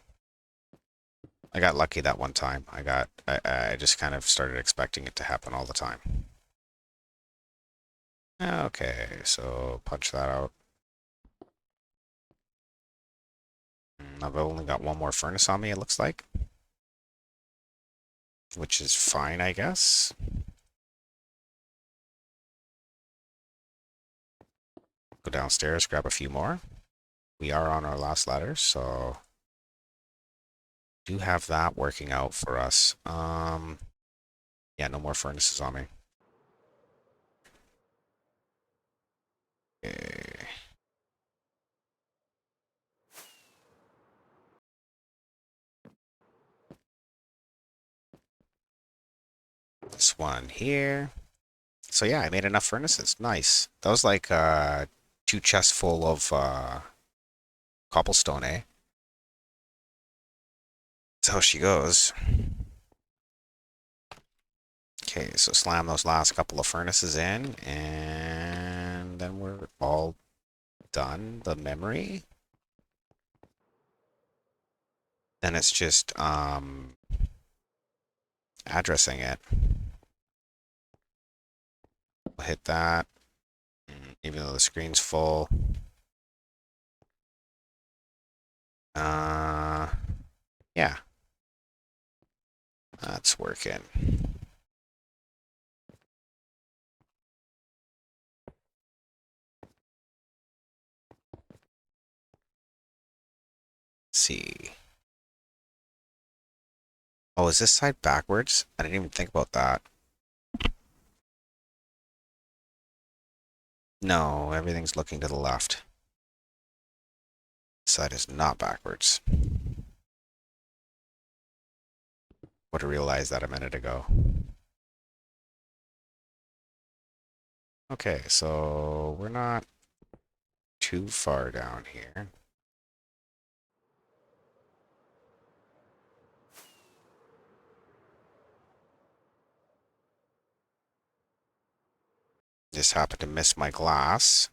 S1: I got lucky that one time. I just kind of started expecting it to happen all the time. Okay, so punch that out. I've only got one more furnace on me, it looks like. Which is fine, I guess. Go downstairs, grab a few more. We are on our last ladder, so do have that working out for us. Yeah, no more furnaces on me. Okay. This one here. So yeah, I made enough furnaces. Nice. That was like 2 chests full of cobblestone, eh? That's how she goes. Okay, so slam those last couple of furnaces in, and then we're all done. The memory. Then it's just addressing it. We'll hit that, even though the screen's full. Yeah, that's working. Let's see. Oh, is this side backwards? I didn't even think about that. No, everything's looking to the left. This side is not backwards. Would have realized that a minute ago. Okay, so we're not too far down here. Just happened to miss my glass.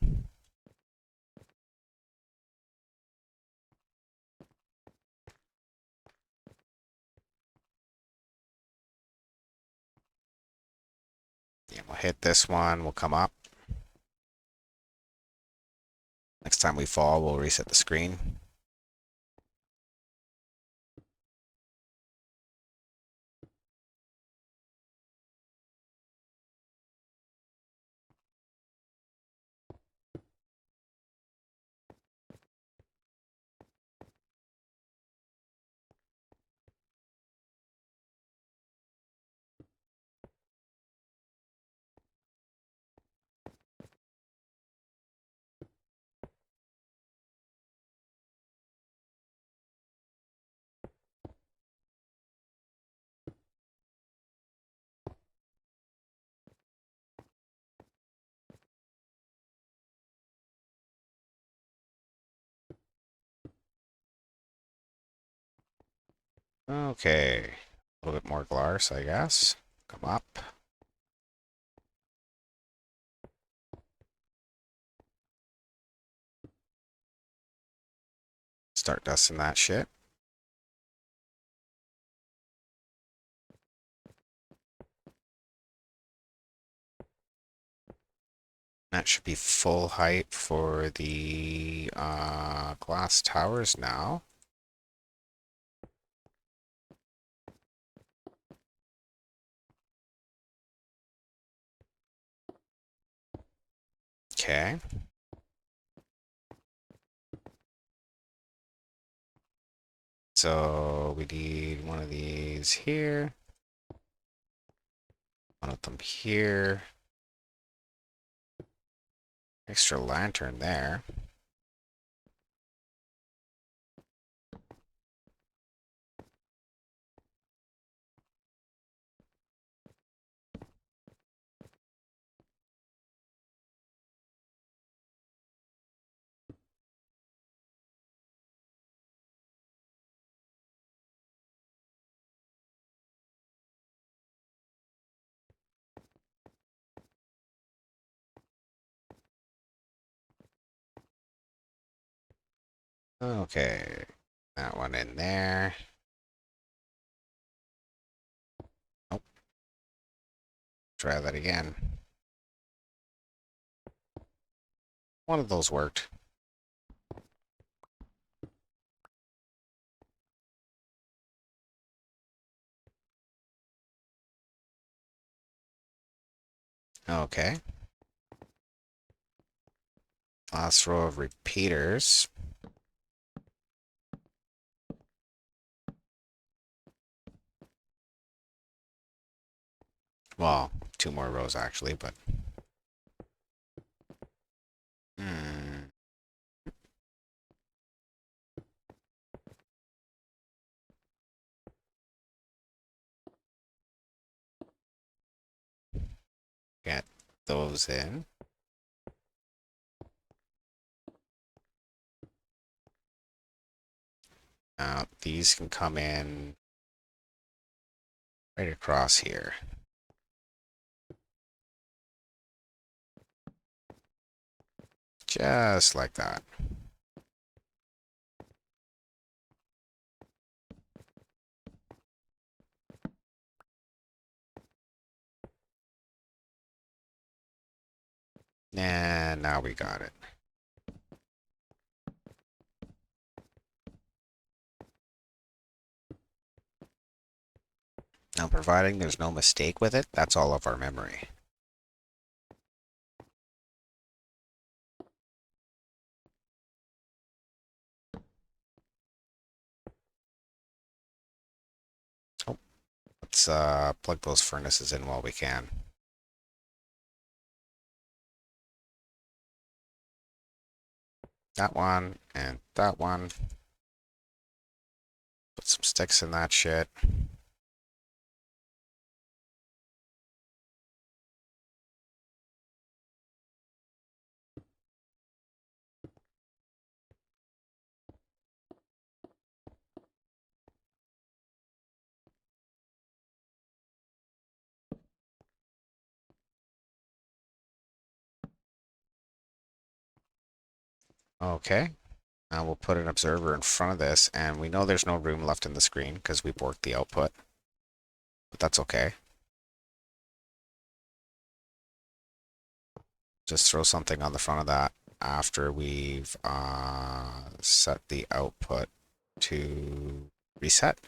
S1: Yeah, we'll hit this one. We'll come up. Next time we fall, we'll reset the screen. Okay. A little bit more glass, I guess. Come up. Start dusting that shit. That should be full height for the glass towers now. Okay. So we need one of these here. One of them here. Extra lantern there. Okay. That one in there. Nope. Try that again. One of those worked. Okay. Last row of repeaters. Well, two more rows actually, but... Hmm. Get those in. Now, these can come in right across here. Just like that. And now we got it. Now, providing there's no mistake with it, that's all of our memory. Oh, let's plug those furnaces in while we can. That one and that one. Put some sticks in that shit. Okay. Now we'll put an observer in front of this, and we know there's no room left in the screen because we've worked the output. But that's okay. Just throw something on the front of that after we've set the output to reset.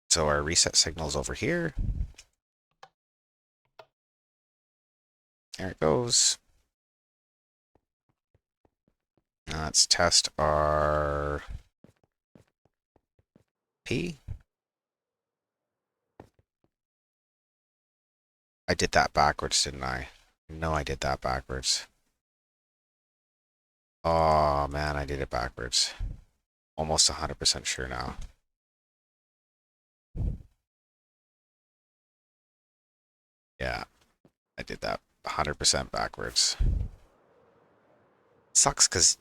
S1: So our reset signal's over here. There it goes. Now let's test our P. I did that backwards, didn't I? No, I did that backwards. Oh man, I did it backwards. Almost 100% sure now. Yeah, I did that 100% backwards. Sucks because,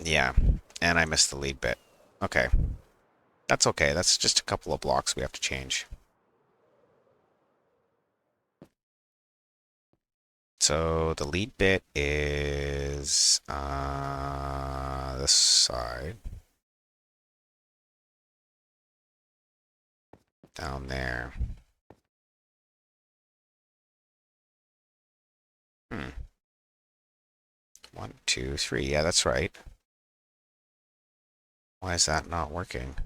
S1: yeah, and I missed the lead bit. Okay, that's okay. That's just a couple of blocks we have to change. So the lead bit is this side. Down there. Hmm. 1, 2, 3. Yeah, that's right. Why is that not working?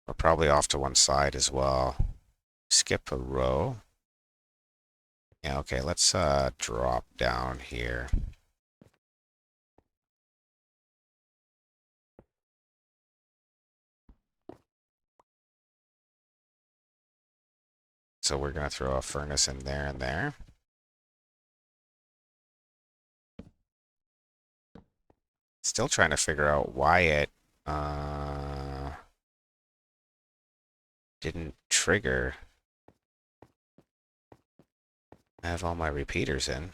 S1: We're probably off to one side as well. Skip a row. Yeah, okay, let's drop down here. So we're gonna throw a furnace in there and there. Still trying to figure out why it didn't trigger. I have all my repeaters in.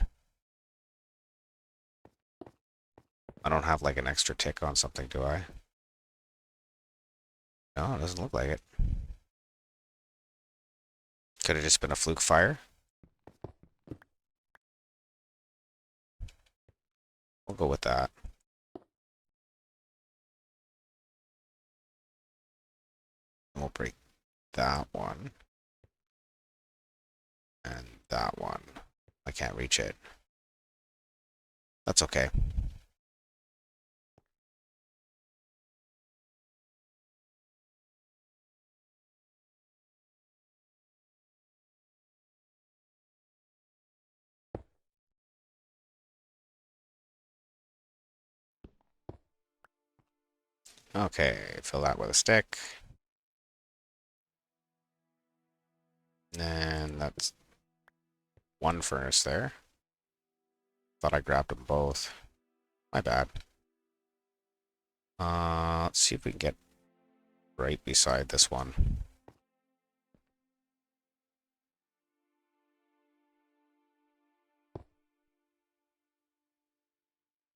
S1: I don't have like an extra tick on something, do I? No, it doesn't look like it. Could have just been a fluke fire. We'll go with that. We'll break that one. And that one. I can't reach it. That's okay. Okay, fill that with a stick. And that's one furnace there. Thought I grabbed them both. My bad. Let's see if we can get right beside this one.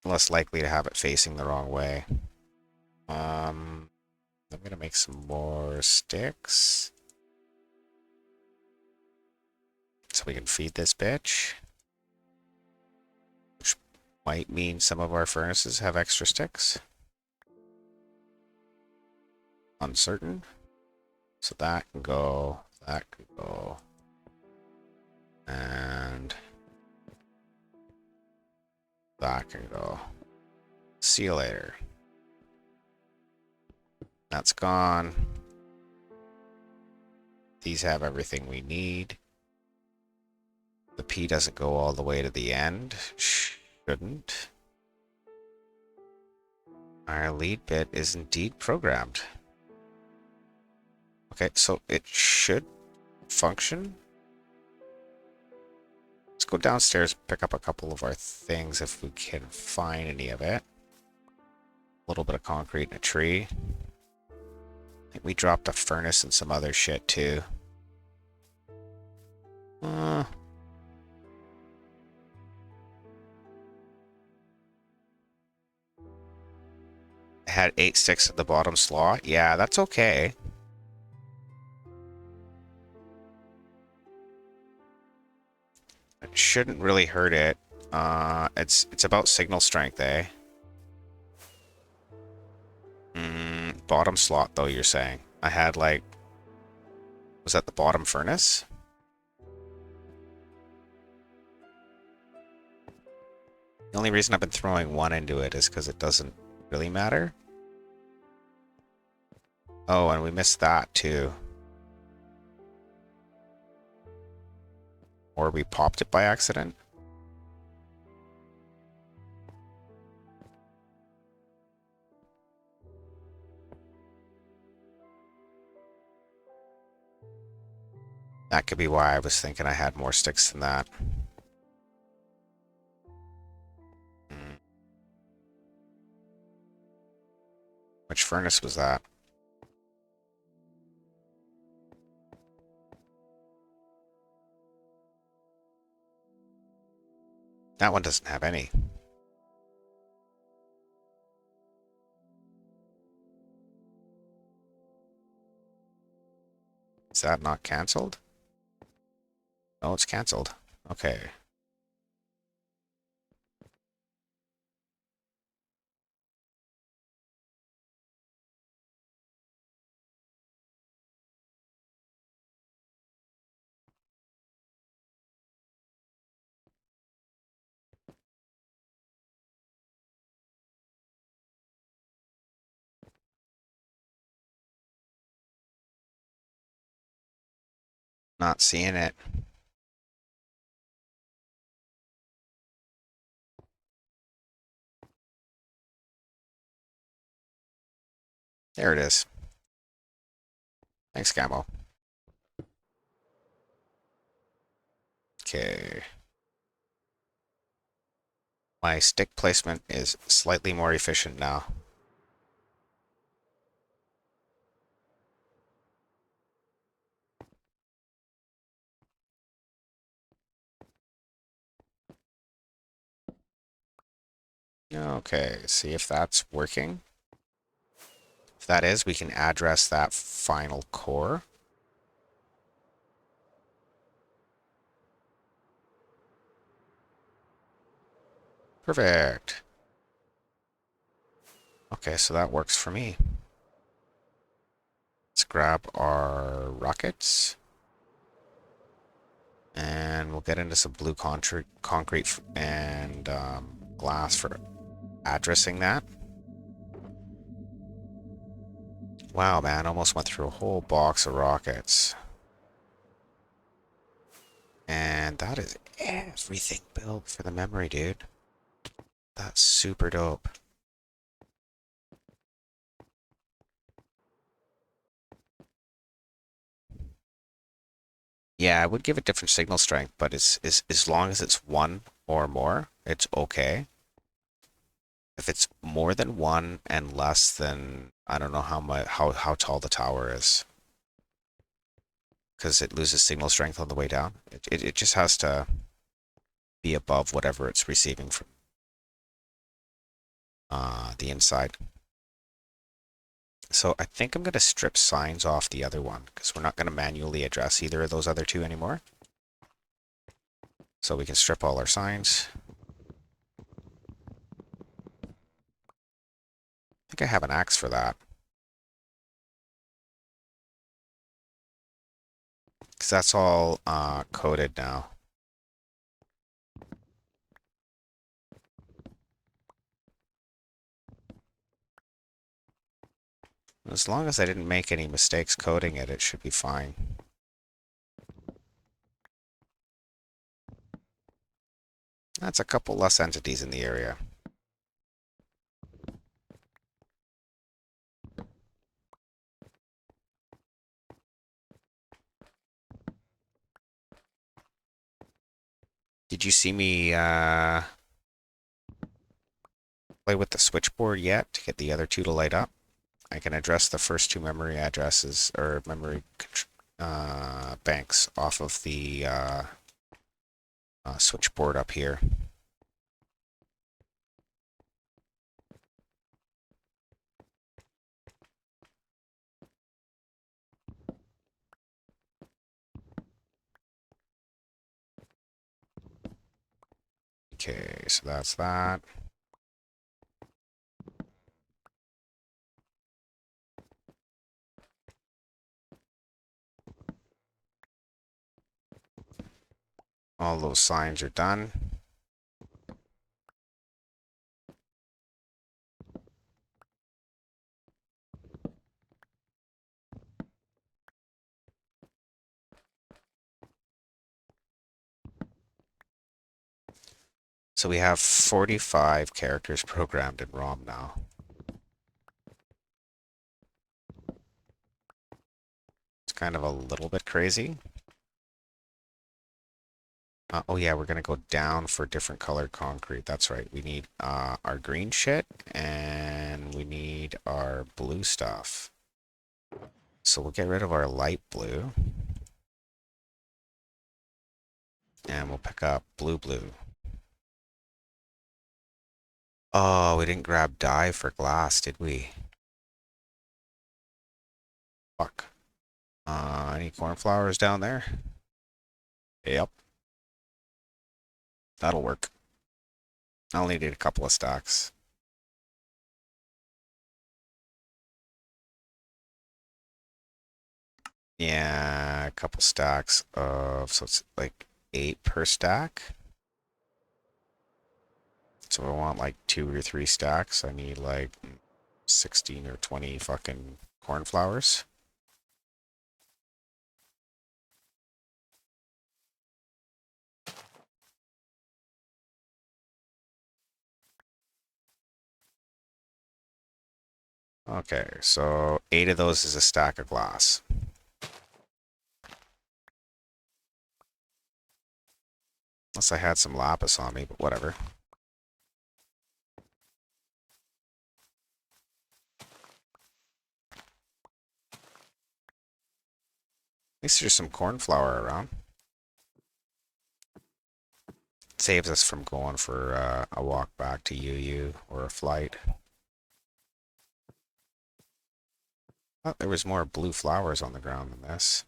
S1: Less likely to have it facing the wrong way. I'm gonna make some more sticks. So we can feed this bitch. Which might mean some of our furnaces have extra sticks. Uncertain. So that can go, and that can go. See you later. That's gone. These have everything we need. The P doesn't go all the way to the end. Shouldn't. Our lead bit is indeed programmed. Okay, so it should function. Let's go downstairs, pick up a couple of our things if we can find any of it. A little bit of concrete and a tree. I think we dropped a furnace and some other shit too. Had 8 sticks at the bottom slot. Yeah, that's okay. It shouldn't really hurt it. It's about signal strength, eh? Bottom slot, though, you're saying. I had, like... Was that the bottom furnace? The only reason I've been throwing one into it is because it doesn't really matter. Oh, and we missed that, too. Or we popped it by accident. That could be why I was thinking I had more sticks than that. Which furnace was that? That one doesn't have any. Is that not cancelled? Oh, it's cancelled. Okay. Not seeing it. There it is. Thanks, Camo. Okay. My stick placement is slightly more efficient now. Okay, see if that's working. If that is, we can address that final core. Perfect. Okay, so that works for me. Let's grab our rockets. And we'll get into some blue concrete and glass for addressing that. Wow, man, almost went through a whole box of rockets. And that is everything built for the memory, dude. That's super dope. Yeah, I would give it different signal strength, but it's as long as it's one or more, it's okay. If it's more than one and less than, I don't know how tall the tower is, because it loses signal strength on the way down. It just has to be above whatever it's receiving from the inside. So I think I'm going to strip signs off the other one, because we're not going to manually address either of those other two anymore. So we can strip all our signs. I think I have an axe for that. Because that's all coded now. As long as I didn't make any mistakes coding it, it should be fine. That's a couple less entities in the area. Did you see me play with the switchboard yet to get the other two to light up? I can address the first two memory addresses or memory banks off of the switchboard up here. Okay, so that's that. All those signs are done. So we have 45 characters programmed in ROM now. It's kind of a little bit crazy. Oh yeah, we're gonna go down for different colored concrete. That's right. We need our green shit and we need our blue stuff. So we'll get rid of our light blue. And we'll pick up blue. Oh, we didn't grab dye for glass, did we? Fuck. Any cornflowers down there? Yep. That'll work. I only need a couple of stacks. Yeah, a couple stacks of, so it's like 8 per stack. So I want like 2 or 3 stacks. I need like 16 or 20 fucking cornflowers. Okay, so 8 of those is a stack of glass. Unless I had some lapis on me, but whatever. At least there's some cornflower around. Saves us from going for a walk back to UU or a flight. Thought there was more blue flowers on the ground than this.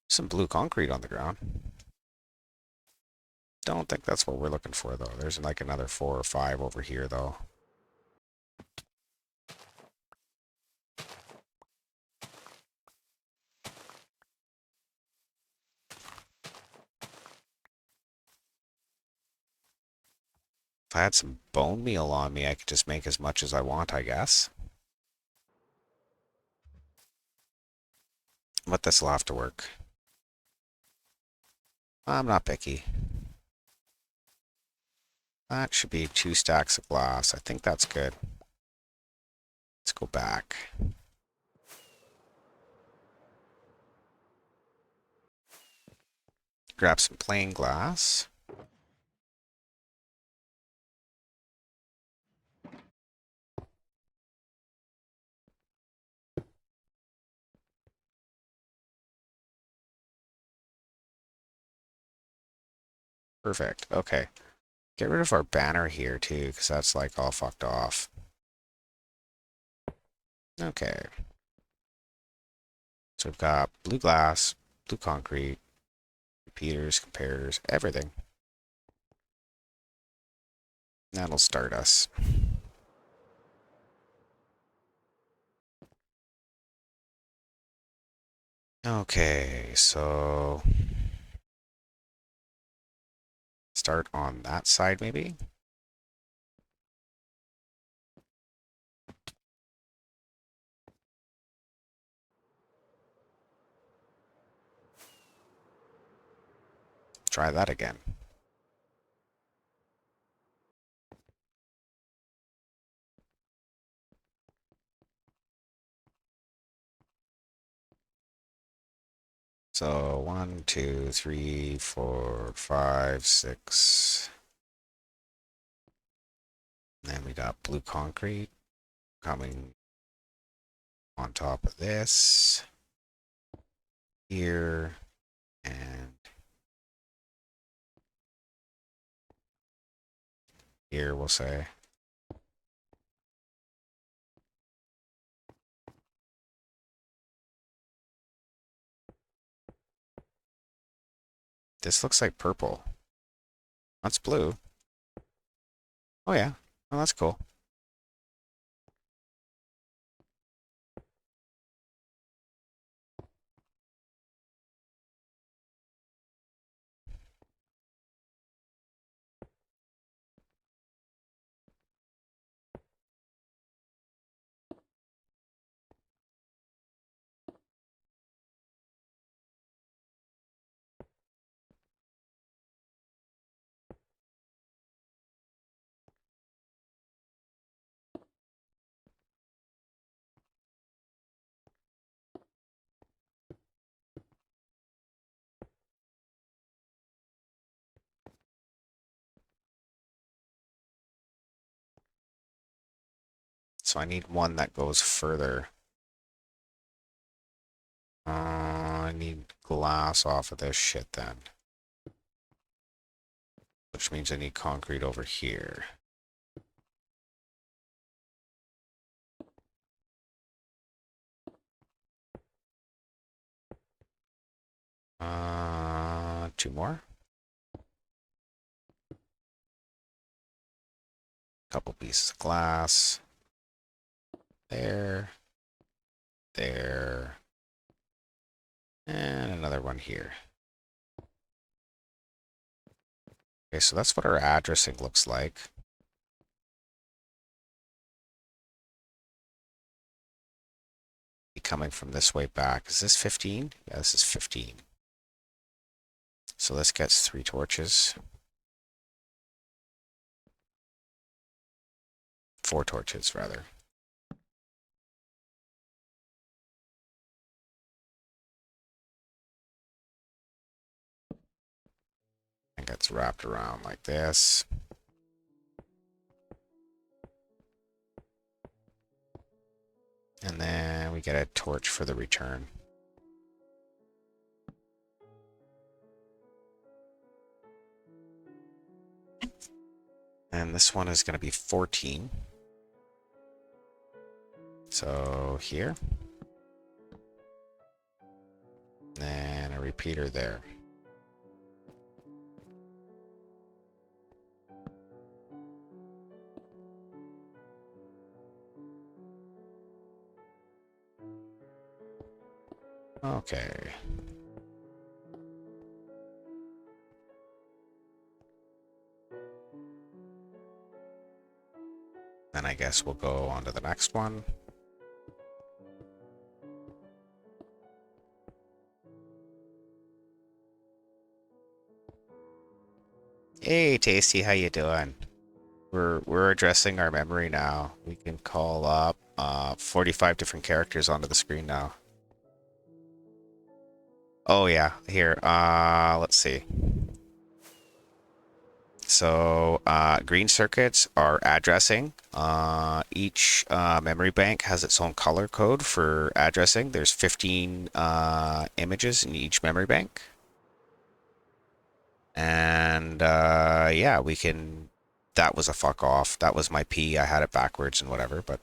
S1: Some blue concrete on the ground. Don't think that's what we're looking for, though. There's like another 4 or 5 over here, though. If I had some bone meal on me, I could just make as much as I want, I guess. But this'll have to work. I'm not picky. That should be 2 stacks of glass. I think that's good. Let's go back. Grab some plain glass. Perfect. Okay. Get rid of our banner here, too, because that's like all fucked off. Okay. So we've got blue glass, blue concrete, repeaters, comparators, everything. That'll start us. Okay, so start on that side maybe. Try that again. So 1, 2, 3, 4, 5, 6. And then we got blue concrete coming on top of this here and here, we'll say. This looks like purple. That's blue. Oh yeah. Oh, that's cool. So I need one that goes further. I need glass off of this shit then. Which means I need concrete over here. Two more. Couple pieces of glass. There. There. And another one here. Okay, so that's what our addressing looks like. Be coming from this way back. Is this 15? Yeah, this is 15. So this gets 3 torches. 4 torches, rather. And gets wrapped around like this. And then we get a torch for the return. And this one is going to be 14. So here. And a repeater there. Okay. Then I guess we'll go on to the next one. Hey, Tasty, how you doing? We're addressing our memory now. We can call up 45 different characters onto the screen now. Oh yeah, here. Let's see. So green circuits are addressing. Each memory bank has its own color code for addressing. There's 15 images in each memory bank. And yeah, we can. That was a fuck off. That was my P. I had it backwards and whatever, but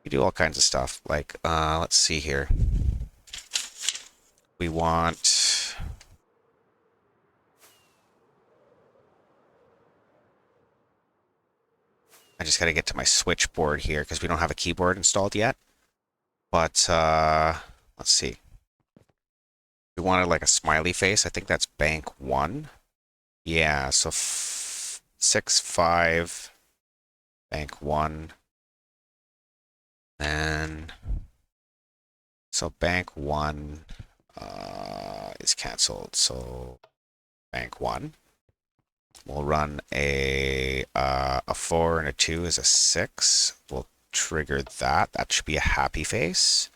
S1: we do all kinds of stuff. Like, let's see here. We want. I just got to get to my switchboard here because we don't have a keyboard installed yet. But let's see. We wanted like a smiley face. I think that's bank 1. Yeah, so 6, 5, bank 1. Then so bank 1 is canceled. So bank 1. We'll run a 4 and a 2 is a 6. We'll trigger that. That should be a happy face.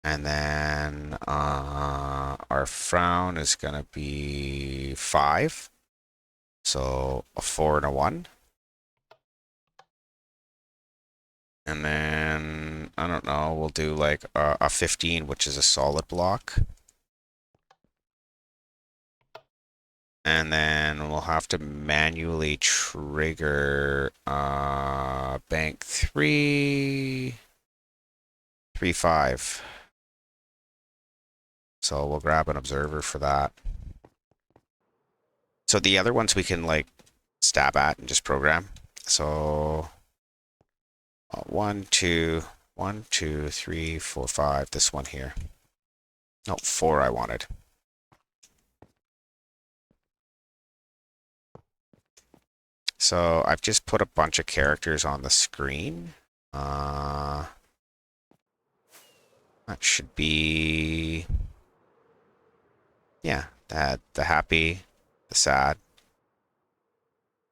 S1: And then our frown is going to be 5. So a 4 and a 1. And then, I don't know, we'll do like a 15, which is a solid block. And then we'll have to manually trigger bank 3, 3, 5. So we'll grab an observer for that. So the other ones we can like stab at and just program. So 1, 2, 1, 2, 3, 4, 5. This one here. No, 4 I wanted. So I've just put a bunch of characters on the screen. That should be, yeah, the happy, the sad,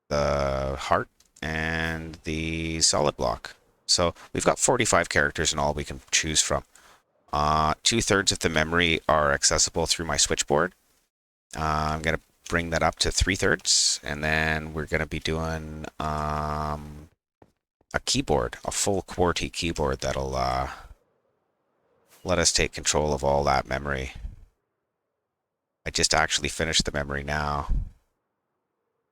S1: the heart, and the solid block. So we've got 45 characters in all we can choose from. 2/3 of the memory are accessible through my switchboard. I'm going to bring that up to 3/3, and then we're going to be doing a keyboard, a full QWERTY keyboard that'll let us take control of all that memory. I just actually finished the memory now.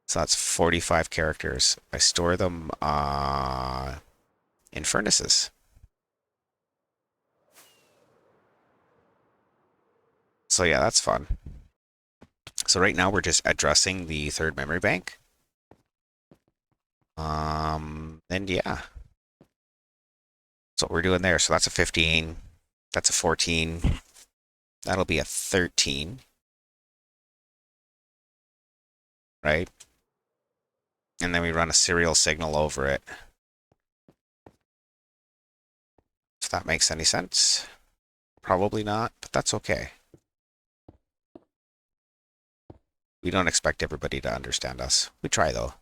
S1: So that's 45 characters. I store them in furnaces. So yeah, that's fun. So right now we're just addressing the third memory bank. And yeah. That's what we're doing there. So that's a 15. That's a 14. That'll be a 13. Right? And then we run a serial signal over it. If that makes any sense. Probably not, but that's okay. We don't expect everybody to understand us. We try, though.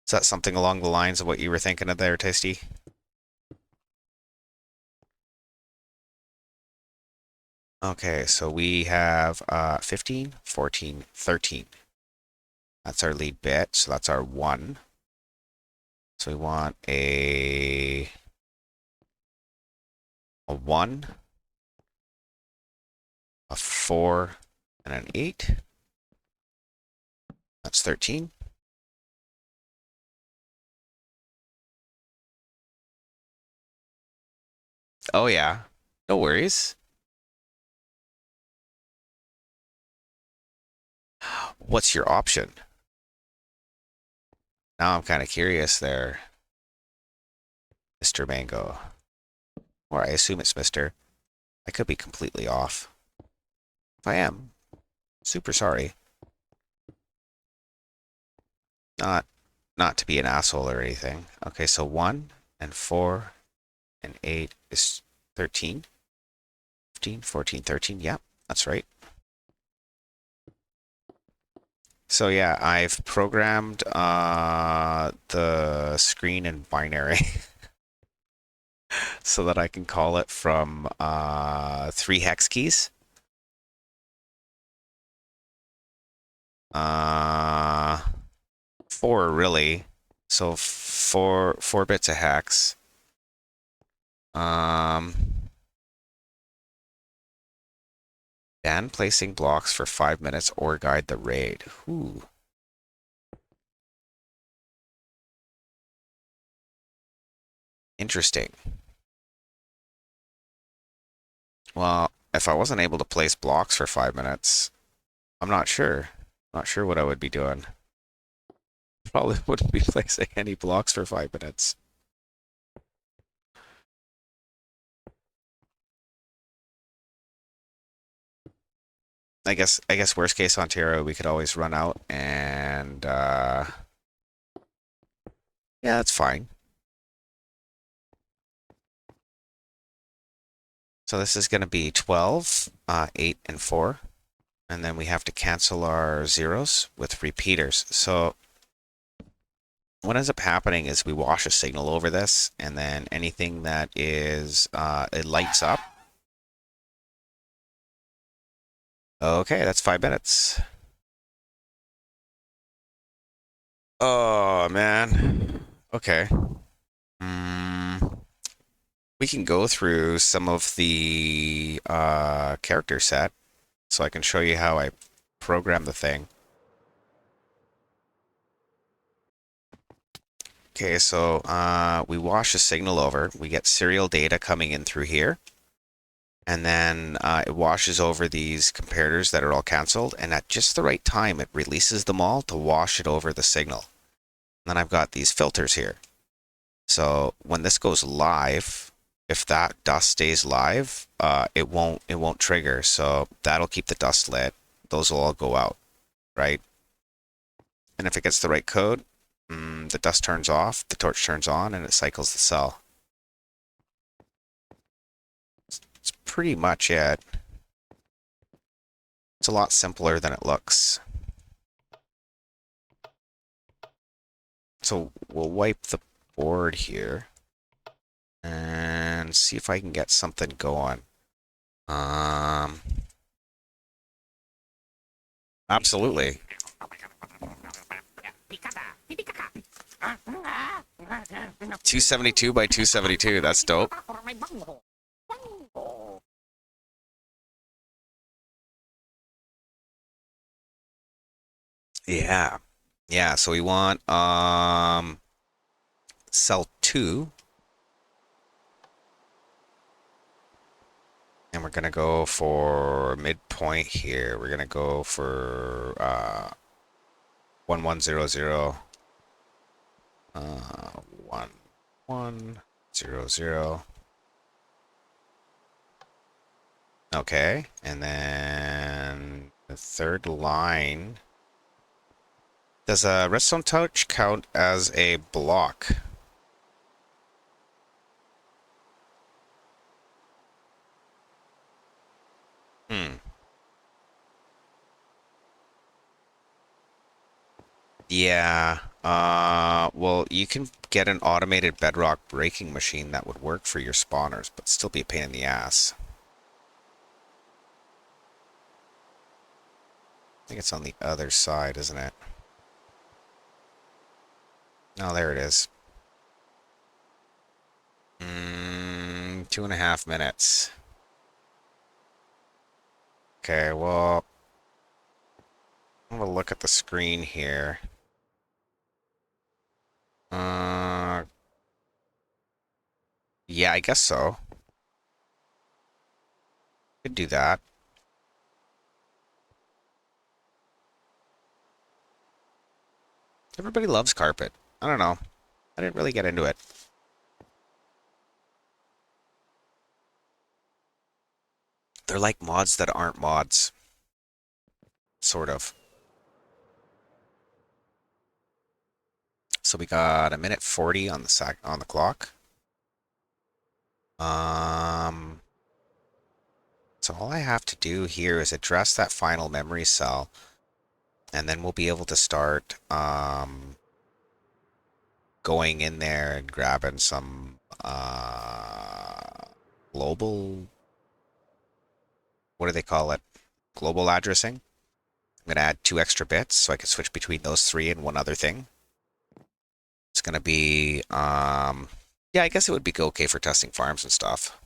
S1: Is that something along the lines of what you were thinking of there, Tasty? Okay, so we have 15, 14, 13. That's our lead bit, so that's our 1. So we want a 1, a 4, and an 8. That's 13. Oh yeah, no worries. What's your option? Now I'm kind of curious there, Mr. Mango. Or I assume it's Mr. I could be completely off. If I am, super sorry. Not to be an asshole or anything. Okay, so 1 and 4 and 8 is 13. 15, 14, 13. Yep, that's right. So yeah, I've programmed the screen in binary so that I can call it from 3 hex keys. 4 really. So 4 bits a hex. Ban placing blocks for 5 minutes or guide the raid. Ooh. Interesting. Well, if I wasn't able to place blocks for 5 minutes, I'm not sure. Not sure what I would be doing. Probably wouldn't be placing any blocks for 5 minutes. I guess worst case Ontario, we could always run out and yeah, that's fine. So this is going to be 12, 8, and 4. And then we have to cancel our zeros with repeaters. So what ends up happening is we wash a signal over this, and then anything that is, it lights up. Okay, that's 5 minutes. Oh, man. Okay. We can go through some of the character set, so I can show you how I program the thing. Okay, so we wash a signal over. We get serial data coming in through here. And then it washes over these comparators that are all canceled, and at just the right time, it releases them all to wash it over the signal. And then I've got these filters here. So when this goes live, if that dust stays live, it won't trigger. So that'll keep the dust lit. Those will all go out, right? And if it gets the right code, the dust turns off, the torch turns on, and it cycles the cell. It's pretty much it. It's a lot simpler than it looks. So we'll wipe the board here and see if I can get something going. Absolutely. 272 by 272. That's dope. Yeah. Yeah, so we want cell 2. And we're gonna go for midpoint here. We're gonna go for 1100. 1100. Okay, and then the third line. Does a redstone touch count as a block? Yeah. Well, you can get an automated bedrock breaking machine that would work for your spawners, but still be a pain in the ass. I think it's on the other side, isn't it? Oh, there it is. 2.5 minutes. Okay, well, I'm gonna look at the screen here. Yeah, I guess so. Could do that. Everybody loves carpet. I don't know. I didn't really get into it. They're like mods that aren't mods. Sort of. So we got a minute 40 on the clock. So all I have to do here is address that final memory cell, and then we'll be able to start going in there and grabbing some global, what do they call it? Global addressing. I'm going to add 2 extra bits so I can switch between those 3 and one other thing. It's going to be, yeah, I guess it would be okay for testing farms and stuff.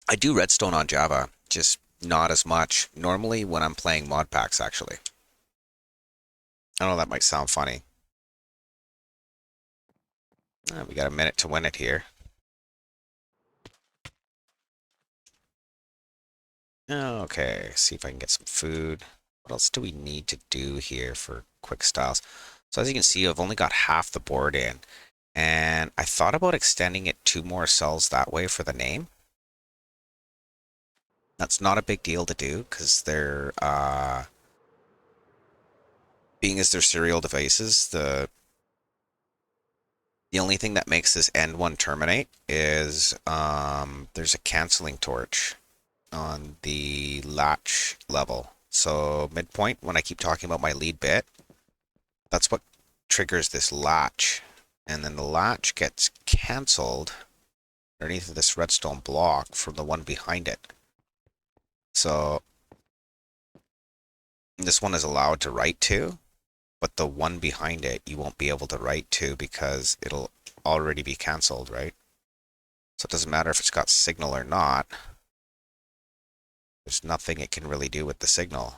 S1: I do Redstone on Java, just not as much. Normally when I'm playing mod packs, actually. I know that might sound funny. We got a minute to win it here. Okay, see if I can get some food. What else do we need to do here for quick styles? So as you can see, I've only got half the board in. And I thought about extending it 2 more cells that way for the name. That's not a big deal to do because they're, being as they're serial devices, the only thing that makes this end one terminate is there's a canceling torch on the latch level. So midpoint, when I keep talking about my lead bit, that's what triggers this latch. And then the latch gets canceled underneath of this redstone block from the one behind it. So this one is allowed to write to, but the one behind it you won't be able to write to because it'll already be canceled, right? So it doesn't matter if it's got signal or not. There's nothing it can really do with the signal.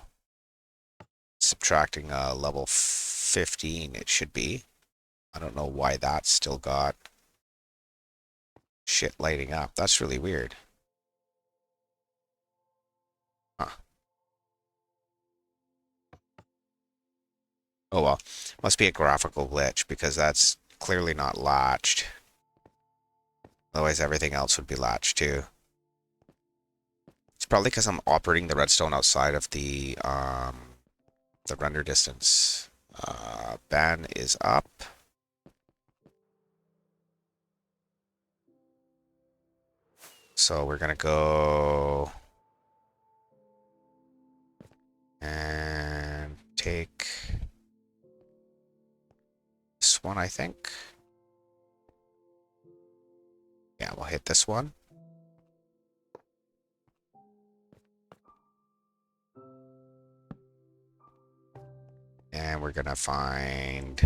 S1: Subtracting level 15 it should be. I don't know why that's still got shit lighting up. That's really weird. Huh. Oh well. Must be a graphical glitch because that's clearly not latched. Otherwise everything else would be latched too. It's probably because I'm operating the redstone outside of the render distance. Ban is up. So we're gonna go and take this one, I think. Yeah, we'll hit this one. And we're gonna find...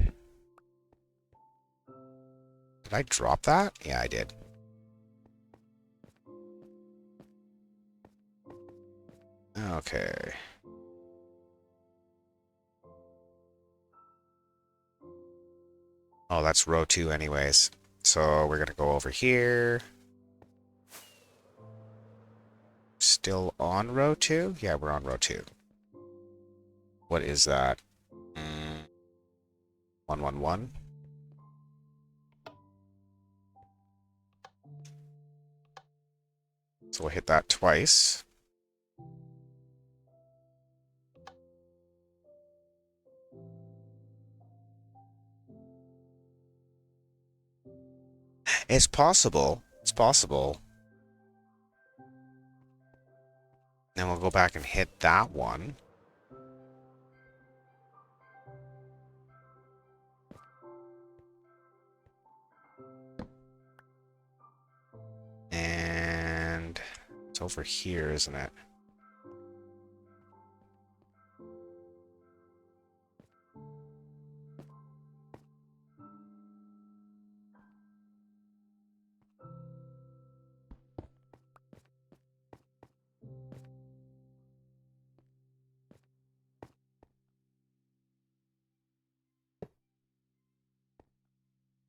S1: Did I drop that? Yeah, I did. Okay. Oh, that's row 2 anyways. So we're gonna go over here. Still on row 2? Yeah, we're on row 2. What is that? 111? So we'll hit that twice. It's possible. It's possible. Then we'll go back and hit that one. And it's over here, isn't it?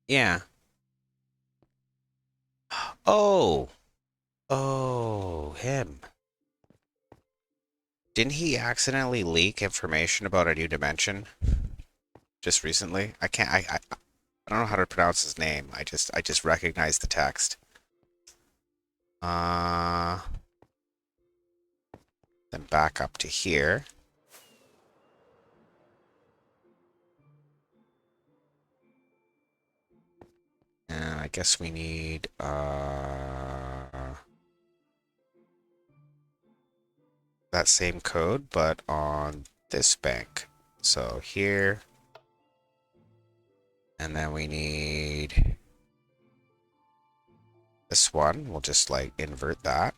S1: Yeah. Oh. Oh, him. Didn't he accidentally leak information about a new dimension just recently? I can't I don't know how to pronounce his name. I just recognize the text. Then back up to here. And I guess we need that same code, but on this bank. So here, and then we need this one. We'll just like invert that.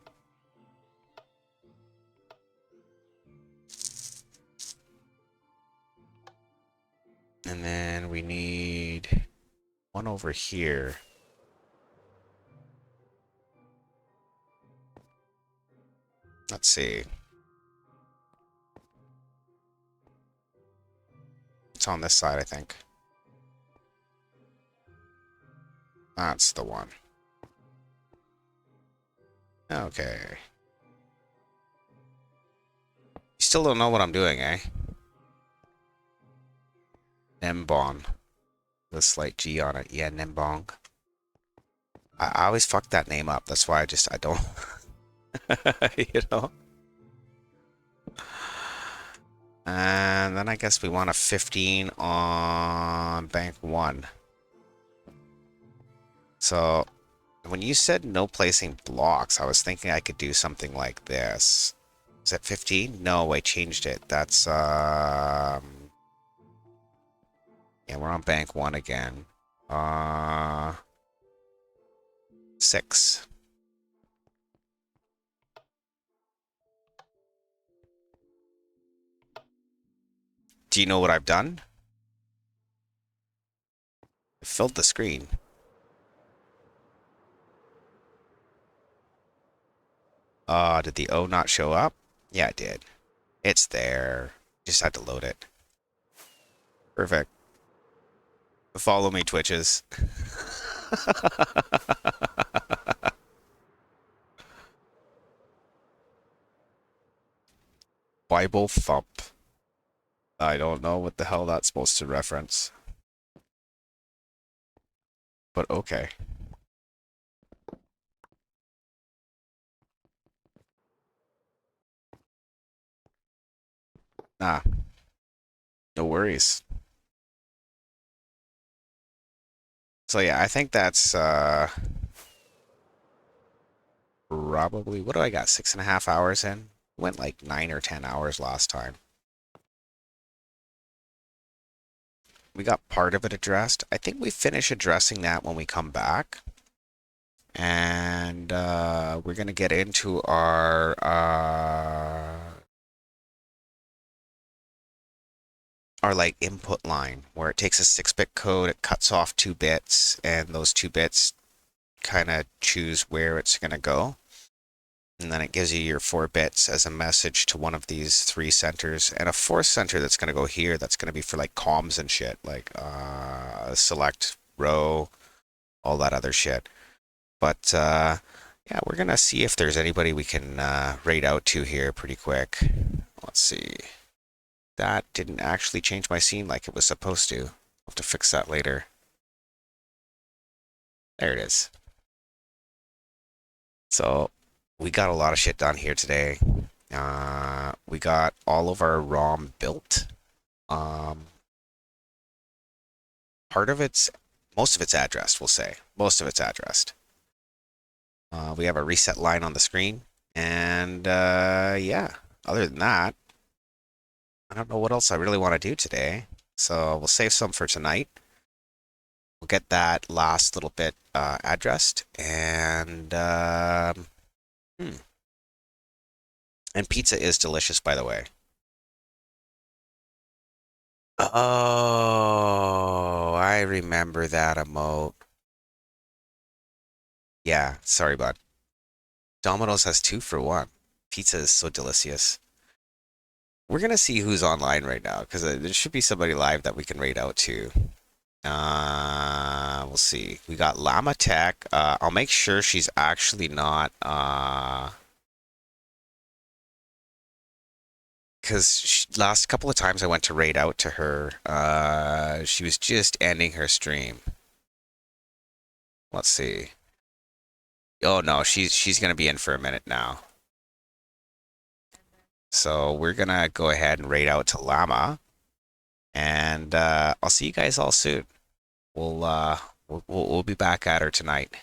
S1: And then we need one over here. Let's see. It's on this side, I think. That's the one. Okay. You still don't know what I'm doing, eh? Nembong. With a slight G on it. Yeah, Nembong. I always fuck that name up. That's why I don't... you know? And then I guess we want a 15 on bank 1. So, when you said no placing blocks, I was thinking I could do something like this. Is that 15? No, I changed it. That's, yeah, we're on bank 1 again. 6. Do you know what I've done? I filled the screen. Did the O not show up? Yeah, it did. It's there. Just had to load it. Perfect. Follow me, Twitches. Bible thump. I don't know what the hell that's supposed to reference. But okay. Nah, no worries. So yeah, I think that's probably, what do I got? 6.5 hours in? Went like 9 or 10 hours last time. We got part of it addressed. I think we finish addressing that when we come back. And we're gonna get into our like input line where it takes a 6-bit code, it cuts off 2 bits, and those 2 bits kind of choose where it's gonna go. And then it gives you your 4 bits as a message to one of these 3 centers, and a 4th center that's going to go here. That's going to be for like comms and shit, like select row, all that other shit. But yeah, we're going to see if there's anybody we can raid out to here pretty quick. Let's see. That didn't actually change my scene like it was supposed to. I'll have to fix that later. There it is. So we got a lot of shit done here today. We got all of our ROM built. Most of it's addressed, we'll say. Most of it's addressed. We have a reset line on the screen. And yeah, other than that, I don't know what else I really want to do today. So we'll save some for tonight. We'll get that last little bit addressed. And and pizza is delicious, by the way. Oh, I remember that emote. Yeah, sorry, bud. Domino's has 2 for 1. Pizza is so delicious. We're gonna see who's online right now, because there should be somebody live that we can raid out to. We'll see. We got Llama Tech. I'll make sure she's actually not, because last couple of times I went to raid out to her, she was just ending her stream. Let's see. Oh no, she's gonna be in for a minute now. So we're gonna go ahead and raid out to Llama, and I'll see you guys all soon. We'll be back at her tonight.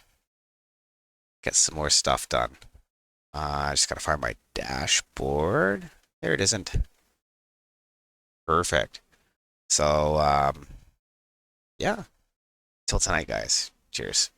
S1: Get some more stuff done. I just gotta find my dashboard. There it isn't. Perfect. So yeah. Till tonight, guys. Cheers.